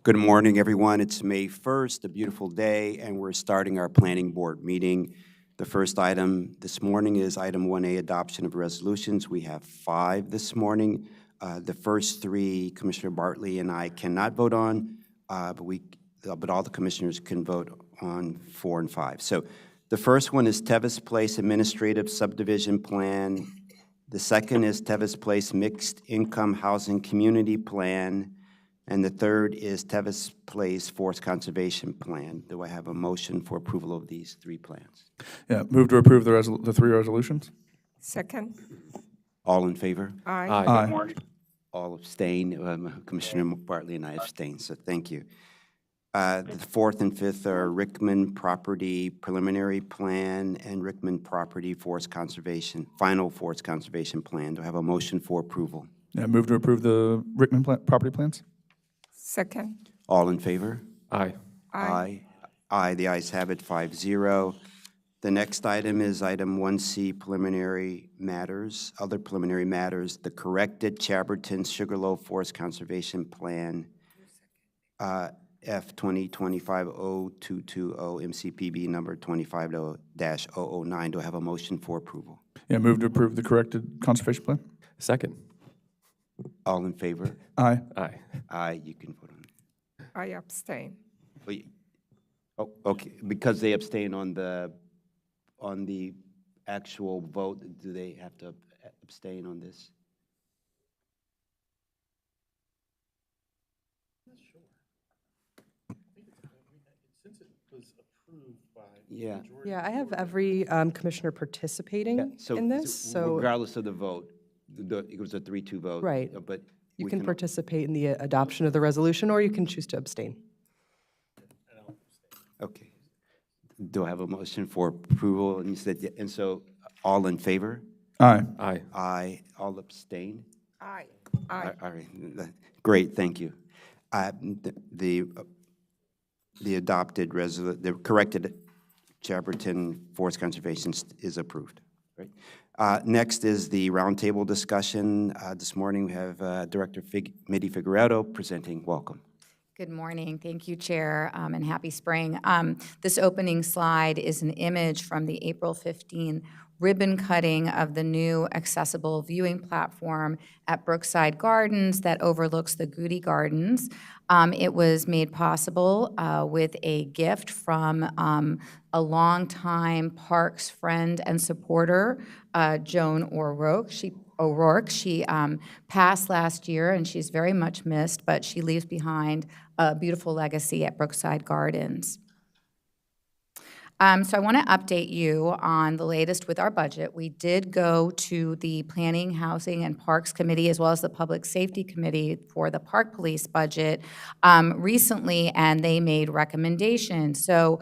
Good morning, everyone. It's May 1st, a beautiful day, and we're starting our planning board meeting. The first item this morning is item 1A, adoption of resolutions. We have 5 this morning. The first 3, Commissioner Bartley and I cannot vote on, but all the commissioners can vote on 4 and 5. So the first one is Tevis Place Administrative Subdivision Plan. The second is Tevis Place Mixed Income Housing Community Plan. And the third is Tevis Place Forest Conservation Plan. Do I have a motion for approval of these 3 plans? Yeah, move to approve the 3 resolutions. Second. All in favor? Aye. Aye. All abstain. Commissioner Bartley and I abstain, so thank you. The 4th and 5th are Rickman Property Preliminary Plan and Rickman Property Forest Conservation, Final Forest Conservation Plan. Do I have a motion for approval? Yeah, move to approve the Rickman property plans. Second. All in favor? Aye. Aye. Aye, the ayes have it, 5-0. The next item is item 1C, preliminary matters, other preliminary matters, the corrected Chaberton Sugarloaf Forest Conservation Plan, F 2025-0220, MCPB number 25-009. Do I have a motion for approval? Yeah, move to approve the corrected conservation plan. Second. All in favor? Aye. Aye. Aye, you can vote on it. I abstain. Oh, okay, because they abstain on the actual vote, do they have to abstain on this? Since it was approved by Yeah. Yeah, I have every commissioner participating in this, so regardless of the vote, it was a 3-2 vote. Right. But you we can participate in the adoption of the resolution, or you can choose to abstain. Okay. Do I have a motion for approval? And you said, and so all in favor? Aye. Aye. Aye. All abstain? Aye. Aye. All right. Great, thank you. The adopted the corrected Chaberton Forest Conservation is approved. Right. Next is the roundtable discussion. This morning we have Director Mitty Figueredo presenting. Welcome. Good morning. Thank you, Chair, and happy spring. This opening slide is an image from the April 15 ribbon cutting of the new accessible viewing platform at Brookside Gardens that overlooks the Goody Gardens. It was made possible with a gift from a longtime Parks friend and supporter, Joan O'Rourke. She passed last year, and she's very much missed, but she leaves behind a beautiful legacy at Brookside Gardens. So I want to update you on the latest with our budget. We did go to the Planning, Housing, and Parks Committee, as well as the Public Safety Committee for the Park Police budget recently, and they made recommendations. So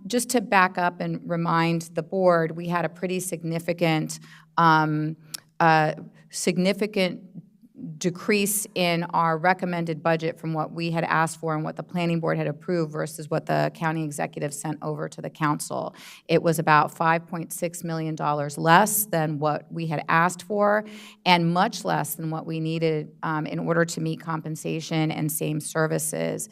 just to back up and remind the board, we had a pretty significant decrease in our recommended budget from what we had asked for and what the planning board had approved versus what the county executive sent over to the council. It was about $5.6 million less than what we had asked for and much less than what we needed in order to meet compensation and same services.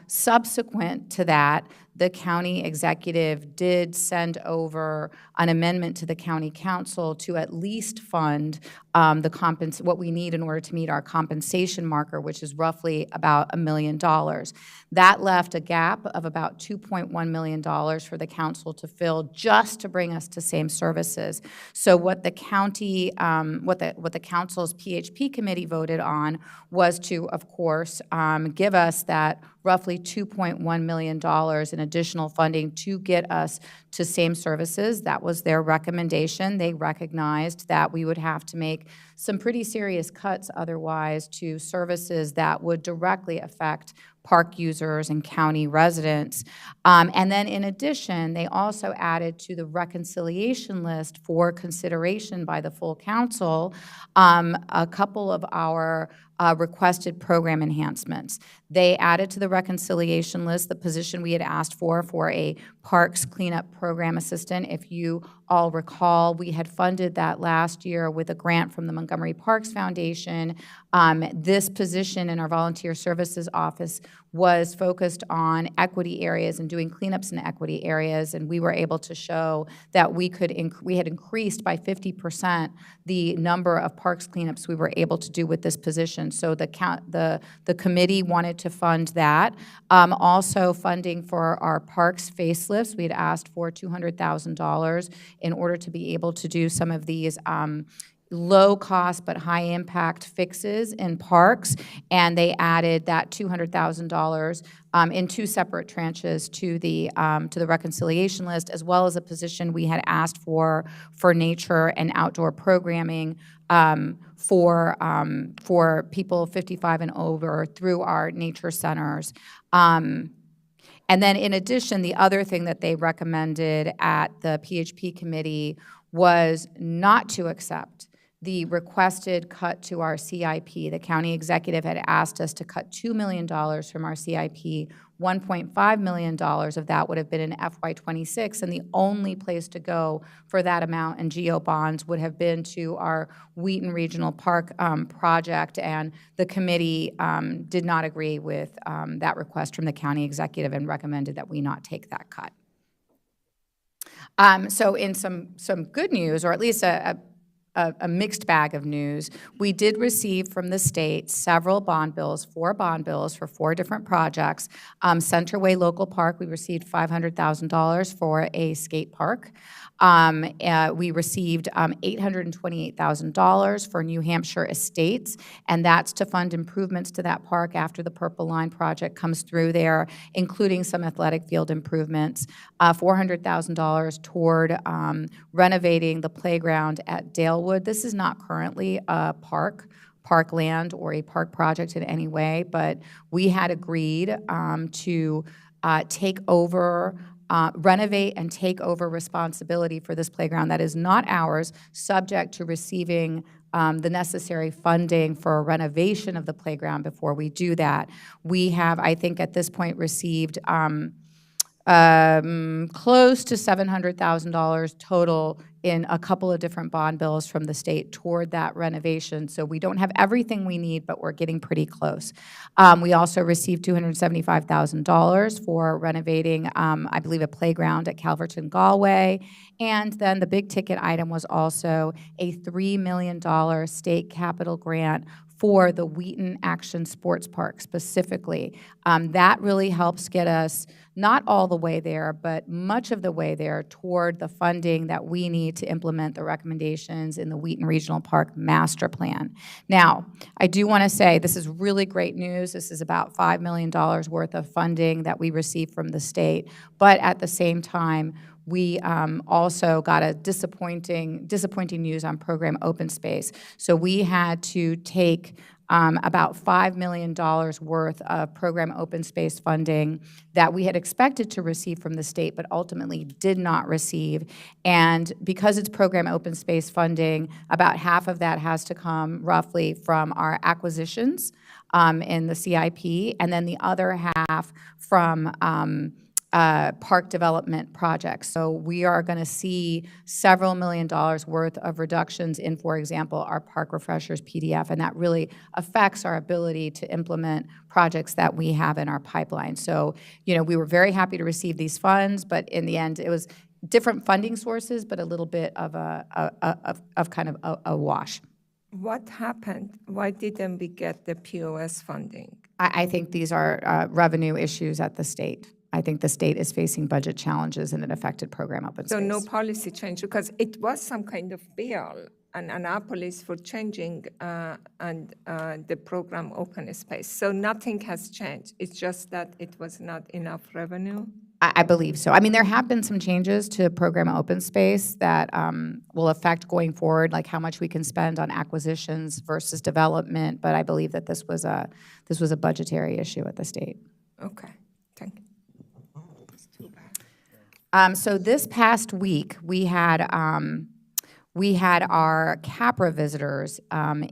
Subsequent to that, the county executive did send over an amendment to the county council to at least fund what we need in order to meet our compensation marker, which is roughly about $1 million. That left a gap of about $2.1 million for the council to fill just to bring us to same services. So what the county, what the council's PHP committee voted on was to, of course, give us that roughly $2.1 million in additional funding to get us to same services. That was their recommendation. They recognized that we would have to make some pretty serious cuts otherwise to services that would directly affect park users and county residents. And then in addition, they also added to the reconciliation list for consideration by the full council a couple of our requested program enhancements. They added to the reconciliation list the position we had asked for a parks cleanup program assistant. If you all recall, we had funded that last year with a grant from the Montgomery Parks Foundation This position in our volunteer services office was focused on equity areas and doing cleanups in equity areas, and we were able to show that we had increased by 50% the number of parks cleanups we were able to do with this position. So the committee wanted to fund that. Also funding for our parks facelifts. We had asked for $200,000 in order to be able to do some of these low-cost but high-impact fixes in parks, and they added that $200,000 in two separate tranches to the reconciliation list, as well as a position we had asked for nature and outdoor programming for people 55 and over through our nature centers. And then in addition, the other thing that they recommended at the PHP committee was not to accept the requested cut to our CIP. The county executive had asked us to cut $2 million from our CIP. $1.5 million of that would have been in FY26, and the only place to go for that amount in GO bonds would have been to our Wheaton Regional Park project, and the committee did not agree with that request from the county executive and recommended that we not take that cut. So in some good news, or at least a mixed bag of news, we did receive from the state several bond bills, 4 bond bills for 4 different projects. Centerway Local Park, we received $500,000 for a skate park. We received $828,000 for New Hampshire Estates, and that's to fund improvements to that park after the Purple Line project comes through there, including some athletic field improvements. $400,000 toward renovating the playground at Dalewood. This is not currently a parkland or a park project in any way, but we had agreed to take over renovate and take over responsibility for this playground that is not ours, subject to receiving the necessary funding for a renovation of the playground before we do that. We have, I think at this point, received close to $700,000 total in a couple of different bond bills from the state toward that renovation. So we don't have everything we need, but we're getting pretty close. We also received $275,000 for renovating, I believe, a playground at Calverton, Galway. And then the big ticket item was also a $3 million state capital grant for the Wheaton Action Sports Park specifically. That really helps get us not all the way there, but much of the way there toward the funding that we need to implement the recommendations in the Wheaton Regional Park Master Plan. Now, I do want to say this is really great news. This is about $5 million worth of funding that we received from the state, but at the same time, we also got a disappointing news on program open space. So we had to take about $5 million worth of program open space funding that we had expected to receive from the state, but ultimately did not receive. And because it's program open space funding, about half of that has to come roughly from our acquisitions in the CIP, and then the other half from park development projects. So we are going to see several $1 million worth of reductions in, for example, our park refreshers PDF, and that really affects our ability to implement projects that we have in our pipeline. So, you know, we were very happy to receive these funds, but in the end, it was different funding sources, but a little bit of a wash. What happened? Why didn't we get the POS funding? I think these are revenue issues at the state. I think the state is facing budget challenges and it affected program open space. So no policy change, because it was some kind of bill in Annapolis for changing the program open space. So nothing has changed. It's just that it was not enough revenue. I believe so. I mean, there have been some changes to program open space that will affect going forward, like how much we can spend on acquisitions versus development. But I believe that this was a budgetary issue at the state. Okay, thank you. So this past week, we had our CAPRA visitors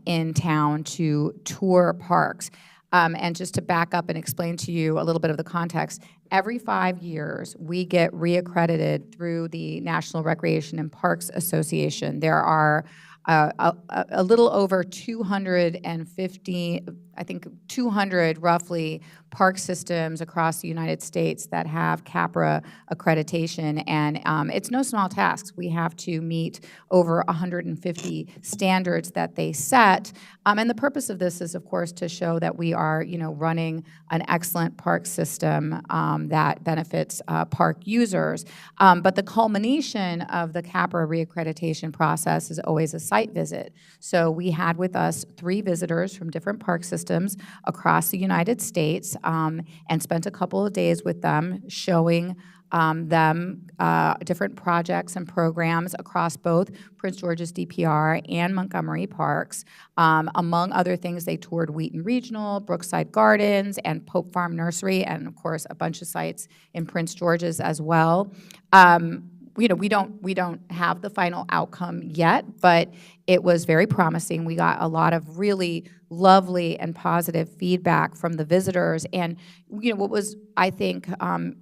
in town to tour parks. And just to back up and explain to you a little bit of the context, every 5 years, we get reaccredited through the National Recreation and Parks Association. There are a little over 250, I think 200 roughly, park systems across the United States that have CAPRA accreditation, and it's no small task. We have to meet over 150 standards that they set, and the purpose of this is, of course, to show that we are, running an excellent park system that benefits park users. But the culmination of the CAPRA reaccreditation process is always a site visit. So we had with us 3 visitors from different park systems across the United States, and spent a couple of days with them showing them different projects and programs across both Prince George's DPR and Montgomery parks. Among other things, they toured Wheaton Regional, Brookside Gardens, and Pope Farm Nursery, and of course, a bunch of sites in Prince George's as well. We don't have the final outcome yet, but it was very promising. We got a lot of really lovely and positive feedback from the visitors. And what was, I think,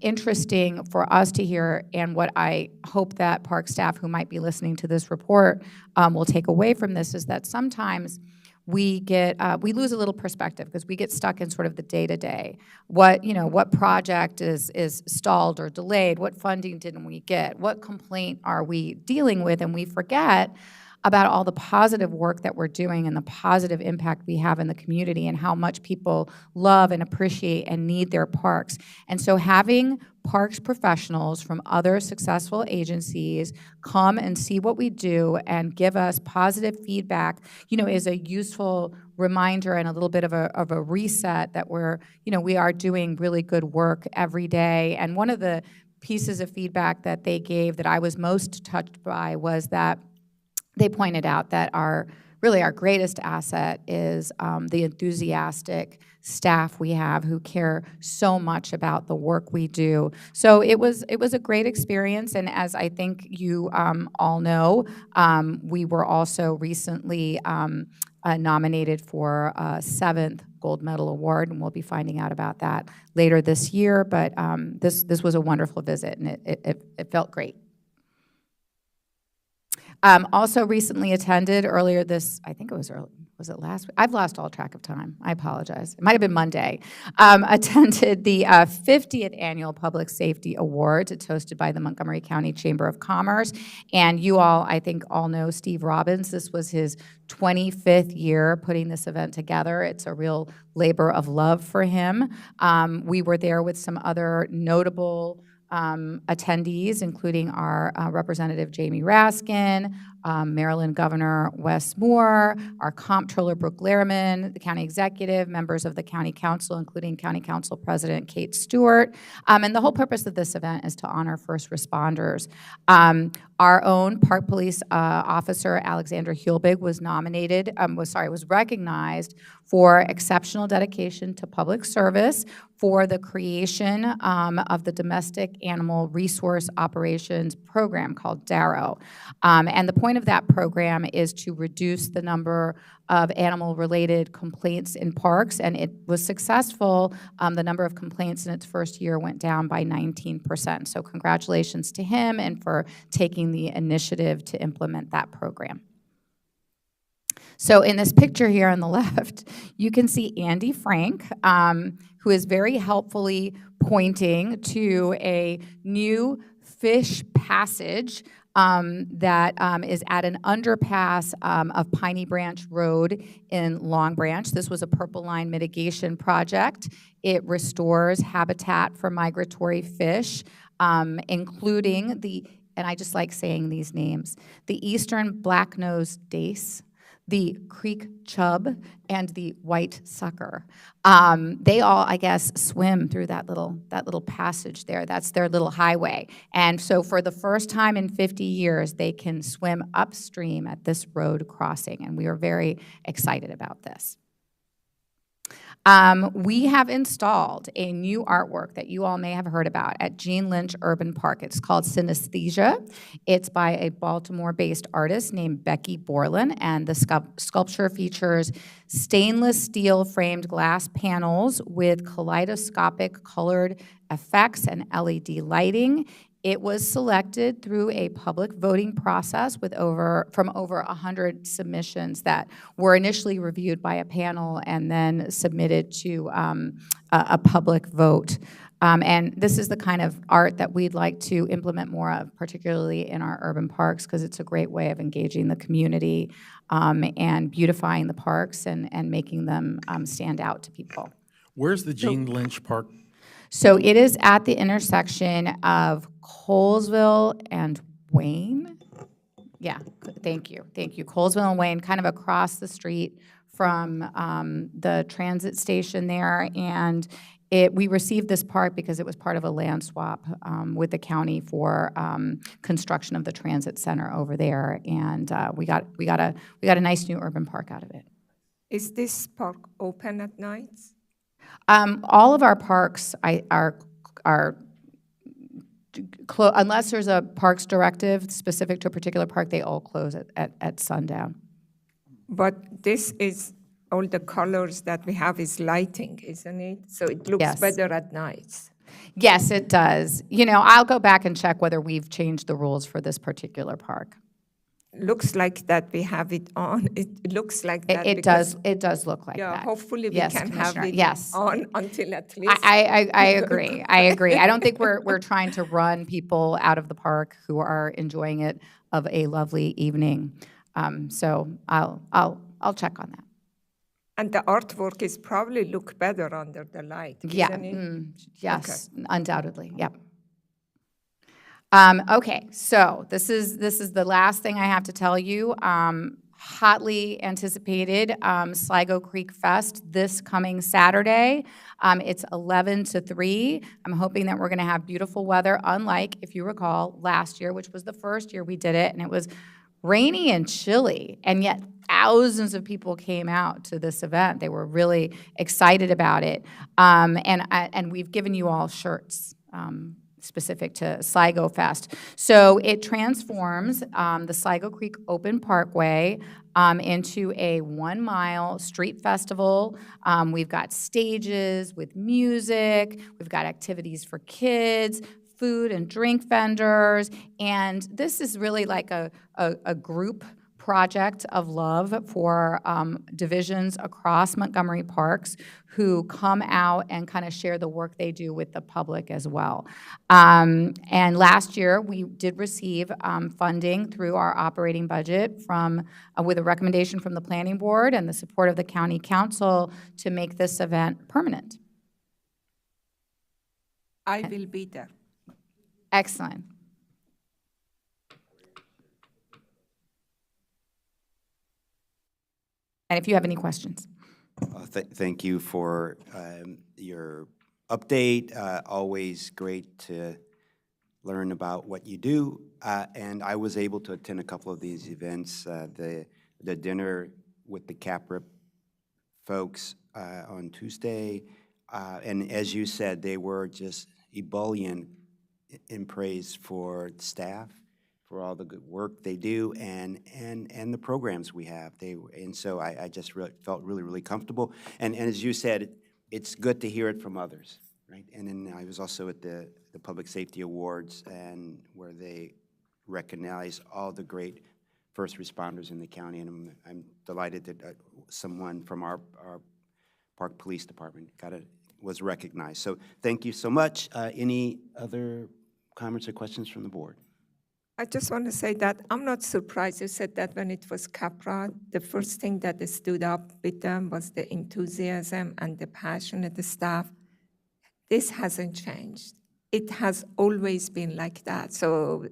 interesting for us to hear, and what I hope that park staff who might be listening to this report will take away from this, is that sometimes we lose a little perspective because we get stuck in sort of the day-to-day. What project is stalled or delayed? What funding didn't we get? What complaint are we dealing with? And we forget about all the positive work that we're doing and the positive impact we have in the community and how much people love and appreciate and need their parks. And so having parks professionals from other successful agencies come and see what we do and give us positive feedback, is a useful reminder and a little bit of a reset that we are doing really good work every day. And one of the pieces of feedback that they gave that I was most touched by was that they pointed out that our greatest asset is the enthusiastic staff we have who care so much about the work we do. So it was a great experience, and as I think you all know, we were also recently nominated for a 7th Gold Medal Award, and we'll be finding out about that later this year. But this was a wonderful visit, and it felt great. Also recently attended earlier this, I think it was it last week? I've lost all track of time. I apologize. It might have been Monday. Attended the 50th Annual Public Safety Awards. It's hosted by the Montgomery County Chamber of Commerce. And you all, I think, all know Steve Robbins. This was his 25th year putting this event together. It's a real labor of love for him. We were there with some other notable attendees, including our Representative Jamie Raskin, Maryland Governor Wes Moore, our Comptroller Brooke Lehrman, the County Executive, members of the County Council, including County Council President Kate Stewart. And the whole purpose of this event is to honor first responders. Our own Park Police Officer Alexandra Hulbig was was recognized for exceptional dedication to public service for the creation of the Domestic Animal Resource Operations Program called DARO. And the point of that program is to reduce the number of animal-related complaints in parks, and it was successful. The number of complaints in its first year went down by 19%. So congratulations to him and for taking the initiative to implement that program. So in this picture here on the left, you can see Andy Frank, who is very helpfully pointing to a new fish passage that is at an underpass of Piney Branch Road in Long Branch. This was a Purple Line mitigation project. It restores habitat for migratory fish, including and I just like saying these names, the eastern black-nosed dace, the creek chub, and the white sucker. They all, I guess, swim through that little passage there. That's their little highway. And so for the first time in 50 years, they can swim upstream at this road crossing, and we are very excited about this. We have installed a new artwork that you all may have heard about at Gene Lynch Urban Park. It's called Synesthesia. It's by a Baltimore-based artist named Becky Borland, and the sculpture features stainless steel framed glass panels with kaleidoscopic colored effects and LED lighting. It was selected through a public voting process with from over 100 submissions that were initially reviewed by a panel and then submitted to a public vote. And this is the kind of art that we'd like to implement more of, particularly in our urban parks, because it's a great way of engaging the community and beautifying the parks and making them stand out to people. Where's the Gene Lynch Park? So it is at the intersection of Colesville and Wayne. Yeah, thank you. Colesville and Wayne, kind of across the street from the transit station there. And we received this park because it was part of a land swap with the county for construction of the transit center over there. And we got a nice new urban park out of it. Is this park open at nights? All of our parks are unless there's a parks directive specific to a particular park, they all close at sundown. But this is, all the colors that we have is lighting, isn't it? So it looks Yes. better at nights. Yes, it does. You know, I'll go back and check whether we've changed the rules for this particular park. Looks like that we have it on. It looks like that. It because- does look like Yeah, that. hopefully we Yes, can have Commissioner, it yes. on until at least. I agree. I agree. I don't think we're trying to run people out of the park who are enjoying it of a lovely evening. So I'll check on that. And the artwork is probably look better under the light, Yeah. isn't it? Yes, undoubtedly. Yep. Okay, so this is the last thing I have to tell you. Hotly anticipated Sligo Creek Fest this coming Saturday. It's 11 to 3. I'm hoping that we're going to have beautiful weather, unlike, if you recall, last year, which was the first year we did it, and it was rainy and chilly, and yet thousands of people came out to this event. They were really excited about it, and we've given you all shirts specific to Sligo Fest. So it transforms the Sligo Creek Open Parkway into a 1-mile street festival. We've got stages with music. We've got activities for kids, food and drink vendors, and this is really like a group project of love for divisions across Montgomery parks who come out and kind of share the work they do with the public as well. And last year, we did receive funding through our operating budget with a recommendation from the Planning Board and the support of the County Council to make this event permanent. I will be there. Excellent. And if you have any questions. Thank you for your update. Always great to learn about what you do. And I was able to attend a couple of these events. The dinner with the CAPRIP folks on Tuesday. And as you said, they were just ebullient in praise for staff, for all the good work they do, and the programs we have. And so I just felt really comfortable. And as you said, it's good to hear it from others, right? And then I was also at the Public Safety Awards, and where they recognize all the great first responders in the county, and I'm delighted that someone from our Park Police Department was recognized. So thank you so much. Any other comments or questions from the board? I just want to say that I'm not surprised. You said that when it was Capra, the first thing that stood up with them was the enthusiasm and the passion of the staff. This hasn't changed. It has always been like that. So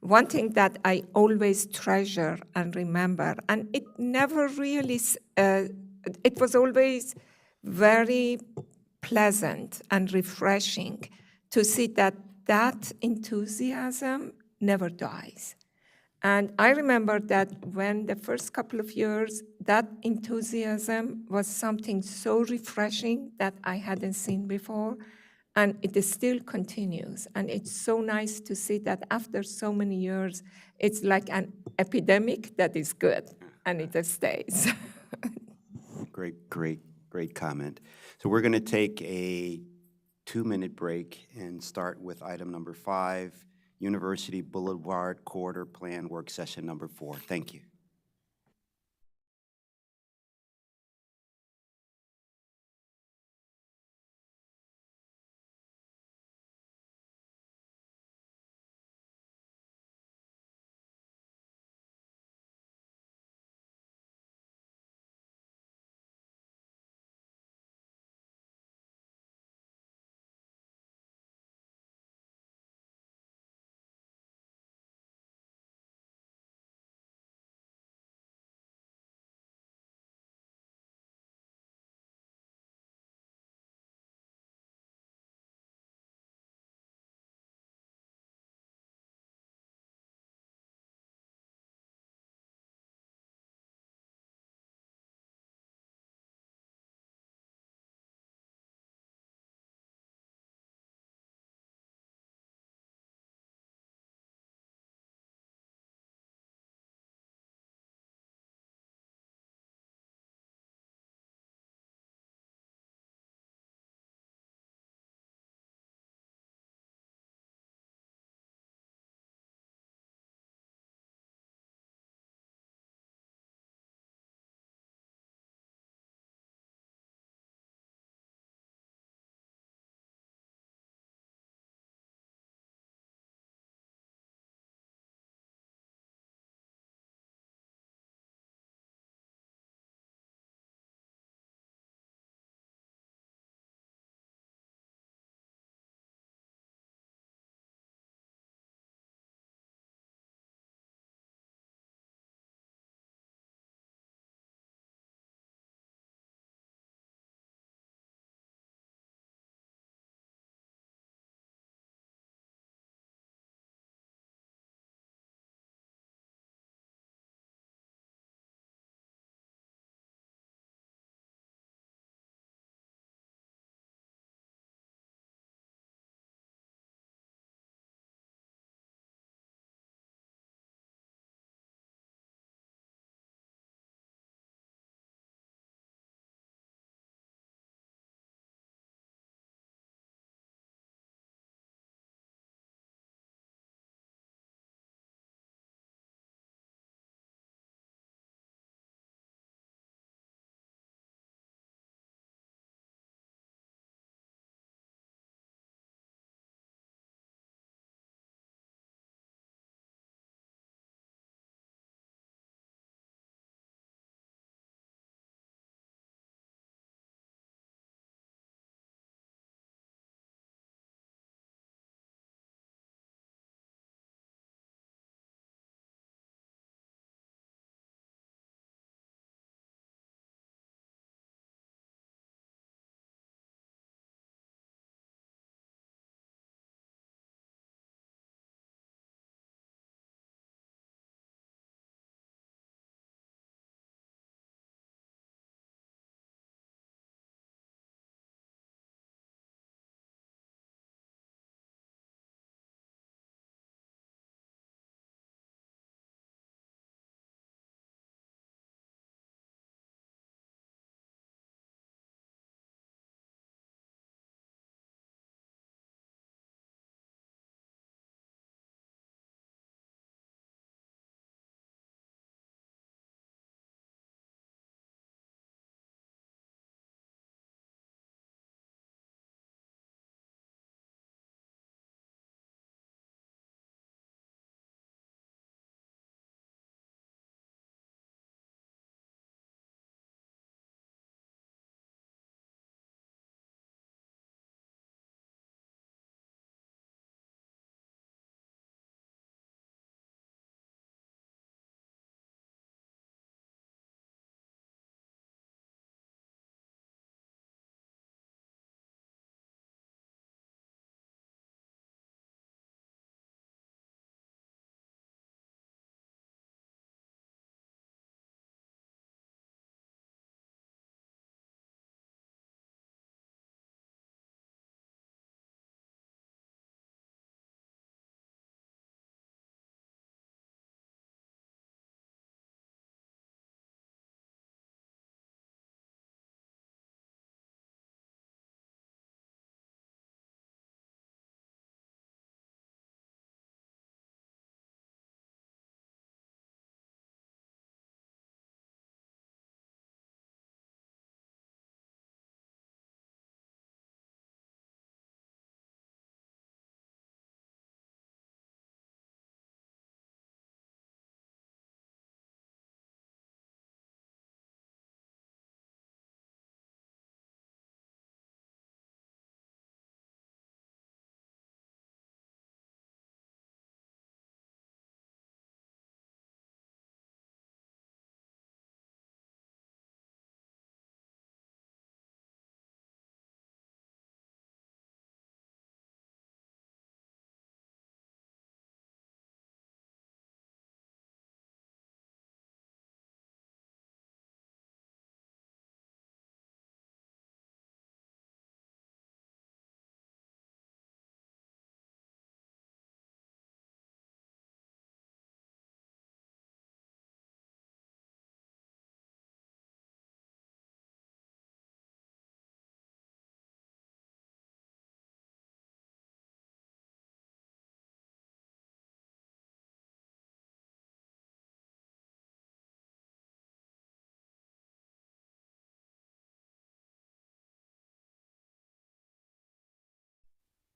one thing that I always treasure and remember, and it never really, it was always very pleasant and refreshing to see that enthusiasm never dies. And I remember that when the first couple of years, that enthusiasm was something so refreshing that I hadn't seen before, and it still continues. And it's so nice to see that after so many years, it's like an epidemic that is good, and it stays. Great comment. So we're going to take a 2-minute break and start with item number 5, University Boulevard Corridor Plan Work Session number 4. Thank you.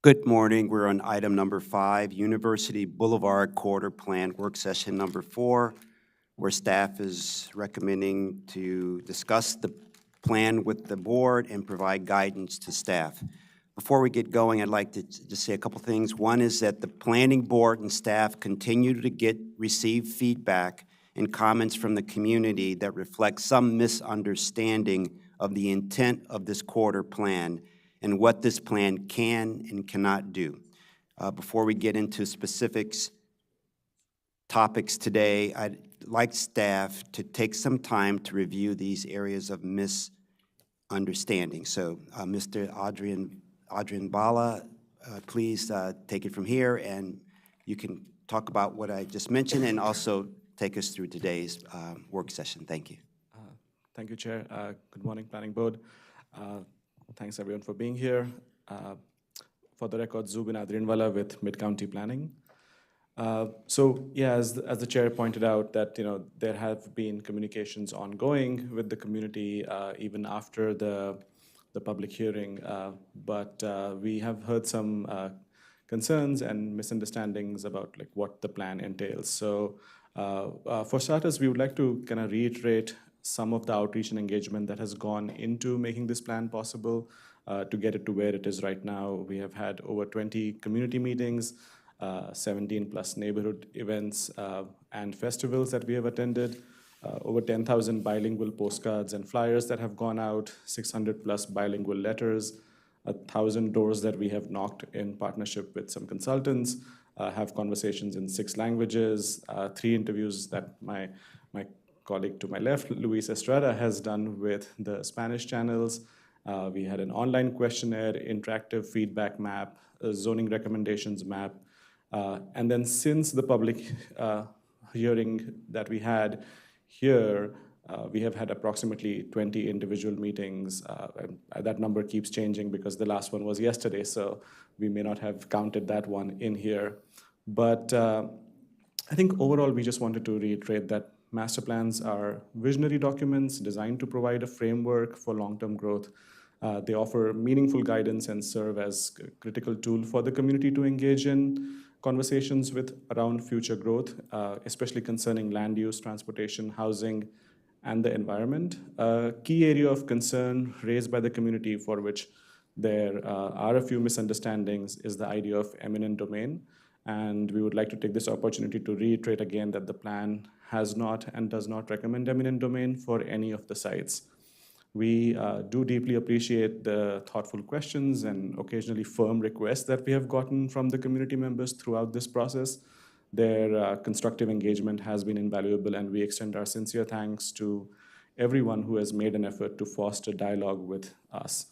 Good morning. We're on item number 5, University Boulevard Corridor Plan, work session number 4, where staff is recommending to discuss the plan with the board and provide guidance to staff. Before we get going, I'd like to just say a couple things. One is that the planning board and staff continue to receive feedback and comments from the community that reflect some misunderstanding of the intent of this corridor plan and what this plan can and cannot do. Before we get into specifics topics today, I'd like staff to take some time to review these areas of misunderstanding. So, Mr. Adrian Bala, please take it from here, and you can talk about what I just mentioned and also take us through today's work session. Thank you. Thank you, Chair. Good morning, Planning Board. Thanks, everyone, for being here. For the record, Zubin Adrianwala with Mid-County Planning. So, yeah, as the Chair pointed out, that there have been communications ongoing with the community even after the public hearing, but we have heard some concerns and misunderstandings about what the plan entails. So, for starters, we would like to kind of reiterate some of the outreach and engagement that has gone into making this plan possible to get it to where it is right now. We have had over 20 community meetings, 17 plus neighborhood events and festivals that we have attended, over 10,000 bilingual postcards and flyers that have gone out, 600 plus bilingual letters, 1,000 doors that we have knocked in partnership with some consultants, have conversations in 6 languages, 3 interviews that my colleague to my left, Luis Estrada, has done with the Spanish channels. We had an online questionnaire, interactive feedback map, a zoning recommendations map. And then since the public hearing that we had here, we have had approximately 20 individual meetings. And that number keeps changing because the last one was yesterday, so we may not have counted that one in here. But I think overall, we just wanted to reiterate that master plans are visionary documents designed to provide a framework for long-term growth. They offer meaningful guidance and serve as a critical tool for the community to engage in conversations around future growth, especially concerning land use, transportation, housing, and the environment. A key area of concern raised by the community, for which there are a few misunderstandings, is the idea of eminent domain. And we would like to take this opportunity to reiterate again that the plan has not and does not recommend eminent domain for any of the sites. We do deeply appreciate the thoughtful questions and occasionally firm requests that we have gotten from the community members throughout this process. Their constructive engagement has been invaluable, and we extend our sincere thanks to everyone who has made an effort to foster dialogue with us.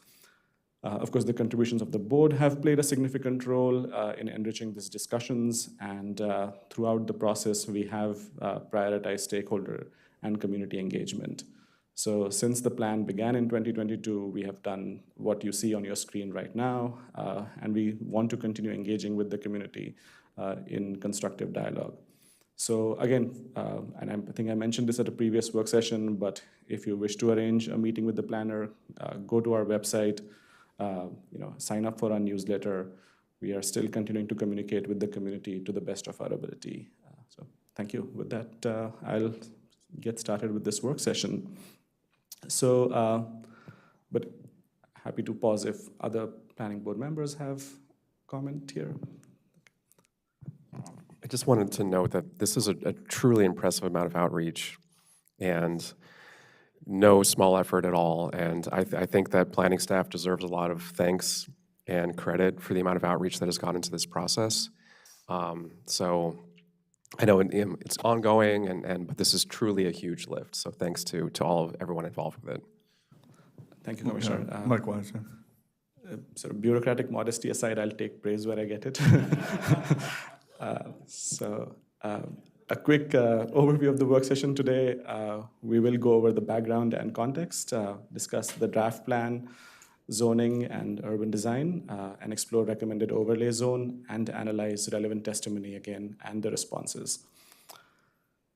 Of course, the contributions of the board have played a significant role in enriching these discussions, and throughout the process, we have prioritized stakeholder and community engagement. So since the plan began in 2022, we have done what you see on your screen right now, and we want to continue engaging with the community in constructive dialogue. So again, and I think I mentioned this at a previous work session, but if you wish to arrange a meeting with the planner, go to our website, sign up for our newsletter. We are still continuing to communicate with the community to the best of our ability. So thank you. With that, I'll get started with this work session. So, but happy to pause if other planning board members have comment here. I just wanted to note that this is a truly impressive amount of outreach and no small effort at all. And I think that planning staff deserves a lot of thanks and credit for the amount of outreach that has gone into this process. So I know it's ongoing, but this is truly a huge lift. So thanks to everyone involved with it. Thank you, Commissioner. Likewise. Yeah. Sort of bureaucratic modesty aside, I'll take praise where I get it. A quick overview of the work session today. We will go over the background and context, discuss the draft plan, zoning and urban design, and explore recommended overlay zone, and analyze relevant testimony again and the responses.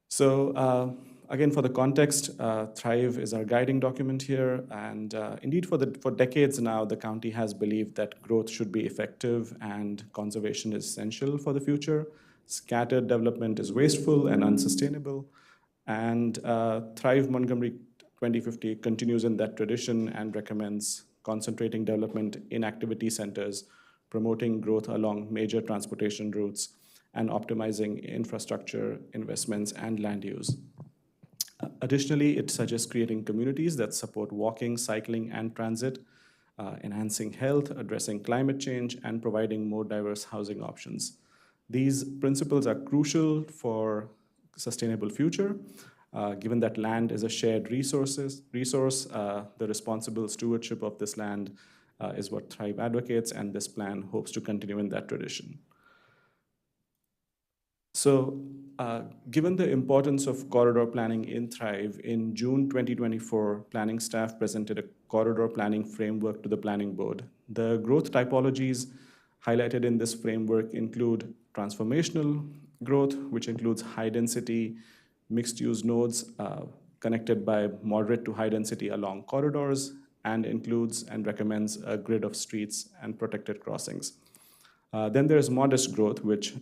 So Again, for the context, Thrive is our guiding document here, and indeed for decades now, the county has believed that growth should be effective and conservation is essential for the future. Scattered development is wasteful and unsustainable, and Thrive Montgomery 2050 continues in that tradition and recommends concentrating development in activity centers, promoting growth along major transportation routes, and optimizing infrastructure investments and land use. Additionally, it suggests creating communities that support walking, cycling, and transit, enhancing health, addressing climate change, and providing more diverse housing options. These principles are crucial for sustainable future, given that land is a shared resource. The responsible stewardship of this land is what Thrive advocates, and this plan hopes to continue in that tradition. So, given the importance of corridor planning in Thrive, in June 2024, planning staff presented a corridor planning framework to the planning board. The growth typologies highlighted in this framework include transformational growth, which includes high-density, mixed-use nodes connected by moderate to high density along corridors, and includes and recommends a grid of streets and protected crossings. Then there's modest growth, which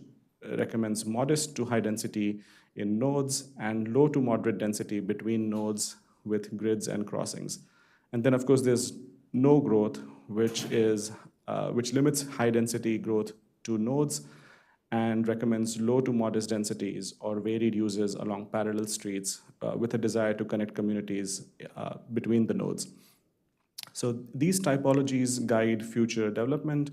recommends modest to high density in nodes and low to moderate density between nodes with grids and crossings. And then, of course, there's no growth, which limits high density growth to nodes and recommends low to modest densities or varied uses along parallel streets with a desire to connect communities between the nodes. So these typologies guide future development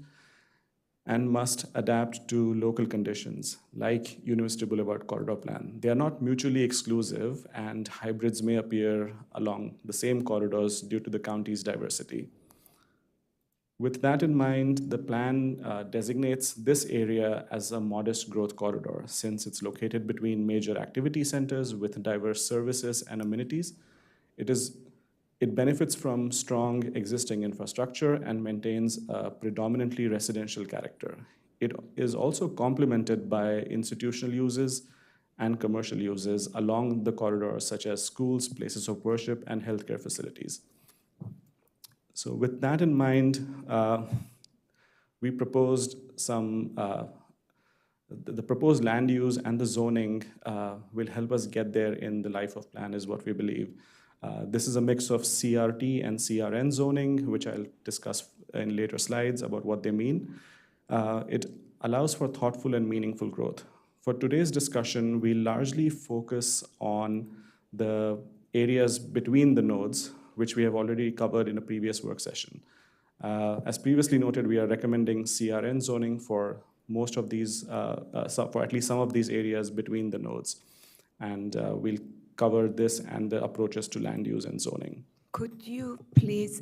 and must adapt to local conditions, like University Boulevard Corridor Plan. They are not mutually exclusive, and hybrids may appear along the same corridors due to the county's diversity. With that in mind, the plan designates this area as a modest growth corridor, since it's located between major activity centers with diverse services and amenities. It benefits from strong existing infrastructure and maintains a predominantly residential character. It is also complemented by institutional uses and commercial uses along the corridor, such as schools, places of worship, and healthcare facilities. So with that in mind, we proposed the proposed land use and the zoning will help us get there in the life of plan, is what we believe. This is a mix of CRT and CRN zoning, which I'll discuss in later slides about what they mean. It allows for thoughtful and meaningful growth. For today's discussion, we largely focus on the areas between the nodes, which we have already covered in a previous work session. As previously noted, we are recommending CRN zoning for most of these, for at least some of these areas between the nodes. And we'll cover this and the approaches to land use and zoning. Could you please,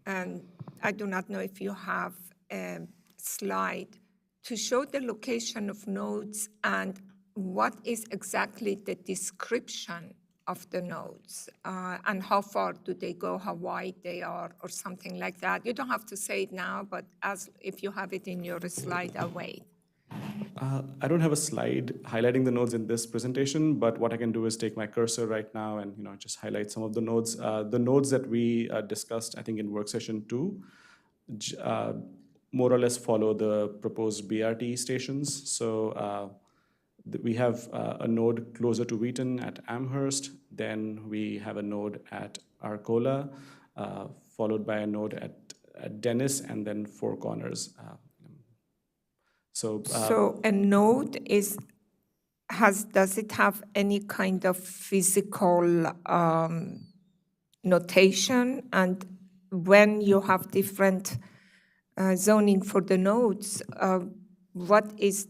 and I do not know if you have a slide, to show the location of nodes and what is exactly the description of the nodes and how far do they go, how wide they are, or something like that. You don't have to say it now, but as if you have it in your slide, I'll wait. I don't have a slide highlighting the nodes in this presentation, but what I can do is take my cursor right now and just highlight some of the nodes. The nodes that we discussed, I think, in work session 2, more or less follow the proposed BRT stations. So we have a node closer to Wheaton at Amherst. Then we have a node at Arcola, followed by a node at Dennis, and then Four Corners. So a node does it have any kind of physical notation? And when you have different zoning for the nodes, what is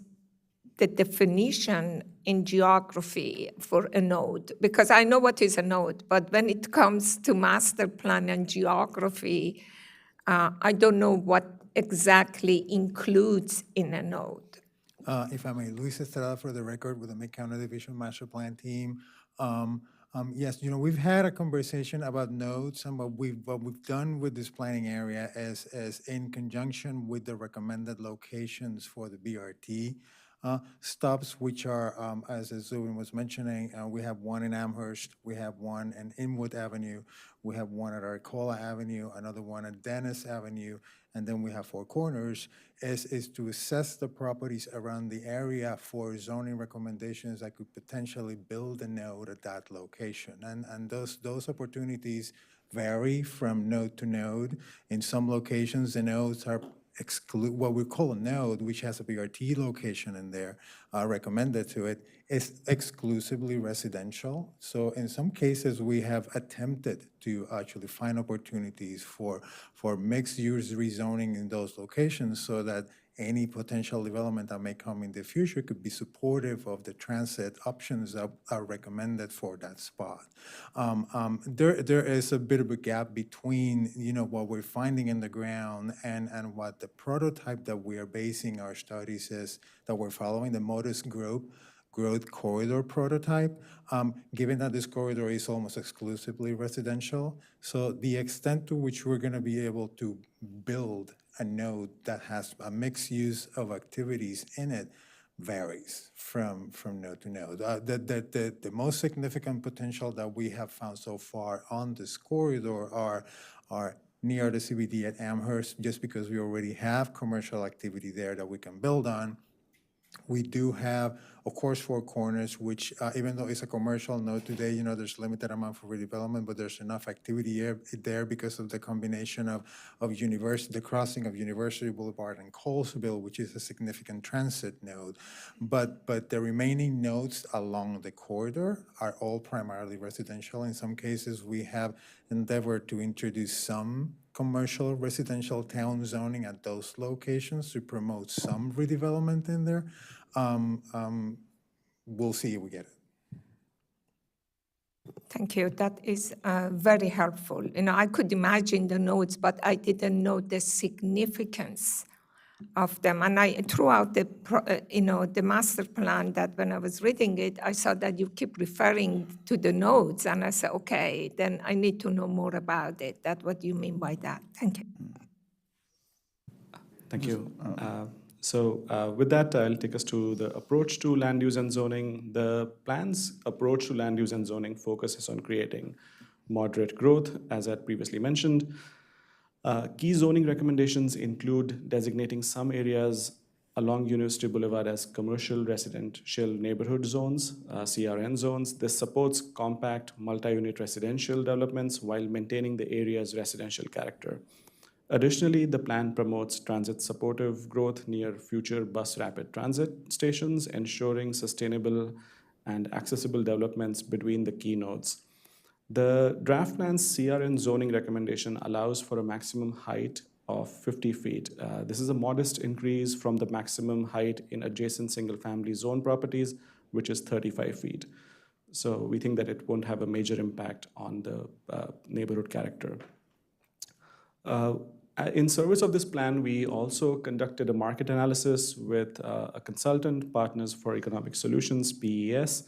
the definition in geography for a node? Because I know what is a node, but when it comes to master plan and geography, I don't know what exactly includes in a node. If I may, Luis Estrada for the record with the Mid-County Division Master Plan team. Yes, we've had a conversation about nodes, and what we've done with this planning area is in conjunction with the recommended locations for the BRT, stops, which are, as Zubin was mentioning, we have one in Amherst, we have one in Inwood Avenue, we have one at Arcola Avenue, another one at Dennis Avenue, and then we have Four Corners, is to assess the properties around the area for zoning recommendations that could potentially build a node at that location. And those opportunities vary from node to node. In some locations, the nodes are what we call a node, which has a BRT location in there, recommended to it, is exclusively residential. So in some cases, we have attempted to actually find opportunities for mixed-use rezoning in those locations so that any potential development that may come in the future could be supportive of the transit options that are recommended for that spot. There is a bit of a gap between, what we're finding in the ground and what the prototype that we are basing our studies is, that we're following, the modest growth corridor prototype, given that this corridor is almost exclusively residential. So the extent to which we're going to be able to build a node that has a mixed use of activities in it varies from node to node. The most significant potential that we have found so far on this corridor are near the CBD at Amherst, just because we already have commercial activity there that we can build on. We do have, of course, Four Corners, which even though it's a commercial node today, there's limited amount for redevelopment, but there's enough activity there because of the combination of the crossing of University Boulevard and Colesville, which is a significant transit node. But the remaining nodes along the corridor are all primarily residential. In some cases, we have endeavored to introduce some commercial residential town zoning at those locations to promote some redevelopment in there. We'll see if we get it. Thank you. That is very helpful. I could imagine the nodes, but I didn't know the significance of them. And throughout the master plan, that when I was reading it, I saw that you keep referring to the nodes, and I said, okay, then I need to know more about it. That's what you mean by that. Thank you. Thank you. With that, I'll take us to the approach to land use and zoning. The plan's approach to land use and zoning focuses on creating moderate growth, as I previously mentioned. Key zoning recommendations include designating some areas along University Boulevard as commercial residential neighborhood zones, CRN zones. This supports compact multi-unit residential developments while maintaining the area's residential character. Additionally, the plan promotes transit-supportive growth near future bus rapid transit stations, ensuring sustainable and accessible developments between the key nodes. The draft plan's CRN zoning recommendation allows for a maximum height of 50 feet. This is a modest increase from the maximum height in adjacent single-family zone properties, which is 35 feet. So we think that it won't have a major impact on the neighborhood character. In service of this plan, we also conducted a market analysis with a consultant, Partners for Economic Solutions, PES,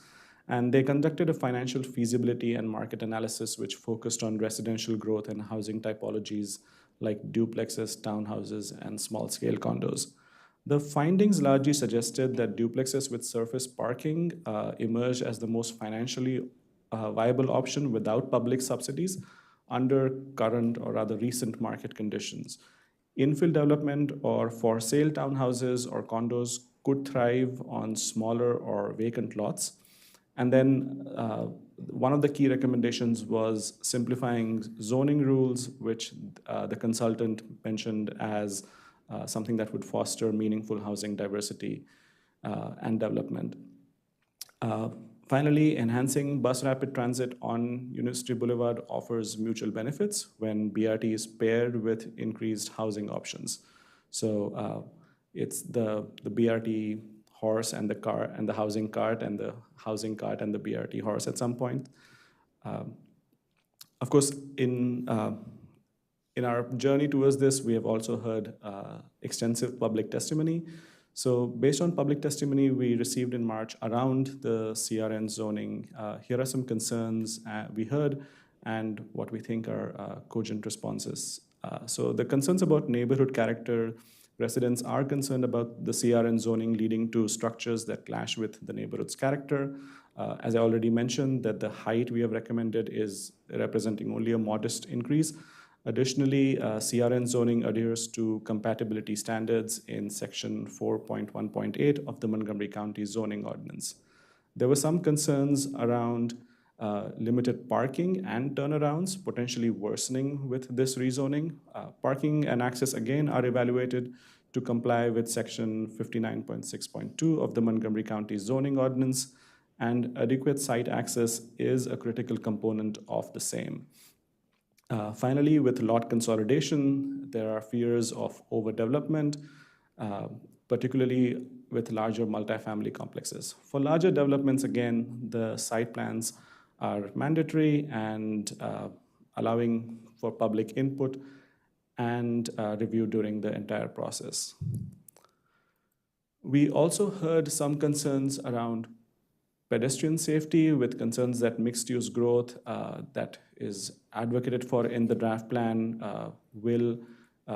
and they conducted a financial feasibility and market analysis which focused on residential growth and housing typologies like duplexes, townhouses, and small-scale condos. The findings largely suggested that duplexes with surface parking emerged as the most financially viable option without public subsidies under current or rather recent market conditions. Infill development or for sale townhouses or condos could thrive on smaller or vacant lots. And then one of the key recommendations was simplifying zoning rules, which the consultant mentioned as something that would foster meaningful housing diversity and development. Finally, enhancing bus rapid transit on University Boulevard offers mutual benefits when BRT is paired with increased housing options. So it's the BRT horse and the car and the housing cart and the housing cart and the BRT horse at some point. Of course, in our journey towards this, we have also heard extensive public testimony. So based on public testimony we received in March around the CRN zoning, here are some concerns we heard and what we think are cogent responses. So the concerns about neighborhood character Residents are concerned about the CRN zoning leading to structures that clash with the neighborhood's character. As I already mentioned, that the height we have recommended is representing only a modest increase. Additionally, CRN zoning adheres to compatibility standards in section 4.1.8 of the Montgomery County zoning ordinance. There were some concerns around limited parking and turnarounds, potentially worsening with this rezoning. Parking and access, again, are evaluated to comply with section 59.6.2 of the Montgomery County zoning ordinance, and adequate site access is a critical component of the same. Finally, with lot consolidation, there are fears of overdevelopment, particularly with larger multifamily complexes. For larger developments, again, the site plans are mandatory and allowing for public input and review during the entire process. We also heard some concerns around pedestrian safety, with concerns that mixed-use growth that is advocated for in the draft plan will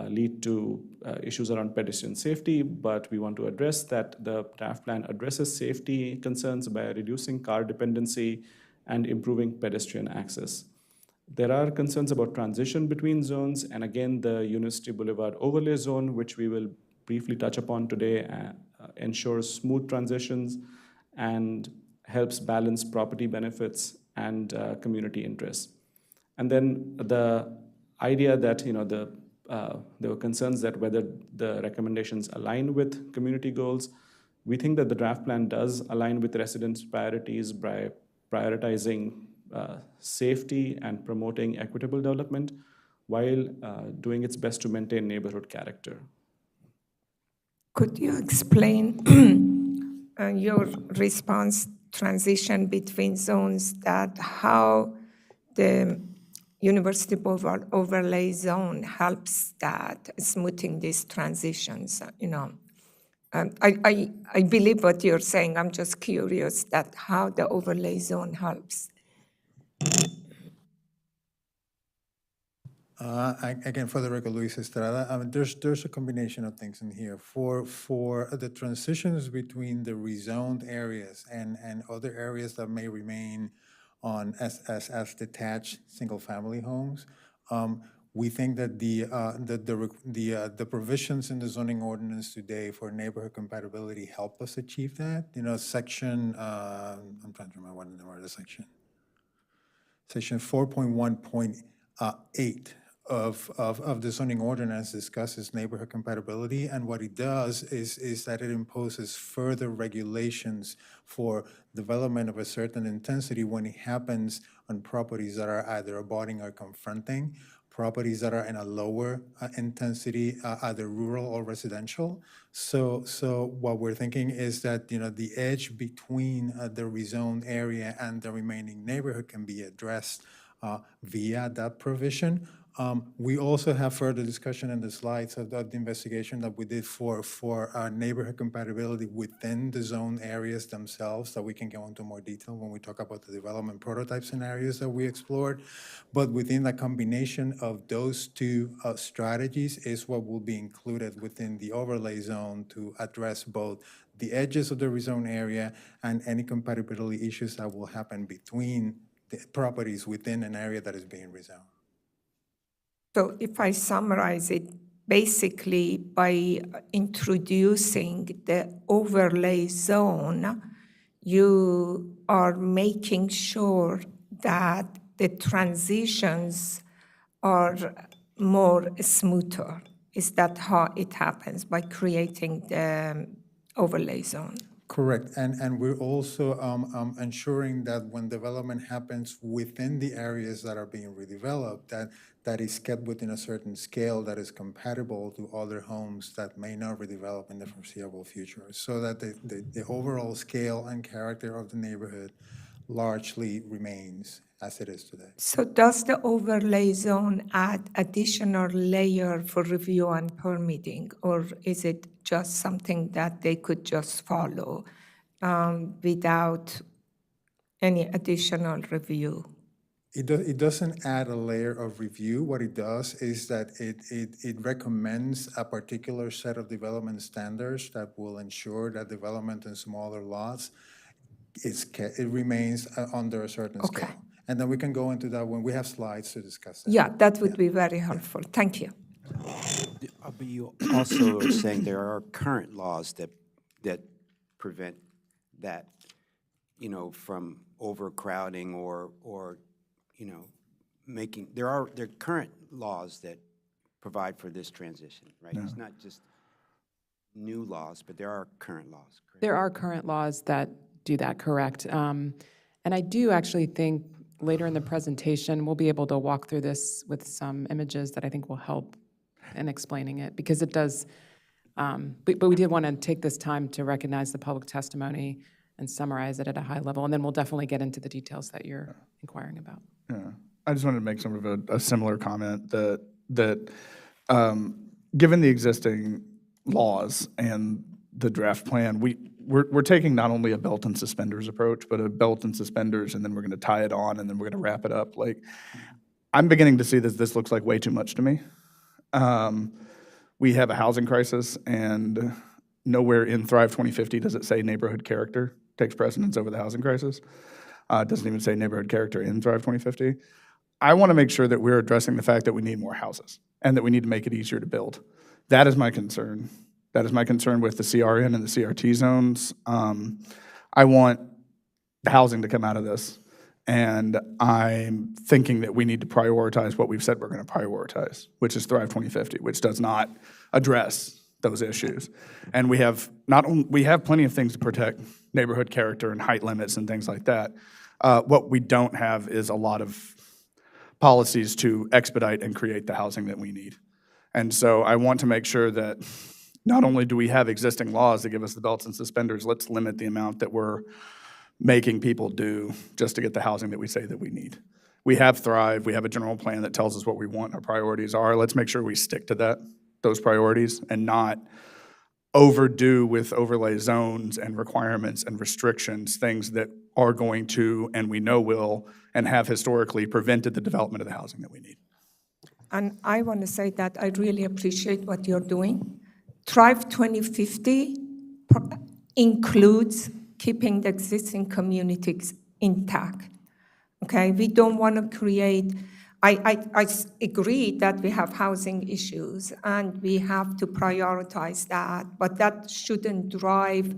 lead to issues around pedestrian safety, but we want to address that the draft plan addresses safety concerns by reducing car dependency and improving pedestrian access. There are concerns about transition between zones, and again, the University Boulevard overlay zone, which we will briefly touch upon today, ensures smooth transitions and helps balance property benefits and community interests. And then the idea that there were concerns that whether the recommendations align with community goals. We think that the draft plan does align with residents' priorities by prioritizing safety and promoting equitable development while doing its best to maintain neighborhood character. Could you explain your response transition between zones, that how the University Boulevard overlay zone helps that, smoothing these transitions, I believe what you're saying. I'm just curious that how the overlay zone helps. Again, for the record, Luis Estrada, there's a combination of things in here. For the transitions between the rezoned areas and other areas that may remain on as detached single-family homes, we think that the provisions in the zoning ordinance today for neighborhood compatibility help us achieve that. Section, I'm trying to remember what the number of the section. Section 4.1.8 of the zoning ordinance discusses neighborhood compatibility, and what it does is that it imposes further regulations for development of a certain intensity when it happens on properties that are either abutting or confronting, properties that are in a lower intensity, either rural or residential. So what we're thinking is that the edge between the rezoned area and the remaining neighborhood can be addressed via that provision. We also have further discussion in the slides of the investigation that we did for neighborhood compatibility within the zone areas themselves, that we can go into more detail when we talk about the development prototype scenarios that we explored. But within the combination of those two strategies is what will be included within the overlay zone to address both the edges of the rezone area and any compatibility issues that will happen between the properties within an area that is being rezoned. So if I summarize it, basically by introducing the overlay zone, you are making sure that the transitions are more smoother. Is that how it happens, by creating the overlay zone? Correct, and we're also ensuring that when development happens within the areas that are being redeveloped, that is kept within a certain scale that is compatible to other homes that may not redevelop in the foreseeable future, so that the overall scale and character of the neighborhood largely remains as it is today. So does the overlay zone add additional layer for review and permitting, or is it just something that they could just follow without any additional review? It doesn't add a layer of review. What it does is that it recommends a particular set of development standards that will ensure that development in smaller lots it remains under a certain Okay. scale. And then we can go into that when we have slides to discuss that. Yeah, that would be very helpful. Thank you. But you also are saying there are current laws that prevent that, from overcrowding or, there are current laws that provide for this transition, right? It's not just new laws, but there are current laws, correct? There are current laws that do that, correct. And I do actually think later in the presentation, we'll be able to walk through this with some images that I think will help in explaining it, because it does, but we did want to take this time to recognize the public testimony and summarize it at a high level, and then we'll definitely get into the details that you're inquiring about. Yeah, I just wanted to make sort of a similar comment that given the existing laws and the draft plan, we're taking not only a belt and suspenders approach, but a belt and suspenders, and then we're going to tie it on, and then we're going to wrap it up. Like, I'm beginning to see that this looks like way too much to me. We have a housing crisis, and nowhere in Thrive 2050 does it say neighborhood character takes precedence over the housing crisis. It doesn't even say neighborhood character in Thrive 2050. I want to make sure that we're addressing the fact that we need more houses and that we need to make it easier to build. That is my concern. That is my concern with the CRN and the CRT zones. I want the housing to come out of this, and I'm thinking that we need to prioritize what we've said we're going to prioritize, which is Thrive 2050, which does not address those issues. And we have plenty of things to protect neighborhood character and height limits and things like that. What we don't have is a lot of policies to expedite and create the housing that we need. And so I want to make sure that not only do we have existing laws that give us the belts and suspenders, let's limit the amount that we're making people do just to get the housing that we say that we need. We have Thrive, we have a general plan that tells us what we want our priorities are. Let's make sure we stick to those priorities, and not overdo with overlay zones and requirements and restrictions, things that are going to, and we know will, and have historically prevented the development of the housing that we need. And I want to say that I really appreciate what you're doing. Thrive 2050 includes keeping the existing communities intact. Okay, we don't want to create, I agree that we have housing issues and we have to prioritize that, but that shouldn't drive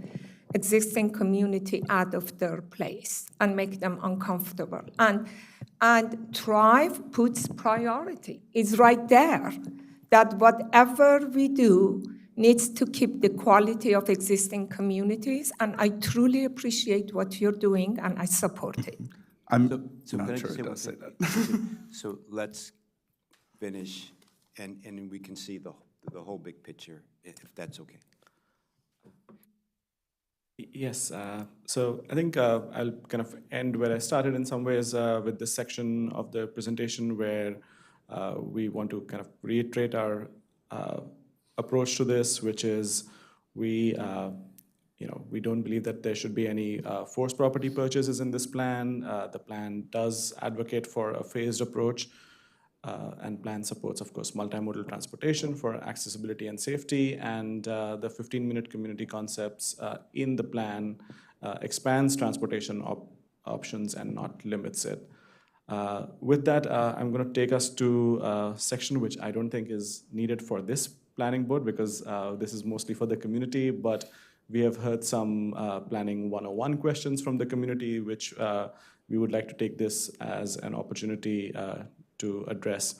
existing community out of their place and make them uncomfortable. And Thrive puts priority. It's right there that whatever we do needs to keep the quality of existing communities, and I truly appreciate what you're doing, and I support it. I'm So can I not sure just it say does say one that. thing? So let's finish, and we can see the whole big picture, if that's okay. Yes, so I think I'll kind of end where I started in some ways with this section of the presentation where we want to kind of reiterate our approach to this, which is we don't believe that there should be any forced property purchases in this plan. The plan does advocate for a phased approach, and plan supports, of course, multimodal transportation for accessibility and safety, and the 15-minute community concepts in the plan expands transportation options and not limits it. With that, I'm going to take us to a section which I don't think is needed for this planning board, because this is mostly for the community, but we have heard some planning 101 questions from the community, which we would like to take this as an opportunity to address.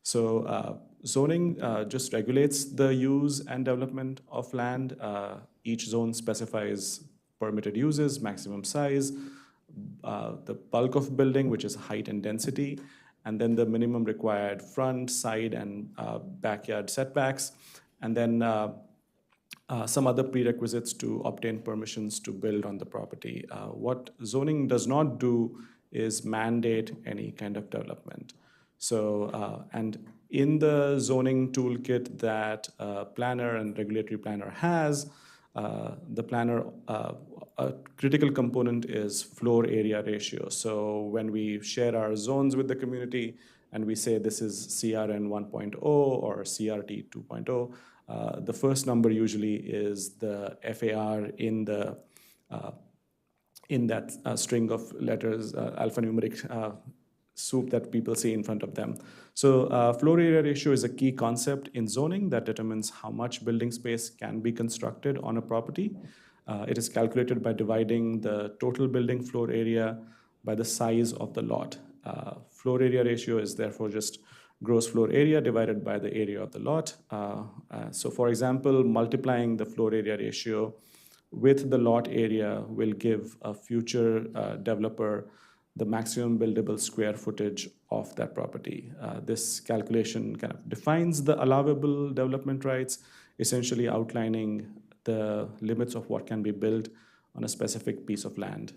So zoning just regulates the use and development of land. Each zone specifies permitted uses, maximum size, the bulk of building, which is height and density, and then the minimum required front, side, and backyard setbacks, and then some other prerequisites to obtain permissions to build on the property. What zoning does not do is mandate any kind of development. So, and in the zoning toolkit that planner and regulatory planner has, the planner, a critical component is floor area ratio. So when we share our zones with the community and we say this is CRN 1.0 or CRT 2.0, the first number usually is the FAR in the in that string of letters, alphanumeric soup that people see in front of them. So floor area ratio is a key concept in zoning that determines how much building space can be constructed on a property. It is calculated by dividing the total building floor area by the size of the lot. Floor area ratio is therefore just gross floor area divided by the area of the lot. So for example, multiplying the floor area ratio with the lot area will give a future developer the maximum buildable square footage of that property. This calculation kind of defines the allowable development rights, essentially outlining the limits of what can be built on a specific piece of land.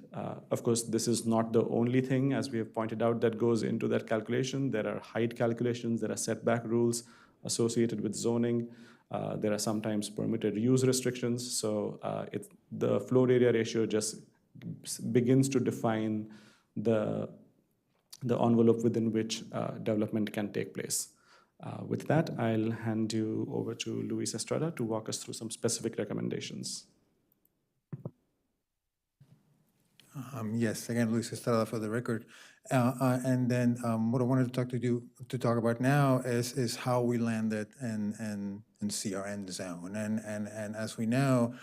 Of course, this is not the only thing, as we have pointed out, that goes into that calculation. There are height calculations, there are setback rules associated with zoning. There are sometimes permitted use restrictions. So the floor area ratio just begins to define the envelope within which development can take place. With that, I'll hand you over to Luis Estrada to walk us through some specific recommendations. Yes, again, Luis Estrada for the record. And then what I wanted to talk about now is how we landed in CRN zone. And as we know,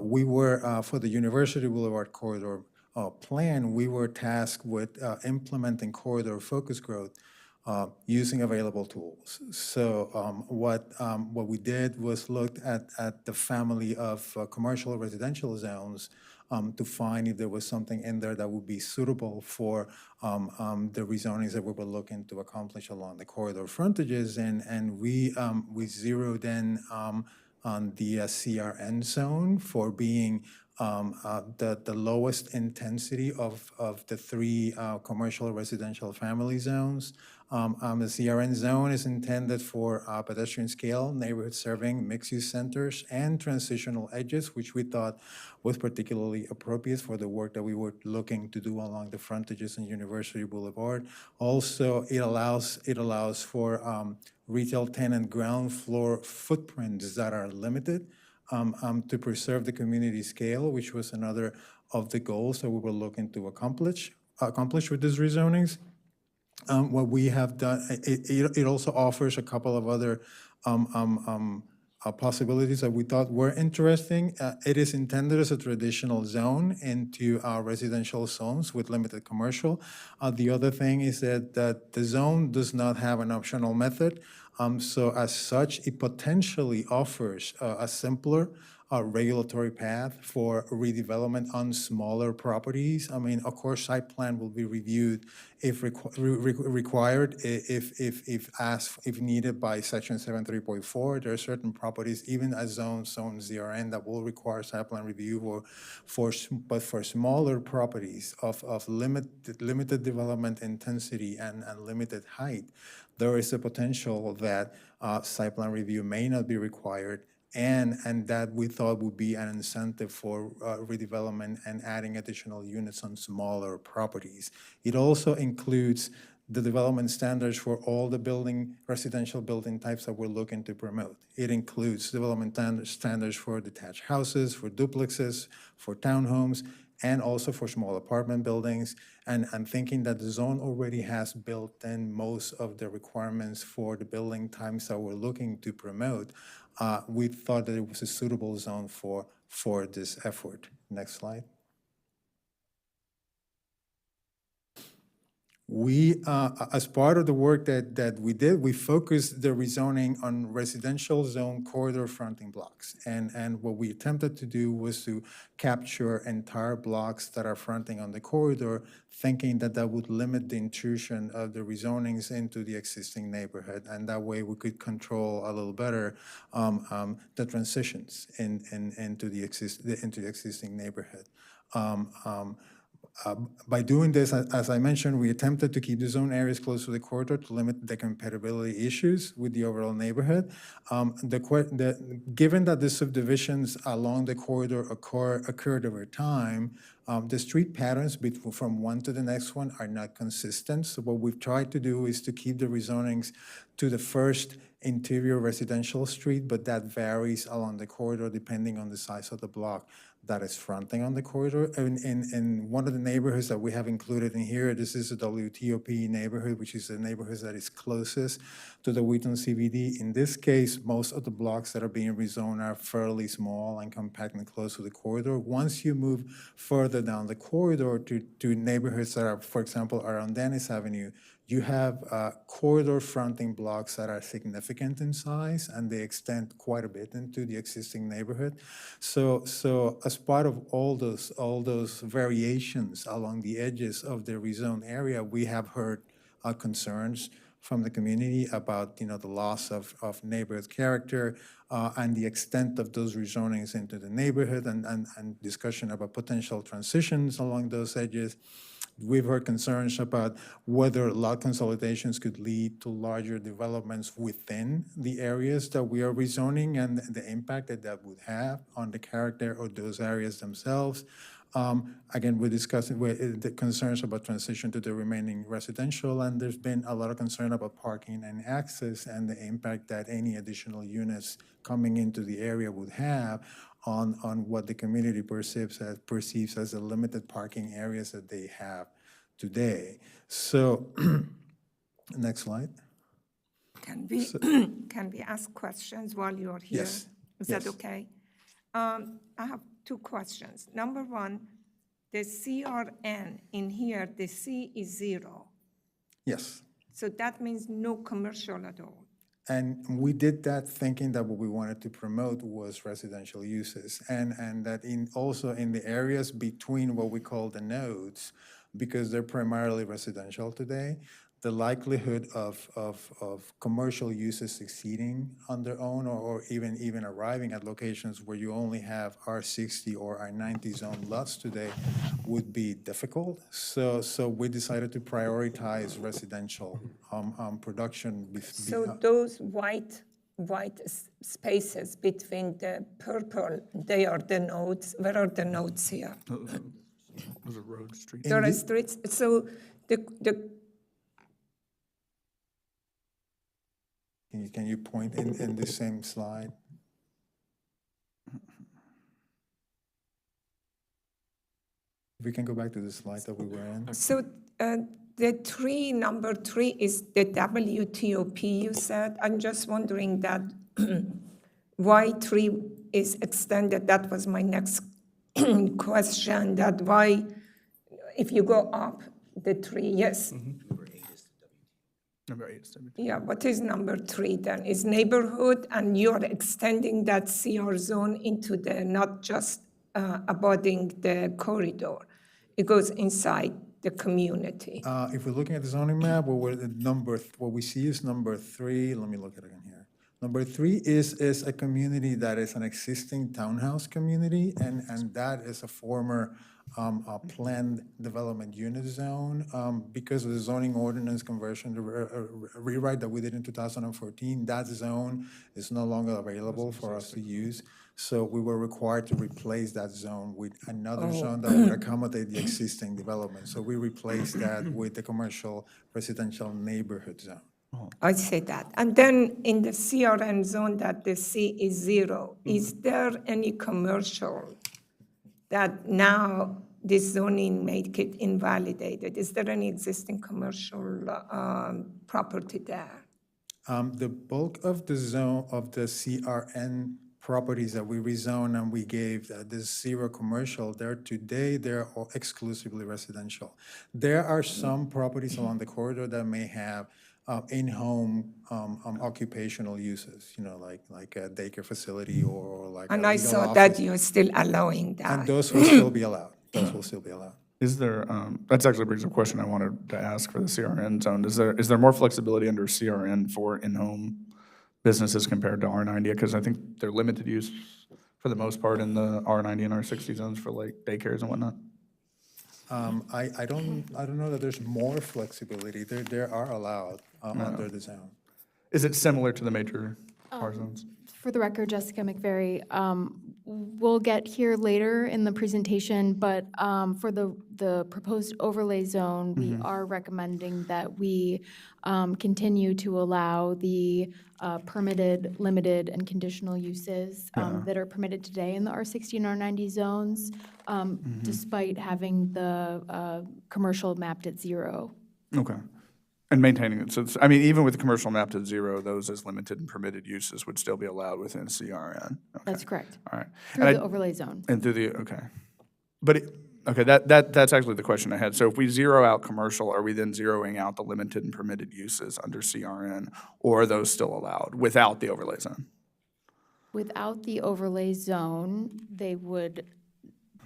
we were, for the University Boulevard corridor plan, we were tasked with implementing corridor focus growth using available tools. So what we did was looked at the family of commercial residential zones to find if there was something in there that would be suitable for the rezonings that we were looking to accomplish along the corridor frontages. And we zeroed in on the CRN zone for being the lowest intensity of the three commercial residential family zones. The CRN zone is intended for pedestrian scale, neighborhood serving, mixed-use centers, and transitional edges, which we thought was particularly appropriate for the work that we were looking to do along the frontages in University Boulevard. Also, it allows for retail tenant ground floor footprints that are limited to preserve the community scale, which was another of the goals that we were looking to accomplish with these rezonings. What we have done, it also offers a couple of other possibilities that we thought were interesting. It is intended as a traditional zone into residential zones with limited commercial. The other thing is that the zone does not have an optional method. So as such, it potentially offers a simpler regulatory path for redevelopment on smaller properties. I mean, of course, site plan will be reviewed if required, if needed by Section 73.4. There are certain properties, even as zones ZRN, that will require site plan review, but for smaller properties of limited development intensity and limited height, there is a potential that site plan review may not be required, and that we thought would be an incentive for redevelopment and adding additional units on smaller properties. It also includes the development standards for all the residential building types that we're looking to promote. It includes development standards for detached houses, for duplexes, for townhomes, and also for small apartment buildings. And I'm thinking that the zone already has built in most of the requirements for the building types that we're looking to promote. We thought that it was a suitable zone for this effort. Next slide. We, as part of the work that we did, we focused the rezoning on residential zone corridor fronting blocks. And what we attempted to do was to capture entire blocks that are fronting on the corridor, thinking that that would limit the intrusion of the rezonings into the existing neighborhood. And that way we could control a little better the transitions into the existing neighborhood. By doing this, as I mentioned, we attempted to keep the zone areas close to the corridor to limit the compatibility issues with the overall neighborhood. Given that the subdivisions along the corridor occurred over time, the street patterns from one to the next one are not consistent. So what we've tried to do is to keep the rezonings to the first interior residential street, but that varies along the corridor depending on the size of the block that is fronting on the corridor. In one of the neighborhoods that we have included in here, this is the WTOP neighborhood, which is the neighborhood that is closest to the Wheaton CBD. In this case, most of the blocks that are being rezoned are fairly small and compact and close to the corridor. Once you move further down the corridor to neighborhoods that are, for example, around Dennis Avenue, you have corridor fronting blocks that are significant in size, and they extend quite a bit into the existing neighborhood. So as part of all those variations along the edges of the rezoned area, we have heard concerns from the community about, the loss of neighborhood character and the extent of those rezonings into the neighborhood, and discussion about potential transitions along those edges. We've heard concerns about whether lot consolidations could lead to larger developments within the areas that we are rezoning and the impact that would have on the character of those areas themselves. Again, we're discussing the concerns about transition to the remaining residential, and there's been a lot of concern about parking and access and the impact that any additional units coming into the area would have on what the community perceives as the limited parking areas that they have today. So, next slide. Can we, can we ask questions while you're here? Yes. Is that Yes. okay? I have two questions. Number one, the CRN in here, the C is 0. Yes. So that means no commercial at all. And we did that thinking that what we wanted to promote was residential uses, and that also in the areas between what we call the nodes, because they're primarily residential today, the likelihood of commercial uses succeeding on their own, or even arriving at locations where you only have R60 or R90 zone lots today would be difficult. So we decided to prioritize residential production. So those white spaces between the purple, they are the nodes. Where are the nodes here? Those are road streets. There are streets. So the Can you point in the same slide? We can go back to the slide that we were in. So the number 3 is the WTOP, you said. I'm just wondering that why 3 is extended. That was my next question, that why, if you go up the 3, yes. Number 8 is WT. Yeah, what is number 3 then? Is neighborhood, and you're extending that CR zone into the, not just abutting the corridor. It goes inside the community. If we're looking at the zoning map, what we see is number 3. Let me look at it again here. Number 3 is a community that is an existing townhouse community, and that is a former planned development unit zone. Because of the zoning ordinance conversion, the rewrite that we did in 2014, that zone is no longer available for us to use. So we were required to replace that zone with another zone that would accommodate the existing development. So we replaced that with the commercial residential neighborhood zone. I say that. And then in the CRN zone that the C is 0, is there any commercial that now this zoning make it invalidated? Is there any existing commercial property there? The bulk of the zone of the CRN properties that we rezone and we gave this 0 commercial, they're all exclusively residential. There are some properties along the corridor that may have in-home occupational uses, like a daycare facility or like And a I legal saw office. that you're still allowing that. And those will still be allowed. Those will still be allowed. Is there, that's actually brings up a question I wanted to ask for the CRN zone. Is there more flexibility under CRN for in-home businesses compared to R90? Because I think they're limited use for the most part in the R90 and R60 zones for like daycares and whatnot. I don't know that there's more flexibility. There are allowed under the zone. Is it similar to the major R zones? For the record, Jessica McVeary, we'll get here later in the presentation, but for the proposed overlay zone, we are recommending that we continue to allow the permitted, limited, and conditional uses that are permitted today in the R60 and R90 zones, despite having the commercial mapped at 0. Okay. And maintaining it. So, I mean, even with the commercial mapped at 0, those as limited and permitted uses would still be allowed within CRN. Okay. That's correct. All right. Through the overlay zone. And through the, okay. But, okay, that's actually the question I had. So if we zero out commercial, are we then zeroing out the limited and permitted uses under CRN, or are those still allowed without the overlay zone? Without the overlay zone, they would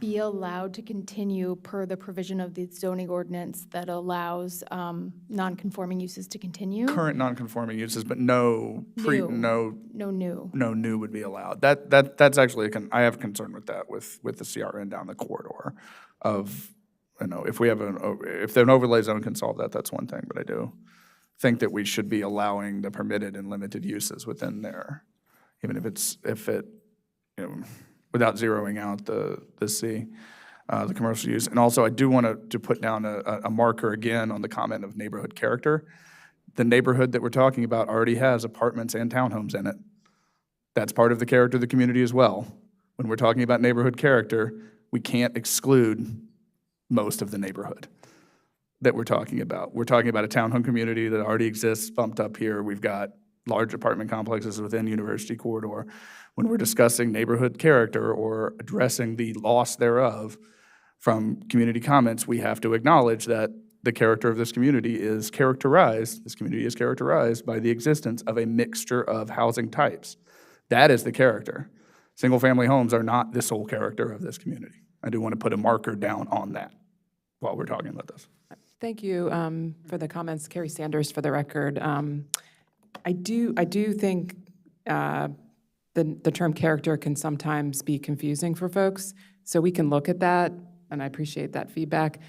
be allowed to continue per the provision of the zoning ordinance that allows non-conforming uses to continue. Current non-conforming uses, but no No new. no new would be allowed. That's actually, I have concern with that, with the CRN down the corridor of, you know, if an overlay zone can solve that, that's one thing, but I do think that we should be allowing the permitted and limited uses within there, even if it, you know, without zeroing out the C, the commercial use. And also, I do want to put down a marker again on the comment of neighborhood character. The neighborhood that we're talking about already has apartments and townhomes in it. That's part of the character of the community as well. When we're talking about neighborhood character, we can't exclude most of the neighborhood that we're talking about. We're talking about a townhome community that already exists bumped up here. We've got large apartment complexes within University Corridor. When we're discussing neighborhood character or addressing the loss thereof from community comments, we have to acknowledge that the character of this community is characterized by the existence of a mixture of housing types. That is the character. Single-family homes are not the sole character of this community. I do want to put a marker down on that while we're talking about this. Thank you for the comments, Carrie Sanders, for the record. I do think the term character can sometimes be confusing for folks, so we can look at that, and I appreciate that feedback.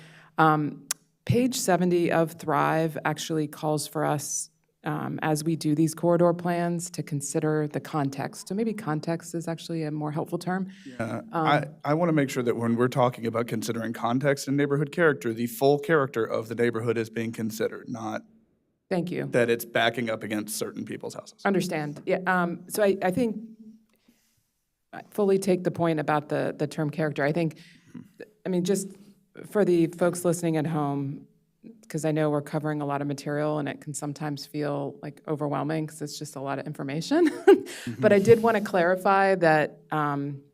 Page 70 of Thrive actually calls for us, as we do these corridor plans, to consider the context. So maybe context is actually a more helpful term. Yeah, I want to make sure that when we're talking about considering context and neighborhood character, the full character of the neighborhood is being considered, not Thank you. that it's backing up against certain people's houses. Understand. Yeah. So I think I fully take the point about the term character. I think, I mean, just for the folks listening at home, because I know we're covering a lot of material and it can sometimes feel like overwhelming because it's just a lot of information. But I did want to clarify that,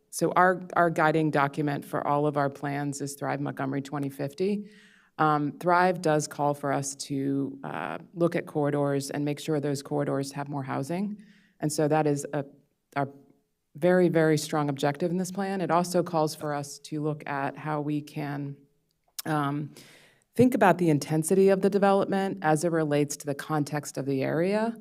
so our guiding document for all of our plans is Thrive Montgomery 2050. Thrive does call for us to look at corridors and make sure those corridors have more housing. And so that is our very, very strong objective in this plan. It also calls for us to look at how we can think about the intensity of the development as it relates to the context of the area.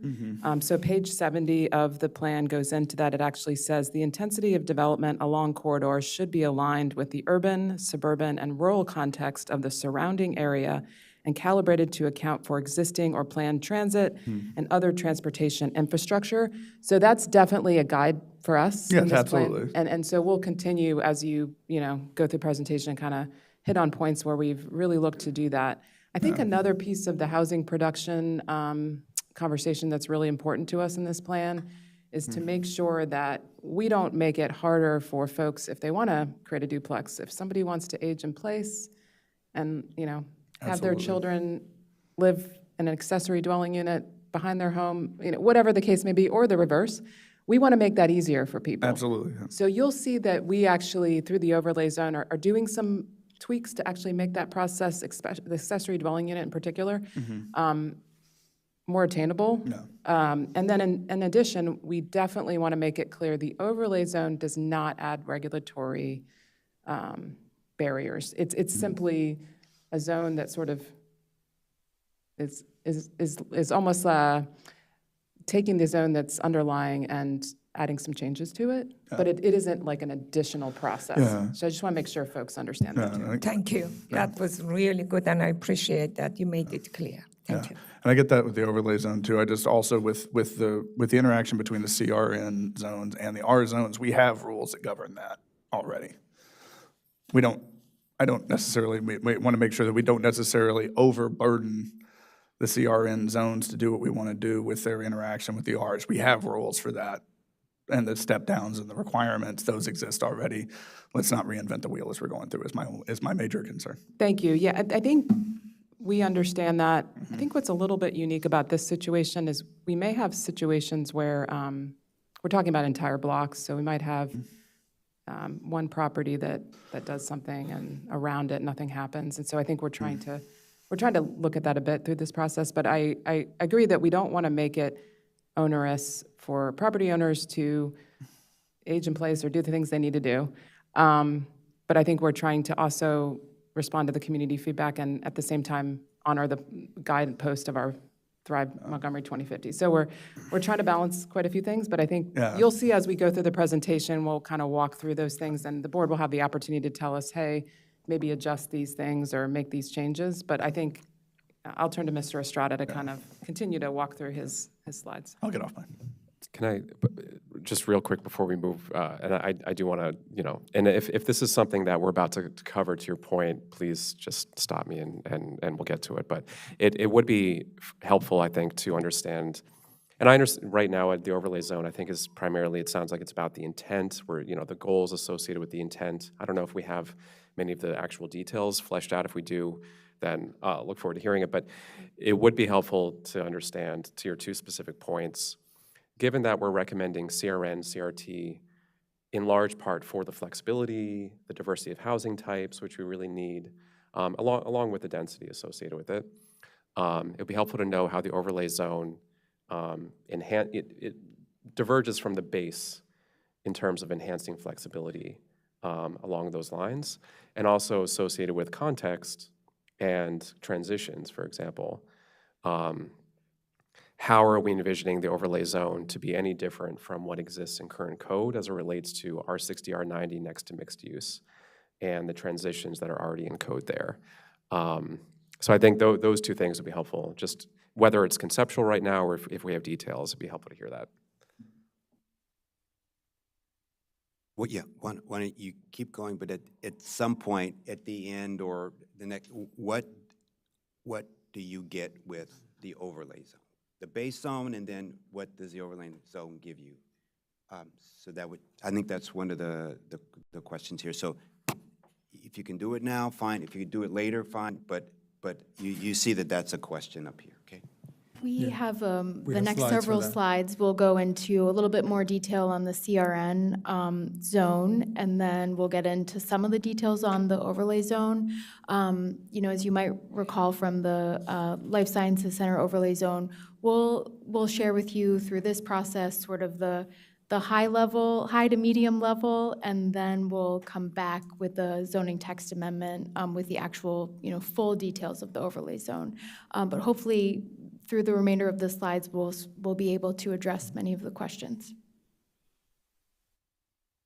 So page 70 of the plan goes into that. It actually says the intensity of development along corridors should be aligned with the urban, suburban, and rural context of the surrounding area and calibrated to account for existing or planned transit and other transportation infrastructure. So that's definitely a guide for us. Yes, in this plan. absolutely. And so we'll continue as you go through the presentation and kind of hit on points where we've really looked to do that. I think another piece of the housing production conversation that's really important to us in this plan is to make sure that we don't make it harder for folks if they want to create a duplex. If somebody wants to age in place and, have their Absolutely. children live in an accessory dwelling unit behind their home, whatever the case may be, or the reverse, we want to make that easier for people. Absolutely. Yeah. So you'll see that we actually, through the overlay zone, are doing some tweaks to actually make that process, the accessory dwelling unit in particular, more attainable. No. And then in addition, we definitely want to make it clear the overlay zone does not add regulatory barriers. It's simply a zone that sort of is almost taking the zone that's underlying and adding some changes to it, but it isn't like an additional process. Yeah. So I just want to make sure folks understand that too. Thank you. That was really good, and I appreciate that you made it clear. Thank you. And I get that with the overlay zone too. I just also with the interaction between the CRN zones and the R zones, we have rules that govern that already. I don't necessarily, we want to make sure that we don't necessarily overburden the CRN zones to do what we want to do with their interaction with the Rs. We have rules for that. And the step downs and the requirements, those exist already. Let's not reinvent the wheel as we're going through is my major concern. Thank you. Yeah, I think we understand that. I think what's a little bit unique about this situation is we may have situations where we're talking about entire blocks, so we might have one property that does something and around it nothing happens. And so I think we're trying to look at that a bit through this process, but I agree that we don't want to make it onerous for property owners to age in place or do the things they need to do. But I think we're trying to also respond to the community feedback and at the same time honor the guidepost of our Thrive Montgomery 2050. So we're trying to balance quite a few things, but I think you'll see as we go through the presentation, we'll kind of walk through those things and the board will have the opportunity to tell us, hey, maybe adjust these things or make these changes. But I think I'll turn to Mr. Estrada to kind of continue to walk through his slides. I'll get off mine. Can I, just real quick before we move, and I do want to, and if this is something that we're about to cover, to your point, please just stop me and we'll get to it. But it would be helpful, I think, to understand, and I understand right now at the overlay zone, I think is primarily, it sounds like it's about the intent, where, the goals associated with the intent. I don't know if we have many of the actual details fleshed out. If we do, then look forward to hearing it. But it would be helpful to understand, to your two specific points, given that we're recommending CRN, CRT, in large part for the flexibility, the diversity of housing types, which we really need, along with the density associated with it, it would be helpful to know how the overlay zone it diverges from the base in terms of enhancing flexibility along those lines, and also associated with context and transitions, for example. How are we envisioning the overlay zone to be any different from what exists in current code as it relates to R60, R90 next to mixed use and the transitions that are already in code there? So I think those two things would be helpful, just whether it's conceptual right now or if we have details, it'd be helpful to hear that. Well, yeah, why don't you keep going, but at some point at the end or the next, what do you get with the overlay zone? The base zone, and then what does the overlay zone give you? So that would, I think that's one of the questions here. So if you can do it now, fine. If you can do it later, fine. But you see that that's a question up here, okay? We have the have next slides for several that. slides will go into a little bit more detail on the CRN zone, and then we'll get into some of the details on the overlay zone. As you might recall from the Life Sciences Center overlay zone, we'll share with you through this process sort of the high to medium level, and then we'll come back with the zoning text amendment with the actual full details of the overlay zone. But hopefully, through the remainder of the slides, we'll be able to address many of the questions.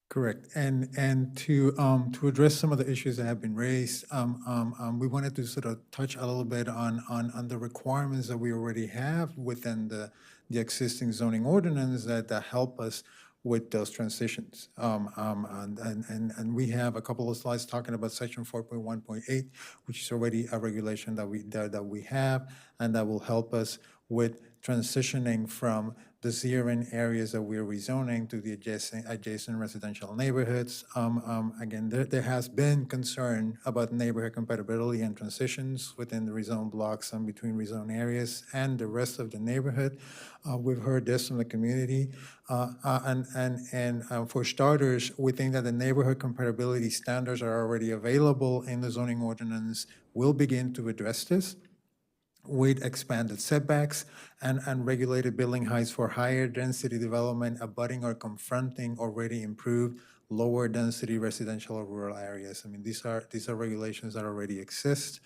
Correct. And to address some of the issues that have been raised, we wanted to sort of touch a little bit on the requirements that we already have within the existing zoning ordinance that help us with those transitions. And we have a couple of slides talking about section 4.1.8, which is already a regulation that we have, and that will help us with transitioning from the CRN areas that we're rezoning to the adjacent residential neighborhoods. Again, there has been concern about neighborhood compatibility and transitions within the rezone blocks and between rezone areas and the rest of the neighborhood. We've heard this from the community. And for starters, we think that the neighborhood compatibility standards are already available in the zoning ordinance. We'll begin to address this with expanded setbacks and regulated building heights for higher density development abutting or confronting already improved lower density residential or rural areas. I mean, these are regulations that already exist.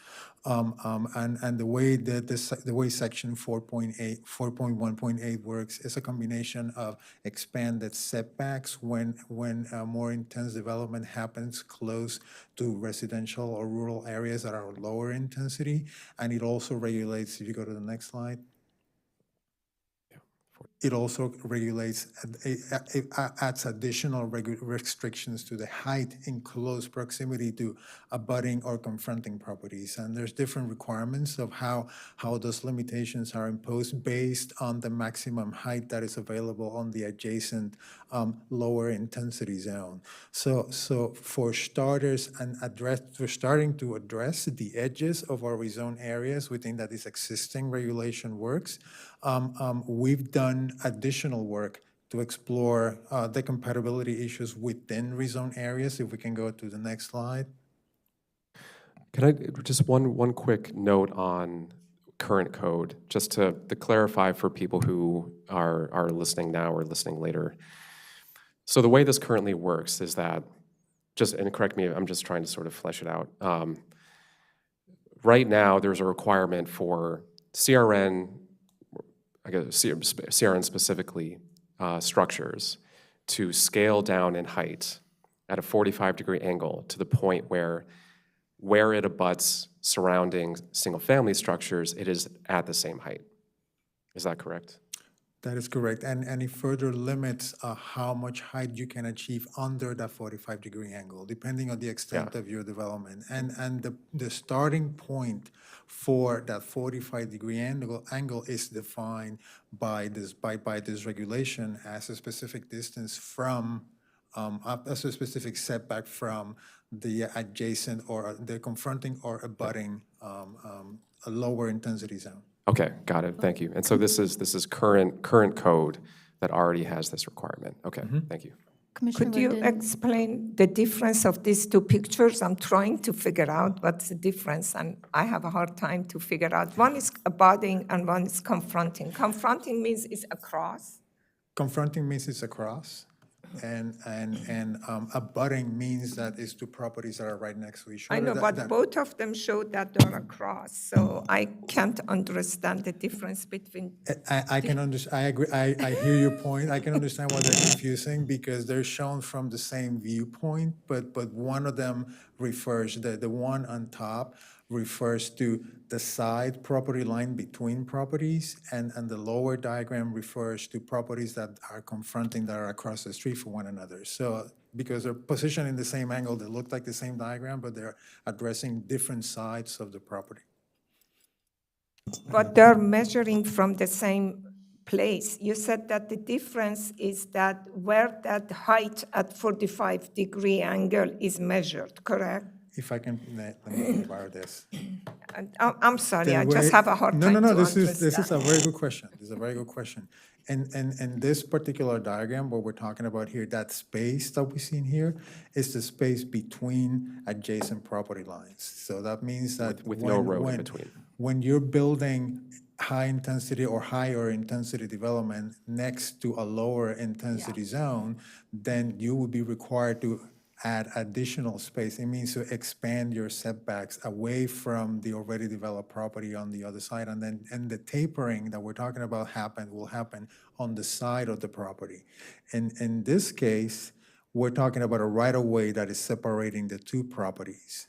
And the way that the way section 4.1.8 works is a combination of expanded setbacks when more intense development happens close to residential or rural areas that are lower intensity. And it also regulates, if you go to the next slide, it also regulates, it adds additional restrictions to the height in close proximity to abutting or confronting properties. And there's different requirements of how those limitations are imposed based on the maximum height that is available on the adjacent lower intensity zone. So for starters, we're starting to address the edges of our rezone areas. We think that this existing regulation works. We've done additional work to explore the compatibility issues within rezone areas. If we can go to the next slide. Can I, just one quick note on current code, just to clarify for people who are listening now or listening later. So the way this currently works is that, and correct me, I'm just trying to sort of flesh it out. Right now, there's a requirement for CRN, I guess CRN specifically, structures to scale down in height at a 45-degree angle to the point where it abuts surrounding single-family structures, it is at the same height. Is that correct? That is correct. And it further limits how much height you can achieve under that 45-degree angle, depending on the extent of your development. And the starting point for that 45-degree angle is defined by this regulation as a specific distance from, as a specific setback from the adjacent or the confronting or abutting a lower intensity zone. Okay, got it. Thank you. And so this is current code that already has this requirement. Okay, thank you. Commissioner Could you Linden? explain the difference of these two pictures? I'm trying to figure out what's the difference, and I have a hard time to figure out. One is abutting and one is confronting. Confronting means it's across. Confronting means it's across, and abutting means that it's two properties that are right next to each other. I know, but both of them show that they're across, so I can't understand the difference between. I can understand. I agree. I hear your point. I can understand why they're confusing because they're shown from the same viewpoint, but one of them refers, the one on top refers to the side property line between properties, and the lower diagram refers to properties that are confronting, that are across the street from one another. So because they're positioned in the same angle, they look like the same diagram, but they're addressing different sides of the property. But they're measuring from the same place. You said that the difference is that where that height at 45-degree angle is measured, correct? If I can, let me borrow this. And I'm sorry, I just have a hard time to No, understand. this is a very good question. This is a very good question. And this particular diagram, what we're talking about here, that space that we see in here is the space between adjacent property lines. So that means that with no road in between. When you're building high intensity or higher intensity development next to a lower intensity zone, then you would be required to add additional space. It means to expand your setbacks away from the already developed property on the other side. And the tapering that we're talking about will happen on the side of the property. And in this case, we're talking about a right-of-way that is separating the two properties,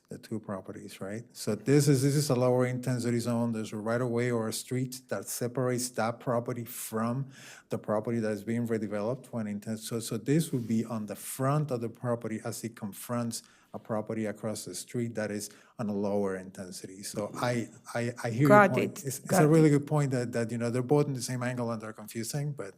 right? So this is a lower intensity zone. There's a right-of-way or a street that separates that property from the property that is being redeveloped when intense. So this would be on the front of the property as it confronts a property across the street that is on a lower intensity. So I hear your point. It's a really good point that they're both in the same angle and they're confusing, but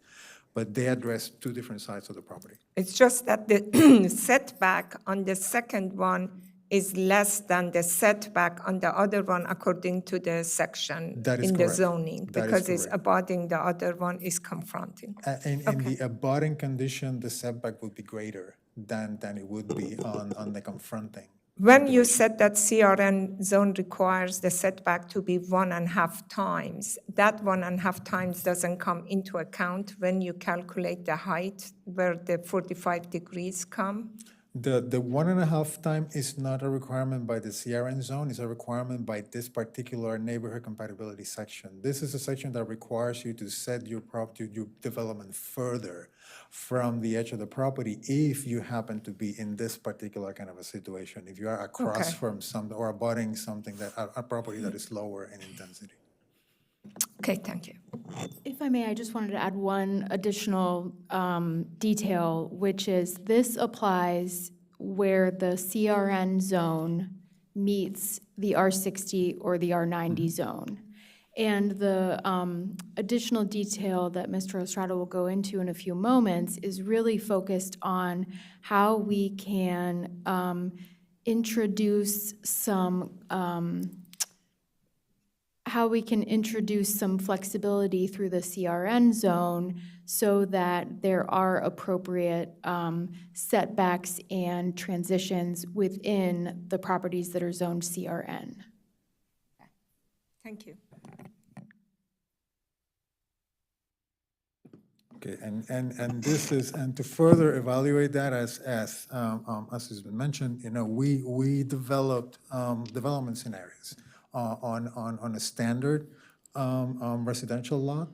they address two different sides of the property. It's just that the setback on the second one is less than the setback on the other one according to the section in the zoning, because it's abutting, the other one is confronting. In the abutting condition, the setback would be greater than it would be on the confronting. When you said that CRN zone requires the setback to be 1.5 times, that 1.5 times doesn't come into account when you calculate the height where the 45 degrees come? The 1.5 time is not a requirement by the CRN zone, it's a requirement by this particular neighborhood compatibility section. This is a section that requires you to set your your development further from the edge of the property if you happen to be in this particular kind of a situation, if you are across Okay. from something or abutting something that, a property that is lower in intensity. Okay, thank you. If I may, I just wanted to add one additional detail, which is this applies where the CRN zone meets the R60 or the R90 zone. And the additional detail that Mr. Estrada will go into in a few moments is really focused on how we can introduce some flexibility through the CRN zone so that there are appropriate setbacks and transitions within the properties that are zoned CRN. Thank you. Okay, and this is, and to further evaluate that, as has been mentioned, you know, we developed development scenarios on a standard residential lot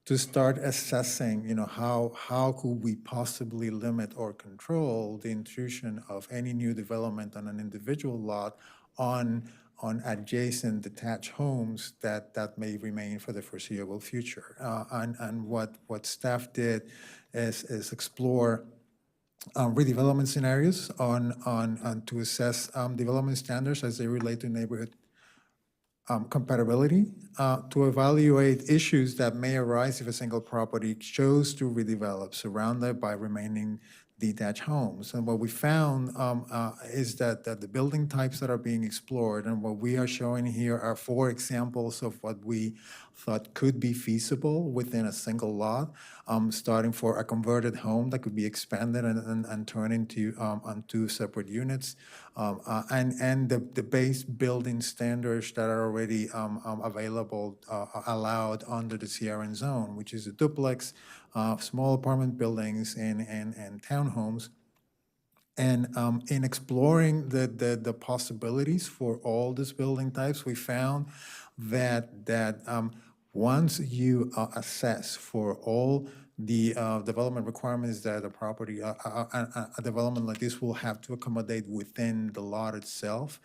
to start assessing, you know, how could we possibly limit or control the intrusion of any new development on an individual lot on adjacent detached homes that may remain for the foreseeable future. And what staff did is explore redevelopment scenarios on to assess development standards as they relate to neighborhood compatibility, to evaluate issues that may arise if a single property chose to redevelop surrounded by remaining detached homes. And what we found is that the building types that are being explored, and what we are showing here are 4 examples of what we thought could be feasible within a single lot, starting for a converted home that could be expanded and turned into on 2 separate units, and the base building standards that are already available, allowed under the CRN zone, which is a duplex, small apartment buildings, and townhomes. And in exploring the possibilities for all these building types, we found that once you assess for all the development requirements that a property, a development like this will have to accommodate within the lot itself,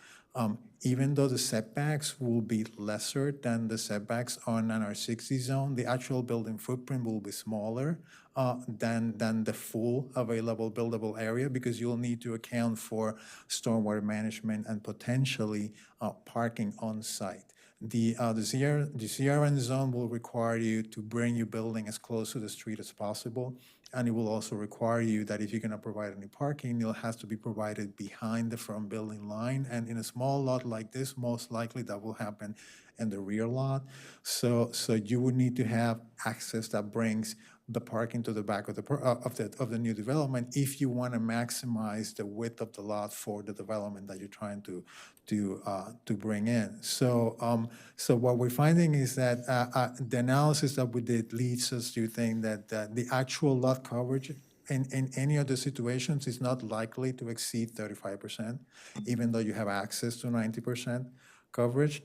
even though the setbacks will be lesser than the setbacks on an R60 zone, the actual building footprint will be smaller than the full available buildable area, because you'll need to account for stormwater management and potentially parking on site. The CRN zone will require you to bring your building as close to the street as possible, and it will also require you that if you're going to provide any parking, it has to be provided behind the front building line. And in a small lot like this, most likely that will happen in the rear lot. So you would need to have access that brings the parking to the back of the new development if you want to maximize the width of the lot for the development that you're trying to bring in. So what we're finding is that the analysis that we did leads us to think that the actual lot coverage in any of the situations is not likely to exceed 35%, even though you have access to 90% coverage.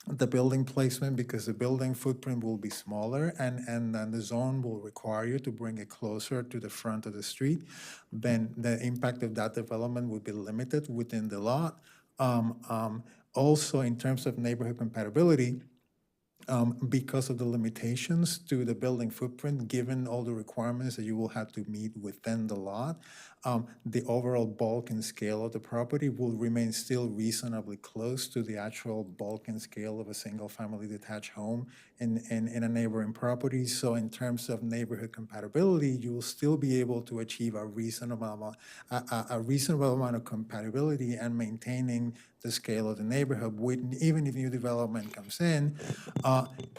The building placement, because the building footprint will be smaller, and then the zone will require you to bring it closer to the front of the street, then the impact of that development will be limited within the lot. Also, in terms of neighborhood compatibility, because of the limitations to the building footprint, given all the requirements that you will have to meet within the lot, the overall bulk and scale of the property will remain still reasonably close to the actual bulk and scale of a single-family detached home in a neighboring property. So in terms of neighborhood compatibility, you will still be able to achieve a reasonable amount of compatibility and maintaining the scale of the neighborhood, even if new development comes in.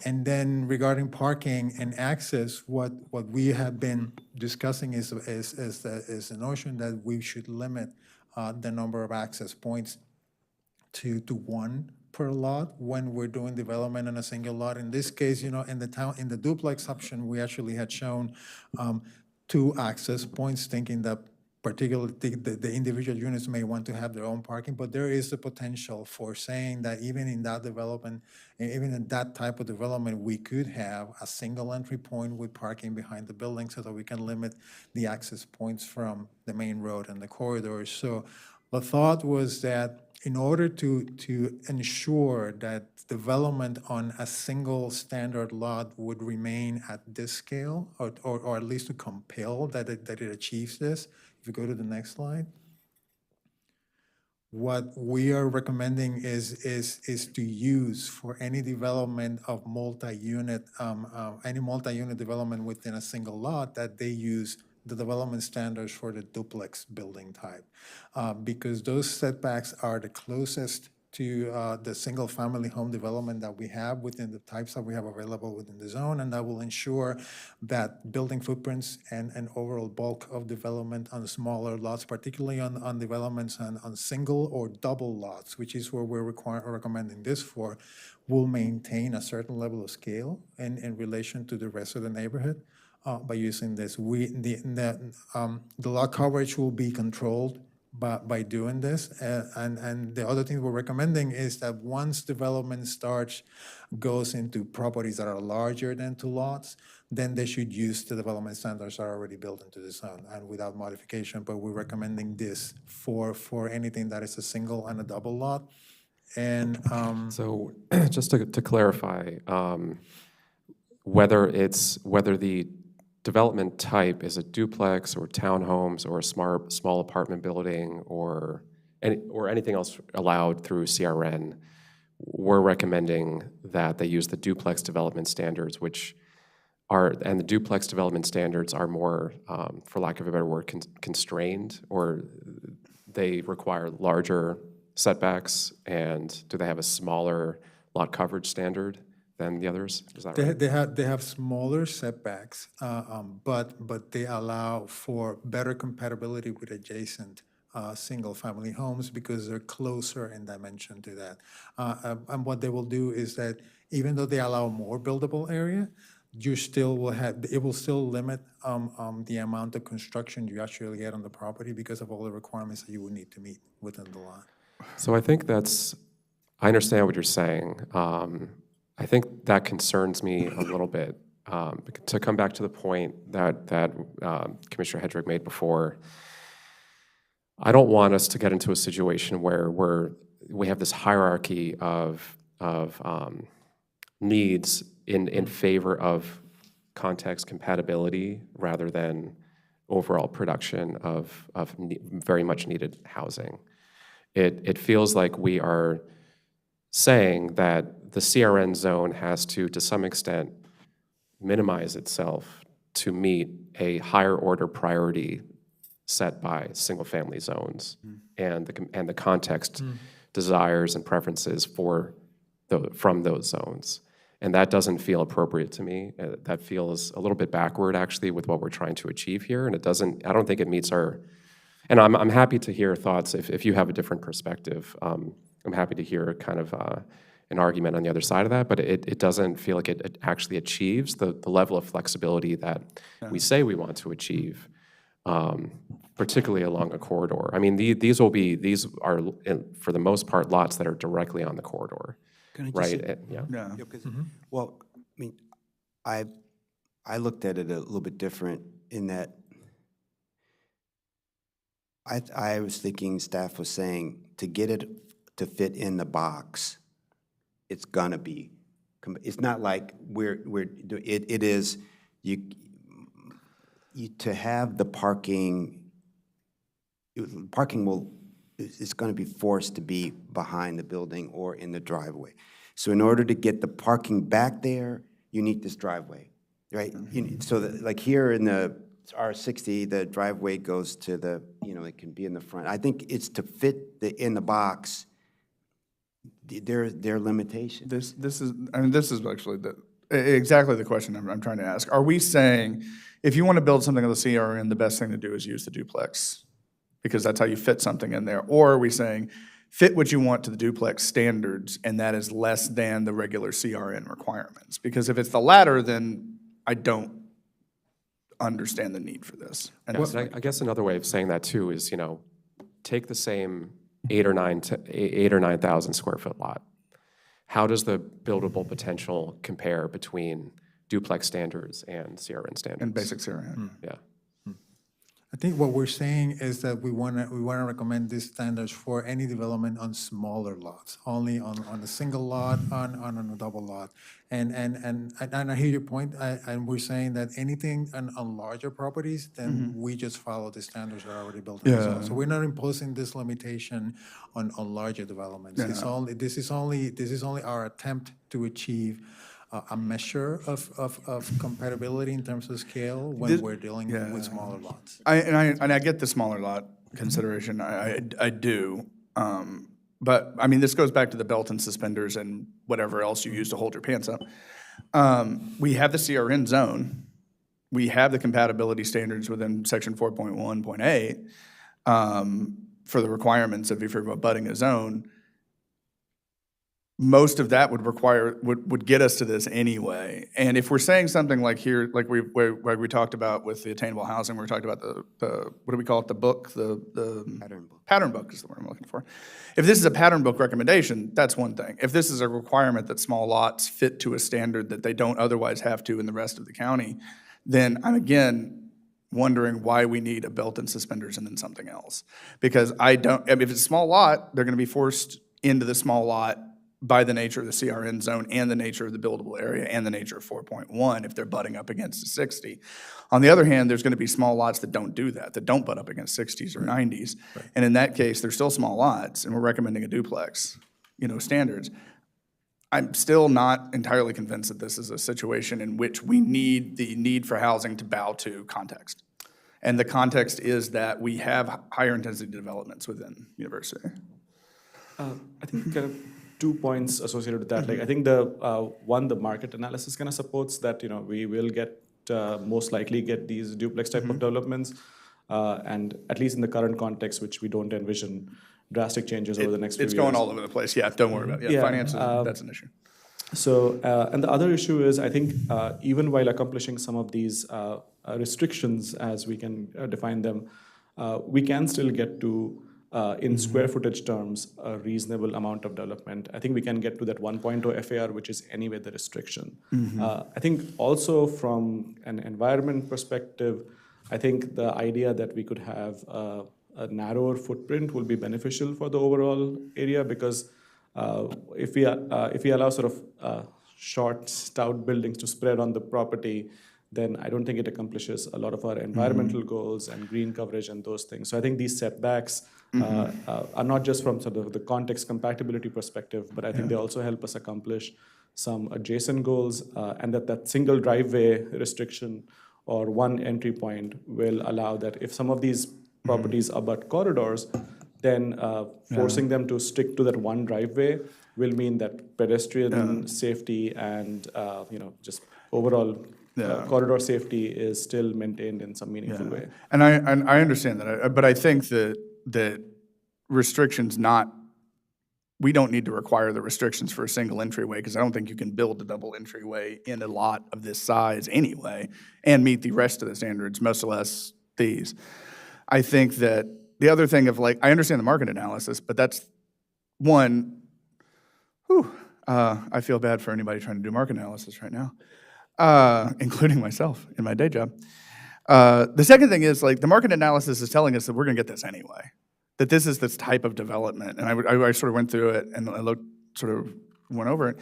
And then regarding parking and access, what we have been discussing is the notion that we should limit the number of access points to one per lot when we're doing development in a single lot. In this case, in the duplex option, we actually had shown 2 access points, thinking that particularly the individual units may want to have their own parking, but there is the potential for saying that even in that development, even in that type of development, we could have a single entry point with parking behind the building so that we can limit the access points from the main road and the corridors. So the thought was that in order to ensure that development on a single standard lot would remain at this scale, or at least to compel that it achieves this, if you go to the next slide, what we are recommending is to use for any development of multi-unit, any multi-unit development within a single lot, that they use the development standards for the duplex building type, because those setbacks are the closest to the single-family home development that we have within the types that we have available within the zone, and that will ensure that building footprints and overall bulk of development on smaller lots, particularly on developments on single or double lots, which is where we're recommending this for, will maintain a certain level of scale in relation to the rest of the neighborhood. By using this, the lot coverage will be controlled by doing this, and the other thing we're recommending is that once development goes into properties that are larger than 2 lots, then they should use the development standards that are already built into the zone and without modification. But we're recommending this for anything that is a single and a double lot. And So just to clarify, whether the development type is a duplex or townhomes or a small apartment building or anything else allowed through CRN, we're recommending that they use the duplex development standards, and the duplex development standards are more, for lack of a better word, constrained, or they require larger setbacks, and do they have a smaller lot coverage standard than the others? Is that right? They have smaller setbacks, but they allow for better compatibility with adjacent single-family homes because they're closer in dimension to that. And what they will do is that even though they allow more buildable area, you still will it will still limit the amount of construction you actually get on the property because of all the requirements that you would need to meet within the lot. So I think I understand what you're saying. I think that concerns me a little bit. To come back to the point that Commissioner Hedrick made before, I don't want us to get into a situation where we have this hierarchy of needs in favor of context compatibility rather than overall production of very much needed housing. It feels like we are saying that the CRN zone has to some extent, minimize itself to meet a higher order priority set by single-family zones and the context desires and preferences from those zones. And that doesn't feel appropriate to me. That feels a little bit backward, actually, with what we're trying to achieve here. And I don't think it meets and I'm happy to hear thoughts if you have a different perspective. I'm happy to hear kind of an argument on the other side of that, but it doesn't feel like it actually achieves the level of flexibility that we say we want to achieve, particularly along a corridor. I mean, these are, for the most part, lots that are directly on the corridor, right? Yeah. Well, I mean, I looked at it a little bit different in that I was thinking staff was saying to get it to fit in the box, it's gonna be, it's not like it is, you to have the parking it's gonna be forced to be behind the building or in the driveway. So in order to get the parking back there, you need this driveway, right? Like here in the R60, the driveway goes to it can be in the front. I think it's to fit in the box, their limitation. This is actually exactly the question I'm trying to ask. Are we saying if you want to build something on the CRN, the best thing to do is use the duplex because that's how you fit something in there? Or are we saying, fit what you want to the duplex standards, and that is less than the regular CRN requirements? Because if it's the latter, then I don't understand the need for this. And Yes, I guess another way of saying that too is, take the same 8 or 9,000 square foot lot. How does the buildable potential compare between duplex standards and CRN standards? and basic CRN. Yeah. I think what we're saying is that we want to recommend these standards for any development on smaller lots, only on a single lot, on a double lot. And I hear your point, and we're saying that anything on larger properties, then we just follow the standards that are already built in the zone. So we're not imposing this limitation on larger developments. This is only our attempt to achieve a measure of compatibility in terms of scale when we're dealing with smaller lots. I get the smaller lot consideration, I do. But, I mean, this goes back to the belt and suspenders and whatever else you use to hold your pants up. We have the CRN zone. We have the compatibility standards within section 4.1.8 for the requirements of if you're abutting a zone. Most of that would get us to this anyway. And if we're saying something like here, like we talked about with the attainable housing, we talked about the what do we call it, the book, the Pattern book. Pattern book is the word I'm looking for. If this is a pattern book recommendation, that's one thing. If this is a requirement that small lots fit to a standard that they don't otherwise have to in the rest of the county, then I'm again wondering why we need a belt and suspenders and then something else. Because if it's a small lot, they're gonna be forced into the small lot by the nature of the CRN zone and the nature of the buildable area and the nature of 4.1 if they're butting up against a 60. On the other hand, there's going to be small lots that don't do that don't butt up against 60s or 90s. Right. And in that case, they're still small lots, and we're recommending a duplex, standards. I'm still not entirely convinced that this is a situation in which we need the need for housing to bow to context. And the context is that we have higher intensity developments within university. I think kind of 2 points associated with that. Like I think the market analysis kind of supports that we will most likely get these duplex type of developments, and at least in the current context, which we don't envision drastic changes over the next few years. It's going all over the place. Yeah, don't worry about it. Yeah, finances, that's an issue. So, and the other issue is, I think, even while accomplishing some of these restrictions, as we can define them, we can still get to, in square footage terms, a reasonable amount of development. I think we can get to that 1.0 FAR, which is anyway the restriction. I think also from an environment perspective, I think the idea that we could have a narrower footprint will be beneficial for the overall area, because if we allow sort of short, stout buildings to spread on the property, then I don't think it accomplishes a lot of our environmental goals and green coverage and those things. So I think these setbacks are not just from sort of the context compatibility perspective, but I think they also help us accomplish some adjacent goals, and that single driveway restriction or one entry point will allow that if some of these properties abut corridors, then forcing them to stick to that one driveway will mean that pedestrian safety and just overall corridor safety is still maintained in some meaningful way. And I understand that, but I think that restrictions we don't need to require the restrictions for a single entryway, because I don't think you can build a double entryway in a lot of this size anyway and meet the rest of the standards, much less these. I think that the other thing of I understand the market analysis, but that's one, I feel bad for anybody trying to do market analysis right now, including myself in my day job. The second thing is the market analysis is telling us that we're gonna get this anyway, that this is this type of development. And I sort of went through it and I went over it.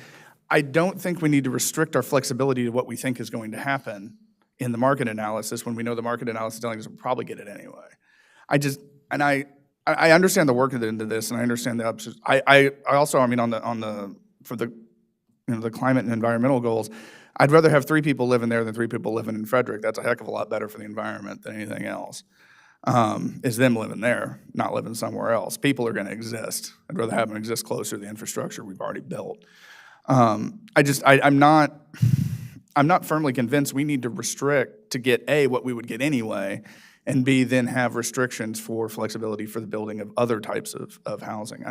I don't think we need to restrict our flexibility to what we think is going to happen in the market analysis when we know the market analysis is telling us we'll probably get it anyway. I understand the work into this, and I understand the options. I also, for the the climate and environmental goals, I'd rather have 3 people living there than 3 people living in Frederick. That's a heck of a lot better for the environment than anything else. Is them living there, not living somewhere else. People are gonna exist. I'd rather have them exist closer to the infrastructure we've already built. I'm not firmly convinced we need to restrict to get what we would get anyway, and B, then have restrictions for flexibility for the building of other types of housing.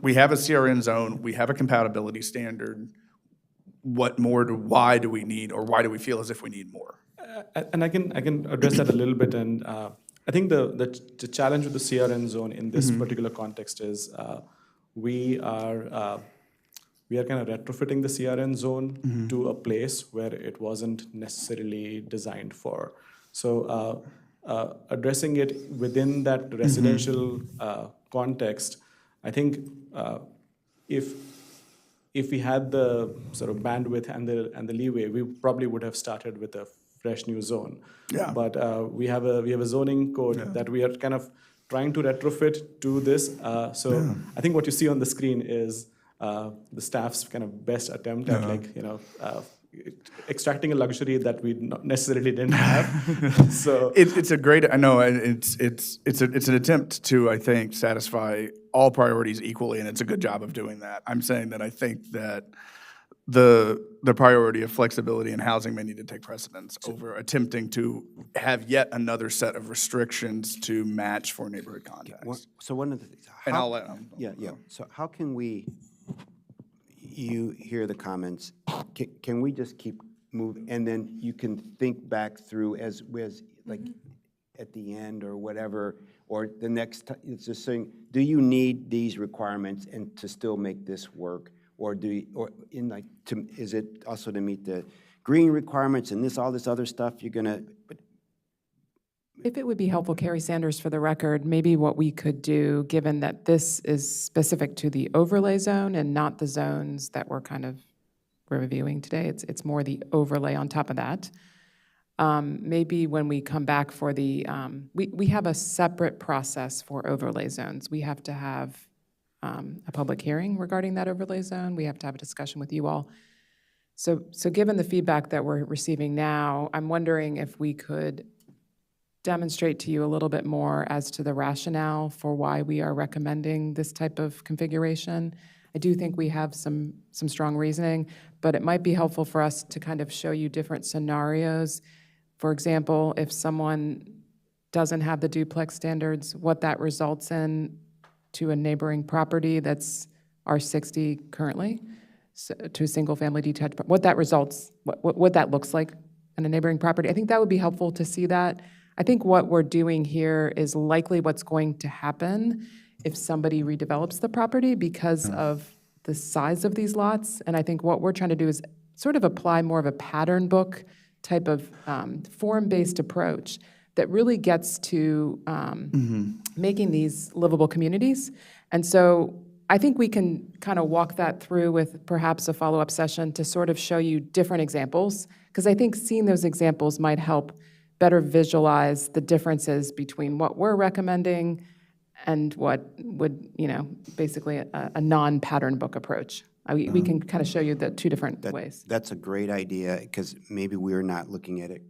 We have a CRN zone, we have a compatibility standard. What more why do we need, or why do we feel as if we need more? And I can address that a little bit. And I think the challenge with the CRN zone in this particular context is we are kind of retrofitting the CRN zone to a place where it wasn't necessarily designed for. So addressing it within that residential context, I think if we had the sort of bandwidth and the leeway, we probably would have started with a fresh new zone. Yeah. But we have a zoning code that we are kind of trying to retrofit to this. I think what you see on the screen is the staff's kind of best attempt at extracting a luxury that we not necessarily didn't have. So it's a great, I know, and it's an attempt to, I think, satisfy all priorities equally, and it's a good job of doing that. I'm saying that I think that the priority of flexibility in housing may need to take precedence over attempting to have yet another set of restrictions to match for neighborhood context. So one of the things. And how- I'll let Yeah. So how can we, you hear the comments, can we just keep moving? And then you can think back through as like at the end or whatever, or the next, it's just saying, do you need these requirements and to still make this work? Or is it also to meet the green requirements and all this other stuff you're gonna, If it would be helpful, Carrie Sanders, for the record, maybe what we could do, given that this is specific to the overlay zone and not the zones that we're reviewing today, it's more the overlay on top of that. Maybe when we come back for we have a separate process for overlay zones. We have to have a public hearing regarding that overlay zone. We have to have a discussion with you all. So given the feedback that we're receiving now, I'm wondering if we could demonstrate to you a little bit more as to the rationale for why we are recommending this type of configuration. I do think we have some strong reasoning, but it might be helpful for us to kind of show you different scenarios. For example, if someone doesn't have the duplex standards, what that results in to a neighboring property that's R60 currently, so to a single-family detached, what that results, what that looks like in a neighboring property. I think that would be helpful to see that. I think what we're doing here is likely what's going to happen if somebody redevelops the property because of the size of these lots. And I think what we're trying to do is sort of apply more of a pattern book type of form-based approach that really gets to making these livable communities. And so I think we can kind of walk that through with perhaps a follow-up session to sort of show you different examples, because I think seeing those examples might help better visualize the differences between what we're recommending and what would, basically a non-pattern book approach. We can kind of show you the two different ways. That's a great idea, because maybe we're not looking at it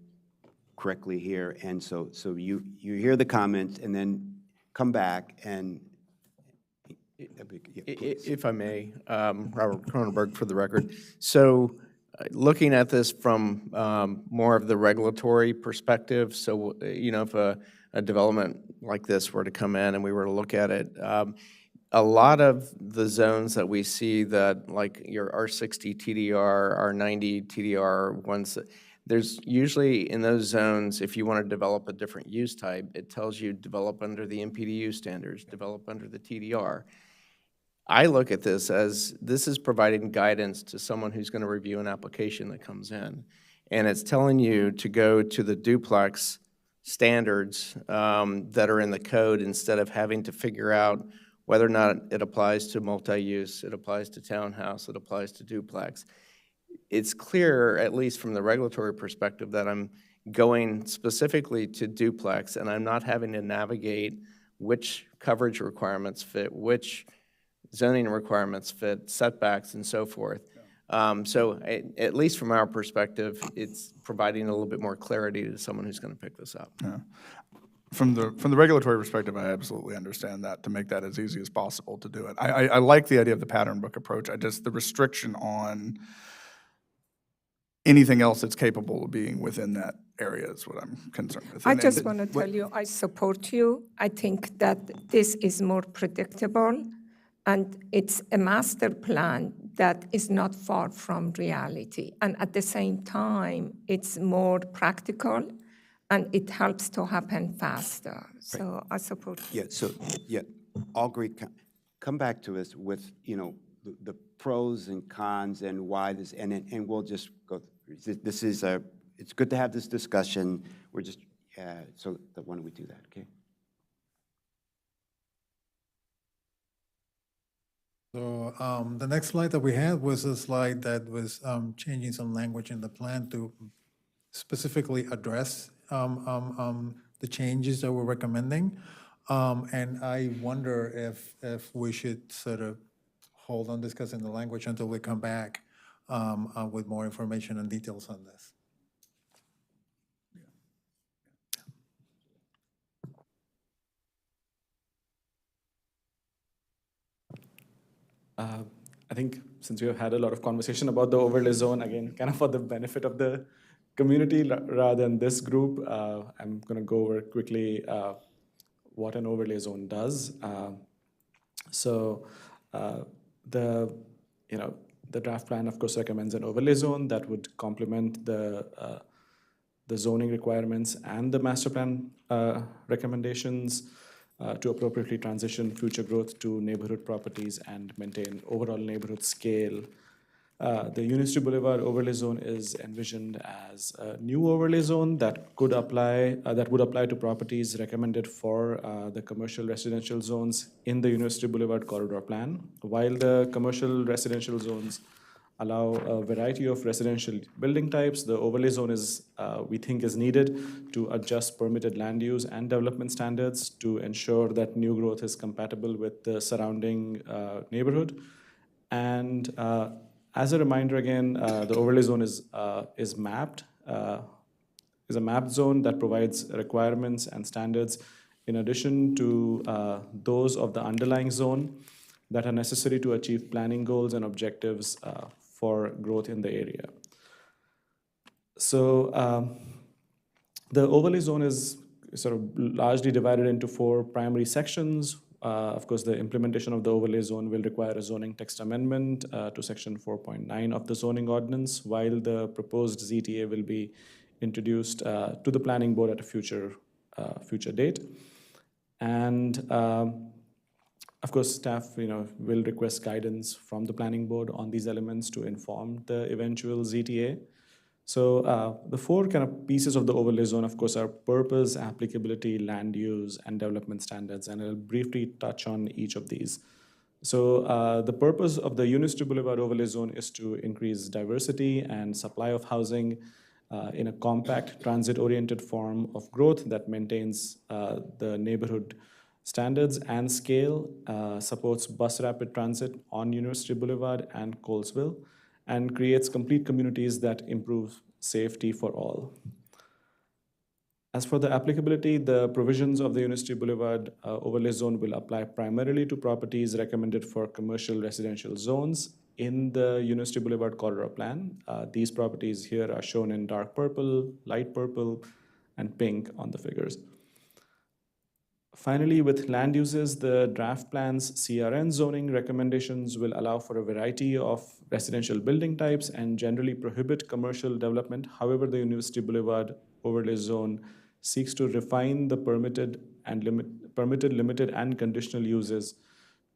correctly here. And so you hear the comments and then come back and. If I may, Robert Cronenberg for the record. So looking at this from more of the regulatory perspective, so, if a development like this were to come in and we were to look at it, a lot of the zones that we see that, like your R60 TDR, R90 TDR ones, there's usually in those zones, if you want to develop a different use type, it tells you develop under the MPDU standards, develop under the TDR. I look at this as this is providing guidance to someone who's going to review an application that comes in. And it's telling you to go to the duplex standards that are in the code instead of having to figure out whether or not it applies to multi-use, it applies to townhouse, it applies to duplex. It's clear, at least from the regulatory perspective, that I'm going specifically to duplex and I'm not having to navigate which coverage requirements fit, which zoning requirements fit, setbacks, and so forth. So at least from our perspective, it's providing a little bit more clarity to someone who's going to pick this up. Yeah. From the regulatory perspective, I absolutely understand that, to make that as easy as possible to do it. I like the idea of the pattern book approach. The restriction on anything else that's capable of being within that area is what I'm concerned with. I And- just want to tell you, I support you. I think that this is more predictable, and it's a master plan that is not far from reality. And at the same time, it's more practical, and it helps to happen faster. So I support you. Yeah, so, yeah, all great. Come back to us with, the pros and cons and why this, and we'll just go. This is it's good to have this discussion. We're just, so why don't we do that, okay? So the next slide that we had was a slide that was changing some language in the plan to specifically address the changes that we're recommending. And I wonder if we should sort of hold on discussing the language until we come back with more information and details on this. I think since we have had a lot of conversation about the overlay zone, again, kind of for the benefit of the community rather than this group, I'm going to go over quickly what an overlay zone does. The draft plan, of course, recommends an overlay zone that would complement the zoning requirements and the master plan recommendations to appropriately transition future growth to neighborhood properties and maintain overall neighborhood scale. The University Boulevard overlay zone is envisioned as a new overlay zone that would apply to properties recommended for the commercial residential zones in the University Boulevard corridor plan. While the commercial residential zones allow a variety of residential building types, the overlay zone we think is needed to adjust permitted land use and development standards to ensure that new growth is compatible with the surrounding neighborhood. And as a reminder again, the overlay zone is mapped, is a mapped zone that provides requirements and standards in addition to those of the underlying zone that are necessary to achieve planning goals and objectives for growth in the area. So the overlay zone is sort of largely divided into 4 primary sections. Of course, the implementation of the overlay zone will require a zoning text amendment to section 4.9 of the zoning ordinance, while the proposed ZTA will be introduced to the planning board at a future date. And of course, staff will request guidance from the planning board on these elements to inform the eventual ZTA. So the 4 kind of pieces of the overlay zone, of course, are purpose, applicability, land use, and development standards. And I'll briefly touch on each of these. So the purpose of the University Boulevard overlay zone is to increase diversity and supply of housing in a compact, transit-oriented form of growth that maintains the neighborhood standards and scale, supports bus rapid transit on University Boulevard and Colesville, and creates complete communities that improve safety for all. As for the applicability, the provisions of the University Boulevard overlay zone will apply primarily to properties recommended for commercial residential zones in the University Boulevard corridor plan. These properties here are shown in dark purple, light purple, and pink on the figures. Finally, with land uses, the draft plan's CRN zoning recommendations will allow for a variety of residential building types and generally prohibit commercial development. However, the University Boulevard overlay zone seeks to refine the permitted, limited, and conditional uses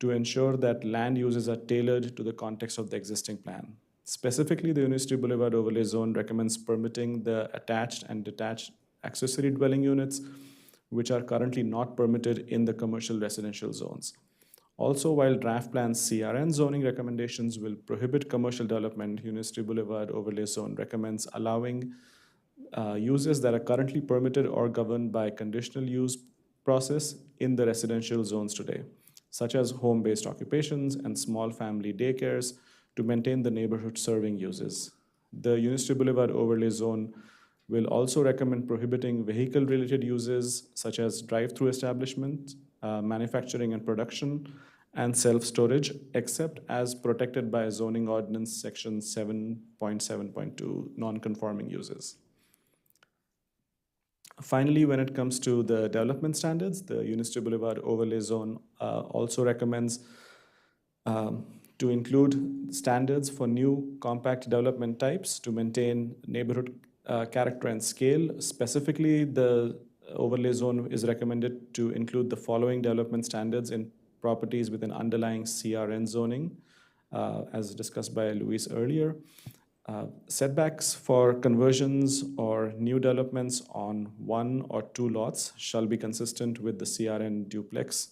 to ensure that land uses are tailored to the context of the existing plan. Specifically, the University Boulevard overlay zone recommends permitting the attached and detached accessory dwelling units, which are currently not permitted in the commercial residential zones. Also, while draft plan's CRN zoning recommendations will prohibit commercial development, University Boulevard overlay zone recommends allowing uses that are currently permitted or governed by conditional use process in the residential zones today, such as home-based occupations and small family daycares to maintain the neighborhood serving uses. The University Boulevard overlay zone will also recommend prohibiting vehicle-related uses such as drive-through establishment, manufacturing and production, and self-storage, except as protected by zoning ordinance section 7.7.2, non-conforming uses. Finally, when it comes to the development standards, the University Boulevard Overlay Zone also recommends to include standards for new compact development types to maintain neighborhood character and scale. Specifically, the overlay zone is recommended to include the following development standards in properties with an underlying CRN zoning, as discussed by Luis earlier. Setbacks for conversions or new developments on 1 or 2 lots shall be consistent with the CRN duplex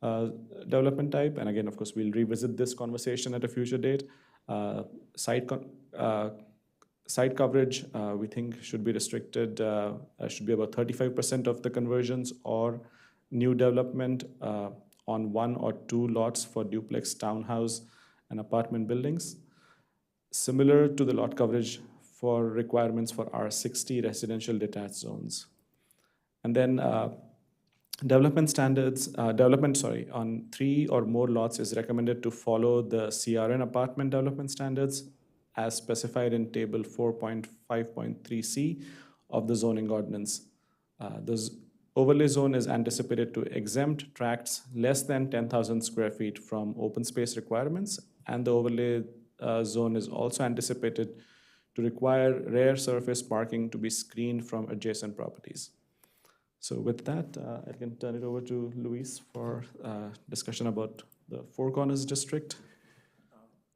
development type. And again, of course, we'll revisit this conversation at a future date. Site coverage, we think, should be restricted, should be about 35% of the conversions or new development on 1 or 2 lots for duplex, townhouse, and apartment buildings, similar to the lot coverage for requirements for R60 residential detached zones. And then development on 3 or more lots is recommended to follow the CRN apartment development standards as specified in table 4.5.3C of the zoning ordinance. The overlay zone is anticipated to exempt tracts less than 10,000 square feet from open space requirements, and the overlay zone is also anticipated to require rear surface parking to be screened from adjacent properties. So with that, I can turn it over to Luis for discussion about the Four Corners District.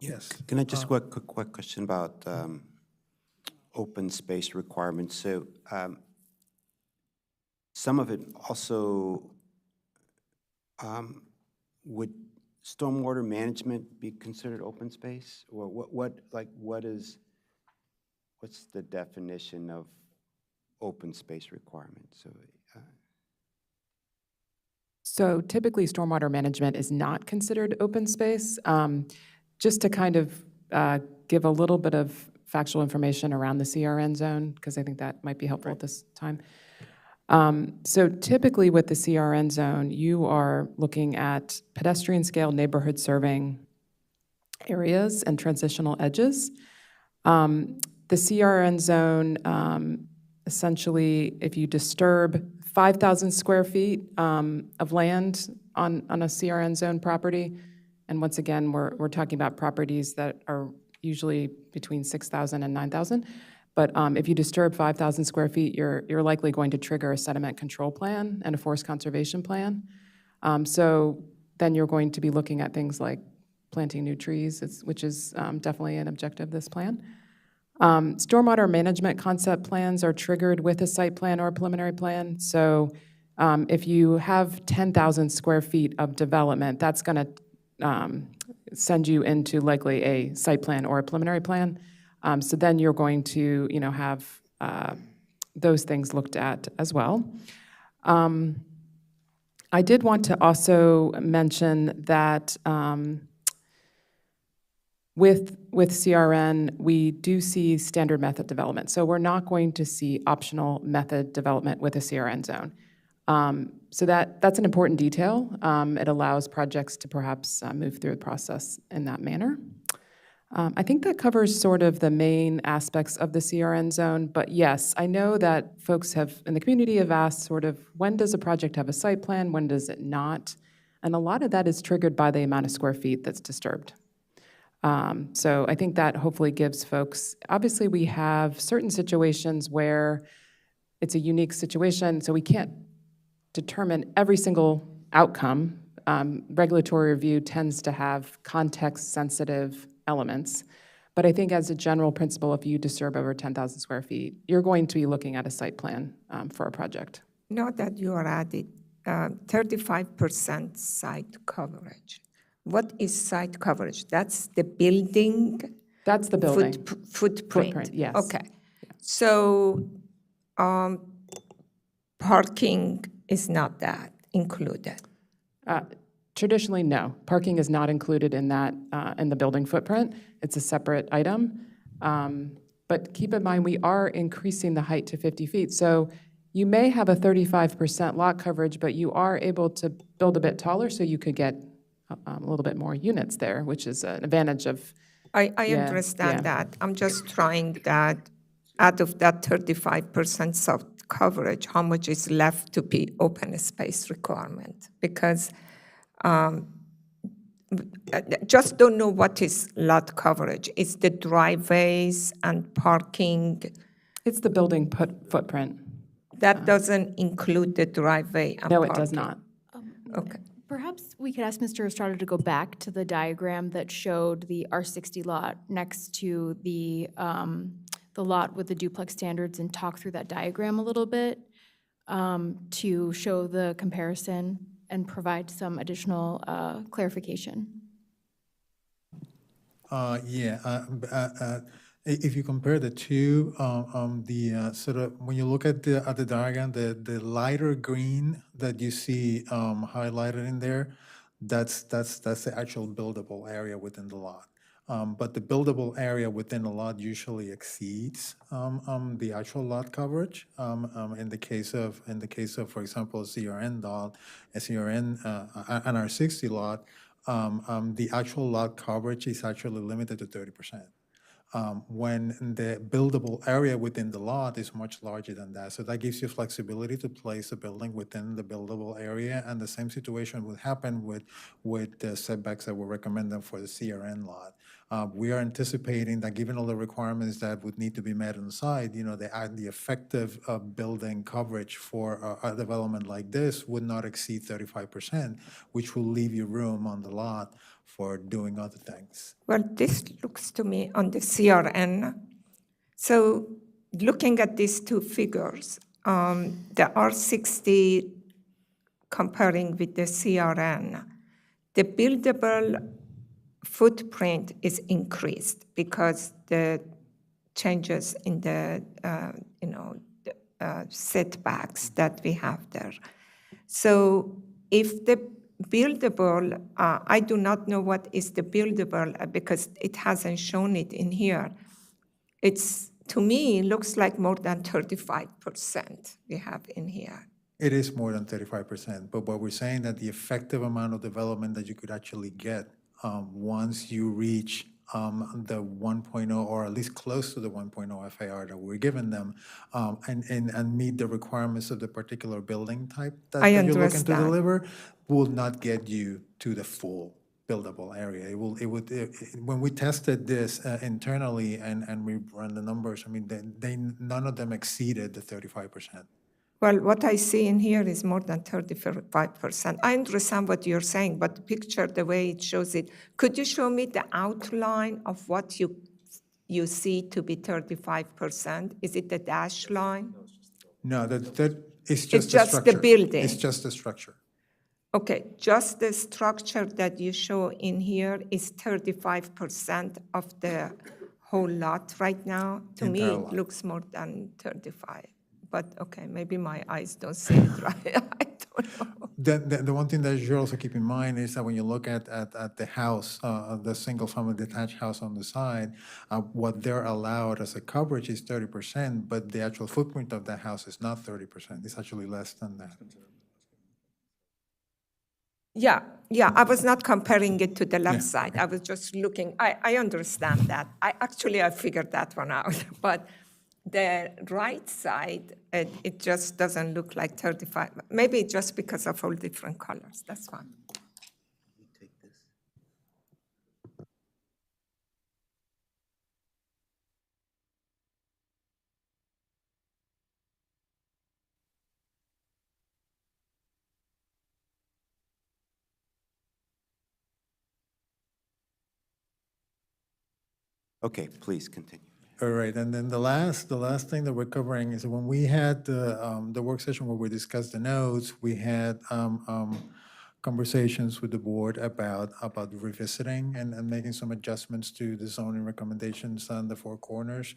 Yes. Can I just quick question about open space requirements? So some of it also, would stormwater management be considered open space? Or what's the definition of open space requirements? So typically, stormwater management is not considered open space. Just to kind of give a little bit of factual information around the CRN zone, because I think that might be helpful at this time. So typically with the CRN zone, you are looking at pedestrian scale neighborhood serving areas and transitional edges. The CRN zone, essentially, if you disturb 5,000 square feet of land on a CRN zone property, and once again, we're talking about properties that are usually between 6,000 and 9,000. But if you disturb 5,000 square feet, you're likely going to trigger a sediment control plan and a forest conservation plan. So then you're going to be looking at things like planting new trees, which is definitely an objective of this plan. Stormwater management concept plans are triggered with a site plan or a preliminary plan. So if you have 10,000 square feet of development, that's going to send you into likely a site plan or a preliminary plan. So then you're going to, have those things looked at as well. I did want to also mention that with CRN, we do see standard method development. So we're not going to see optional method development with a CRN zone. So that's an important detail. It allows projects to perhaps move through the process in that manner. I think that covers sort of the main aspects of the CRN zone, but yes, I know that folks in the community have asked sort of, when does a project have a site plan, when does it not? And a lot of that is triggered by the amount of square feet that's disturbed. So I think that hopefully gives folks, obviously we have certain situations where it's a unique situation, so we can't determine every single outcome. Regulatory review tends to have context-sensitive elements. But I think as a general principle, if you disturb over 10,000 square feet, you're going to be looking at a site plan for a project. Note that you are added 35% site coverage. What is site coverage? That's the building? That's the building. Footprint, yes. Okay. Yeah. So parking is not that included? Traditionally, no. Parking is not included in that, in the building footprint. It's a separate item. But keep in mind, we are increasing the height to 50 feet. So you may have a 35% lot coverage, but you are able to build a bit taller, so you could get a little bit more units there, which is an advantage of, I Yeah, understand yeah. that. I'm just trying that out of that 35% soft coverage, how much is left to be open space requirement? Because I just don't know what is lot coverage. It's the driveways and parking. It's the building footprint. That doesn't include the driveway and No, parking? it does not. Okay. Perhaps we could ask Mr. Estrada to go back to the diagram that showed the R60 lot next to the lot with the duplex standards and talk through that diagram a little bit to show the comparison and provide some additional clarification. If you compare the two, sort of, when you look at the diagram, the lighter green that you see highlighted in there, that's the actual buildable area within the lot. But the buildable area within the lot usually exceeds the actual lot coverage. In the case of, for example, CRN lot, a CRN, an R60 lot, the actual lot coverage is actually limited to 30%. When the buildable area within the lot is much larger than that. So that gives you flexibility to place a building within the buildable area, and the same situation would happen with the setbacks that we're recommending for the CRN lot. We are anticipating that given all the requirements that would need to be met on the site, the effective building coverage for a development like this would not exceed 35%, which will leave you room on the lot for doing other things. Well, this looks to me on the CRN. So looking at these two figures, the R60 comparing with the CRN, the buildable footprint is increased because the changes in the setbacks that we have there. So if the buildable, I do not know what is the buildable because it hasn't shown it in here. It's, to me, looks like more than 35% we have in here. It is more than 35%, but what we're saying that the effective amount of development that you could actually get once you reach the 1.0 or at least close to the 1.0 FAR that we're giving them and meet the requirements of the particular building type that you're looking to deliver will not get you to the full buildable area. When we tested this internally and we ran the numbers, I mean, none of them exceeded the 35%. Well, what I see in here is more than 35%. I understand what you're saying, but the picture, the way it shows it, could you show me the outline of what you see to be 35%? Is it the dash line? No, it's just the structure. The building. It's just the structure. Okay, just the structure that you show in here is 35% of the whole lot right now. To me, it looks more than 35. But okay, maybe my eyes don't see it right. I don't know. The one thing that you should also keep in mind is that when you look at the house, the single-family detached house on the side, what they're allowed as a coverage is 30%, but the actual footprint of that house is not 30%. It's actually less than that. Yeah, I was not comparing it to the left side. I was just looking. I understand that. I figured that one out. But the right side, it just doesn't look like 35. Maybe just because of all different colors. That's fine. Okay, please continue. All right, and then the last thing that we're covering is when we had the work session where we discussed the notes, we had conversations with the board about revisiting and making some adjustments to the zoning recommendations on the Four Corners.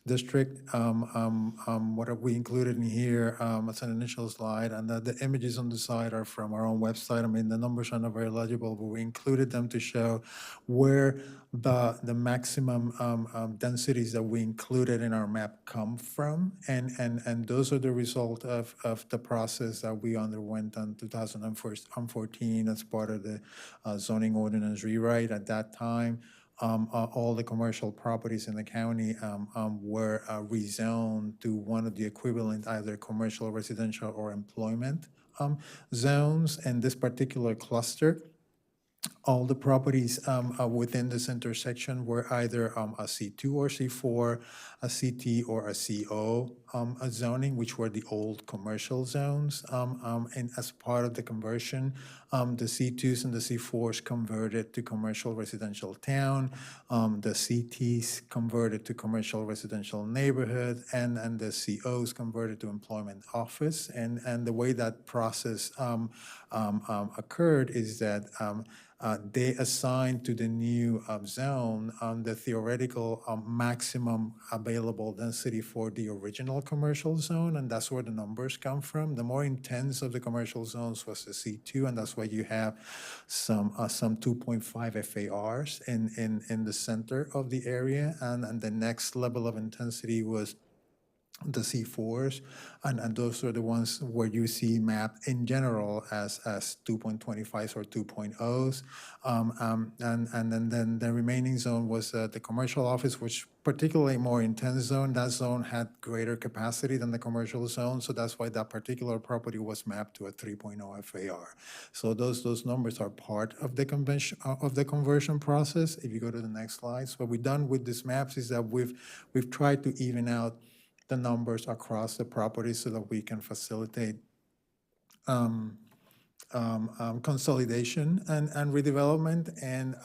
district. What have we included in here as an initial slide, and the images on the side are from our own website. I mean, the numbers are not very legible, but we included them to show where the maximum densities that we included in our map come from, and those are the result of the process that we underwent in 2014 as part of the zoning ordinance rewrite. At that time, all the commercial properties in the county were rezoned to one of the equivalent, either commercial, residential, or employment zones. And this particular cluster, all the properties within this intersection were either a C2 or C4, a CT or a CO zoning, which were the old commercial zones. And as part of the conversion, the C2s and the C4s converted to commercial residential town, the CTs converted to commercial residential neighborhood, and the COs converted to employment office. And the way that process occurred is that they assigned to the new zone the theoretical maximum available density for the original commercial zone, and that's where the numbers come from. The more intense of the commercial zones was the C2, and that's why you have some 2.5 FARs in the center of the area, and the next level of intensity was the C4s, and those are the ones where you see mapped in general as 2.25s or 2.0s. And then the remaining zone was the commercial office, which particularly more intense zone. That zone had greater capacity than the commercial zone, so that's why that particular property was mapped to a 3.0 FAR. So those numbers are part of the conversion process. If you go to the next slide, so what we've done with these maps is that we've tried to even out the numbers across the property so that we can facilitate consolidation and redevelopment. And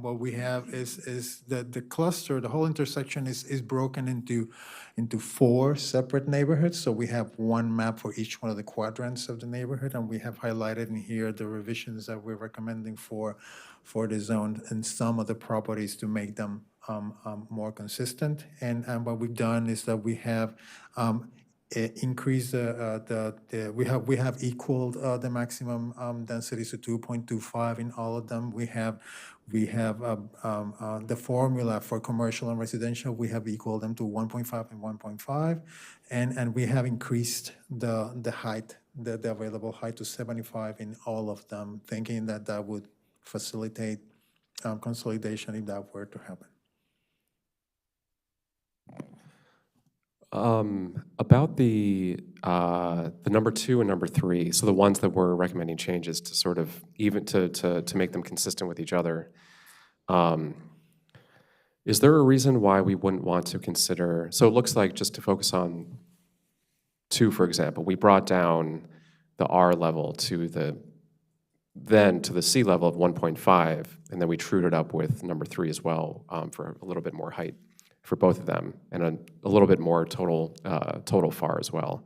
what we have is that the cluster, the whole intersection is broken into 4 separate neighborhoods. So we have one map for each one of the quadrants of the neighborhood, and we have highlighted in here the revisions that we're recommending for the zone and some of the properties to make them more consistent. And what we've done is that we have increased we have equaled the maximum densities to 2.25 in all of them. We have the formula for commercial and residential. We have equaled them to 1.5 and 1.5, and we have increased the height, the available height, to 75 in all of them, thinking that that would facilitate consolidation if that were to happen. About the number 2 and number 3, so the ones that we're recommending changes to sort of even to make them consistent with each other, is there a reason why we wouldn't want to consider, so it looks like, just to focus on 2, for example, we brought down the R level to the C level of 1.5, and then we trued it up with number 3 as well for a little bit more height for both of them, and a little bit more total FAR as well.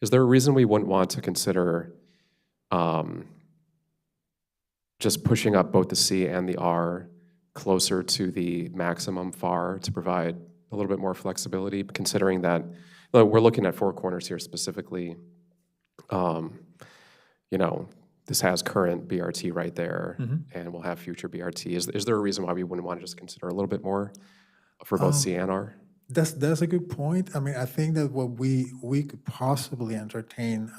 Is there a reason we wouldn't want to consider just pushing up both the C and the R closer to the maximum FAR to provide a little bit more flexibility, considering that we're looking at Four Corners here specifically? This has current BRT right there, and we'll have future BRT. Is there a reason why we wouldn't want to just consider a little bit more for both C and R? That's a good point. I mean, I think that what we could possibly entertain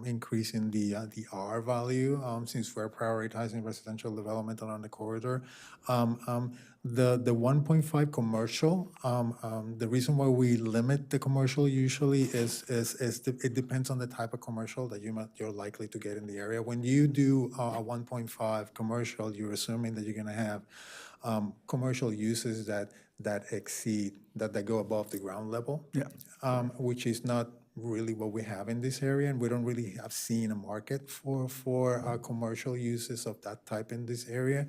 increasing the R value since we're prioritizing residential development along the corridor. The 1.5 commercial, the reason why we limit the commercial usually is it depends on the type of commercial that you're likely to get in the area. When you do a 1.5 commercial, you're assuming that you're going to have commercial uses that go above the ground level, which is not really what we have in this area, and we don't really have seen a market for commercial uses of that type in this area.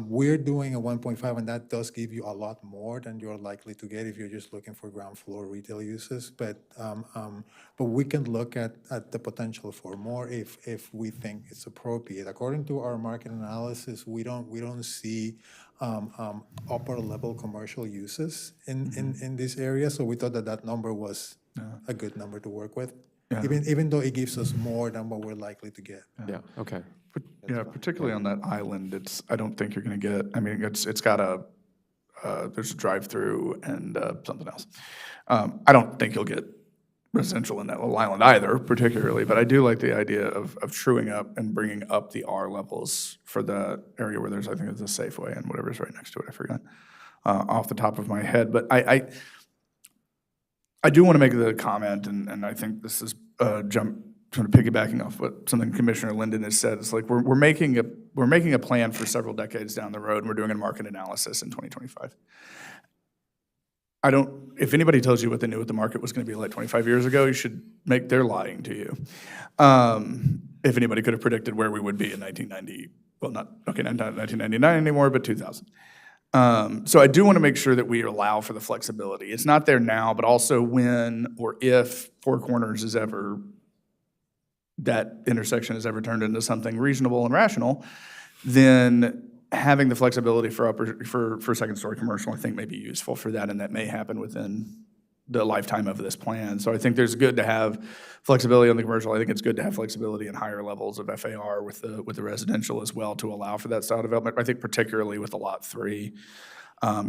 We're doing a 1.5, and that does give you a lot more than you're likely to get if you're just looking for ground floor retail uses. But we can look at the potential for more if we think it's appropriate. According to our market analysis, we don't see upper level commercial uses in this area. So we thought that that number was a good number to work with, even though it gives us more than what we're likely to get. Yeah, okay. Yeah, particularly on that island, I don't think you're gonna get, I mean, it's got there's a drive-through and something else. I don't think you'll get residential in that little island either, particularly, but I do like the idea of truing up and bringing up the R levels for the area where there's, I think it's a Safeway and whatever's right next to it, I forgot, off the top of my head. But I do want to make the comment, and I think this is sort of piggybacking off what something Commissioner Linden has said. It's like we're making a plan for several decades down the road, and we're doing a market analysis in 2025. If anybody tells you what they knew what the market was going to be like 25 years ago, they're lying to you. If anybody could have predicted where we would be in 1990, well, not 1999 anymore, but 2000. So I do want to make sure that we allow for the flexibility. It's not there now, but also when or if Four Corners that intersection is ever turned into something reasonable and rational, then having the flexibility for second-story commercial, I think may be useful for that, and that may happen within the lifetime of this plan. So I think there's good to have flexibility on the commercial. I think it's good to have flexibility in higher levels of FAR with the residential as well to allow for that style development. I think particularly with the Lot 3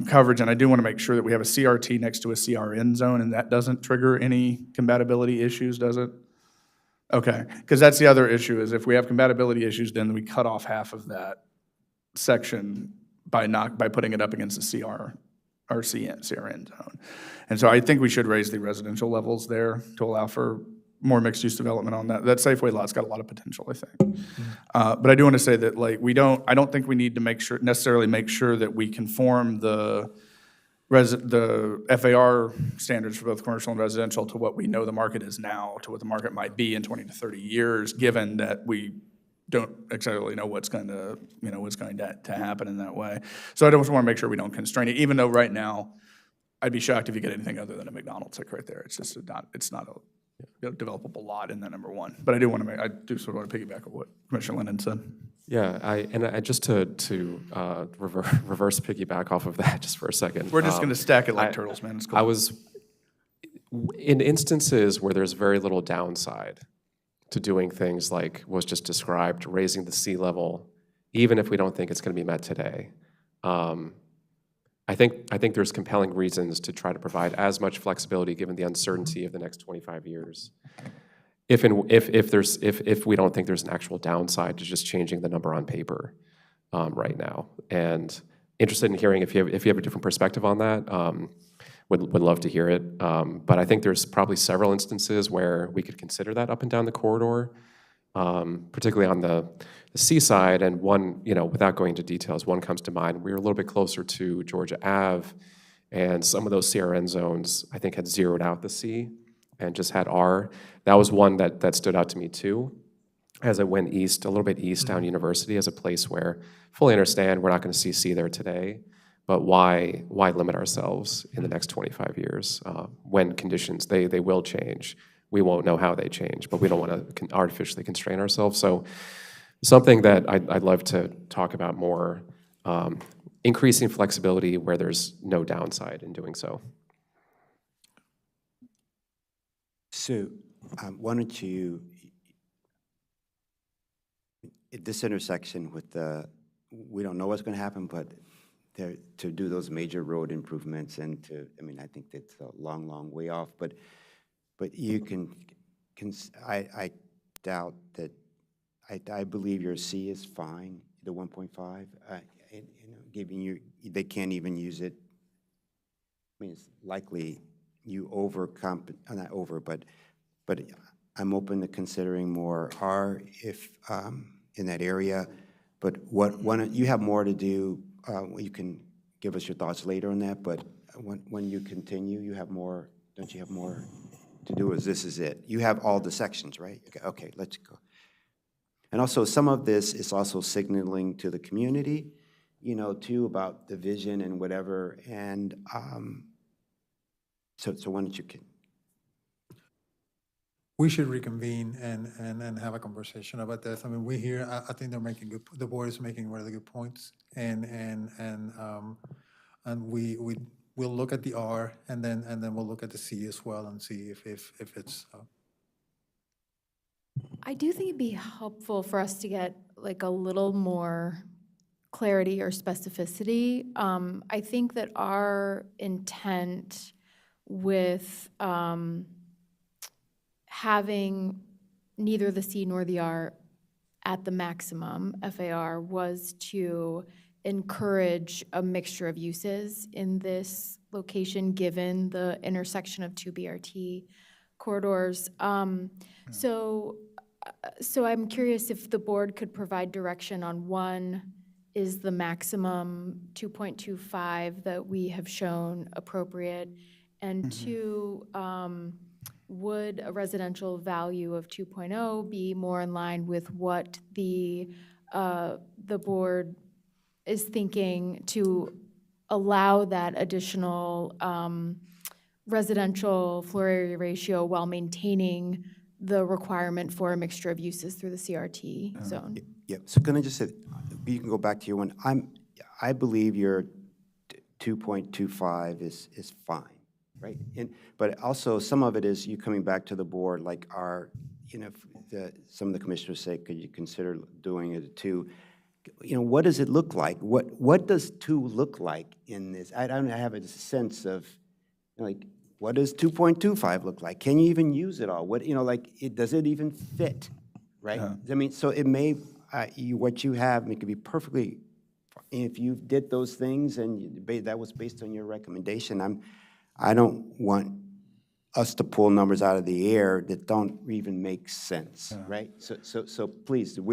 coverage, and I do want to make sure that we have a CRT next to a CRN zone, and that doesn't trigger any compatibility issues, does it? Okay, because that's the other issue, is if we have compatibility issues, then we cut off half of that section by putting it up against the CRN zone. And so I think we should raise the residential levels there to allow for more mixed-use development on that. That Safeway lot's got a lot of potential, I think. But I do want to say that, like, I don't think we need to necessarily make sure that we conform the FAR standards for both commercial and residential to what we know the market is now, to what the market might be in 20 to 30 years, given that we don't exactly know what's going to happen in that way. So I just want to make sure we don't constrain it, even though right now, I'd be shocked if you get anything other than a McDonald's like right there. It's just not a developable lot in that number one. But I do sort of want to piggyback on what Commissioner Linden said. Yeah, I just to reverse piggyback off of that just for a second. We're just going to stack it like turtles, man. It's cool. I was, in instances where there's very little downside to doing things like was just described, raising the sea level, even if we don't think it's going to be met today. I think there's compelling reasons to try to provide as much flexibility given the uncertainty of the next 25 years. If we don't think there's an actual downside to just changing the number on paper right now, and interested in hearing if you have a different perspective on that. Would love to hear it. But I think there's probably several instances where we could consider that up and down the corridor, particularly on the seaside. And one, without going into details, one comes to mind. We were a little bit closer to Georgia Ave, and some of those CRN zones, I think, had zeroed out the C and just had R. That was one that stood out to me too, as it went east, a little bit east down University, as a place where fully understand we're not going to see C there today. But why limit ourselves in the next 25 years when conditions, they will change. We won't know how they change, but we don't want to artificially constrain ourselves. So something that I'd love to talk about more, increasing flexibility where there's no downside in doing so. So why don't you, at this intersection with we don't know what's going to happen, but to do those major road improvements and I think that's a long, long way off, but you I doubt that, I believe your C is fine, the 1.5, giving you, they can't even use it. I mean, it's likely you not over, but I'm open to considering more R if, in that area, but you have more to do. You can give us your thoughts later on that, but when you continue, don't you have more to do, as this is it? You have all the sections, right? Okay, let's go. And also, some of this is also signaling to the community, too, about the vision and whatever, and so why don't you we should reconvene and have a conversation about this. I mean, I think they're making the board is making really good points, and we'll look at the R, and then we'll look at the C as well and see if it's, I do think it'd be helpful for us to get like a little more clarity or specificity. I think that our intent with having neither the C nor the R at the maximum FAR was to encourage a mixture of uses in this location, given the intersection of two BRT corridors. So I'm curious if the board could provide direction on, one, is the maximum 2.25 that we have shown appropriate? And two, would a residential value of 2.0 be more in line with what the board is thinking to allow that additional residential floor area ratio while maintaining the requirement for a mixture of uses through the CRT zone? Yeah, so can I just say, you can go back to your one. I believe your 2.25 is fine, right? But also, some of it is you coming back to the board, like some of the commissioners say, could you consider doing it at 2? What does it look like? What does 2 look like in this? I don't have a sense of, like, what does 2.25 look like? Can you even use it all? Does it even fit, right? I mean, so it may, what you have, it could be perfectly, if you did those things and that was based on your recommendation, I don't want us to pull numbers out of the air that don't even make sense, right? So please, so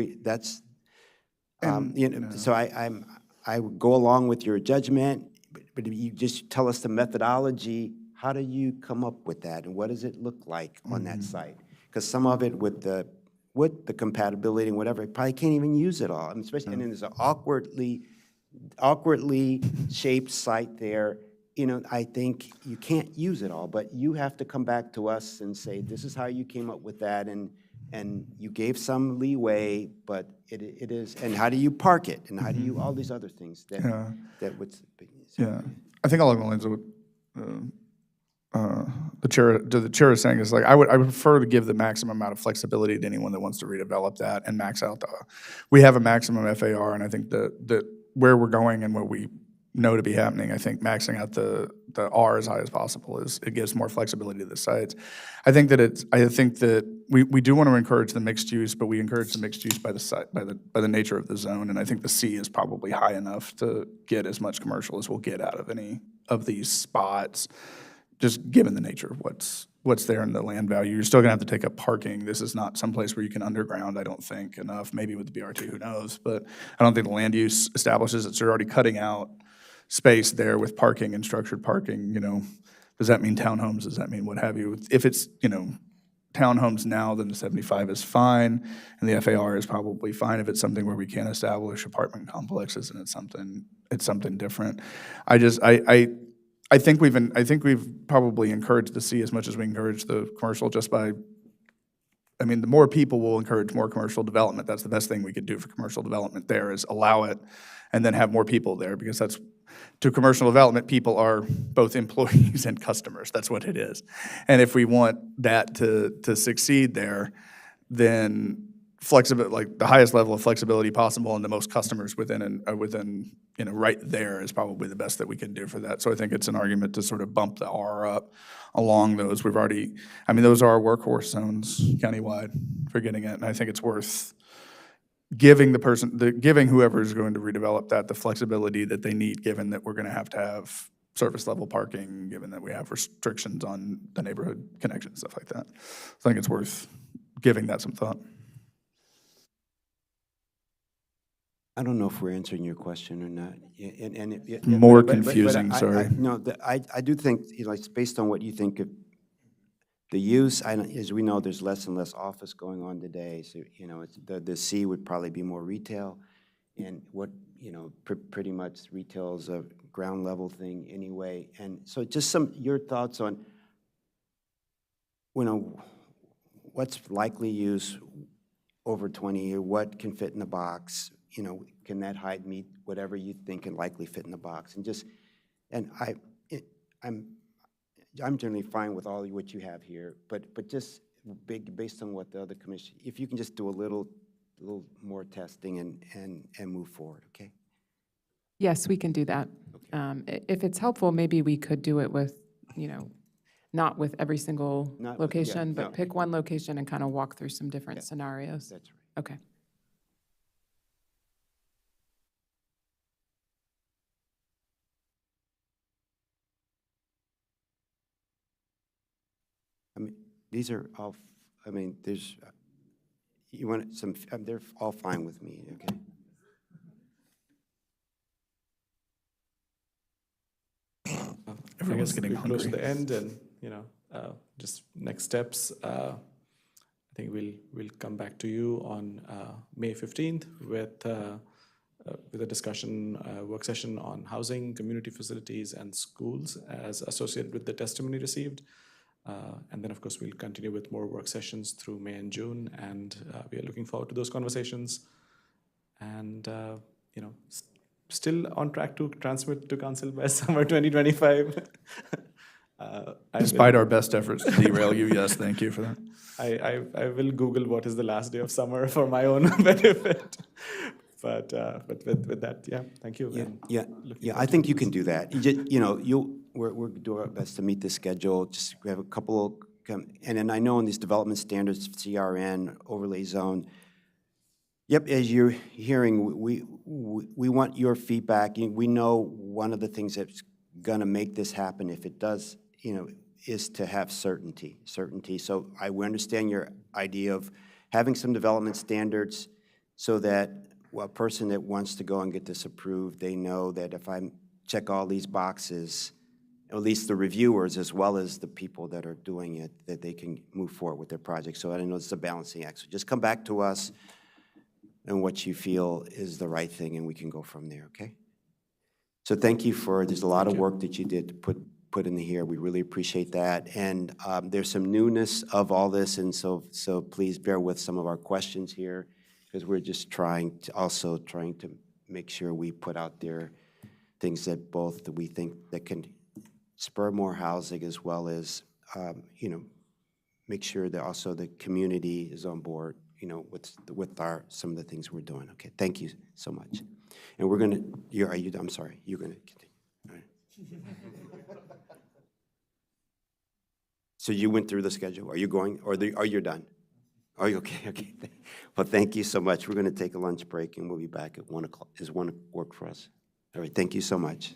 I would go along with your judgment, but if you just tell us the methodology, how do you come up with that, and what does it look like on that site? Because some of it with the compatibility and whatever, probably can't even use it all. I mean, especially, and then there's an awkwardly shaped site there. I think you can't use it all, but you have to come back to us and say, this is how you came up with that, and you gave some leeway, but it is, and how do you park it, and how do you, all these other things that would. Yeah, I think along the lines of what the chair is saying is, like, I would prefer to give the maximum amount of flexibility to anyone that wants to redevelop that and max out we have a maximum FAR, and I think that where we're going and what we know to be happening, I think maxing out the R as high as possible it gives more flexibility to the sites. I think that we do want to encourage the mixed use, but we encourage the mixed use by the nature of the zone, and I think the C is probably high enough to get as much commercial as we'll get out of any of these spots, just given the nature of what's there in the land value. You're still gonna have to take up parking. This is not someplace where you can underground, I don't think, enough. Maybe with the BRT, who knows? But I don't think the land use establishes it, so you're already cutting out space there with parking and structured parking. Does that mean townhomes? Does that mean what have you? If it's, townhomes now, then the 75 is fine, and the FAR is probably fine. If it's something where we can't establish apartment complexes and it's something different. I think we've probably encouraged the C as much as we encourage the commercial, just by, the more people will encourage more commercial development. That's the best thing we could do for commercial development there, is allow it and then have more people there, because to commercial development, people are both employees and customers. That's what it is. And if we want that to succeed there, then like the highest level of flexibility possible and the most customers within right there is probably the best that we can do for that. So I think it's an argument to sort of bump the R up along those. Those are our workhorse zones countywide for getting it, and I think it's worth giving giving whoever is going to redevelop that the flexibility that they need, given that we're going to have surface level parking, given that we have restrictions on the neighborhood connection, stuff like that. So I think it's worth giving that some thought. I don't know if we're answering your question or not. More confusing, sorry. I do think, based on what you think of the use, as we know, there's less and less office going on today. So, the C would probably be more retail, and pretty much retail is a ground level thing anyway. And so just your thoughts on, what's likely use over 20 year, what can fit in the box? Can that height meet whatever you think can likely fit in the box? And I'm generally fine with all what you have here, but just based on what the other commission, if you can just do a little more testing and move forward, okay? Yes, we can do that. If it's helpful, maybe we could do it with, not with every single Not with- yeah, location, no. but pick one location and kind of walk through some different Yeah, scenarios. That's right. Okay. I mean, these are all, there's, you want some, they're all fine with me, okay? Everyone's I guess getting we're close to hungry. the end, and just next steps. I think we'll come back to you on May 15th with a discussion work session on housing, community facilities, and schools as associated with the testimony received. And then, of course, we'll continue with more work sessions through May and June, and we are looking forward to those conversations. And still on track to transmit to council by summer 2025. Despite our best efforts to derail you, yes, thank you for that. I will Google what is the last day of summer for my own benefit. But with that, yeah, thank you. and looking Yeah. I forward think to you this. can do that. We're doing our best to meet the schedule. Just we have a couple, and then I know in these development standards, CRN, overlay zone. Yep, as you're hearing, we want your feedback. We know one of the things that's gonna make this happen, if it does, is to have certainty. So we understand your idea of having some development standards so that a person that wants to go and get this approved, they know that if I check all these boxes, at least the reviewers as well as the people that are doing it, that they can move forward with their project. So I know it's a balancing act. So just come back to us and what you feel is the right thing, and we can go from there, okay? So thank you there's a lot of work that you did to put in here. We really appreciate that. And there's some newness of all this, and so please bear with some of our questions here, because we're just trying to make sure we put out there things that we think that can spur more housing, as well as, make sure that also the community is on board, with some of the things we're doing. Okay, thank you so much. And we're gonna, I'm sorry, you're gonna continue. All right. So you went through the schedule. Are you going, or are you done? Are you okay? Okay. Well, thank you so much. We're gonna take a lunch break, and we'll be back at 1 o'clock. Does 1 work for us? All right, thank you so much.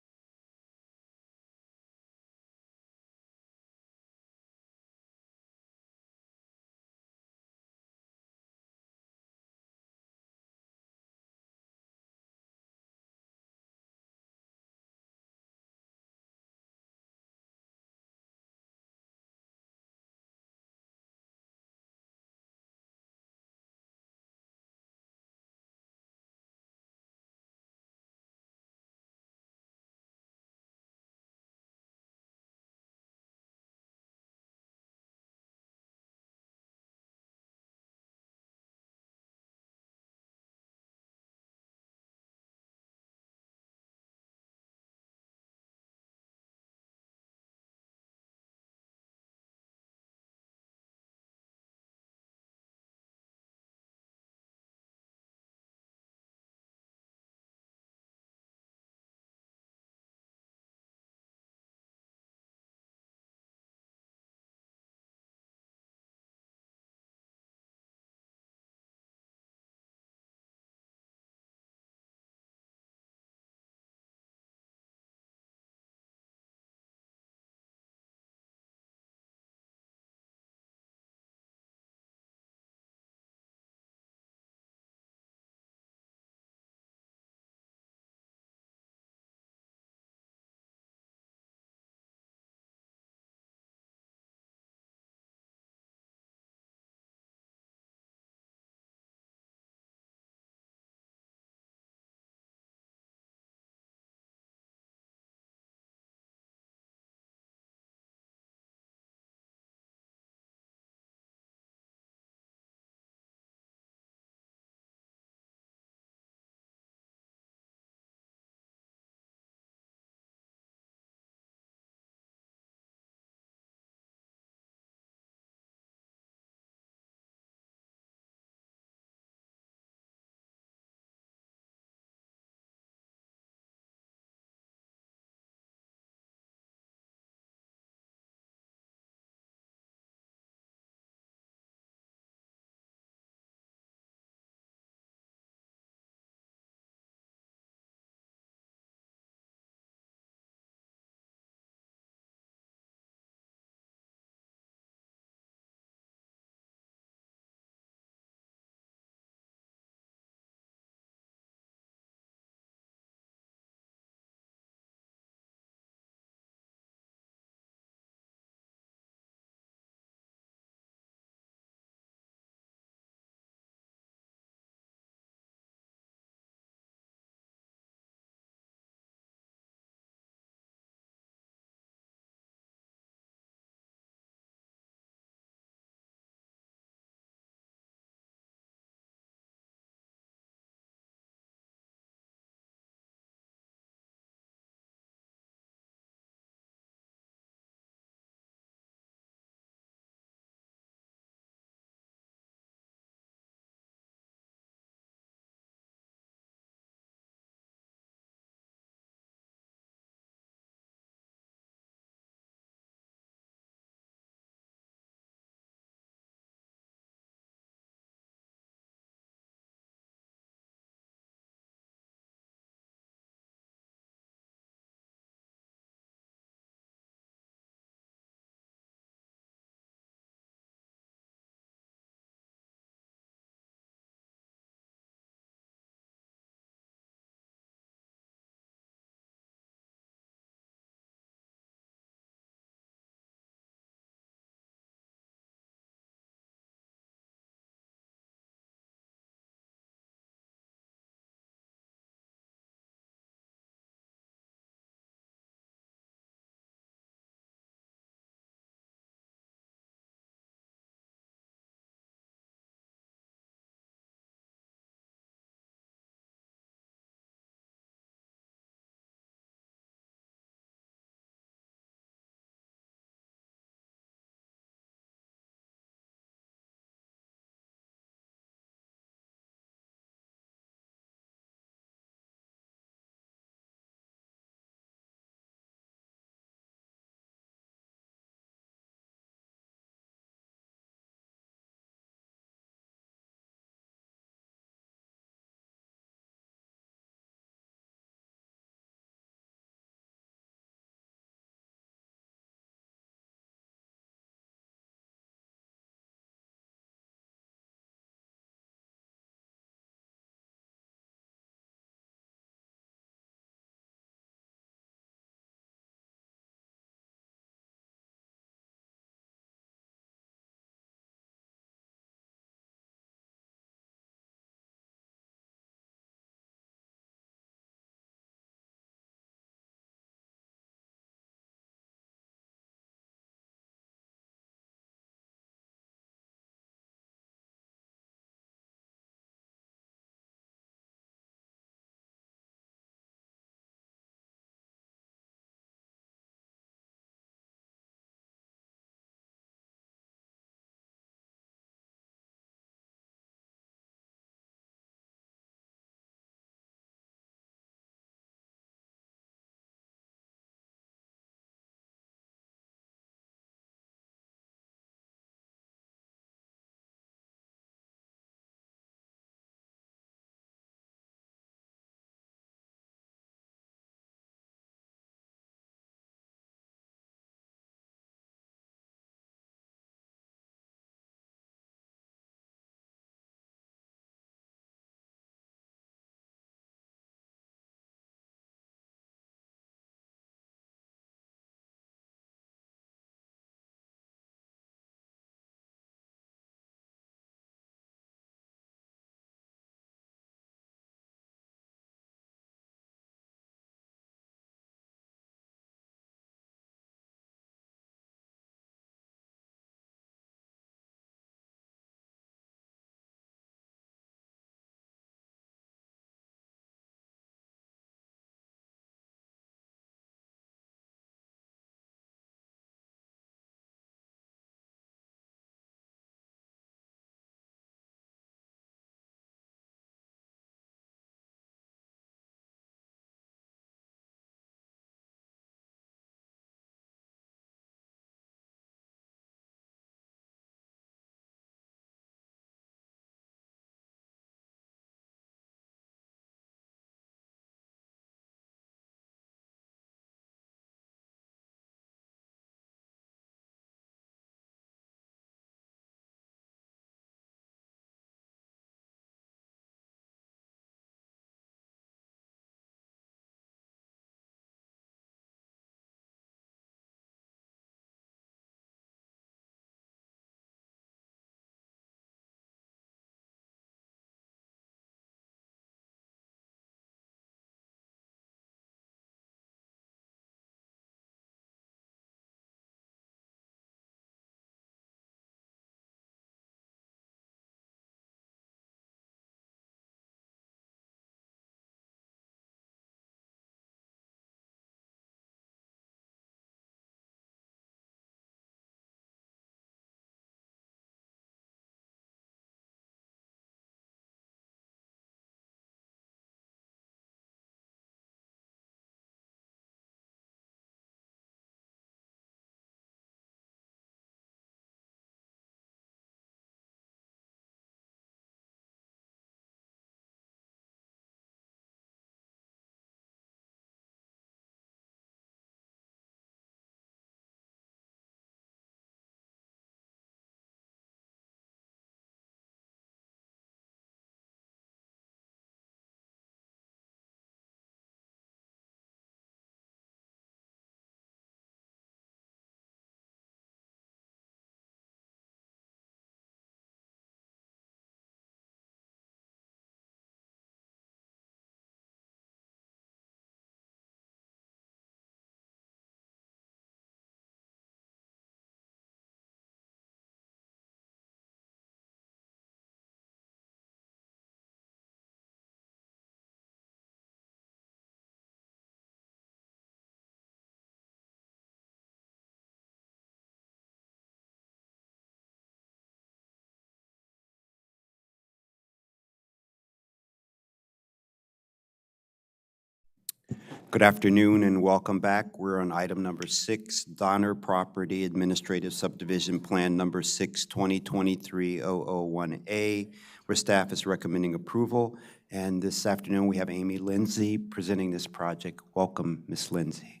Good afternoon and welcome back. We're on item number 6, Donner Property Administrative Subdivision Plan number 6, 2023-001A, where staff is recommending approval. And this afternoon, we have Amy Lindsay presenting this project. Welcome, Ms. Lindsay.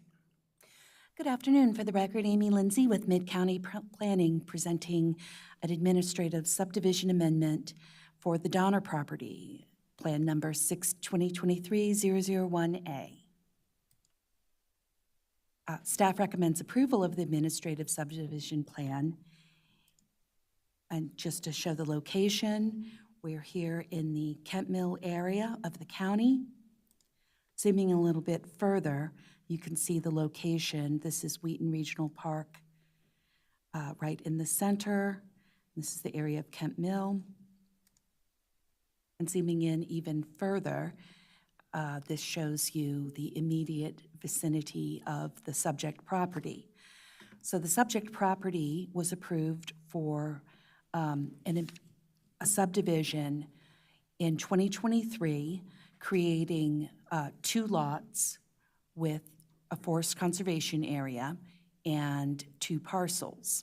Good afternoon. For the record, Amy Lindsay with Mid-County Planning presenting an administrative subdivision amendment for the Donner Property, Plan number 6, 2023-001A. Staff recommends approval of the administrative subdivision plan. And just to show the location, we're here in the Kent Mill area of the county. Zooming a little bit further, you can see the location. This is Wheaton Regional Park, right in the center. This is the area of Kent Mill. And zooming in even further, this shows you the immediate vicinity of the subject property. So the subject property was approved for a subdivision in 2023, creating 2 lots with a forest conservation area and 2 parcels.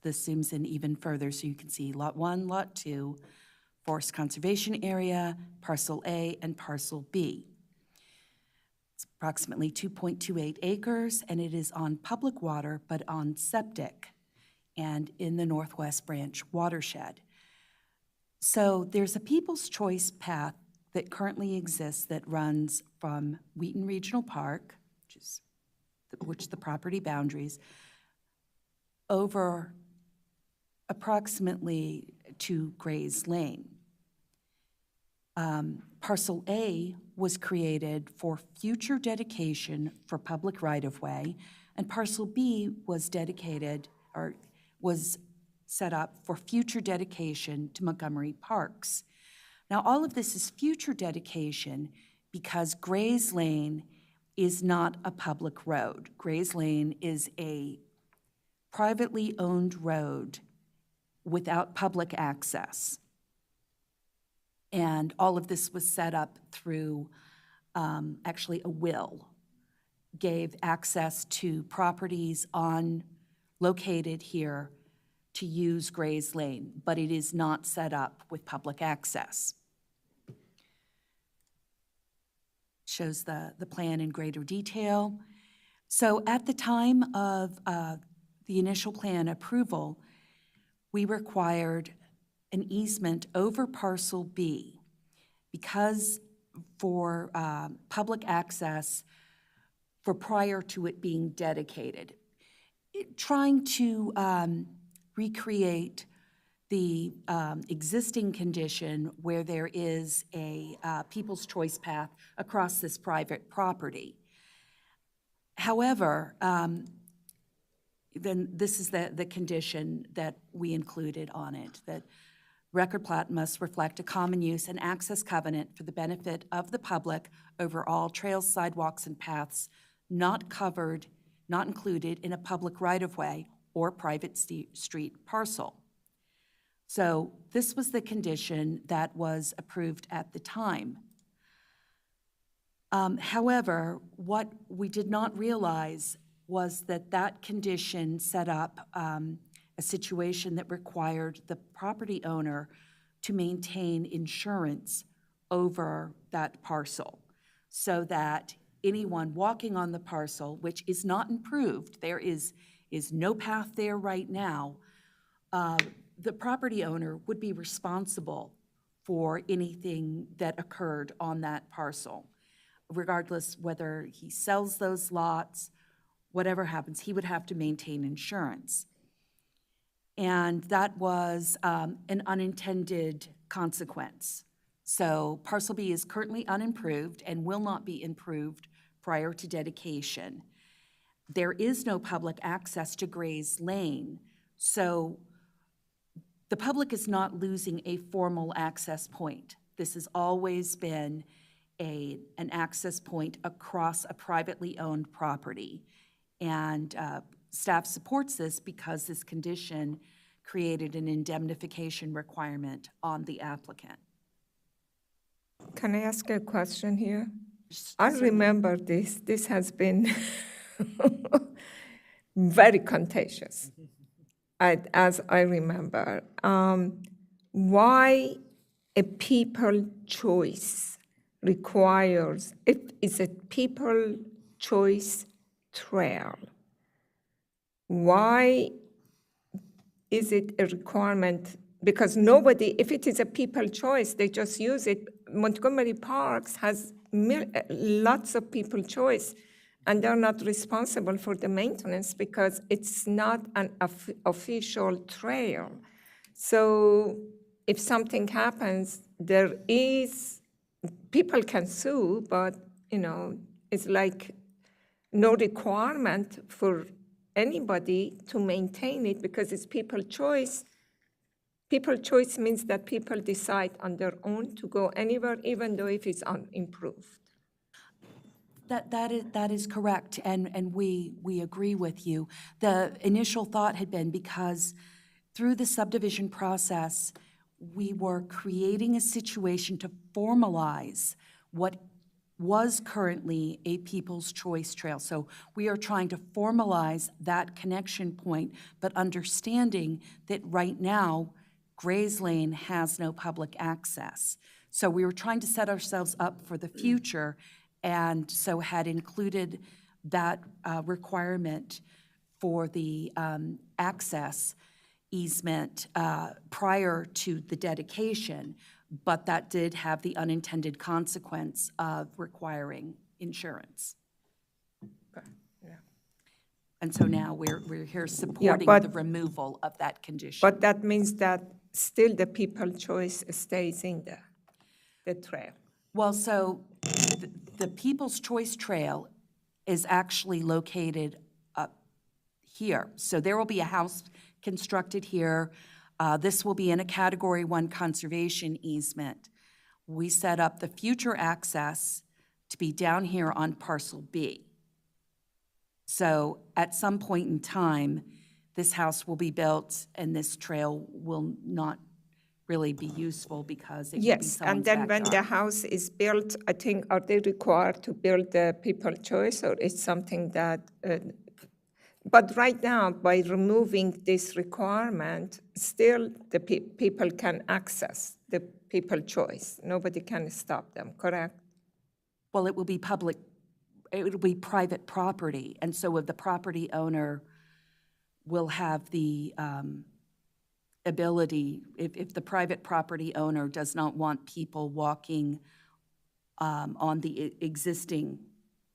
This zooms in even further so you can see Lot 1, Lot 2, forest conservation area, Parcel A, and Parcel B. It's approximately 2.28 acres, and it is on public water, but on septic and in the Northwest Branch watershed. So there's a People's Choice path that currently exists that runs from Wheaton Regional Park, which the property boundaries, over approximately to Gray's Lane. Parcel A was created for future dedication for public right-of-way, and Parcel B was dedicated, or was set up for future dedication to Montgomery Parks. Now, all of this is future dedication because Gray's Lane is not a public road. Gray's Lane is a privately owned road without public access. And all of this was set up through actually a will, gave access to properties located here to use Gray's Lane, but it is not set up with public access. Shows the plan in greater detail. So at the time of the initial plan approval, we required an easement over Parcel B because for public access for prior to it being dedicated. Trying to recreate the existing condition where there is a People's Choice path across this private property. However, then this is the condition that we included on it, that record plat must reflect a common use and access covenant for the benefit of the public over all trails, sidewalks, and paths not covered, not included in a public right-of-way or private street parcel. So this was the condition that was approved at the time. However, what we did not realize was that that condition set up a situation that required the property owner to maintain insurance over that parcel so that anyone walking on the parcel, which is not improved, there is no path there right now, the property owner would be responsible for anything that occurred on that parcel. Regardless whether he sells those lots, whatever happens, he would have to maintain insurance. And that was an unintended consequence. So Parcel B is currently unimproved and will not be improved prior to dedication. There is no public access to Gray's Lane, so the public is not losing a formal access point. This has always been an access point across a privately owned property. And staff supports this because this condition created an indemnification requirement on the applicant. Can I ask a question here? I remember this. This has been very contentious, as I remember. Why a people choice requires, it is a people choice trail. Why is it a requirement? Because nobody, if it is a people choice, they just use it. Montgomery Parks has lots of people choice, and they're not responsible for the maintenance because it's not an official trail. So if something happens, there is, people can sue, but, it's like no requirement for anybody to maintain it because it's people choice. People choice means that people decide on their own to go anywhere, even though if it's unimproved. That is correct, and we agree with you. The initial thought had been because through the subdivision process, we were creating a situation to formalize what was currently a people's choice trail. So we are trying to formalize that connection point, but understanding that right now, Gray's Lane has no public access. So we were trying to set ourselves up for the future, and so had included that requirement for the access easement prior to the dedication, but that did have the unintended consequence of requiring insurance. Okay, yeah. And so now we're here supporting but- the removal of that condition. But that means that still the people choice stays in the trail. Well, so the People's Choice Trail is actually located up here. So there will be a house constructed here. This will be in a Category 1 conservation easement. We set up the future access to be down here on Parcel B. So at some point in time, this house will be built and this trail will not really be useful because it will be Yes, someone's and then when the backyard. house is built, I think, are they required to build the people choice, or it's something that, but right now, by removing this requirement, still the people can access the people choice. Nobody can stop them, correct? Well, it will be public, it will be private property, and so if the property owner will have the ability, if the private property owner does not want people walking on the existing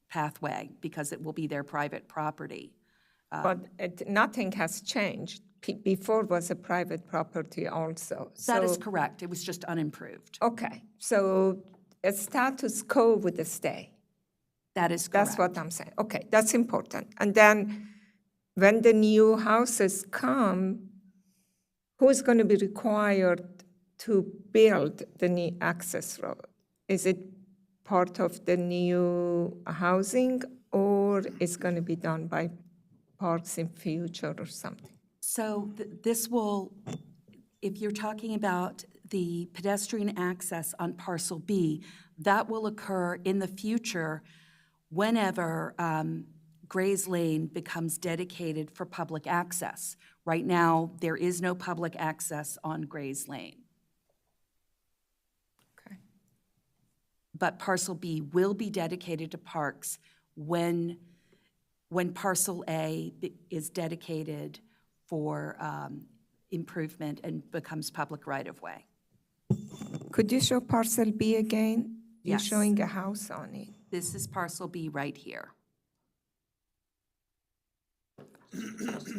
pathway because it will be their private property. But nothing has changed. Before was a private property also. That is So- correct. It was just unimproved. Okay, so a status quo would stay. That is correct. That's what I'm saying. Okay, that's important. And then when the new houses come, who's going to be required to build the new access road? Is it part of the new housing, or is going to be done by Parks in future or something? So this will, if you're talking about the pedestrian access on Parcel B, that will occur in the future whenever Gray's Lane becomes dedicated for public access. Right now, there is no public access on Gray's Lane. Okay. But Parcel B will be dedicated to parks when Parcel A is dedicated for improvement and becomes public right-of-way. Could you show parcel B again? You're Yes. showing a house on it. This is Parcel B right here.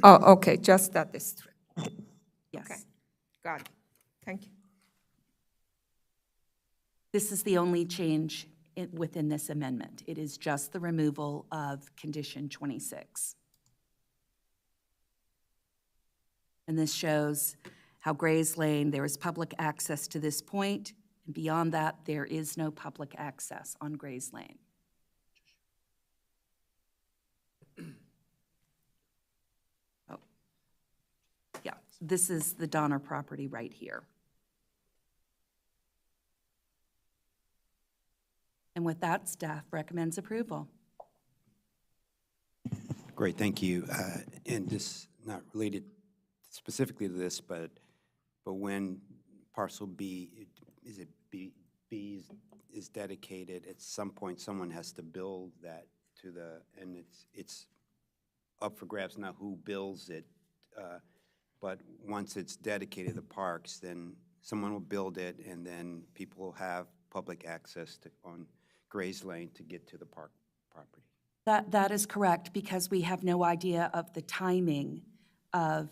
Oh, okay, just that strip. Yes. Okay, got it. Thank you. This is the only change within this amendment. It is just the removal of condition 26. And this shows how Gray's Lane, there is public access to this point, and beyond that, there is no public access on Gray's Lane. Oh, yeah, this is the Donner property right here. And with that, staff recommends approval. Great, thank you. And this, not related specifically to this, but when parcel B, is it B is dedicated, at some point, someone has to build that to the, and it's up for grabs now who builds it. But once it's dedicated to parks, then someone will build it, and then people will have public access to, on Gray's Lane to get to the park property. That is correct, because we have no idea of the timing of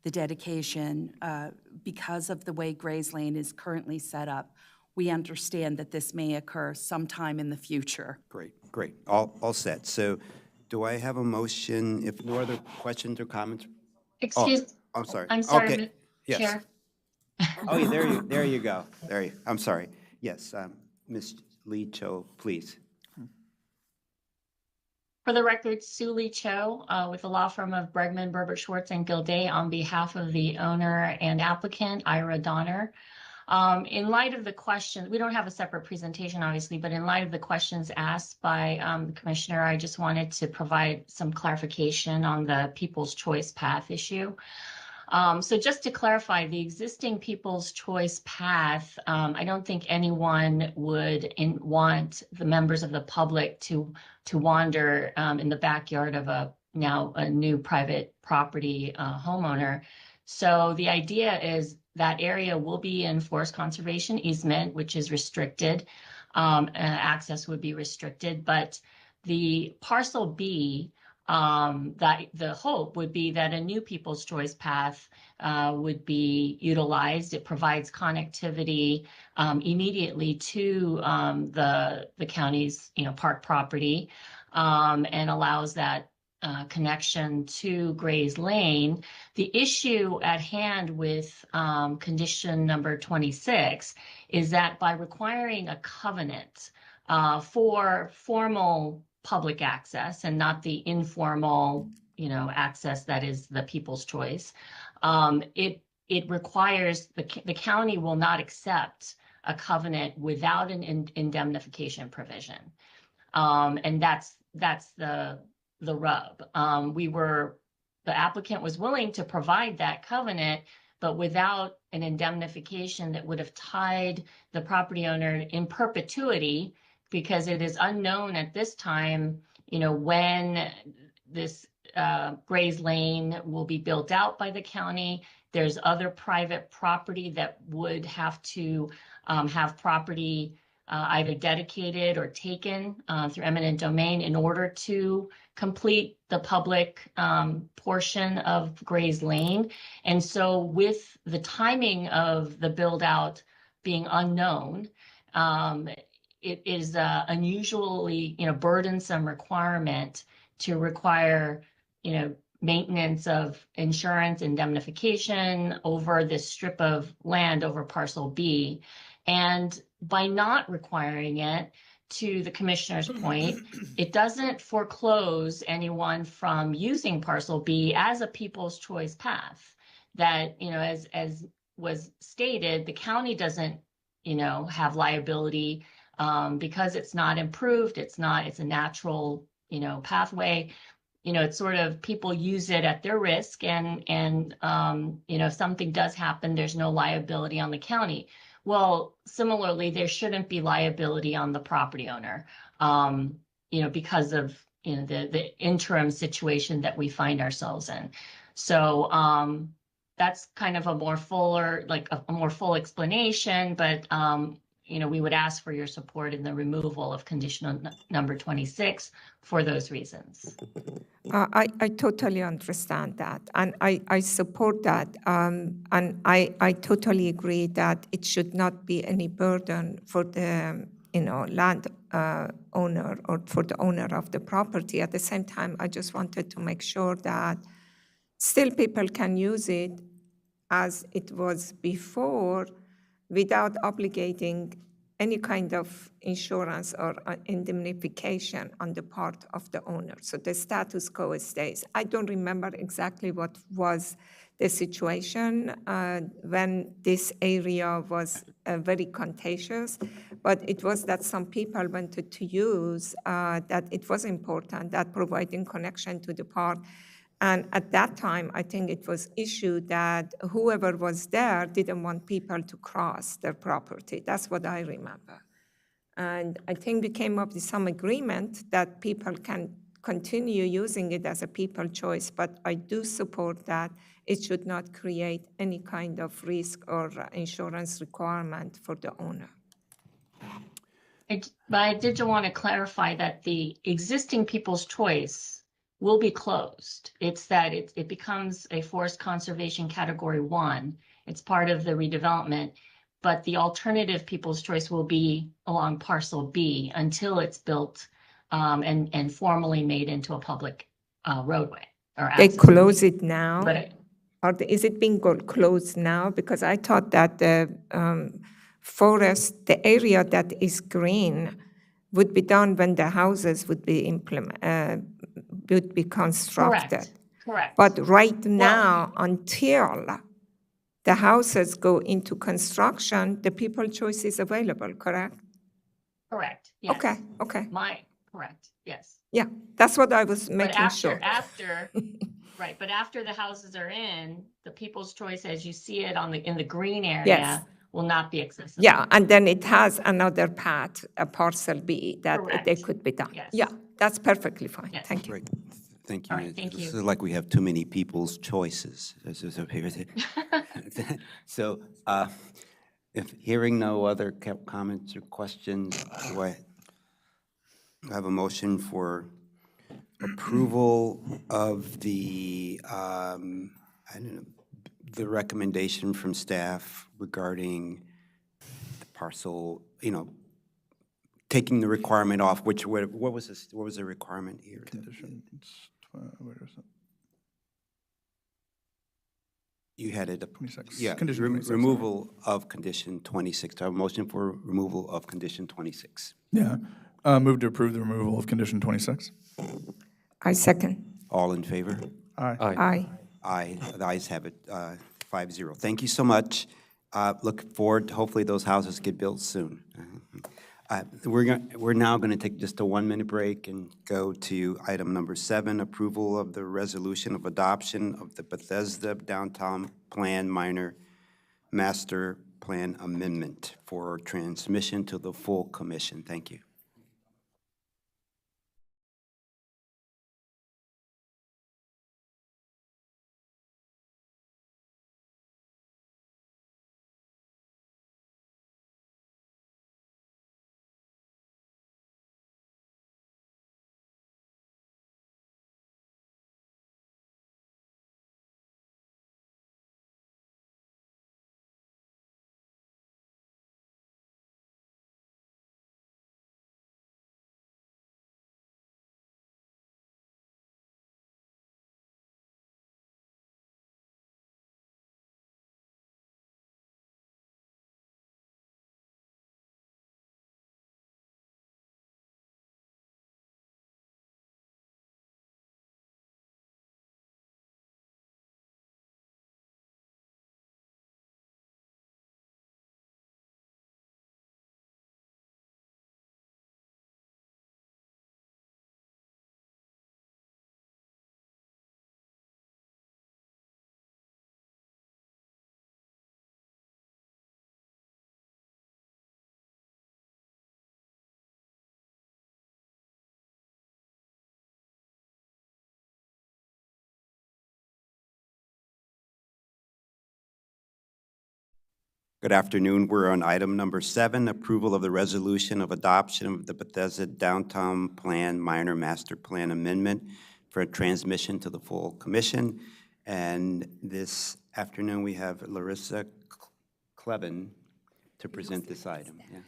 the dedication. Because of the way Gray's Lane is currently set up, we understand that this may occur sometime in the future. Great, great, all set. So do I have a motion, if no other questions or comments? Excuse, I'm sorry. I'm sorry, Okay, yes. Chair. Oh, yeah, there you go. I'm sorry. Yes, Ms. Lee Cho, please. For the record, Sue Lee Cho with the law firm of Bregman, Berbert, Schwartz, and Gilday on behalf of the owner and applicant, Ira Donner. In light of the question, we don't have a separate presentation, obviously, but in light of the questions asked by the commissioner, I just wanted to provide some clarification on the People's Choice Path issue. So just to clarify, the existing People's Choice Path, I don't think anyone would want the members of the public to wander in the backyard of a new private property homeowner. So the idea is that area will be in forest conservation easement, which is restricted. Access would be restricted, but the parcel B, that the hope would be that a new People's Choice Path would be utilized. It provides connectivity immediately to the county's park property and allows that connection to Gray's Lane. The issue at hand with condition number 26 is that by requiring a covenant for formal public access and not the informal, access that is the people's choice, it requires the county will not accept a covenant without an indemnification provision, and that's the rub. The applicant was willing to provide that covenant, but without an indemnification that would have tied the property owner in perpetuity, because it is unknown at this time, when this Gray's Lane will be built out by the county. There's other private property that would have to have property either dedicated or taken through eminent domain in order to complete the public portion of Gray's Lane. And so with the timing of the build out being unknown, it is unusually, burdensome requirement to require, maintenance of insurance indemnification over this strip of land over parcel B. And by not requiring it, to the commissioner's point, it doesn't foreclose anyone from using parcel B as a People's Choice Path. That, as was stated, the county doesn't, have liability because it's not improved. It's a natural, pathway. It's sort of people use it at their risk, and if something does happen, there's no liability on the county. Well, similarly, there shouldn't be liability on the property owner, because of the interim situation that we find ourselves in. So that's kind of a more full explanation, but we would ask for your support in the removal of condition number 26 for those reasons. I totally understand that, and I support that, and I totally agree that it should not be any burden for the land owner or for the owner of the property. At the same time, I just wanted to make sure that still people can use it as it was before without obligating any kind of insurance or indemnification on the part of the owner. So the status quo stays. I don't remember exactly what was the situation when this area was very contentious, but it was that some people wanted to use that it was important, that providing connection to the park. And at that time, I think it was issued that whoever was there didn't want people to cross their property. That's what I remember. And I think we came up with some agreement that people can continue using it as a people choice, but I do support that it should not create any kind of risk or insurance requirement for the owner. But I did want to clarify that the existing people's choice will be closed. It's that it becomes a forest conservation category 1. It's part of the redevelopment, but the alternative people's choice will be along parcel B until it's built and formally made into a public roadway or They access close way. it now? But Or is it being closed now? Because I thought that the forest, the area that is green, would be done when the houses would be constructed. Correct. But right now, until the houses go into construction, the people choice is available, correct? Correct, yes. Okay. Correct, yes. Yeah, that's what I was But making sure. Right, but after the houses are in, the people's choice as you see it in the green area Yes. will not be accessible. Yeah, and then it has another path, a parcel B, that they Correct. could be done. Yes. Yeah, that's perfectly fine. Yes. Thank you. Great, thank you. All right, thank This you. is like we have too many people's choices. So, if hearing no other comments or questions, do I have a motion for approval of the, I don't know, the recommendation from staff regarding the parcel, taking the requirement off, what was this, what was the requirement here? Conditions, where is it? You had it. 26. Yeah, Condition 26, sorry. removal of condition 26. Do I have a motion for removal of condition 26? Yeah. Move to approve the removal of condition 26. I second. All in favor? Aye. Aye. Aye, the ayes have it, 5-0. Thank you so much. Look forward, hopefully those houses get built soon. We're now going to take just a 1-minute break and go to item number 7, approval of the resolution of adoption of the Bethesda Downtown Plan Minor Master Plan Amendment for transmission to the full commission. Thank you. Good afternoon. We're on item number 7, approval of the resolution of adoption of the Bethesda Downtown Plan Minor Master Plan Amendment for transmission to the full commission. And this afternoon, we have Larissa Clevin to present this item. Yeah.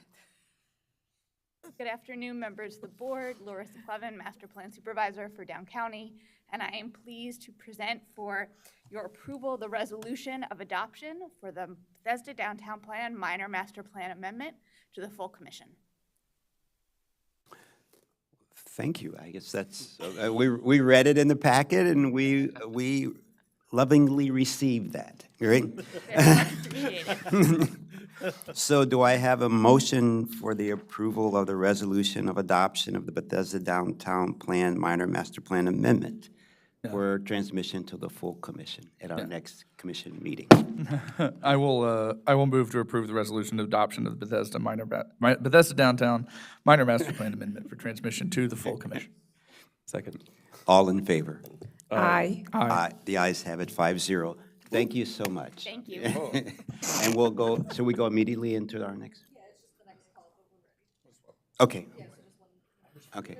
Good afternoon, members of the board. Larissa Clevin, Master Plan Supervisor for Down County, and I am pleased to present for your approval the resolution of adoption for the Bethesda Downtown Plan Minor Master Plan Amendment to the full commission. Thank you. I guess that's, we read it in the packet, and we lovingly received that, right? So do I have a motion for the approval of the resolution of adoption of the Bethesda Downtown Plan Minor Master Plan Amendment for transmission to the full commission at our next commission meeting? I will move to approve the resolution of adoption of the Bethesda Downtown Minor Master Plan Amendment for transmission to the full commission. Second. All in favor? Aye. Aye. The ayes have it, 5-0. Thank you so much. Thank you. And we'll go, should we go immediately into our next? Yeah, it's just the next call. Okay. Okay.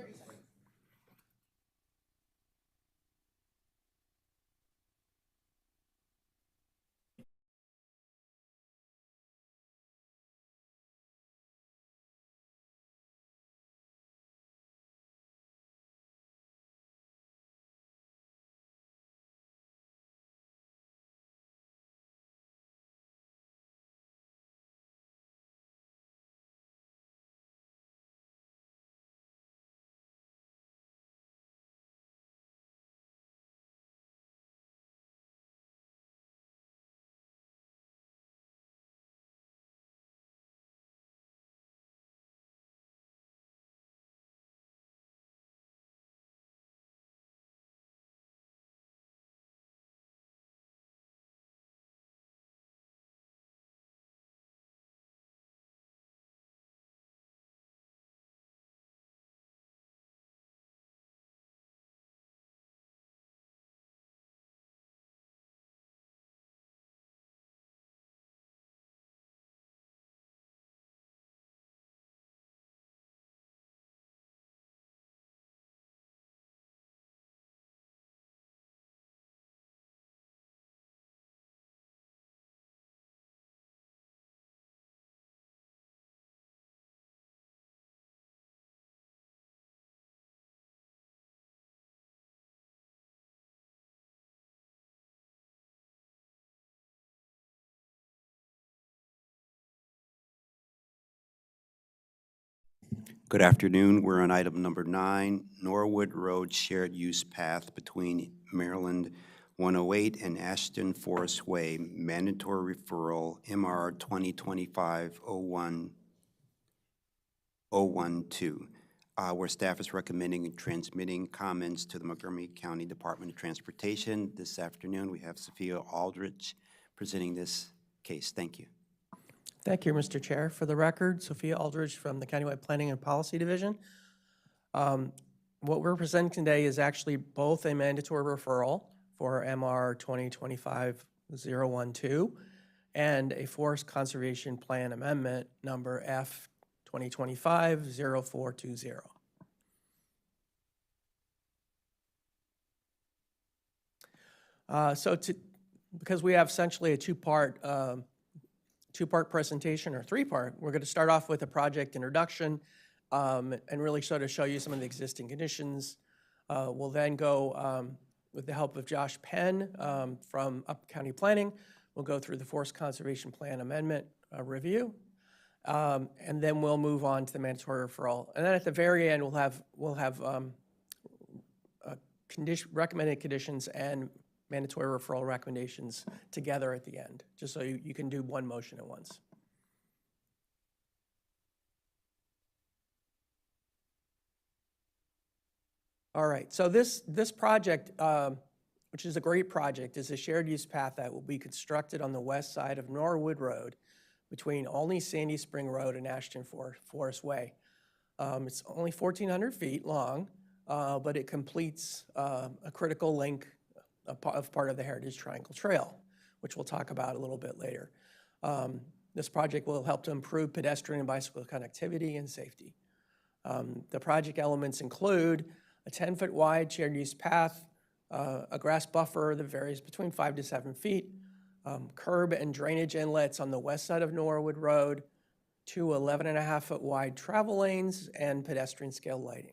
Good afternoon. We're on item number 9, Norwood Road Shared Use Path between Maryland 108 and Ashton Forest Way, mandatory referral, MR 2025-012, where staff is recommending and transmitting comments to the Montgomery County Department of Transportation. This afternoon, we have Sophia Aldrich presenting this case. Thank you. Thank you, Mr. Chair. For the record, Sophia Aldridge from the Countywide Planning and Policy Division. What we're presenting today is actually both a mandatory referral for MR 2025-012 and a Forest Conservation Plan Amendment number F 2025-0420. Because we have essentially a two-part presentation, or three-part. We're going to start off with a project introduction and really sort of show you some of the existing conditions. We'll then go, with the help of Josh Penn from Up County Planning, we'll go through the Forest Conservation Plan Amendment review, and then we'll move on to the mandatory referral. And then at the very end, we'll have recommended conditions and mandatory referral recommendations together at the end, just so you can do one motion at once. All right, so this project, which is a great project, is a shared use path that will be constructed on the west side of Norwood Road between Olney Sandy Spring Road and Ashton Forest Way. It's only 1,400 feet long, but it completes a critical link of part of the Heritage Triangle Trail, which we'll talk about a little bit later. This project will help to improve pedestrian and bicycle connectivity and safety. The project elements include a 10-foot wide shared use path, a grass buffer that varies between 5 to 7 feet, curb and drainage inlets on the west side of Norwood Road, 2 11.5-foot wide travel lanes, and pedestrian scale lighting.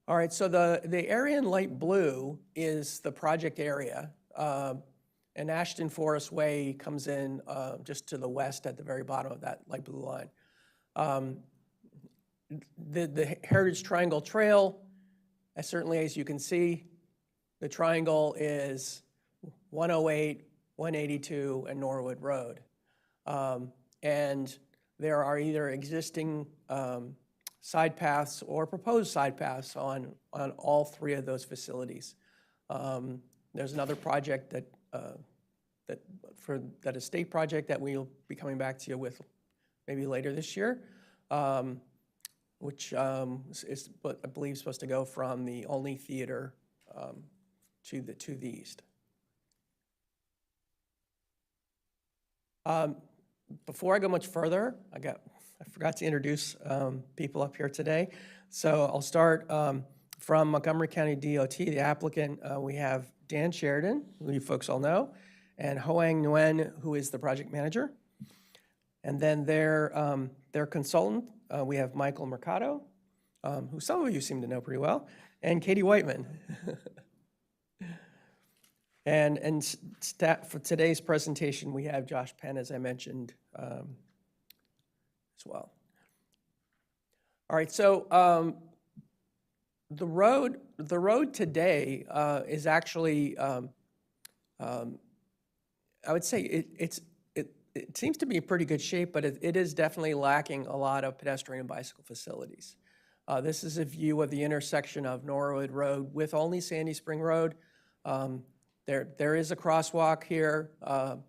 All right, so the area in light blue is the project area, and Ashton Forest Way comes in just to the west at the very bottom of that light blue line. The Heritage Triangle Trail certainly, as you can see, the triangle is 108, 182, and Norwood Road. And there are either existing side paths or proposed side paths on all three of those facilities. There's another project that a state project that we'll be coming back to you with maybe later this year, which is, I believe, supposed to go from the Olney Theater to the east. Before I go much further, I forgot to introduce people up here today. So I'll start from Montgomery County DOT, the applicant. We have Dan Sheridan, who you folks all know, and Hoang Nguyen, who is the project manager. And then their consultant, we have Michael Mercado, who some of you seem to know pretty well, and Katie Whiteman. And for today's presentation, we have Josh Penn, as I mentioned, as well. All right, so the road today is actually, I would say it seems to be in pretty good shape, but it is definitely lacking a lot of pedestrian and bicycle facilities. This is a view of the intersection of Norwood Road with Olney Sandy Spring Road. There is a crosswalk here. I'm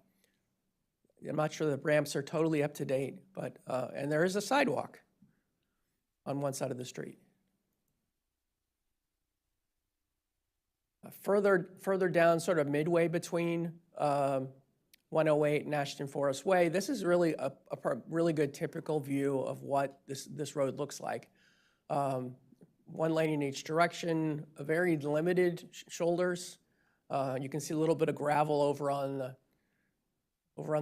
not sure the ramps are totally up to date, but and there is a sidewalk on one side of the street. Further down, sort of midway between 108 and Ashton Forest Way, this is really a really good typical view of what this road looks like. One lane in each direction, a very limited shoulders. You can see a little bit of gravel over on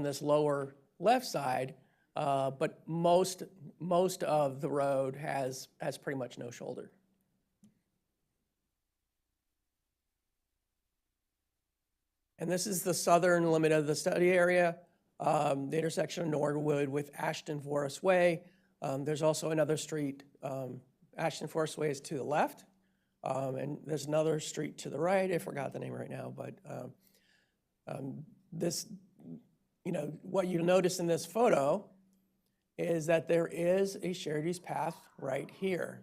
this lower left side, but most of the road has pretty much no shoulder. And this is the southern limit of the study area, the intersection of Norwood with Ashton Forest Way. There's also another street. Ashton Forest Way is to the left, and there's another street to the right. I forgot the name right now, but this, what you notice in this photo is that there is a shared use path right here.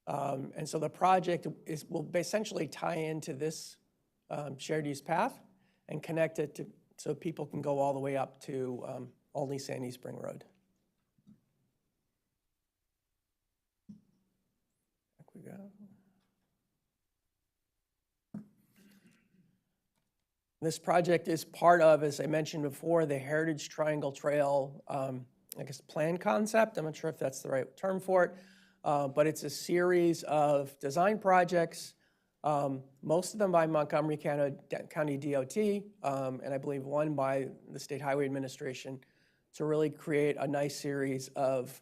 And so the project will essentially tie into this shared use path and connect it so people can go all the way up to Olney Sandy Spring Road. Back we go. This project is part of, as I mentioned before, the Heritage Triangle Trail, I guess, plan concept. I'm not sure if that's the right term for it, but it's a series of design projects, most of them by Montgomery County DOT, and I believe one by the State Highway Administration, to really create a nice series of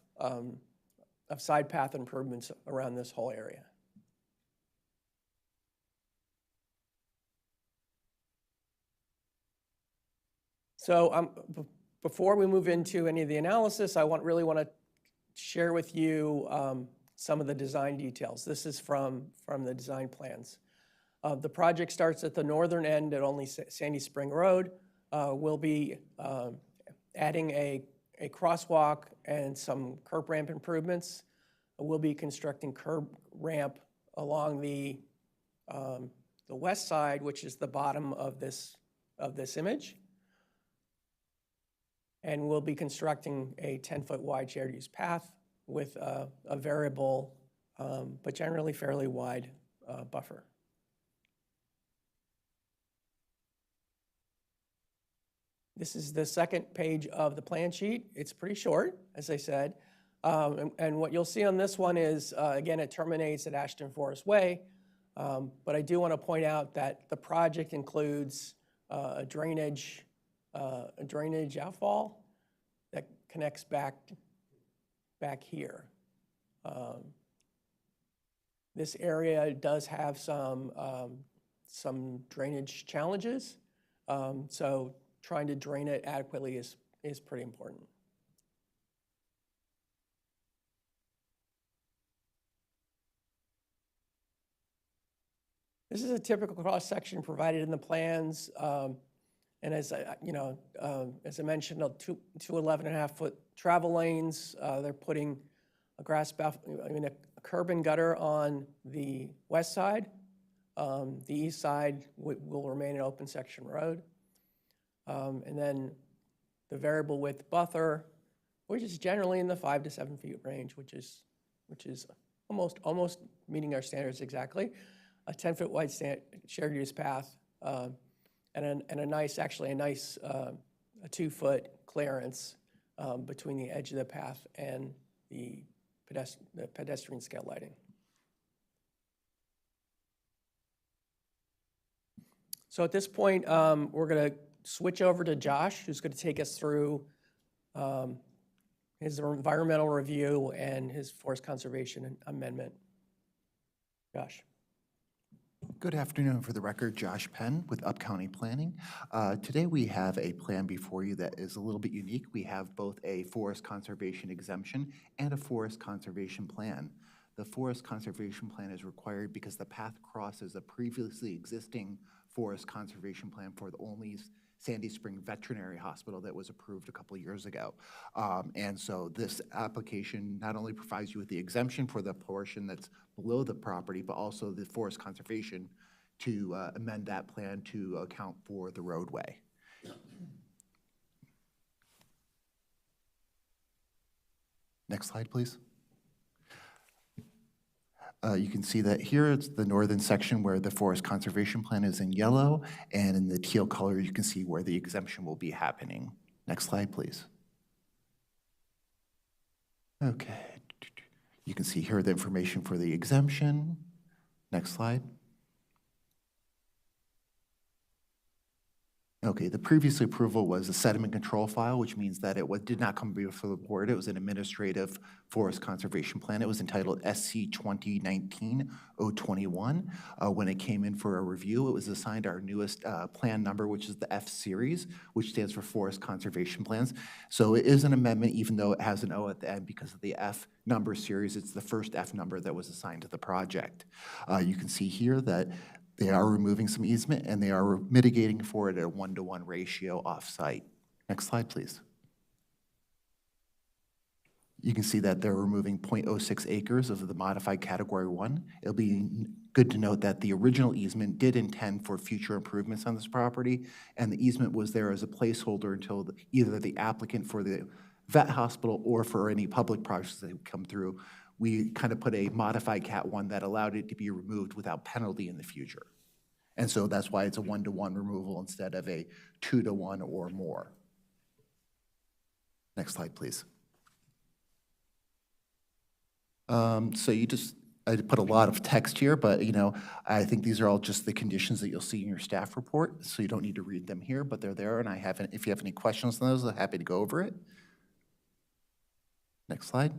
side path improvements around this whole area. So before we move into any of the analysis, I really want to share with you some of the design details. This is from the design plans. The project starts at the northern end at Olney Sandy Spring Road. We'll be adding a crosswalk and some curb ramp improvements. We'll be constructing curb ramp along the west side, which is the bottom of this image. And we'll be constructing a 10-foot wide shared use path with a variable, but generally fairly wide buffer. This is the second page of the plan sheet. It's pretty short, as I said. And what you'll see on this one is, again, it terminates at Ashton Forest Way. But I do want to point out that the project includes a drainage outfall that connects back here. This area does have some drainage challenges, so trying to drain it adequately is pretty important. This is a typical cross-section provided in the plans. And as I mentioned, two 11.5-foot travel lanes. They're putting a curb and gutter on the west side. The east side will remain an open section road. And then the variable width buffer, which is generally in the 5 to 7 feet range, which is almost meeting our standards exactly. A 10-foot wide shared use path, and a nice 2-foot clearance between the edge of the path and the pedestrian scale lighting. So at this point, we're going to switch over to Josh, who's going to take us through his environmental review and his forest conservation amendment. Josh. Good afternoon. For the record, Josh Penn with Up County Planning. Today we have a plan before you that is a little bit unique. We have both a forest conservation exemption and a forest conservation plan. The forest conservation plan is required because the path crosses a previously existing forest conservation plan for the only Sandy Spring Veterinary Hospital that was approved a couple of years ago. And so this application not only provides you with the exemption for the portion that's below the property, but also the forest conservation to amend that plan to account for the roadway. Next slide, please. You can see that here it's the northern section where the forest conservation plan is in yellow, and in the teal color you can see where the exemption will be happening. Next slide, please. Okay. You can see here the information for the exemption. Next slide. Okay, the previous approval was a sediment control file, which means that it did not come before the board. It was an administrative forest conservation plan. It was entitled SC 2019-021. When it came in for a review, it was assigned our newest plan number, which is the F series, which stands for Forest Conservation Plans. So it is an amendment, even though it has an O at the end because of the F number series. It's the first F number that was assigned to the project. You can see here that they are removing some easement, and they are mitigating for it at a 1-to-1 ratio off-site. Next slide, please. You can see that they're removing 0.06 acres of the modified Category 1. It'll be good to note that the original easement did intend for future improvements on this property, and the easement was there as a placeholder until either the applicant for the vet hospital or for any public projects that would come through. We kind of put a modified Cat 1 that allowed it to be removed without penalty in the future. And so that's why it's a 1-to-1 removal instead of a 2-to-1 or more. Next slide, please. So I put a lot of text here, but I think these are all just the conditions that you'll see in your staff report, so you don't need to read them here, but they're there, and if you have any questions on those, I'm happy to go over it. Next slide.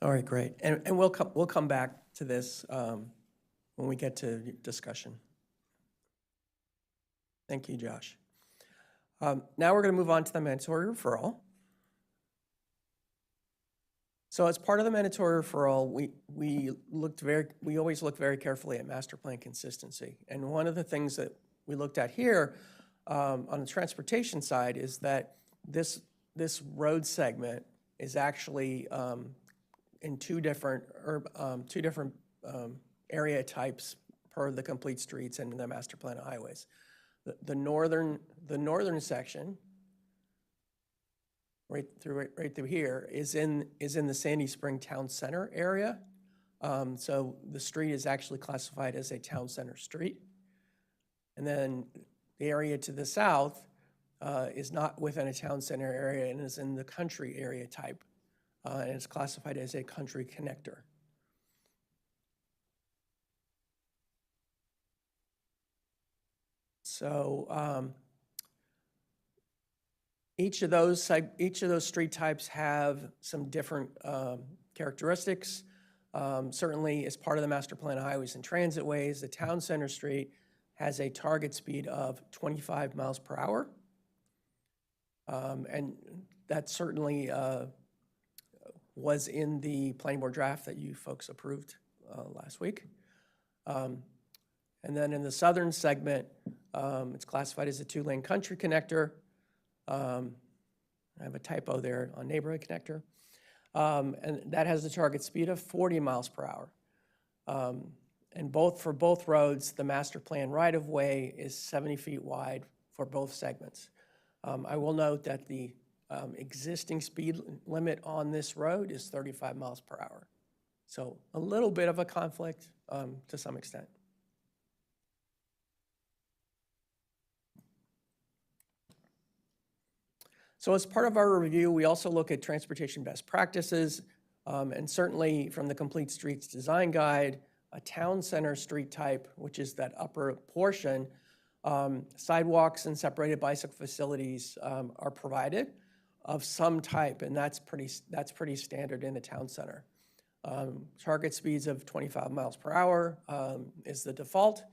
All right, great. And we'll come back to this when we get to discussion. Thank you, Josh. Now we're going to move on to the mandatory referral. So as part of the mandatory referral, we always look very carefully at master plan consistency. And one of the things that we looked at here on the transportation side is that this road segment is actually in two different area types per the complete streets and the master plan of highways. The northern section, right through here, is in the Sandy Spring Town Center area. So the street is actually classified as a town center street. And then the area to the south is not within a town center area and is in the country area type, and it's classified as a country connector. So each of those street types have some different characteristics. Certainly, as part of the master plan of highways and transit ways, the town center street has a target speed of 25 miles per hour. And that certainly was in the planning board draft that you folks approved last week. And then in the southern segment, it's classified as a 2-lane country connector. I have a typo there on neighborhood connector. And that has a target speed of 40 miles per hour. And for both roads, the master plan right-of-way is 70 feet wide for both segments. I will note that the existing speed limit on this road is 35 miles per hour. So a little bit of a conflict to some extent. So as part of our review, we also look at transportation best practices, and certainly from the Complete Streets Design Guide, a town center street type, which is that upper portion, sidewalks and separated bicycle facilities are provided of some type, and that's pretty standard in a town center. Target speeds of 25 miles per hour is the default,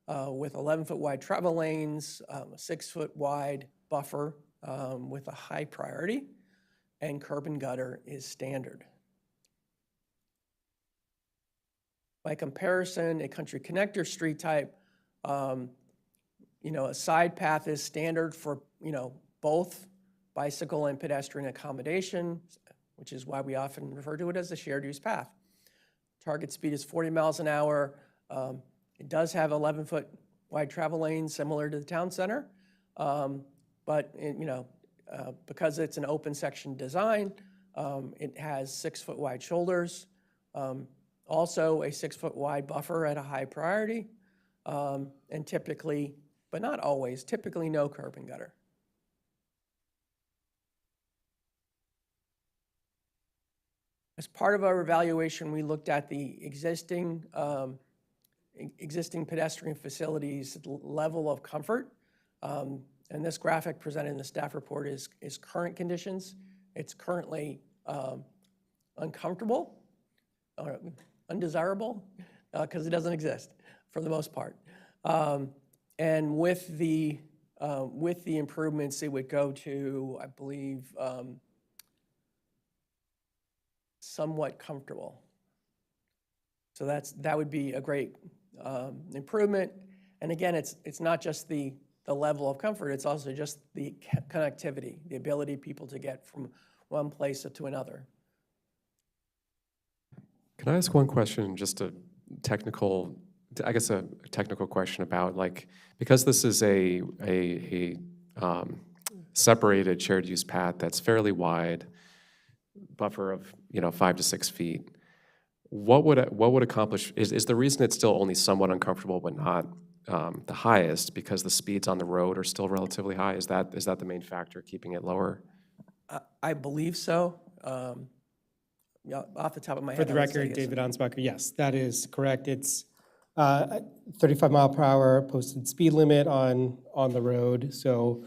with 11-foot wide travel lanes, a 6-foot wide buffer with a high priority, and curb and gutter is standard. By comparison, a country connector street type, a side path is standard for, both bicycle and pedestrian accommodation, which is why we often refer to it as a shared use path. Target speed is 40 miles an hour. It does have 11-foot wide travel lanes similar to the town center, but because it's an open section design, it has 6-foot wide shoulders. Also a 6-foot wide buffer at a high priority, and typically, but not always, typically no curb and gutter. As part of our evaluation, we looked at the existing pedestrian facilities level of comfort. And this graphic presented in the staff report is current conditions. It's currently uncomfortable, or undesirable, because it doesn't exist for the most part. And with the improvements, it would go to, I believe, somewhat comfortable. So that would be a great improvement. And again, it's not just the level of comfort, it's also just the connectivity, the ability people to get from one place to another. Can I ask one question, just a technical question about, because this is a separated shared use path that's fairly wide, buffer of 5 to 6 feet, what would accomplish, is the reason it's still only somewhat uncomfortable but not the highest because the speeds on the road are still relatively high? Is that the main factor keeping it lower? I believe so. Off the top of my head. For the record, David Ansbacher, yes, that is correct. It's 35 mile per hour posted speed limit on the road. So,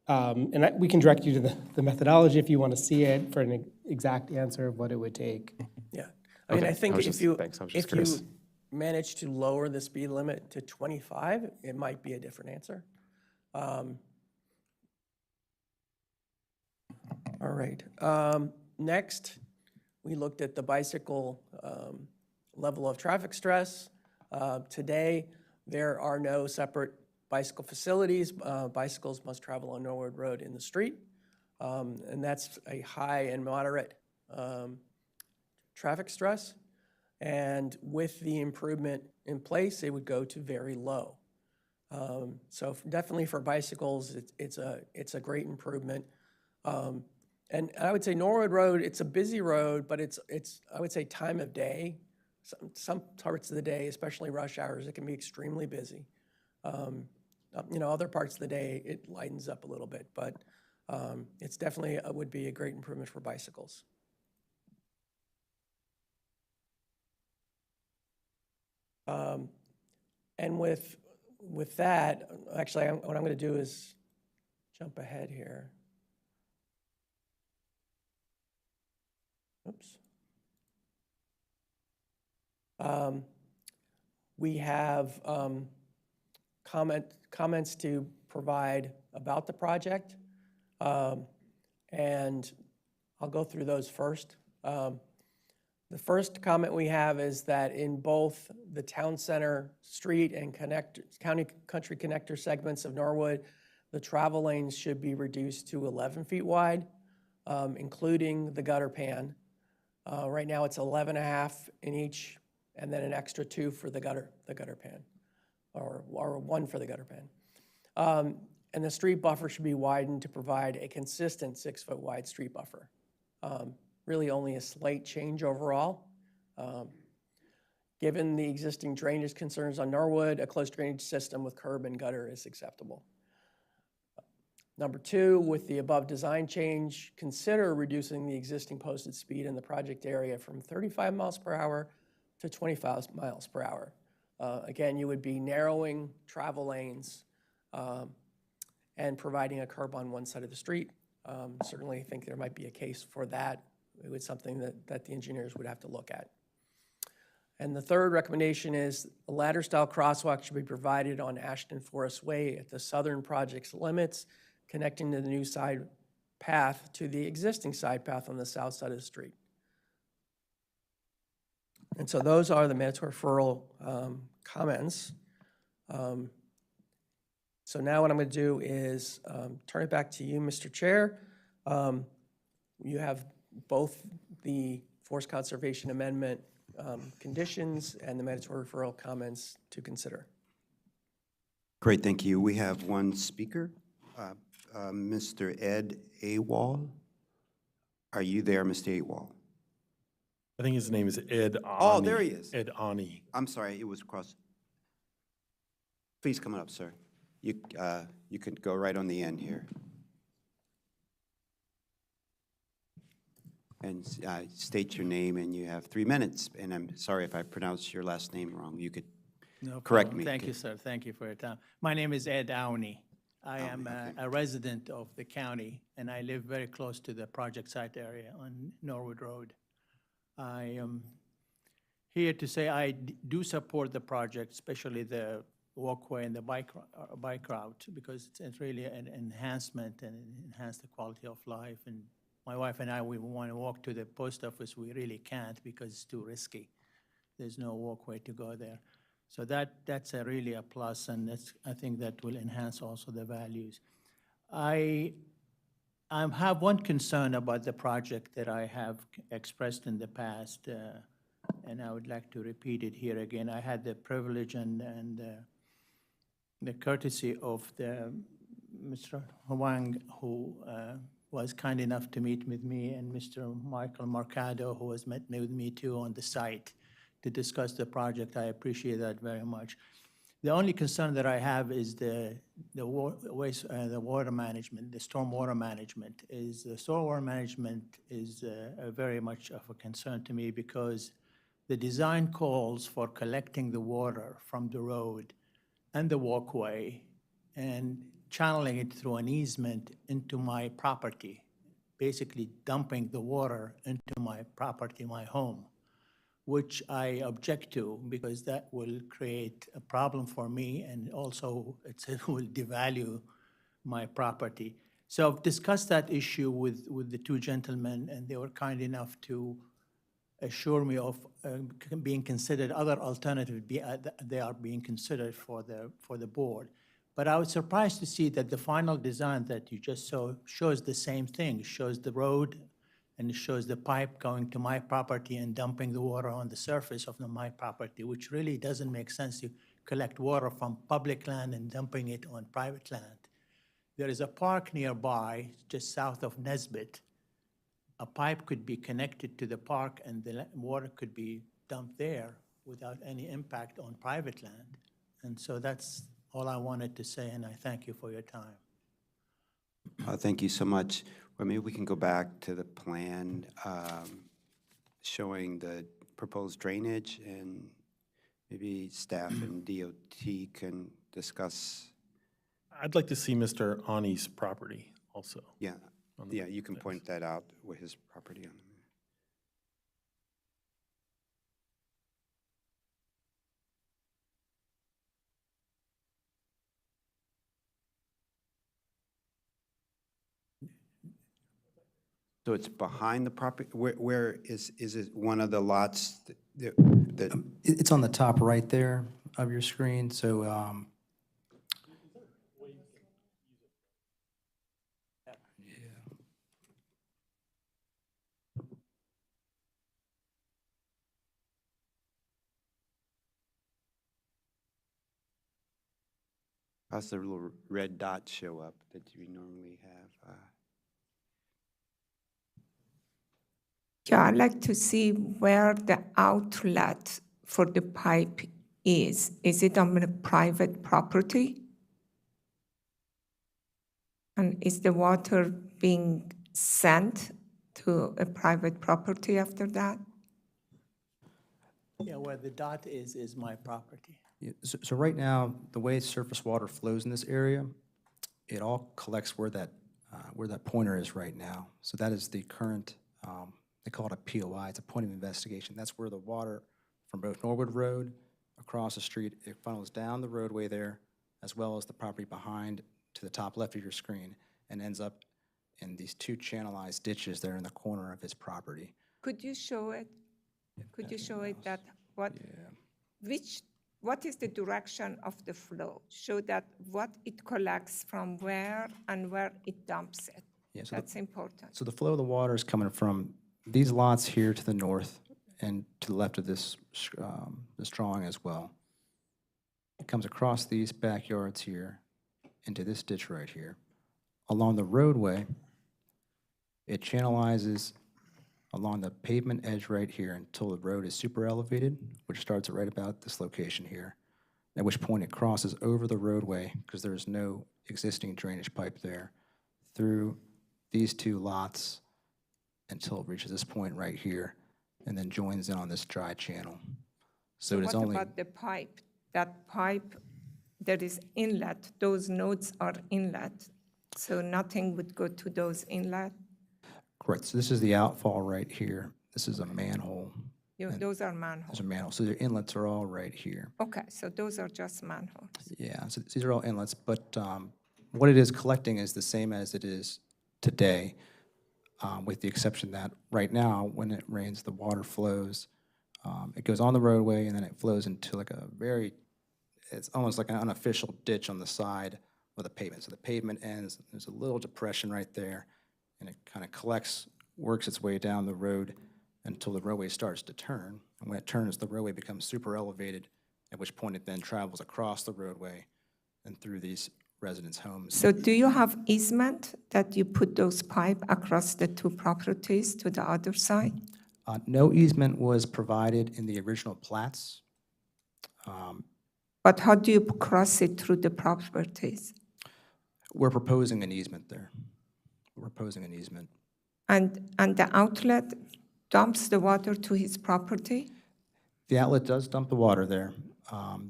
we can direct you to the methodology if you want to see it for an exact answer of what it would take. Yeah, I think if you manage to lower the speed limit to 25, it might be a different answer. All right. Next, we looked at the bicycle level of traffic stress. Today, there are no separate bicycle facilities. Bicycles must travel on Norwood Road in the street, and that's a high and moderate traffic stress. And with the improvement in place, it would go to very low. So definitely for bicycles, it's a great improvement. And I would say Norwood Road, it's a busy road, but it's I would say time of day. Some parts of the day, especially rush hours, it can be extremely busy. Other parts of the day, it lightens up a little bit, but it's definitely would be a great improvement for bicycles. And with that, actually, what I'm going to do is jump ahead here. Oops. We have comments to provide about the project, and I'll go through those first. The first comment we have is that in both the Town Center Street and County Country Connector segments of Norwood, the travel lanes should be reduced to 11 feet wide, including the gutter pan. Right now, it's 11.5 in each, and then an extra 2 for the gutter pan, or 1 for the gutter pan. And the street buffer should be widened to provide a consistent 6-foot wide street buffer. Really only a slight change overall. Given the existing drainage concerns on Norwood, a closed drainage system with curb and gutter is acceptable. Number 2, with the above design change, consider reducing the existing posted speed in the project area from 35 miles per hour to 25 miles per hour. Again, you would be narrowing travel lanes and providing a curb on one side of the street. Certainly think there might be a case for that. It was something that the engineers would have to look at. And the third recommendation is a ladder-style crosswalk should be provided on Ashton Forest Way at the southern project's limits, connecting to the new side path to the existing side path on the south side of the street. And so those are the minutes referral comments. So now what I'm going to do is turn it back to you, Mr. Chair. You have both the Forest Conservation Amendment conditions and the mandatory referral comments to consider. Great, thank you. We have one speaker, Mr. Ed Awal. Are you there, Mr. Awal? I think his name is Ed Ani. Oh, there he is. Ed Ani. I'm sorry, it was across. Please come on up, sir. You could go right on the end here. And state your name, and you have 3 minutes. And I'm sorry if I pronounced your last name wrong. You could correct me. Thank you, sir. Thank you for your time. My name is Ed Aouni. I am a resident of the county, and I live very close to the project site area on Norwood Road. I am here to say I do support the project, especially the walkway and the bike route, because it's really an enhancement and enhance the quality of life. And my wife and I, we want to walk to the post office. We really can't because it's too risky. There's no walkway to go there. So that's really a plus, and I think that will enhance also the values. I have one concern about the project that I have expressed in the past, and I would like to repeat it here again. I had the privilege and the courtesy of Mr. Huang, who was kind enough to meet with me, and Mr. Michael Mercado, who has met with me too on the site to discuss the project. I appreciate that very much. The only concern that I have is the water management, the stormwater management. The stormwater management is very much of a concern to me because the design calls for collecting the water from the road and the walkway and channeling it through an easement into my property, basically dumping the water into my property, my home, which I object to because that will create a problem for me, and also it will devalue my property. So I've discussed that issue with the two gentlemen, and they were kind enough to assure me of being considered, other alternatives they are being considered for the board. But I was surprised to see that the final design that you just saw shows the same thing, shows the road, and it shows the pipe going to my property and dumping the water on the surface of my property, which really doesn't make sense to collect water from public land and dumping it on private land. There is a park nearby, just south of Nesbitt. A pipe could be connected to the park and the water could be dumped there without any impact on private land. And so that's all I wanted to say, and I thank you for your time. Thank you so much. Well, maybe we can go back to the plan showing the proposed drainage, and maybe staff and DOT can discuss. I'd like to see Mr. Ani's property also. Yeah, yeah, you can point that out with his property on. So it's behind the property? Where is it one of the lots that, It's on the top right there of your screen, so, how's the little red dots show up that you normally have? Yeah, I'd like to see where the outlet for the pipe is. Is it on a private property? And is the water being sent to a private property after that? Yeah, where the dot is my property. yeah, so right now, the way surface water flows in this area, it all collects where that pointer is right now. So that is the current, they call it a POI, it's a point of investigation. That's where the water from both Norwood Road across the street, it funnels down the roadway there, as well as the property behind to the top left of your screen, and ends up in these two channelized ditches there in the corner of his property. Could you show it? Could you show it that what is the direction of the flow? Show that what it collects from where and where it dumps it. Yeah, so That's important. So the flow of the water is coming from these lots here to the north and to the left of this drawing as well. It comes across these backyards here into this ditch right here. Along the roadway, it channelizes along the pavement edge right here until the road is super elevated, which starts at right about this location here, at which point it crosses over the roadway because there is no existing drainage pipe there through these two lots until it reaches this point right here and then joins in on this dry channel. So it is what only, about the pipe? That pipe, there is inlet, those nodes are inlet, so nothing would go to those inlet? correct, so this is the outfall right here. This is a manhole. Those are manholes. There's a manhole, so the inlets are all right here. Okay, so those are just manholes. Yeah, so these are all inlets, but what it is collecting is the same as it is today, with the exception that right now, when it rains, the water flows. It goes on the roadway, and then it flows into like a it's almost like an unofficial ditch on the side of the pavement. So the pavement ends, there's a little depression right there, and it kind of collects, works its way down the road until the roadway starts to turn. And when it turns, the roadway becomes super elevated, at which point it then travels across the roadway and through these residents' homes. So do you have easement that you put those pipe across the two properties to the other side? No easement was provided in the original plats. But how do you cross it through the properties? We're proposing an easement there. We're proposing an easement. And the outlet dumps the water to his property? The outlet does dump the water there.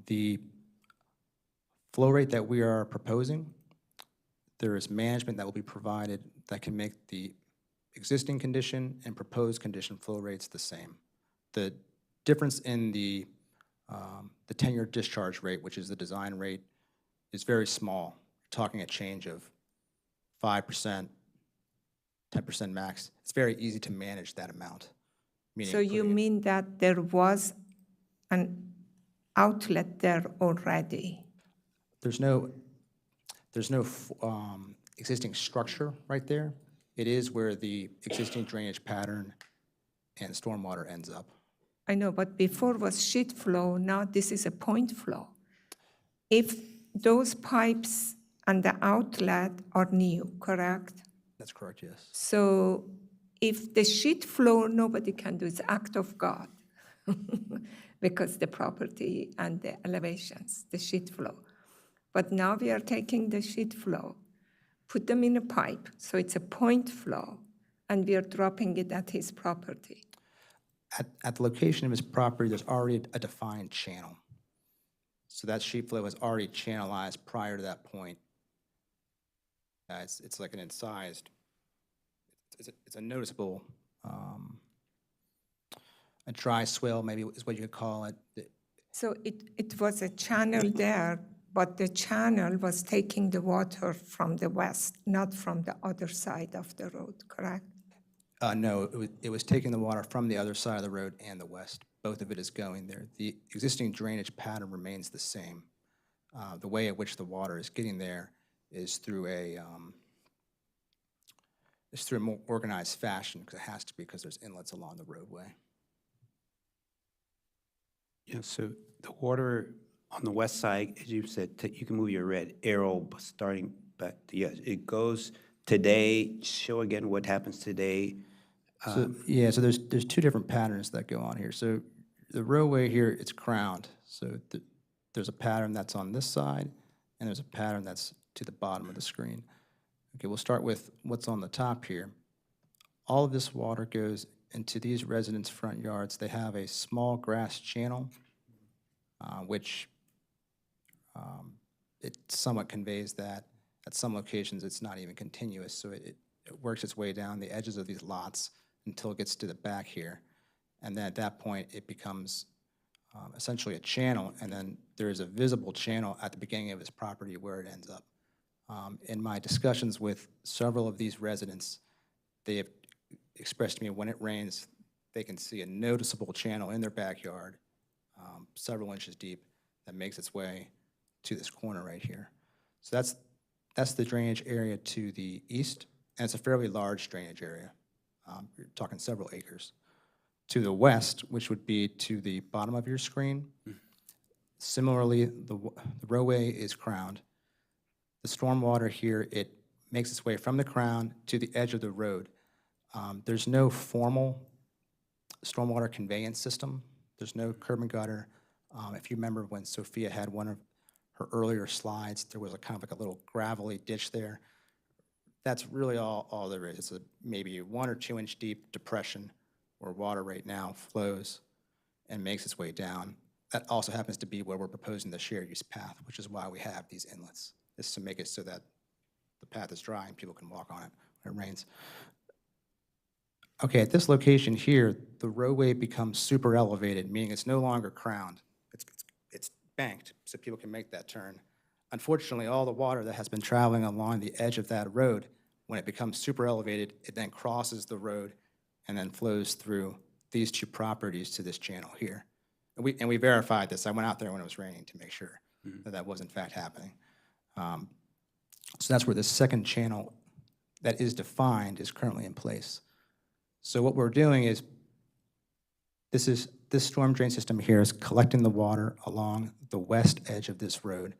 The flow rate that we are proposing, there is management that will be provided that can make the existing condition and proposed condition flow rates the same. The difference in the 10-year discharge rate, which is the design rate, is very small. We're talking a change of 5%, 10% max. It's very easy to manage that amount. So you mean that there was an outlet there already? There's no existing structure right there. It is where the existing drainage pattern and stormwater ends up. I know, but before was sheet flow, now this is a point flow. If those pipes and the outlet are new, correct? That's correct, yes. So if the sheet flow, nobody can do, it's act of God because the property and the elevations, the sheet flow. But now we are taking the sheet flow, put them in a pipe, so it's a point flow, and we are dropping it at his property. At the location of his property, there's already a defined channel. So that sheet flow has already channelized prior to that point. It's like an incised, it's a noticeable, a dry swell maybe is what you could call it. So it was a channel there, but the channel was taking the water from the west, not from the other side of the road, correct? No, it was taking the water from the other side of the road and the west. Both of it is going there. The existing drainage pattern remains the same. The way at which the water is getting there is through a more organized fashion, because it has to be, because there's inlets along the roadway. Yeah, so the water on the west side, as you said, you can move your red arrow starting back to, yes, it goes today. Show again what happens today. So, yeah, so there's two different patterns that go on here. So the roadway here, it's crowned. So there's a pattern that's on this side, and there's a pattern that's to the bottom of the screen. Okay, we'll start with what's on the top here. All of this water goes into these residents' front yards. They have a small grass channel, which it somewhat conveys that at some locations it's not even continuous, so it works its way down the edges of these lots until it gets to the back here. And then at that point, it becomes essentially a channel, and then there is a visible channel at the beginning of his property where it ends up. In my discussions with several of these residents, they have expressed to me when it rains, they can see a noticeable channel in their backyard, several inches deep, that makes its way to this corner right here. So that's the drainage area to the east, and it's a fairly large drainage area. You're talking several acres. To the west, which would be to the bottom of your screen, similarly, the roadway is crowned. The stormwater here, it makes its way from the crown to the edge of the road. There's no formal stormwater conveyance system. There's no curb and gutter. If you remember when Sophia had one of her earlier slides, there was a kind of like a little gravelly ditch there. That's really all there is. It's maybe a 1 or 2 inch deep depression where water right now flows and makes its way down. That also happens to be where we're proposing the shared use path, which is why we have these inlets, is to make it so that the path is dry and people can walk on it when it rains. Okay, at this location here, the roadway becomes super elevated, meaning it's no longer crowned. It's banked, so people can make that turn. Unfortunately, all the water that has been traveling along the edge of that road, when it becomes super elevated, it then crosses the road and then flows through these two properties to this channel here. And we verified this. I went out there when it was raining to make sure that that was in fact happening. So that's where the second channel that is defined is currently in place. So what we're doing is, this storm drain system here is collecting the water along the west edge of this road,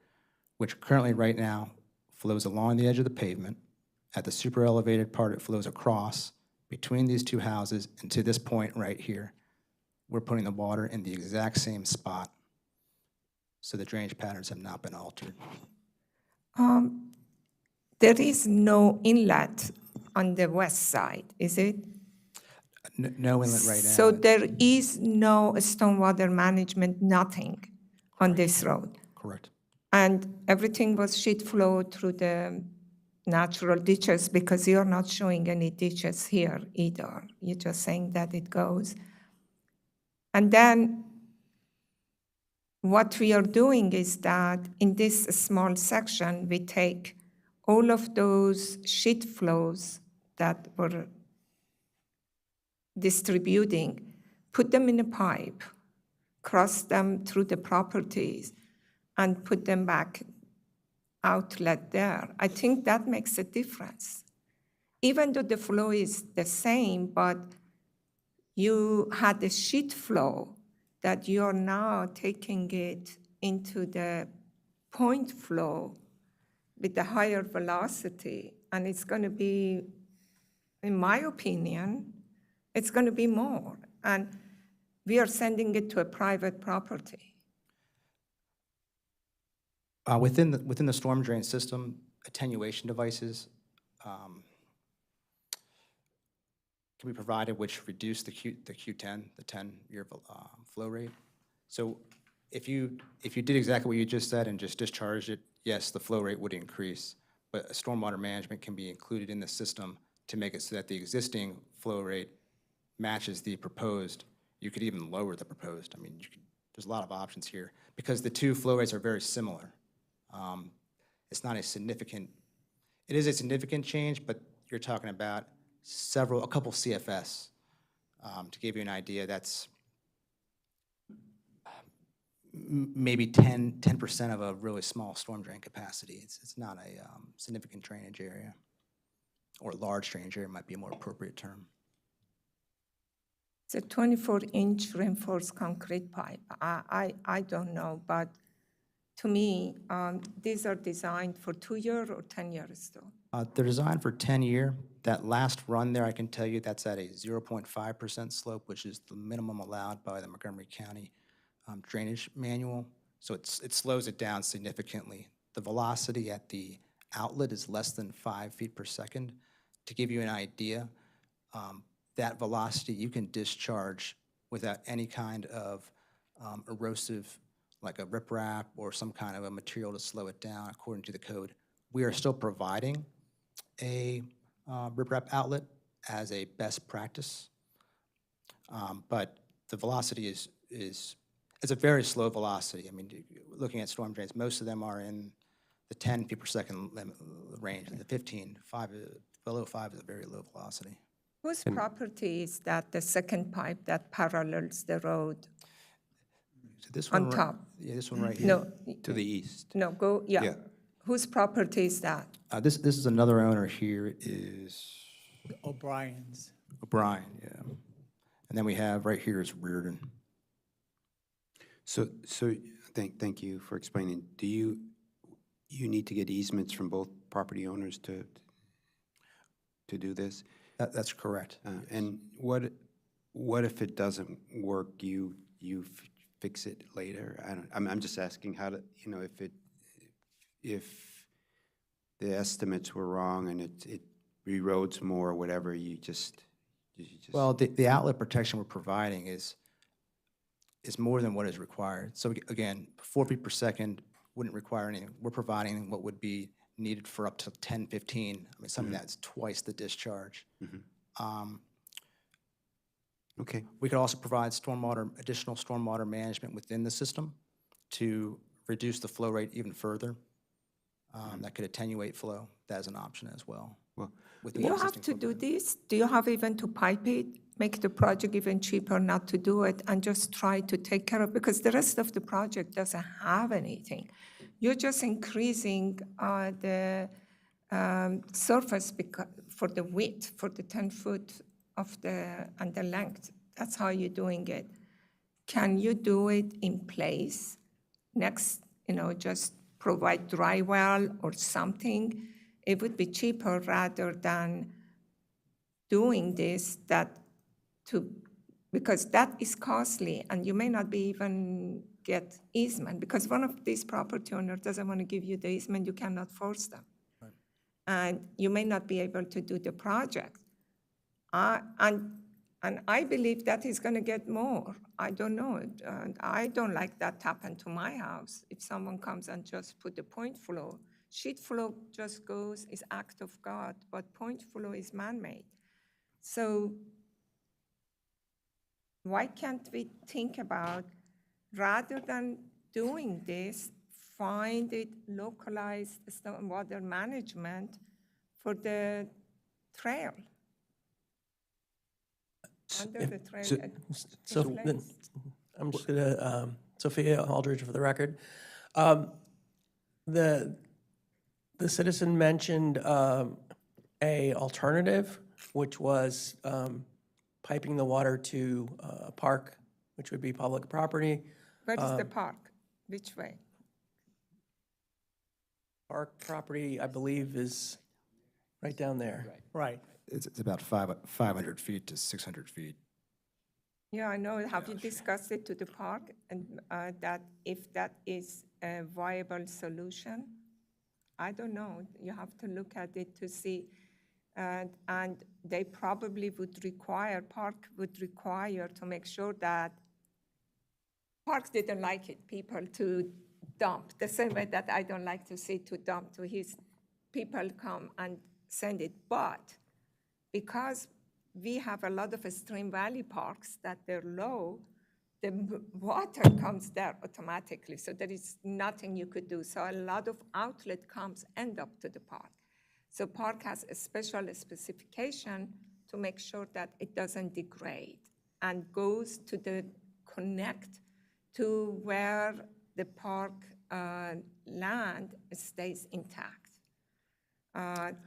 which currently right now flows along the edge of the pavement. At the super elevated part, it flows across between these two houses, and to this point right here, we're putting the water in the exact same spot. So the drainage patterns have not been altered. There is no inlet on the west side, is it? No inlet right now. So there is no stormwater management, nothing on this road? Correct. And everything was sheet flow through the natural ditches, because you're not showing any ditches here either. You're just saying that it goes. And then what we are doing is that in this small section, we take all of those sheet flows that were distributing, put them in a pipe, cross them through the properties, and put them back outlet there. I think that makes a difference. Even though the flow is the same, but you had a sheet flow that you're now taking it into the point flow with the higher velocity, and it's going to be, in my opinion, it's going to be more. And we are sending it to a private property. Within the storm drain system, attenuation devices can be provided, which reduce the Q10, the 10-year flow rate. So if you did exactly what you just said and just discharged it, yes, the flow rate would increase. But stormwater management can be included in the system to make it so that the existing flow rate matches the proposed. You could even lower the proposed. I mean, there's a lot of options here because the two flow rates are very similar. It's not a significant, it is a significant change, but you're talking about a couple CFS. To give you an idea, that's maybe 10% of a really small storm drain capacity. It's not a significant drainage area, or large drainage area might be a more appropriate term. It's a 24-inch reinforced concrete pipe. I don't know, but to me, these are designed for 2-year or 10 years though. They're designed for 10-year. That last run there, I can tell you, that's at a 0.5% slope, which is the minimum allowed by the Montgomery County drainage manual. So it slows it down significantly. The velocity at the outlet is less than 5 feet per second. To give you an idea, that velocity you can discharge without any kind of erosive, like a riprap or some kind of a material to slow it down according to the code. We are still providing a riprap outlet as a best practice, but the velocity is it's a very slow velocity. I mean, looking at storm drains, most of them are in the 10 feet per second range, and the 15, below 5 is a very low velocity. Whose property is that, the second pipe that parallels the road? So this On one, top? Yeah, this one right here. No. To the east. No, go, yeah. Yeah. Whose property is that? This is another owner here, is O'Brien's. O'Brien, yeah. And then we have, right here is Reardon. So thank you for explaining. Do you need to get easements from both property owners to do this? That's correct. And what if it doesn't work? You fix it later? I'm just asking how to, if the estimates were wrong and it erodes more or whatever, you just. Well, the outlet protection we're providing is more than what is required. So again, 4 feet per second wouldn't require anything. We're providing what would be needed for up to 10, 15. I mean, something that's twice the discharge. Okay. We could also provide additional stormwater management within the system to reduce the flow rate even further. That could attenuate flow. That is an option as well. Well, Do you have to do this? Do you have even to pipe it, make the project even cheaper not to do it, and just try to take care of, because the rest of the project doesn't have anything. You're just increasing the surface for the width, for the 10 foot and the length. That's how you're doing it. Can you do it in place next, just provide dry well or something? It would be cheaper rather than doing this, because that is costly, and you may not be even get easement, because one of these property owners doesn't want to give you the easement, you cannot force them. Right. And you may not be able to do the project. And I believe that is going to get more. I don't know. I don't like that happen to my house. If someone comes and just put the point flow, sheet flow just goes, is act of God, but point flow is man-made. So why can't we think about, rather than doing this, find it localized stormwater management for the trail? Under the trail. So I'm just going to, Sophia Aldridge for the record. The citizen mentioned a alternative, which was piping the water to a park, which would be public property. Where is the park? Which way? Park property, I believe, is right down there. Right. It's about 500 feet to 600 feet. Yeah, I know. Have you discussed it to the park, and that if that is a viable solution? I don't know. You have to look at it to see. And they probably park would require to make sure that parks didn't like it, people to dump, the same way that I don't like to see to dump to his people come and send it. But because we have a lot of stream valley parks that they're low, the water comes there automatically. So there is nothing you could do. So a lot of outlet end up to the park. So park has a special specification to make sure that it doesn't degrade and goes to the connect to where the park land stays intact.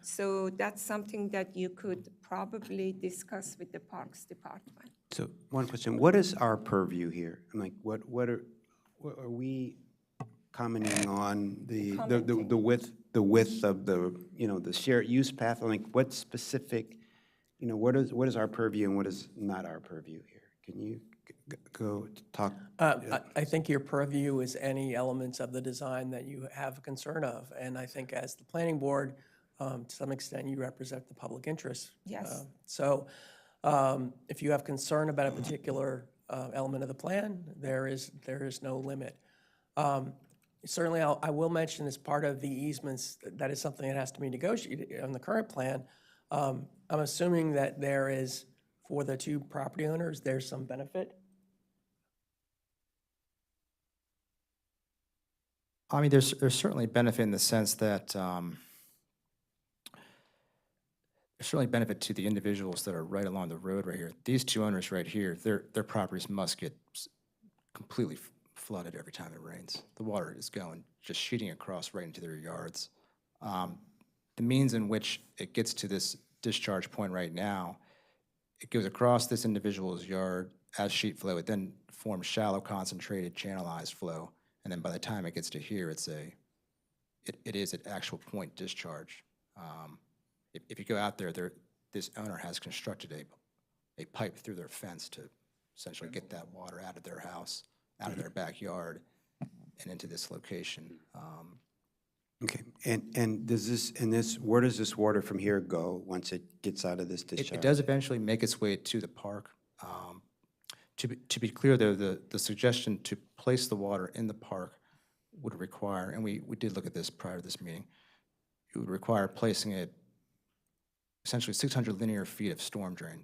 So that's something that you could probably discuss with the Parks Department. So one question, what is our purview here? I'm like, what are we commenting on the width of the, the shared use path? I'm like, what specific, what is our purview and what is not our purview here? Can you go talk? I think your purview is any elements of the design that you have a concern of. And I think as the planning board, to some extent, you represent the public interest. Yes. So if you have concern about a particular element of the plan, there is no limit. Certainly, I will mention as part of the easements, that is something that has to be negotiated on the current plan. I'm assuming that there is, for the two property owners, there's some benefit. I mean, there's certainly benefit in the sense that there's certainly benefit to the individuals that are right along the road right here. These two owners right here, their properties must get completely flooded every time it rains. The water is going, just shooting across right into their yards. The means in which it gets to this discharge point right now, it goes across this individual's yard as sheet flow. It then forms shallow, concentrated, channelized flow. And then by the time it gets to here, it is at actual point discharge. If you go out there, this owner has constructed a pipe through their fence to essentially get that water out of their house, out of their backyard, and into this location. Okay, and where does this water from here go once it gets out of this discharge? It does eventually make its way to the park. To be clear, though, the suggestion to place the water in the park would require, and we did look at this prior to this meeting, it would require placing it essentially 600 linear feet of storm drain,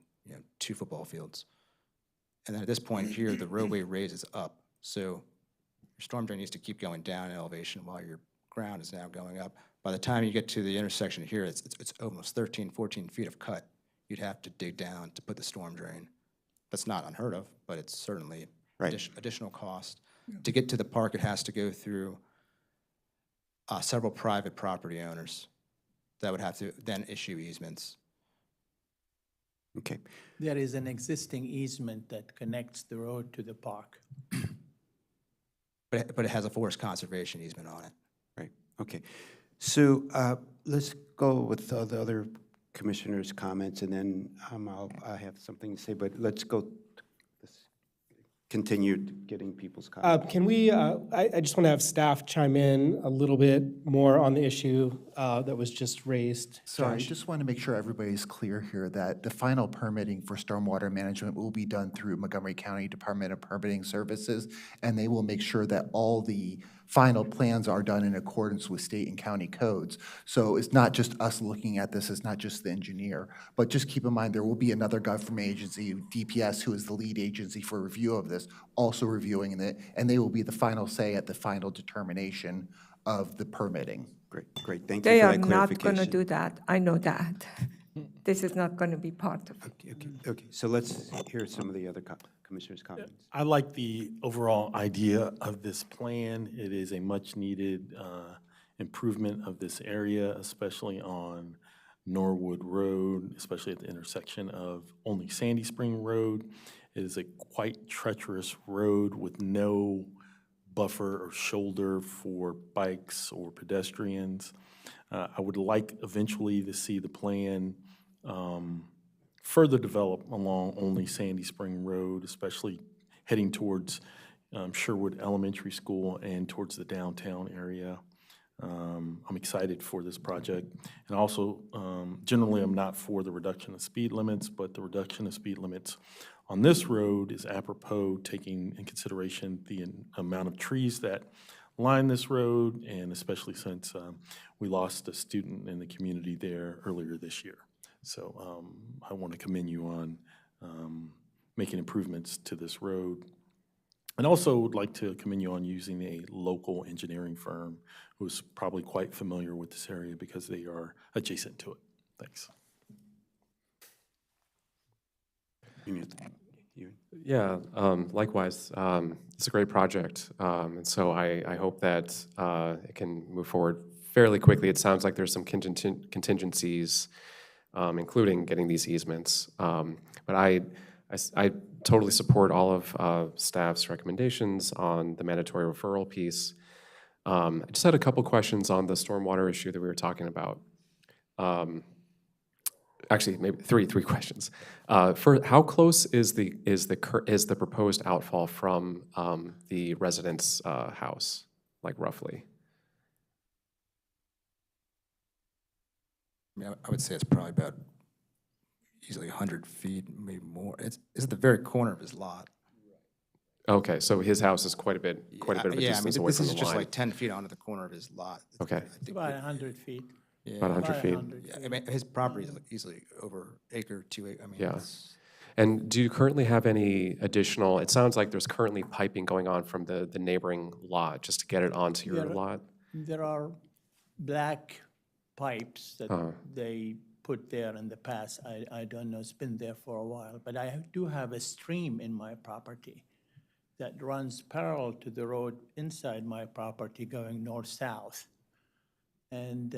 2 football fields. And then at this point here, the roadway raises up. So your storm drain needs to keep going down in elevation while your ground is now going up. By the time you get to the intersection here, it's almost 13, 14 feet of cut. You'd have to dig down to put the storm drain. That's not unheard of, but it's certainly additional cost. To get to the park, it has to go through several private property owners that would have to then issue easements. Okay. There is an existing easement that connects the road to the park. But it has a forest conservation easement on it. Right, okay. So let's go with the other commissioners' comments, and then I have something to say, but let's continue getting people's comments. Can we, I just want to have staff chime in a little bit more on the issue that was just raised. Sorry, I Josh? just want to make sure everybody's clear here that the final permitting for stormwater management will be done through Montgomery County Department of Permitting Services, and they will make sure that all the final plans are done in accordance with state and county codes. So it's not just us looking at this, it's not just the engineer, but just keep in mind there will be another government agency, DPS, who is the lead agency for review of this, also reviewing it, and they will be the final say at the final determination of the permitting. Great, thank you They for are that not clarification. going to do that. I know that. This is not going to be part of it. Okay, so let's hear some of the other commissioners' comments. I like the overall idea of this plan. It is a much-needed improvement of this area, especially on Norwood Road, especially at the intersection of only Sandy Spring Road. It is a quite treacherous road with no buffer or shoulder for bikes or pedestrians. I would like eventually to see the plan further develop along only Sandy Spring Road, especially heading towards Sherwood Elementary School and towards the downtown area. I'm excited for this project. And also, generally, I'm not for the reduction of speed limits, but the reduction of speed limits on this road is apropos, taking in consideration the amount of trees that line this road, and especially since we lost a student in the community there earlier this year. So I want to commend you on making improvements to this road. And also would like to commend you on using a local engineering firm who's probably quite familiar with this area because they are adjacent to it. Thanks. Yeah, likewise. It's a great project, and so I hope that it can move forward fairly quickly. It sounds like there's some contingencies, including getting these easements. But I totally support all of staff's recommendations on the mandatory referral piece. I just had a couple questions on the stormwater issue that we were talking about. Actually, maybe three questions. For how close is the proposed outfall from the resident's house, like roughly? I mean, I would say it's probably about easily 100 feet, maybe more. It's at the very corner of his lot. Okay, so his house is quite a bit of a Yeah, I distance mean, away this from is the just line. like 10 feet onto the corner of his lot. Okay. About 100 feet. Yeah. About 100 feet. Yeah, I mean, his property is like easily over acre, 2 acre. I mean, Yeah. And do you currently have any additional, it sounds like there's currently piping going on from the neighboring lot, just to get it onto your lot? There are black pipes that they put there in the past. I don't know, it's been there for a while, but I do have a stream in my property that runs parallel to the road inside my property going north-south. And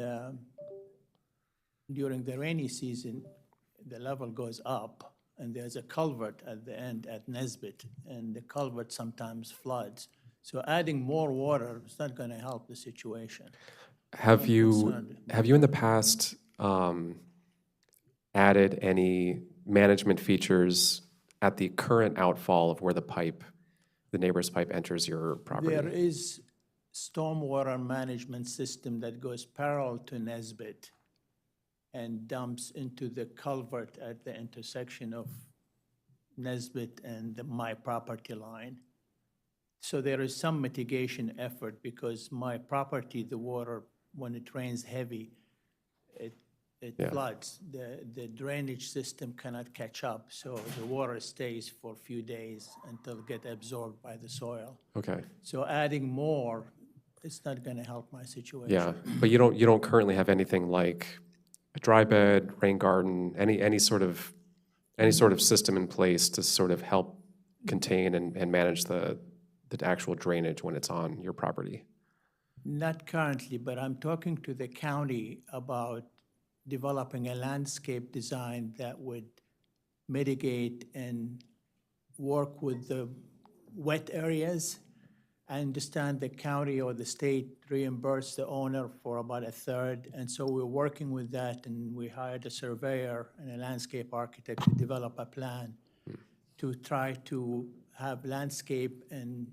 during the rainy season, the level goes up, and there's a culvert at the end at Nesbitt, and the culvert sometimes floods. So adding more water is not going to help the situation. Have you in the past added any management features at the current outfall of where the neighbor's pipe enters your property? There is stormwater management system that goes parallel to Nesbitt and dumps into the culvert at the intersection of Nesbitt and my property line. So there is some mitigation effort because my property, the water, when it rains heavy, it floods. The drainage system cannot catch up, so the water stays for a few days until it gets absorbed by the soil. Okay. So adding more, it's not going to help my situation. Yeah, but you don't currently have anything like a dry bed, rain garden, any sort of system in place to sort of help contain and manage the actual drainage when it's on your property? Not currently, but I'm talking to the county about developing a landscape design that would mitigate and work with the wet areas. I understand the county or the state reimbursed the owner for about a third, and so we're working with that, and we hired a surveyor and a landscape architect to develop a plan to try to have landscape and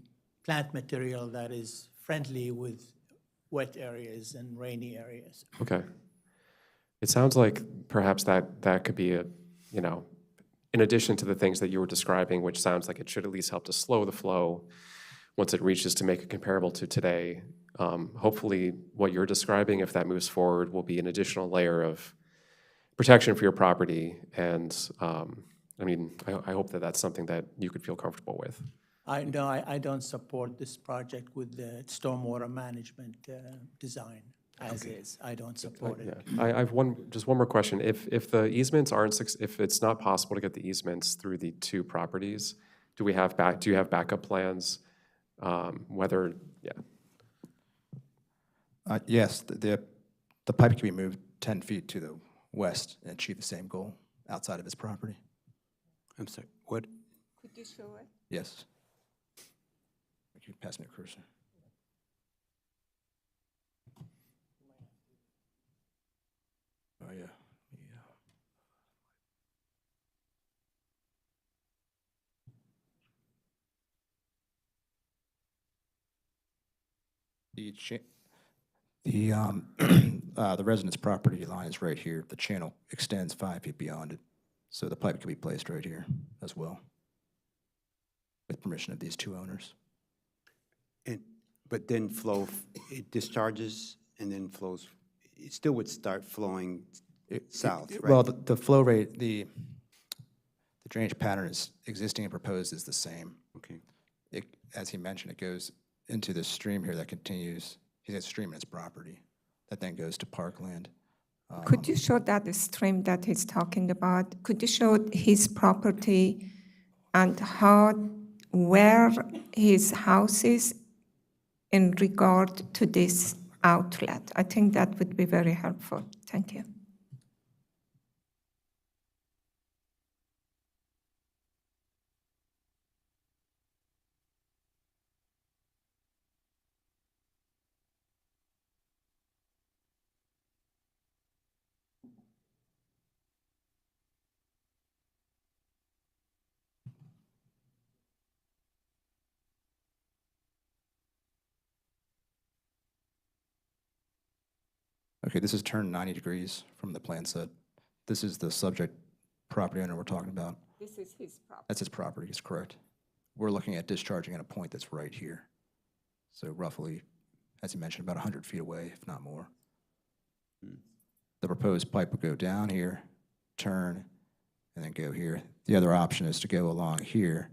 plant material that is friendly with wet areas and rainy areas. Okay. It sounds like perhaps that could be in addition to the things that you were describing, which sounds like it should at least help to slow the flow once it reaches to make it comparable to today. Hopefully what you're describing, if that moves forward, will be an additional layer of protection for your property. And I hope that that's something that you could feel comfortable with. I don't support this project with the stormwater management design as is. I don't support it. Yeah. I have just one more question. If the easements if it's not possible to get the easements through the two properties, do you have backup plans? Yes, the pipe can be moved 10 feet to the west and achieve the same goal outside of his property. I'm sorry, what? Could you show it? Yes. Can you pass me a cursor? Oh, yeah. The resident's property line is right here. The channel extends 5 feet beyond it. So the pipe can be placed right here as well, with permission of these two owners. But then it discharges and then flows, it still would start flowing south, right? Well, the flow rate, the drainage pattern is existing and proposed is the same. Okay. As he mentioned, it goes into this stream here that continues. He has a stream in his property that then goes to parkland. Could you show that stream that he's talking about? Could you show his property and where his house is in regard to this outlet? I think that would be very helpful. Thank you. Okay, this is turned 90 degrees from the plan set. This is the subject property owner we're talking about. This is his property. That's his property, is correct. We're looking at discharging at a point that's right here. So roughly, as you mentioned, about 100 feet away, if not more. The proposed pipe would go down here, turn, and then go here. The other option is to go along here,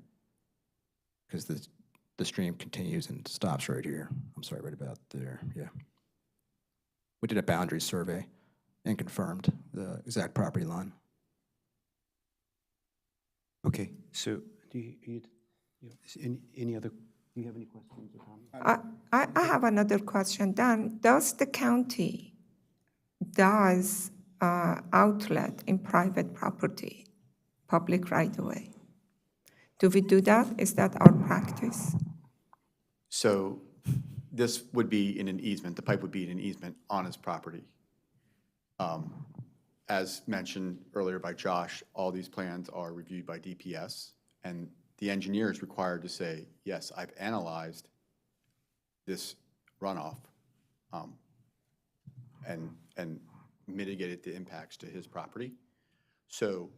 because the stream continues and stops right here. I'm sorry, right about there, yeah. We did a boundary survey and confirmed the exact property line. Okay, so any other, do you have any questions or comments? I have another question. Dan, does the county outlet in private property, public right-of-way? Do we do that? Is that our practice? So this would be in an easement, the pipe would be in an easement on his property. As mentioned earlier by Josh, all these plans are reviewed by DPS, and the engineer is required to say, yes, I've analyzed this runoff and mitigated the impacts to his property. So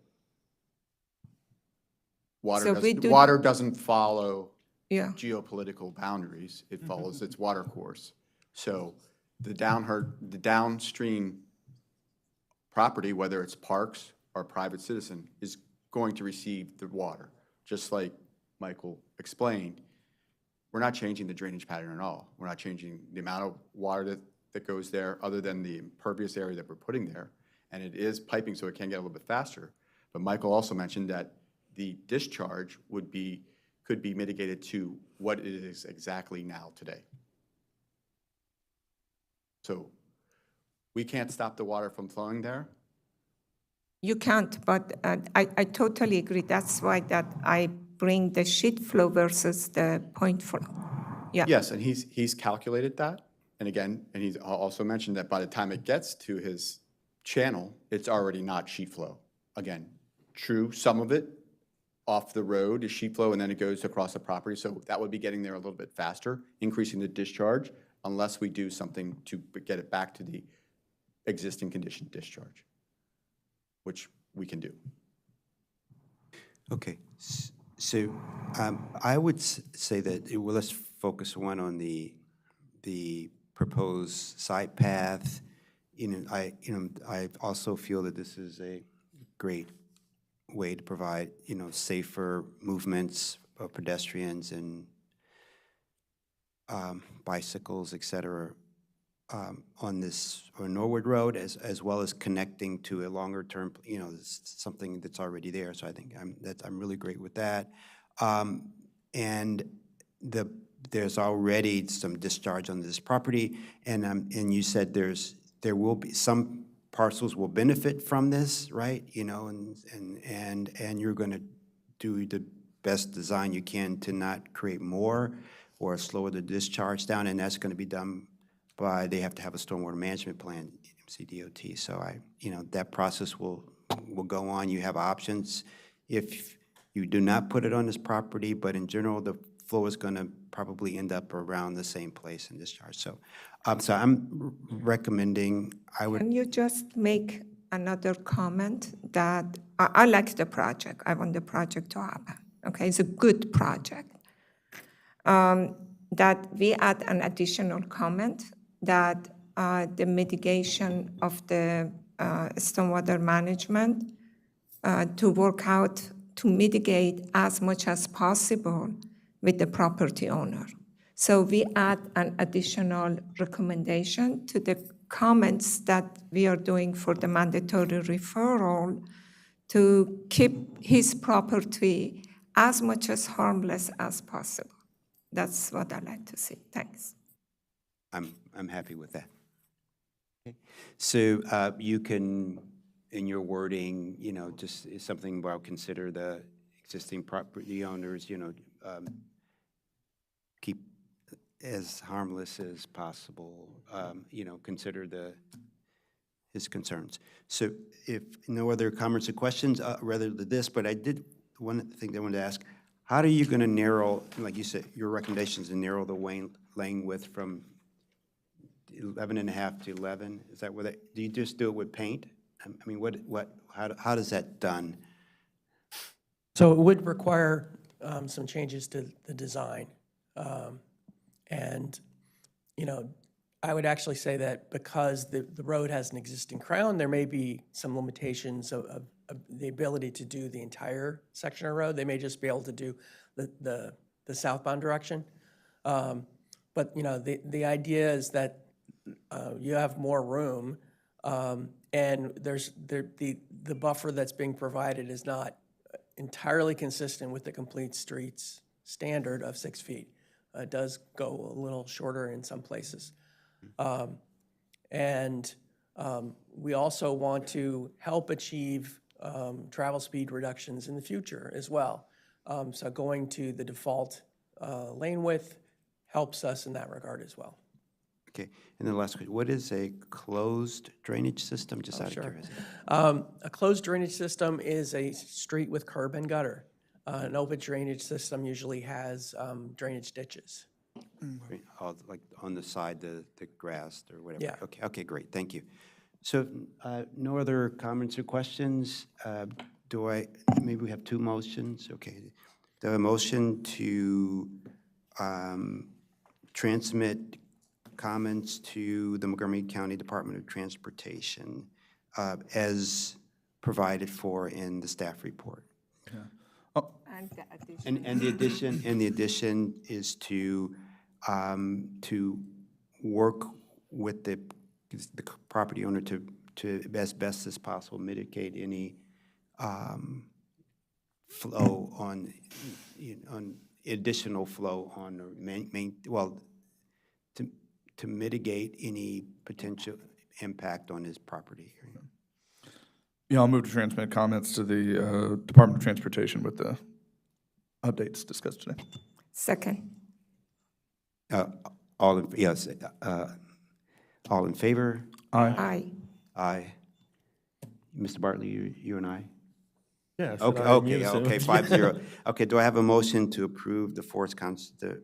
water doesn't follow geopolitical boundaries. It follows its water course. So the downstream property, whether it's parks or private citizen, is going to receive the water. Just like Michael explained, we're not changing the drainage pattern at all. We're not changing the amount of water that goes there other than the impervious area that we're putting there. And it is piping, so it can get a little bit faster. But Michael also mentioned that the discharge could be mitigated to what it is exactly now today. So we can't stop the water from flowing there. You can't, but I totally agree. That's why that I bring the sheet flow versus the point flow. Yeah. Yes, and he's calculated that. And again, and he's also mentioned that by the time it gets to his channel, it's already not sheet flow. Again, true, some of it off the road is sheet flow, and then it goes across the property. So that would be getting there a little bit faster, increasing the discharge, unless we do something to get it back to the existing condition discharge, which we can do. Okay, so I would say that, well, let's focus one on the proposed site path. I also feel that this is a great way to provide, safer movements of pedestrians and bicycles, et cetera, on Norwood Road, as well as connecting to a longer term, something that's already there. So I think I'm really great with that. And there's already some discharge on this property, and you said there will be some parcels will benefit from this, right? And you're going to do the best design you can to not create more or slow the discharge down, and that's going to be done by, they have to have a stormwater management plan, MCDOT. So that process will go on. You have options if you do not put it on this property, but in general, the flow is going to probably end up around the same place in discharge. So I'm recommending, Can you just make another comment that I like the project. I want the project to happen. Okay, it's a good project. That we add an additional comment that the mitigation of the stormwater management to work out to mitigate as much as possible with the property owner. So we add an additional recommendation to the comments that we are doing for the mandatory referral to keep his property as much as harmless as possible. That's what I like to see. Thanks. I'm happy with that. Okay. So you can, in your wording, just is something about consider the existing property owners, keep as harmless as possible, consider his concerns. So if no other comments or questions, rather than this, but I did, one thing I wanted to ask, how are you going to narrow, like you said, your recommendations to narrow the lane width from 11.5 to 11? Is that what, do you just do it with paint? I mean, how does that done? So it would require some changes to the design. And, I would actually say that because the road has an existing crown, there may be some limitations of the ability to do the entire section of road. They may just be able to do the southbound direction. But, the idea is that you have more room, and the buffer that's being provided is not entirely consistent with the complete streets standard of 6 feet. It does go a little shorter in some places. We also want to help achieve travel speed reductions in the future as well. So going to the default lane width helps us in that regard as well. Okay, and then the last question, what is a closed drainage system, just out of curiosity? A closed drainage system is a street with curb and gutter. An open drainage system usually has drainage ditches. Like on the side, the grass or whatever? Yeah. Okay, great, thank you. So no other comments or questions? Maybe we have two motions? Okay. Do I have a motion to transmit comments to the Montgomery County Department of Transportation as provided for in the staff report? And the addition is to work with the property owner to as best as possible mitigate any flow on additional flow on or to mitigate any potential impact on his property. Yeah, I'll move to transmit comments to the Department of Transportation with the updates discussed today. Second. All in favor? Aye. Aye. Mr. Bartley, you and I? Yes. Okay, 5-0. Okay, do I have a motion to approve the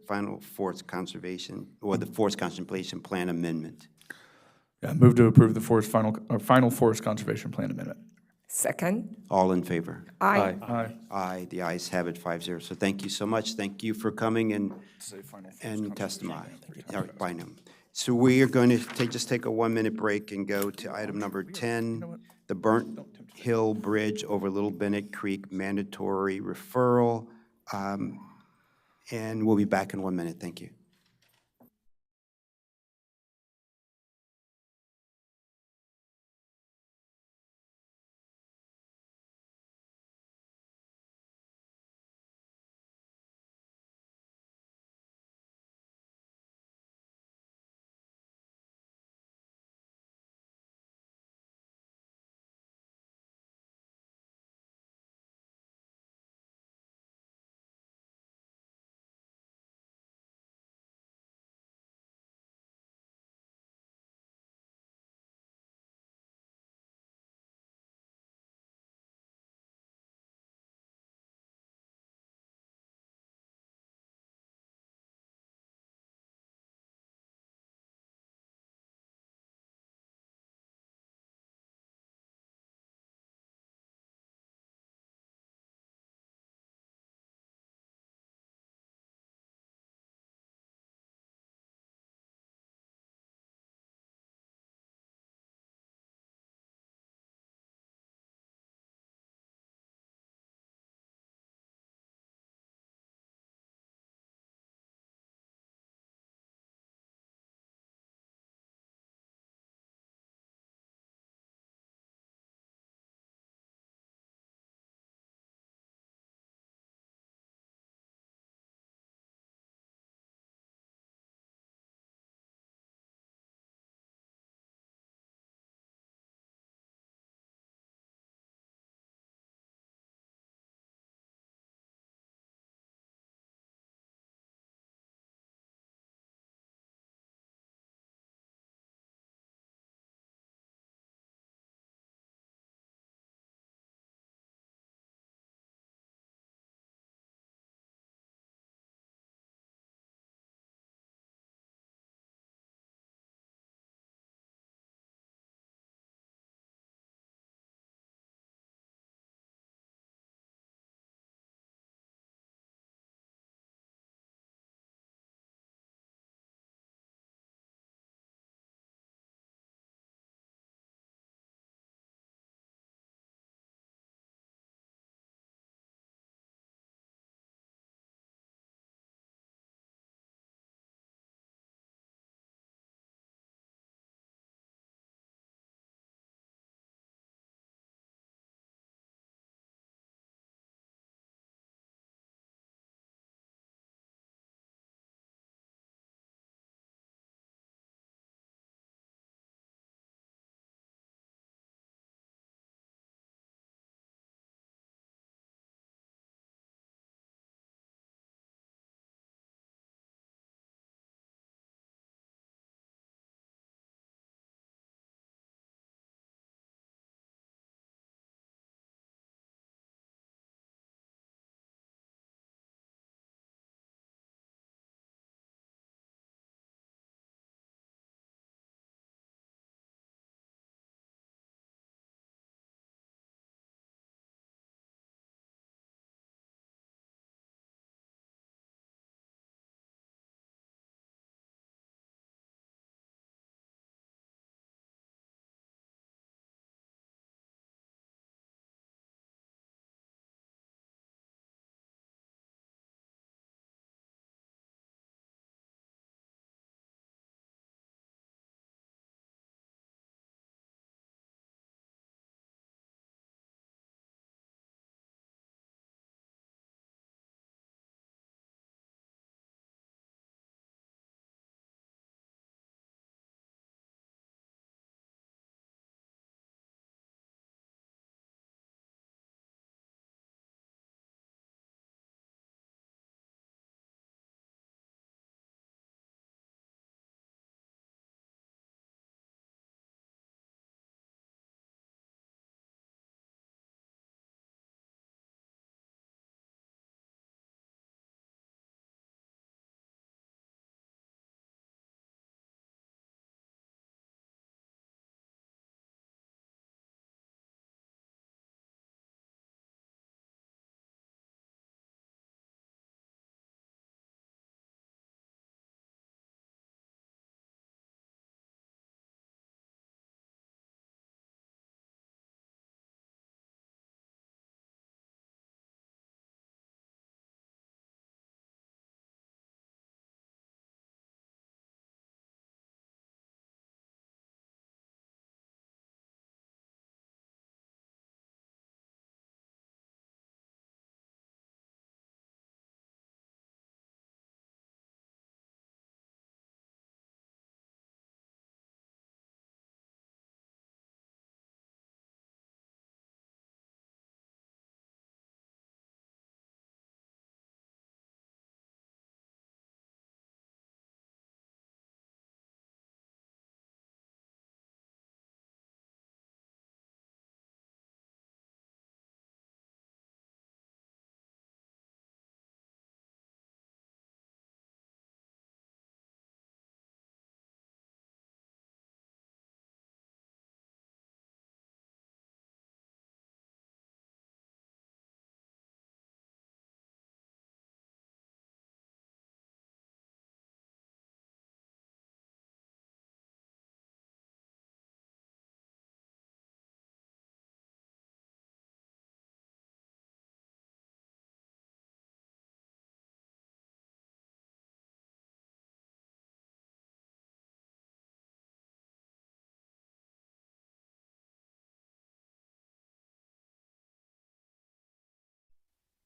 final forest conservation, or the forest conservation plan amendment? Yeah, move to approve the final forest conservation plan amendment. Second. All in favor? Aye. Aye. Aye, the ayes have it, 5-0. So thank you so much. Thank you for coming and testifying. All right, bye now. So we are going to just take a 1-minute break and go to item number 10, the Burnt Hill Bridge over Little Bennett Creek mandatory referral. And we'll be back in 1 minute. Thank you.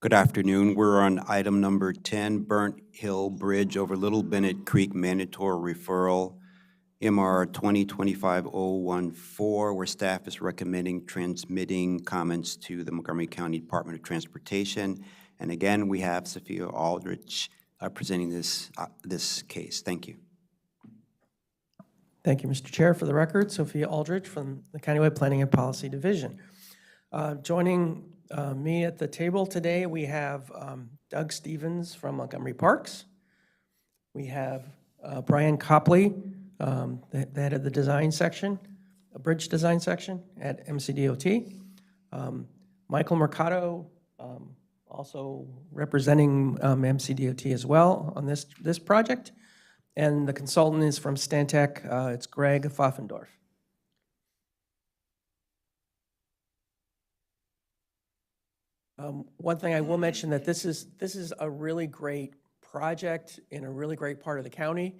Good afternoon. We're on item number 10, Burnt Hill Bridge over Little Bennett Creek mandatory referral, MR 2025-014, where staff is recommending transmitting comments to the Montgomery County Department of Transportation. And again, we have Sophia Aldrich presenting this case. Thank you. Thank you, Mr. Chair. For the record, Sophia Aldrich from the Countywide Planning and Policy Division. Joining me at the table today, we have Doug Stevens from Montgomery Parks. We have Brian Copley, the head of the design section, a bridge design section at MCDOT. Michael Mercado, also representing MCDOT as well on this project. And the consultant is from Stantec, it's Greg Pfaffendorf. One thing I will mention that this is a really great project in a really great part of the county.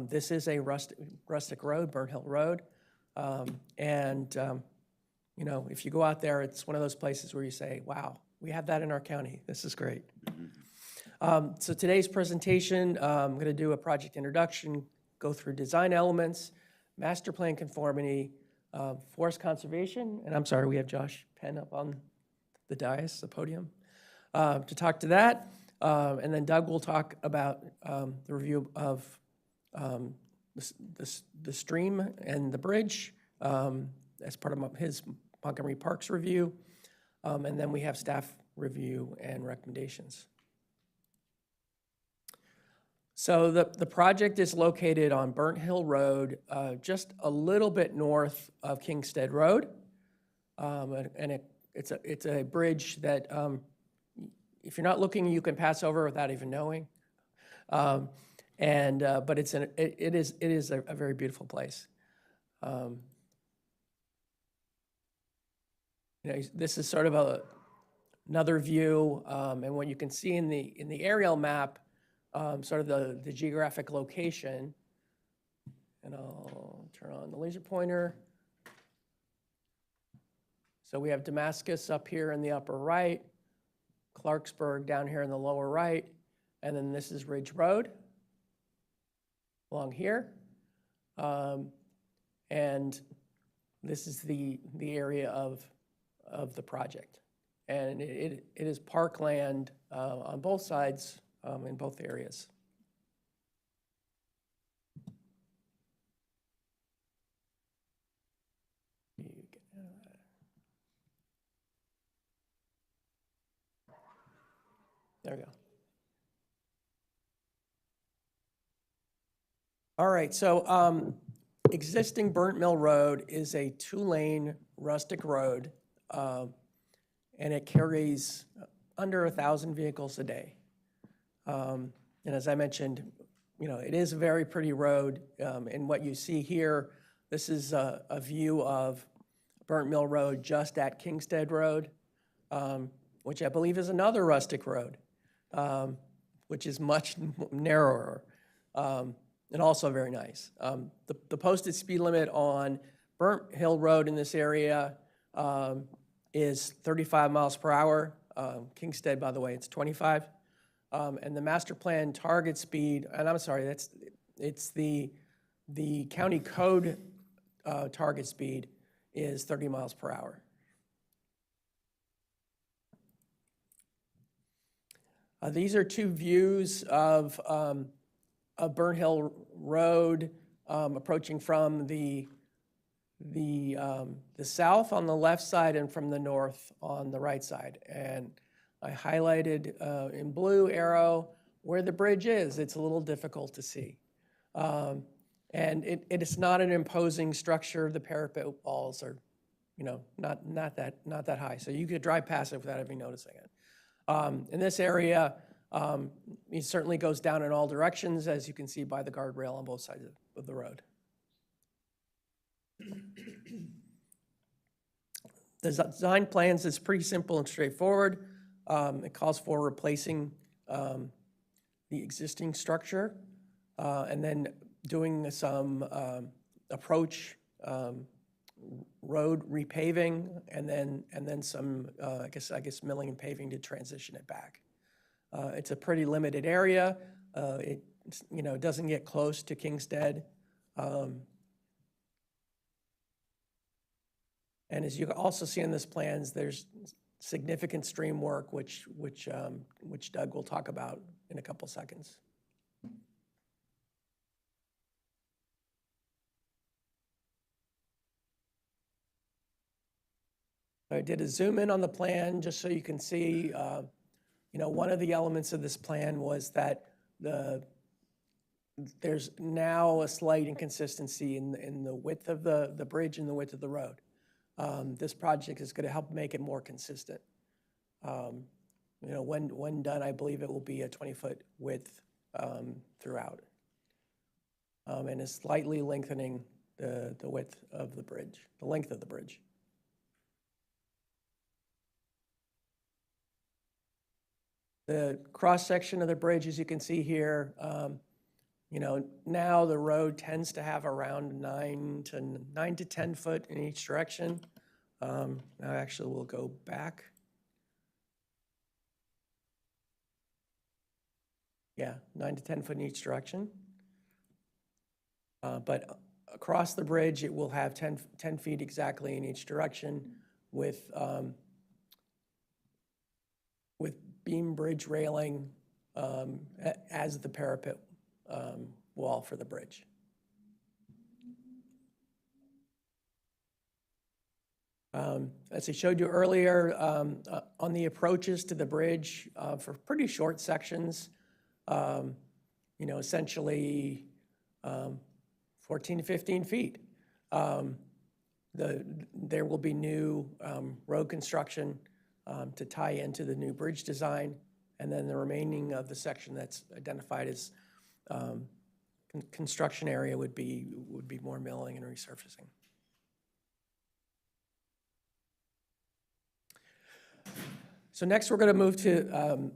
This is a rustic road, Burnt Hill Road. You know, if you go out there, it's one of those places where you say, wow, we have that in our county. This is great. So today's presentation, I'm going to do a project introduction, go through design elements, master plan conformity, forest conservation, and I'm sorry, we have Josh Penn up on the dais, the podium, to talk to that. And then Doug will talk about the review of the stream and the bridge as part of his Montgomery Parks review. And then we have staff review and recommendations. So the project is located on Burnt Hill Road, just a little bit north of Kingstead Road. And it's a bridge that if you're not looking, you can pass over without even knowing. But it is a very beautiful place. You know, this is sort of another view, and what you can see in the aerial map, sort of the geographic location. And I'll turn on the laser pointer. So we have Damascus up here in the upper right, Clarksburg down here in the lower right, and then this is Ridge Road along here. And this is the area of the project. And it is parkland on both sides in both areas. There we go. All right, so existing Burnt Mill Road is a 2-lane rustic road, and it carries under 1,000 vehicles a day. And as I mentioned, you know, it is a very pretty road. And what you see here, this is a view of Burnt Mill Road just at Kingstead Road, which I believe is another rustic road, which is much narrower and also very nice. The posted speed limit on Burnt Hill Road in this area is 35 miles per hour. Kingstead, by the way, it's 25. And the master plan target speed, and I'm sorry, it's the county code target speed is 30 miles per hour. These are two views of Burnt Hill Road approaching from the south on the left side and from the north on the right side. And I highlighted in blue arrow where the bridge is. It's a little difficult to see. And it is not an imposing structure. The parapet walls are, you know, not that high. So you could drive past it without even noticing it. In this area, it certainly goes down in all directions, as you can see by the guardrail on both sides of the road. The design plans is pretty simple and straightforward. It calls for replacing the existing structure and then doing some approach road repaving, and then some, I guess milling and paving to transition it back. It's a pretty limited area. It, doesn't get close to Kingstead. And as you can also see in this plans, there's significant stream work, which Doug will talk about in a couple seconds. I did a zoom in on the plan just so you can see, one of the elements of this plan was that there's now a slight inconsistency in the width of the bridge and the width of the road. This project is going to help make it more consistent. When done, I believe it will be a 20-foot width throughout, and is slightly lengthening the width of the bridge, the length of the bridge. The cross-section of the bridge, as you can see here, now the road tends to have around 9 to 10 foot in each direction. Now actually we'll go back. Yeah, 9 to 10 foot in each direction. But across the bridge, it will have 10 feet exactly in each direction with beam bridge railing as the parapet wall for the bridge. As I showed you earlier, on the approaches to the bridge for pretty short sections, essentially 14 to 15 feet. There will be new road construction to tie into the new bridge design, and then the remaining of the section that's identified as construction area would be more milling and resurfacing. So next we're going to move to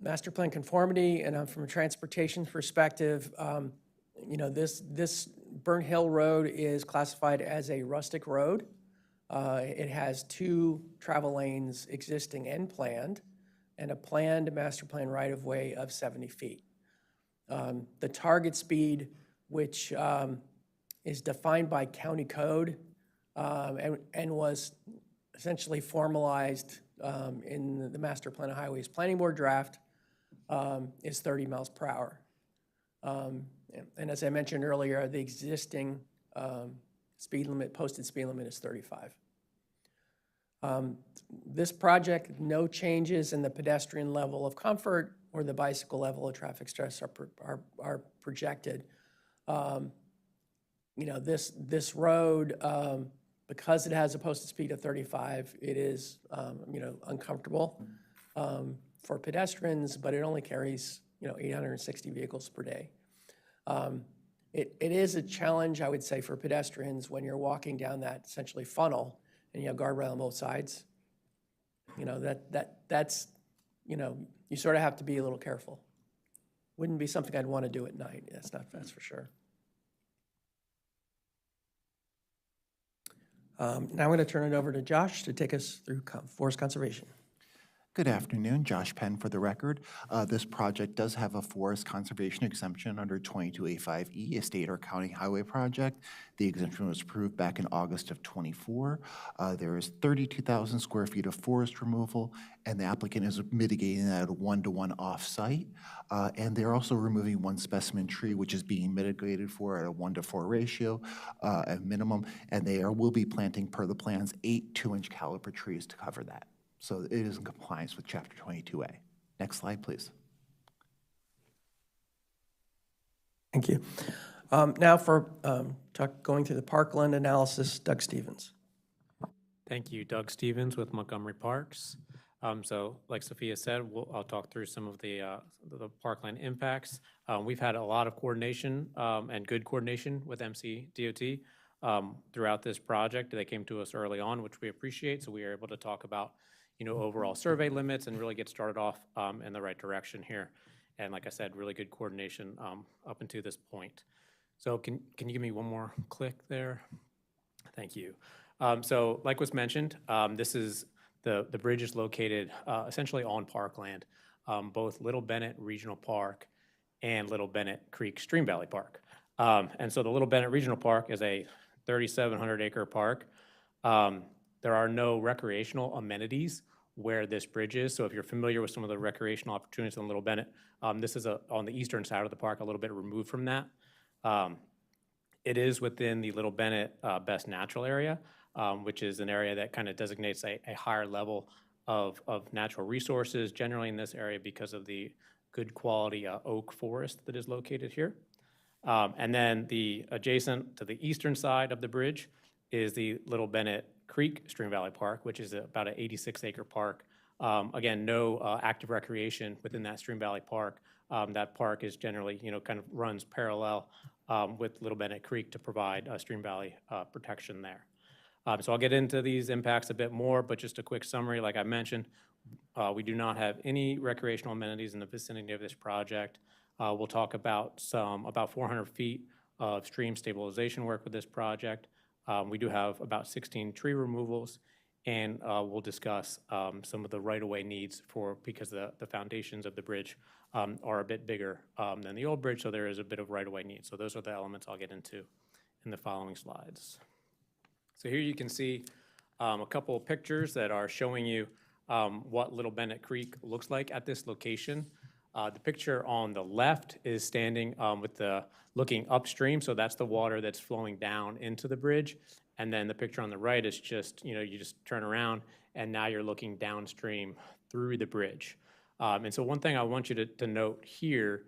master plan conformity, and from a transportation perspective, this Burnt Hill Road is classified as a rustic road. It has 2 travel lanes existing and planned, and a planned master plan right-of-way of 70 feet. The target speed, which is defined by county code and was essentially formalized in the Master Plan of Highways Planning Board draft, is 30 miles per hour. And as I mentioned earlier, the existing posted speed limit is 35. This project, no changes in the pedestrian level of comfort or the bicycle level of traffic stress are projected. This road, because it has a posted speed of 35, it is uncomfortable for pedestrians, but it only carries 860 vehicles per day. It is a challenge, I would say, for pedestrians when you're walking down that essentially funnel and you have guardrail on both sides. That's you sort of have to be a little careful. Wouldn't be something I'd want to do at night. That's for sure. Now I'm going to turn it over to Josh to take us through forest conservation. Good afternoon, Josh Penn for the record. This project does have a forest conservation exemption under 22A5E, a state or county highway project. The exemption was approved back in August of '24. There is 32,000 square feet of forest removal, and the applicant is mitigating that at a 1-to-1 off-site. And they're also removing 1 specimen tree, which is being mitigated for at a 1-to-4 ratio at minimum, and they will be planting, per the plans, 8 2-inch caliper trees to cover that. So it is in compliance with Chapter 22A. Next slide, please. Thank you. Now for going through the parkland analysis, Doug Stevens. Thank you, Doug Stevens with Montgomery Parks. So like Sophia said, I'll talk through some of the parkland impacts. We've had a lot of coordination and good coordination with MCDOT throughout this project. They came to us early on, which we appreciate, so we are able to talk about overall survey limits and really get started off in the right direction here. And like I said, really good coordination up until this point. So can you give me one more click there? Thank you. So like was mentioned, this is the bridge is located essentially on parkland, both Little Bennett Regional Park and Little Bennett Creek Stream Valley Park. And so the Little Bennett Regional Park is a 3,700 acre park. There are no recreational amenities where this bridge is. So if you're familiar with some of the recreational opportunities in Little Bennett, this is on the eastern side of the park, a little bit removed from that. It is within the Little Bennett Best Natural Area, which is an area that kind of designates a higher level of natural resources, generally in this area because of the good quality oak forest that is located here. And then the adjacent to the eastern side of the bridge is the Little Bennett Creek Stream Valley Park, which is about an 86-acre park. Again, no active recreation within that Stream Valley Park. That park is generally, kind of runs parallel with Little Bennett Creek to provide Stream Valley protection there. So I'll get into these impacts a bit more, but just a quick summary, like I mentioned, we do not have any recreational amenities in the vicinity of this project. We'll talk about about 400 feet of stream stabilization work with this project. We do have about 16 tree removals, and we'll discuss some of the right-of-way needs because the foundations of the bridge are a bit bigger than the old bridge, so there is a bit of right-of-way need. So those are the elements I'll get into in the following slides. So here you can see a couple of pictures that are showing you what Little Bennett Creek looks like at this location. The picture on the left is standing looking upstream, so that's the water that's flowing down into the bridge. And then the picture on the right is just, you just turn around and now you're looking downstream through the bridge. And so one thing I want you to note here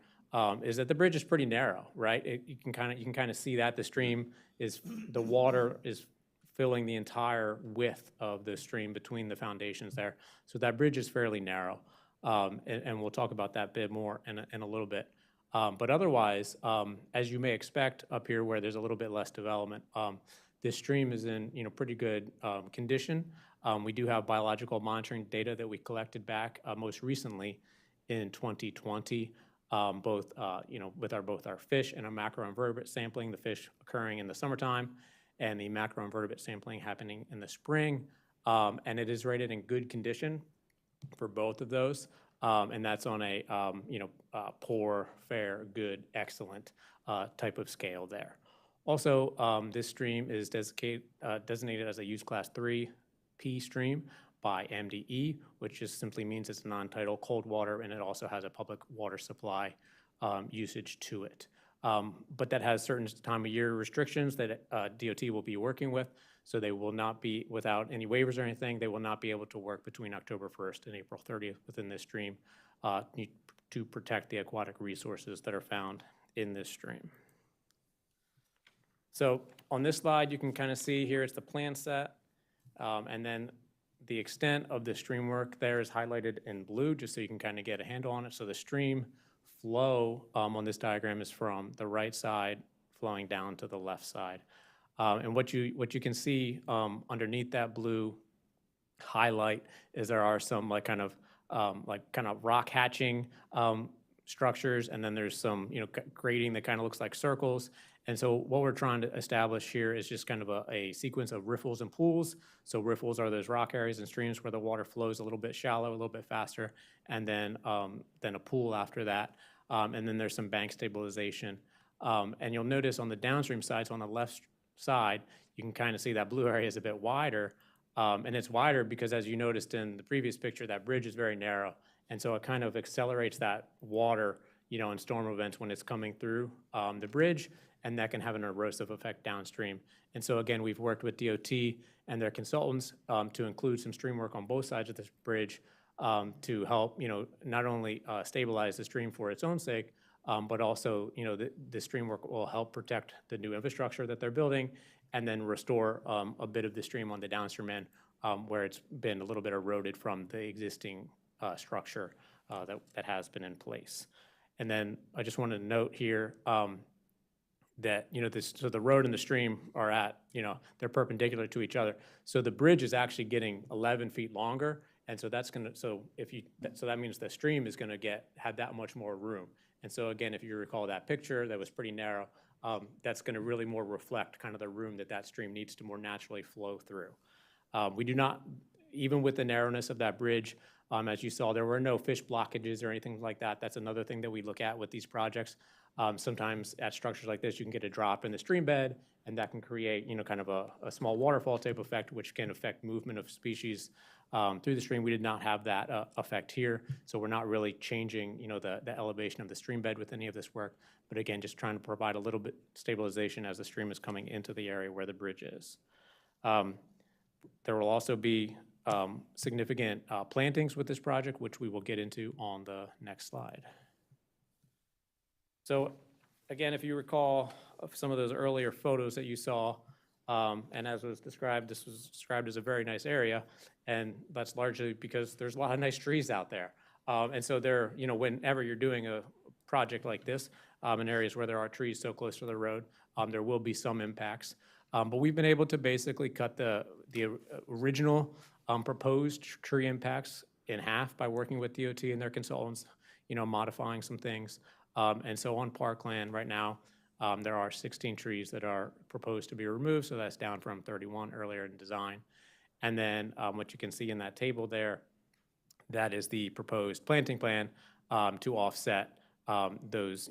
is that the bridge is pretty narrow, right? You can kind of see that the water is filling the entire width of the stream between the foundations there. So that bridge is fairly narrow. And we'll talk about that a bit more in a little bit. But otherwise, as you may expect up here where there's a little bit less development, this stream is in pretty good condition. We do have biological monitoring data that we collected back most recently in 2020, both with our fish and our macroinvertebrate sampling, the fish occurring in the summertime and the macroinvertebrate sampling happening in the spring. And it is rated in good condition for both of those, and that's on a poor, fair, good, excellent type of scale there. Also, this stream is designated as a use class 3P stream by MDE, which just simply means it's non-tidal cold water, and it also has a public water supply usage to it. But that has certain time of year restrictions that DOT will be working with. So they will not be, without any waivers or anything, they will not be able to work between October 1st and April 30th within this stream to protect the aquatic resources that are found in this stream. So on this slide, you can kind of see here it's the plan set, and then the extent of the stream work there is highlighted in blue, just so you can kind of get a handle on it. So the stream flow on this diagram is from the right side flowing down to the left side. And what you can see underneath that blue highlight is there are some kind of rock hatching structures, and then there's some grading that kind of looks like circles. And so what we're trying to establish here is just kind of a sequence of riffles and pools. So riffles are those rock areas and streams where the water flows a little bit shallow, a little bit faster, and then a pool after that. And then there's some bank stabilization. And you'll notice on the downstream side, so on the left side, you can kind of see that blue area is a bit wider. And it's wider because, as you noticed in the previous picture, that bridge is very narrow. And so it kind of accelerates that water, in storm events when it's coming through the bridge, and that can have an erosive effect downstream. And so again, we've worked with DOT and their consultants to include some stream work on both sides of this bridge to help, not only stabilize the stream for its own sake, but also, the stream work will help protect the new infrastructure that they're building, and then restore a bit of the stream on the downstream end where it's been a little bit eroded from the existing structure that has been in place. And then I just wanted to note here that, so the road and the stream are they're perpendicular to each other. So the bridge is actually getting 11 feet longer, and so that means the stream is gonna have that much more room. And so again, if you recall that picture, that was pretty narrow. that's going to really more reflect kind of the room that that stream needs to more naturally flow through. We do not, even with the narrowness of that bridge, as you saw, there were no fish blockages or anything like that. That's another thing that we look at with these projects. Sometimes at structures like this, you can get a drop in the stream bed, and that can create, kind of a small waterfall type effect, which can affect movement of species through the stream. We did not have that effect here, so we're not really changing, the elevation of the stream bed with any of this work. But again, just trying to provide a little bit stabilization as the stream is coming into the area where the bridge is. There will also be significant plantings with this project, which we will get into on the next slide. So again, if you recall some of those earlier photos that you saw, and as was described, this was described as a very nice area, and that's largely because there's a lot of nice trees out there. And so there, whenever you're doing a project like this, in areas where there are trees so close to the road, there will be some impacts. But we've been able to basically cut the original proposed tree impacts in half by working with DOT and their consultants, modifying some things. And so on parkland right now, there are 16 trees that are proposed to be removed, so that's down from 31 earlier in design. And then what you can see in that table there, that is the proposed planting plan to offset those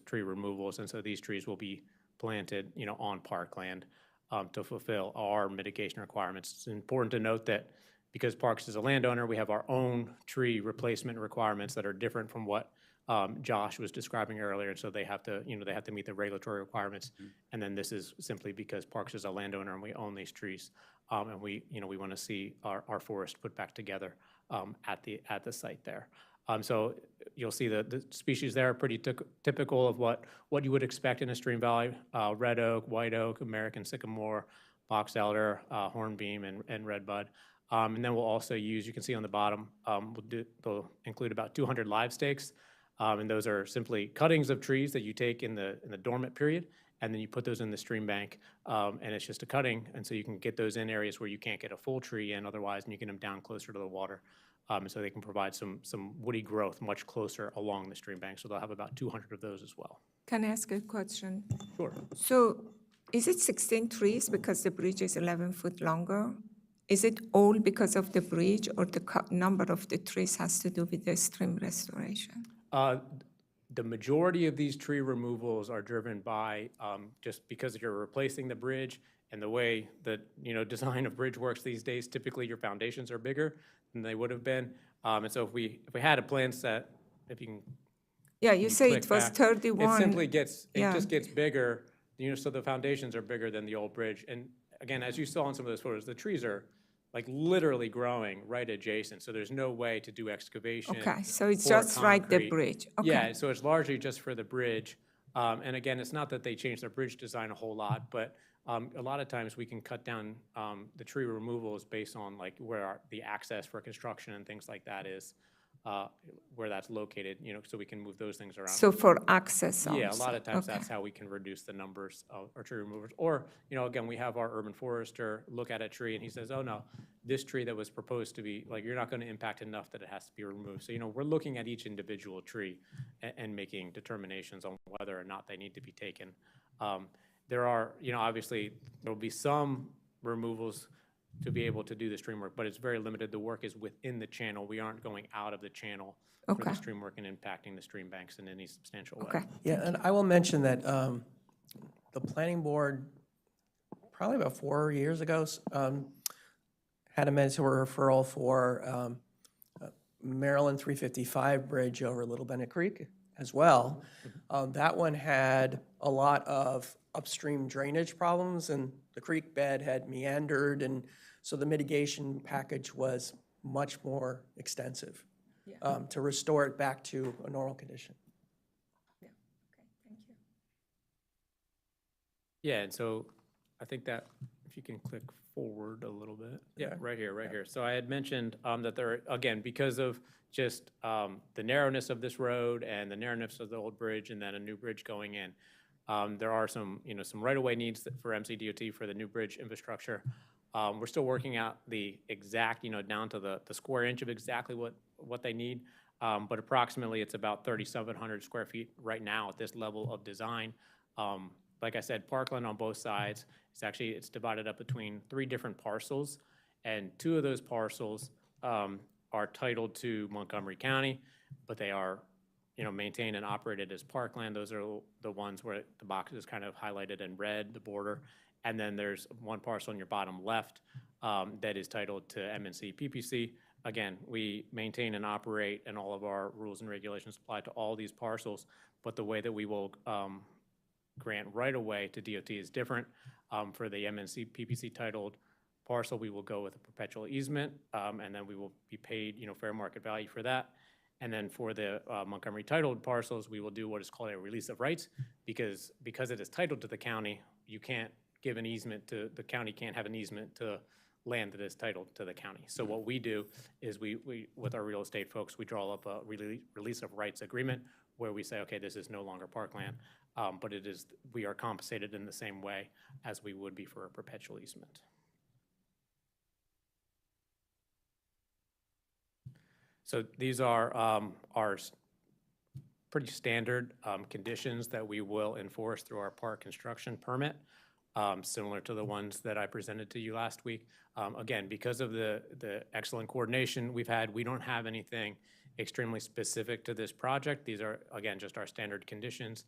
tree removals. And so these trees will be planted, on parkland to fulfill our mitigation requirements. It's important to note that because Parks is a landowner, we have our own tree replacement requirements that are different from what Josh was describing earlier. And so they have to, they have to meet the regulatory requirements. And then this is simply because Parks is a landowner and we own these trees. And we want to see our forest put back together at the site there. So you'll see the species there are pretty typical of what you would expect in a stream valley: red oak, white oak, American sycamore, box elder, hornbeam, and redbud. And then we'll also use, you can see on the bottom, they'll include about 200 live stakes. And those are simply cuttings of trees that you take in the dormant period, and then you put those in the stream bank, and it's just a cutting. And so you can get those in areas where you can't get a full tree in otherwise, and you get them down closer to the water. So they can provide some woody growth much closer along the stream bank. So they'll have about 200 of those as well. Can I ask a question? Sure. So is it 16 trees because the bridge is 11 foot longer? Is it all because of the bridge, or the number of the trees has to do with the stream restoration? The majority of these tree removals are driven by just because you're replacing the bridge, and the way that design of bridge works these days, typically your foundations are bigger than they would have been. And so if we had a plan set, if you can. Yeah, you say it was 31. It simply just gets bigger, so the foundations are bigger than the old bridge. And again, as you saw in some of those photos, the trees are like literally growing right adjacent. So there's no way to do excavation. Okay, so it's for just right the concrete. bridge. Okay. Yeah, so it's largely just for the bridge. And again, it's not that they changed their bridge design a whole lot, but a lot of times we can cut down the tree removals based on like where the access for construction and things like that is, where that's located, so we can move those things around. So for access also? Yeah, a lot of times Okay. that's how we can reduce the numbers of our tree removers. Or, again, we have our urban forester look at a tree and he says, oh no, this tree that was proposed to be, like, you're not going to impact enough that it has to be removed. So, we're looking at each individual tree and making determinations on whether or not they need to be taken. There are, obviously, there will be some removals to be able to do the stream work, but it's very limited. The work is within the channel. We aren't going out of the channel for the stream work and impacting the stream banks in any substantial way. Okay. Yeah, and I will mention that the planning board, probably about 4 years ago, had a mandatory referral for Maryland 355 bridge over Little Bennett Creek as well. That one had a lot of upstream drainage problems, and the creek bed had meandered, and so the mitigation package was much more extensive to restore it back to a normal condition. Yeah, okay, thank you. Yeah, and so I think that if you can click forward a little bit. Yeah, right here. So I had mentioned that there, again, because of just the narrowness of this road and the narrowness of the old bridge and then a new bridge going in, there are some, some right-of-way needs for MCDOT for the new bridge infrastructure. We're still working out the exact, down to the square inch of exactly what they need. But approximately it's about 3,700 square feet right now at this level of design. like I said, parkland on both sides. It's divided up between 3 different parcels, and 2 of those parcels are titled to Montgomery County, but they are, maintained and operated as parkland. Those are the ones where the box is kind of highlighted in red, the border. And then there's one parcel in your bottom left that is titled to MNC PPC. Again, we maintain and operate, and all of our rules and regulations apply to all these parcels, but the way that we will grant right-of-way to DOT is different. For the MNC PPC titled parcel, we will go with a perpetual easement, and then we will be paid, fair market value for that. And then for the Montgomery titled parcels, we will do what is called a release of rights, because it is titled to the county, you can't give an easement to, the county can't have an easement to land that is titled to the county. So what we do is we with our real estate folks, we draw up a release of rights agreement where we say, okay, this is no longer parkland, but we are compensated in the same way as we would be for a perpetual easement. So these are our pretty standard conditions that we will enforce through our park construction permit, similar to the ones that I presented to you last week. Again, because of the excellent coordination we've had, we don't have anything extremely specific to this project. These are, again, just our standard conditions.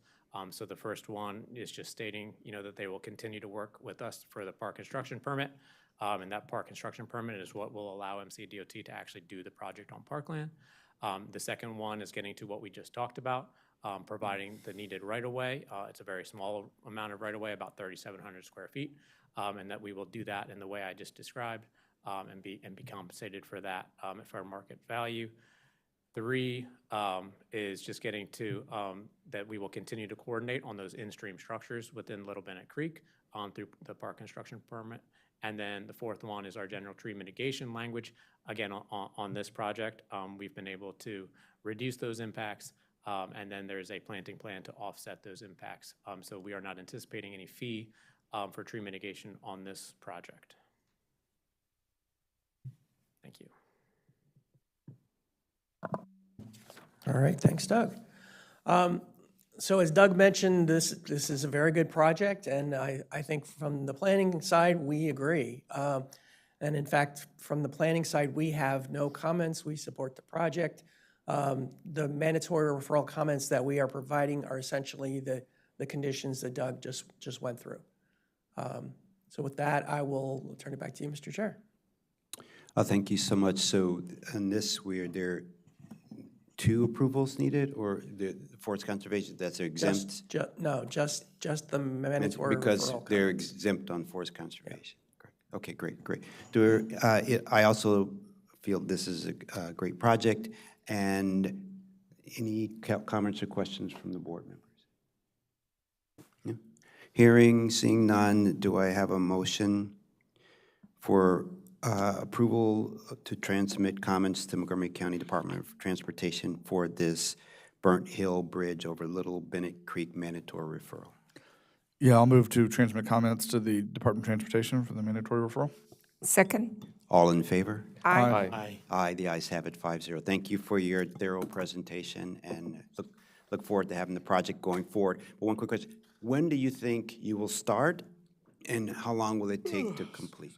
So the first one is just stating, that they will continue to work with us for the park construction permit. And that park construction permit is what will allow MCDOT to actually do the project on parkland. The second one is getting to what we just talked about, providing the needed right-of-way. It's a very small amount of right-of-way, about 3,700 square feet, and that we will do that in the way I just described and be compensated for that at fair market value. 3 is just getting to that we will continue to coordinate on those in-stream structures within Little Bennett Creek through the park construction permit. And then the 4th one is our general tree mitigation language. Again, on this project, we've been able to reduce those impacts, and then there's a planting plan to offset those impacts. So we are not anticipating any fee for tree mitigation on this project. Thank you. All right, thanks, Doug. So as Doug mentioned, this is a very good project, and I think from the planning side, we agree. And in fact, from the planning side, we have no comments. We support the project. The mandatory referral comments that we are providing are essentially the conditions that Doug just went through. So with that, I will turn it back to you, Mr. Chair. Thank you so much. So on this, there 2 approvals needed, or the forest conservation that's exempt? Just the mandatory referral because they're comments. exempt on forest conservation. Yeah. Okay, great. I also feel this is a great project. And any comments or questions from the board members? Yeah. Seeing none, do I have a motion for approval to transmit comments to Montgomery County Department of Transportation for this Burnt Hill Bridge over Little Bennett Creek mandatory referral? Yeah, I'll move to transmit comments to the Department of Transportation for the mandatory referral. Second. All in favor? Aye. Aye, the ayes have it, 5-0. Thank you for your thorough presentation, and look forward to having the project going forward. But one quick question, when do you think you will start, and how long will it take to complete?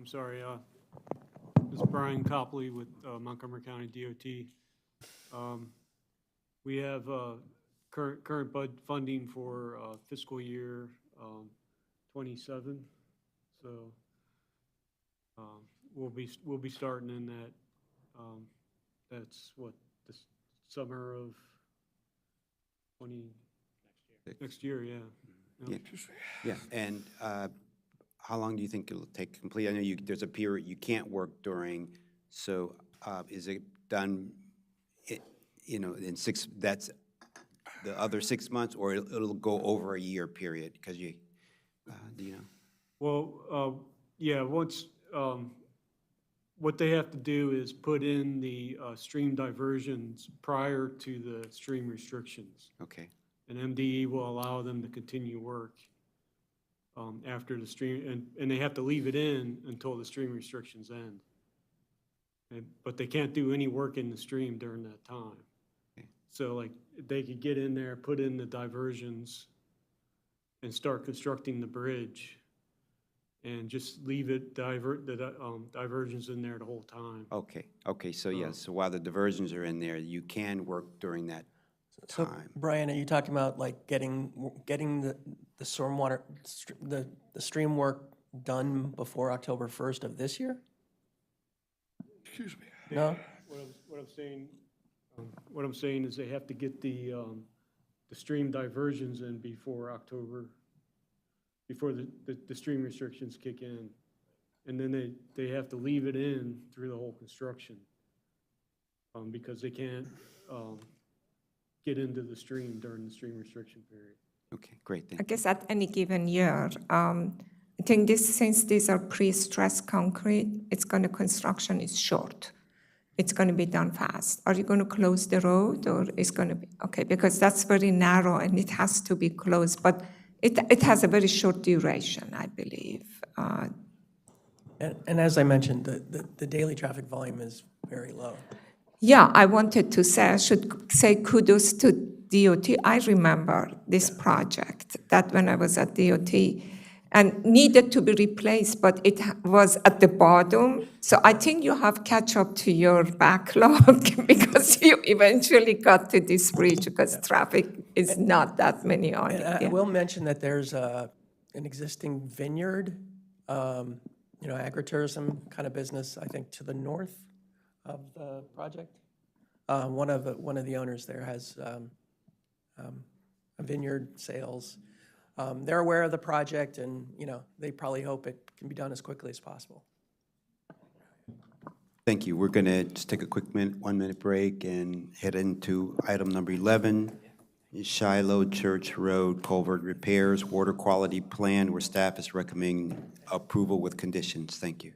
I'm sorry, this is Brian Copley with Montgomery County DOT. We have current bud funding for fiscal year 27, so we'll be starting in that. That's what, the summer of next year, yeah. Yeah, and how long do you think it'll take to complete? I know there's a period you can't work during, so is it done, in that's the other 6 months, or it'll go over a year period, because do you know? Well, yeah, once, what they have to do is put in the stream diversions prior to the stream restrictions. Okay. And MDE will allow them to continue work after the stream, and they have to leave it in until the stream restrictions end. But they can't do any work in the stream during that time. So like, they could get in there, put in the diversions, and start constructing the bridge, and just leave it diversions in there the whole time. Okay, so yes, so while the diversions are in there, you can work during that So, time. Brian, are you talking about like getting the stormwater, the stream work done before October 1st of this year? Excuse me. No? What I'm saying is they have to get the stream diversions in before October, before the stream restrictions kick in. And then they have to leave it in through the whole construction, because they can't get into the stream during the stream restriction period. Okay, great, I thank you. guess at any given year, I think since these are pre-stressed concrete, construction is short. It's going to be done fast. Are you going to close the road, or is going to be, okay, because that's very narrow and it has to be closed, but it has a very short duration, I believe. And as I mentioned, the daily traffic volume is very low. Yeah, I wanted to say, I should say kudos to DOT. I remember this project, that when I was at DOT, and needed to be replaced, but it was at the bottom. So I think you have catch up to your backlog because you eventually got to this bridge because traffic is not that many on it. And I will mention that there's an existing vineyard, agritourism kind of business, I think, to the north of the project. One of the owners there has a vineyard sales. They're aware of the project, and they probably hope it can be done as quickly as possible. Thank you. We're going to just take a quick 1-minute break and head into item number 11, Shiloh Church Road Culvert Repairs Water Quality Plan, where staff is recommending approval with conditions. Thank you.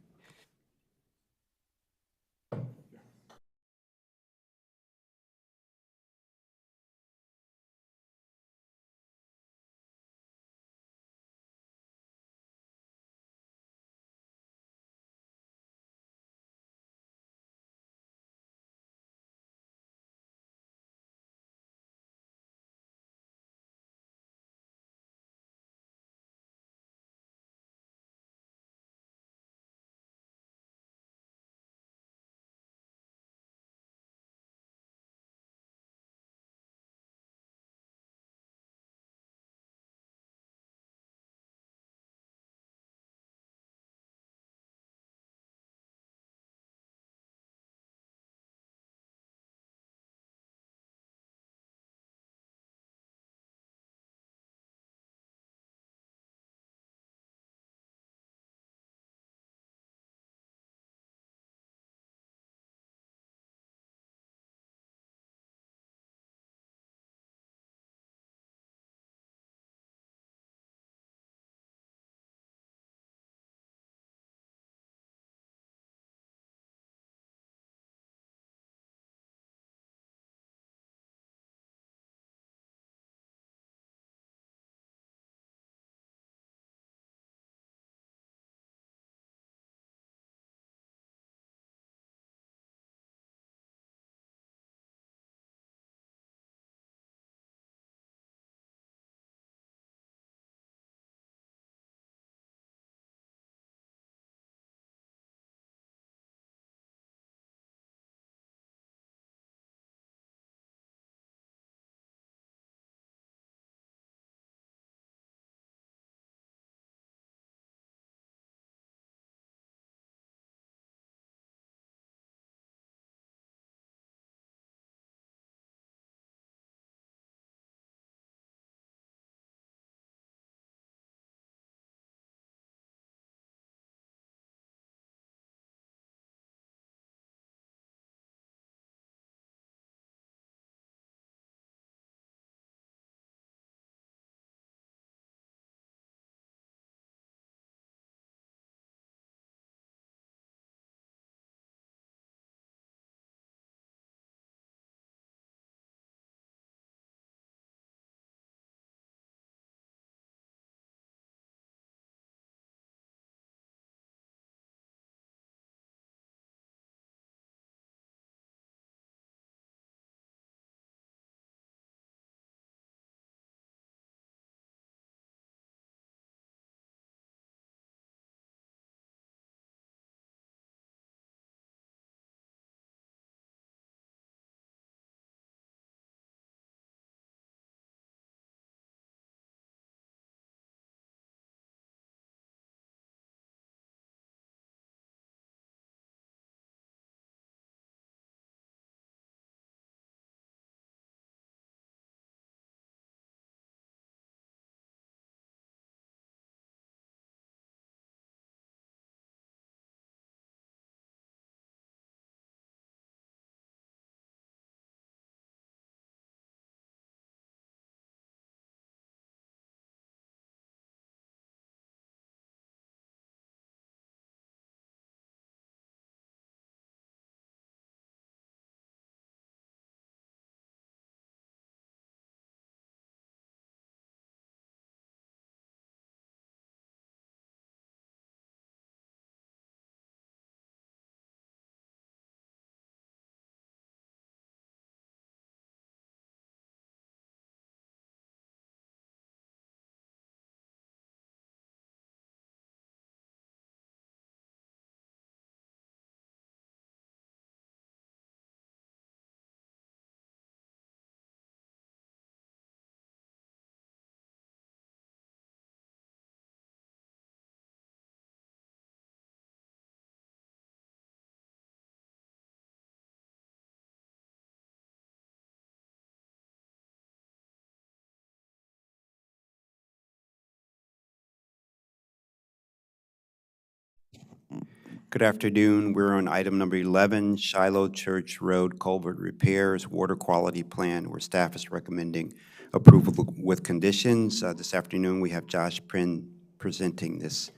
Good afternoon. We're on item number 11, Shiloh Church Road Culvert Repairs Water Quality Plan, where staff is recommending approval with conditions. This afternoon, we have Josh Prin presenting this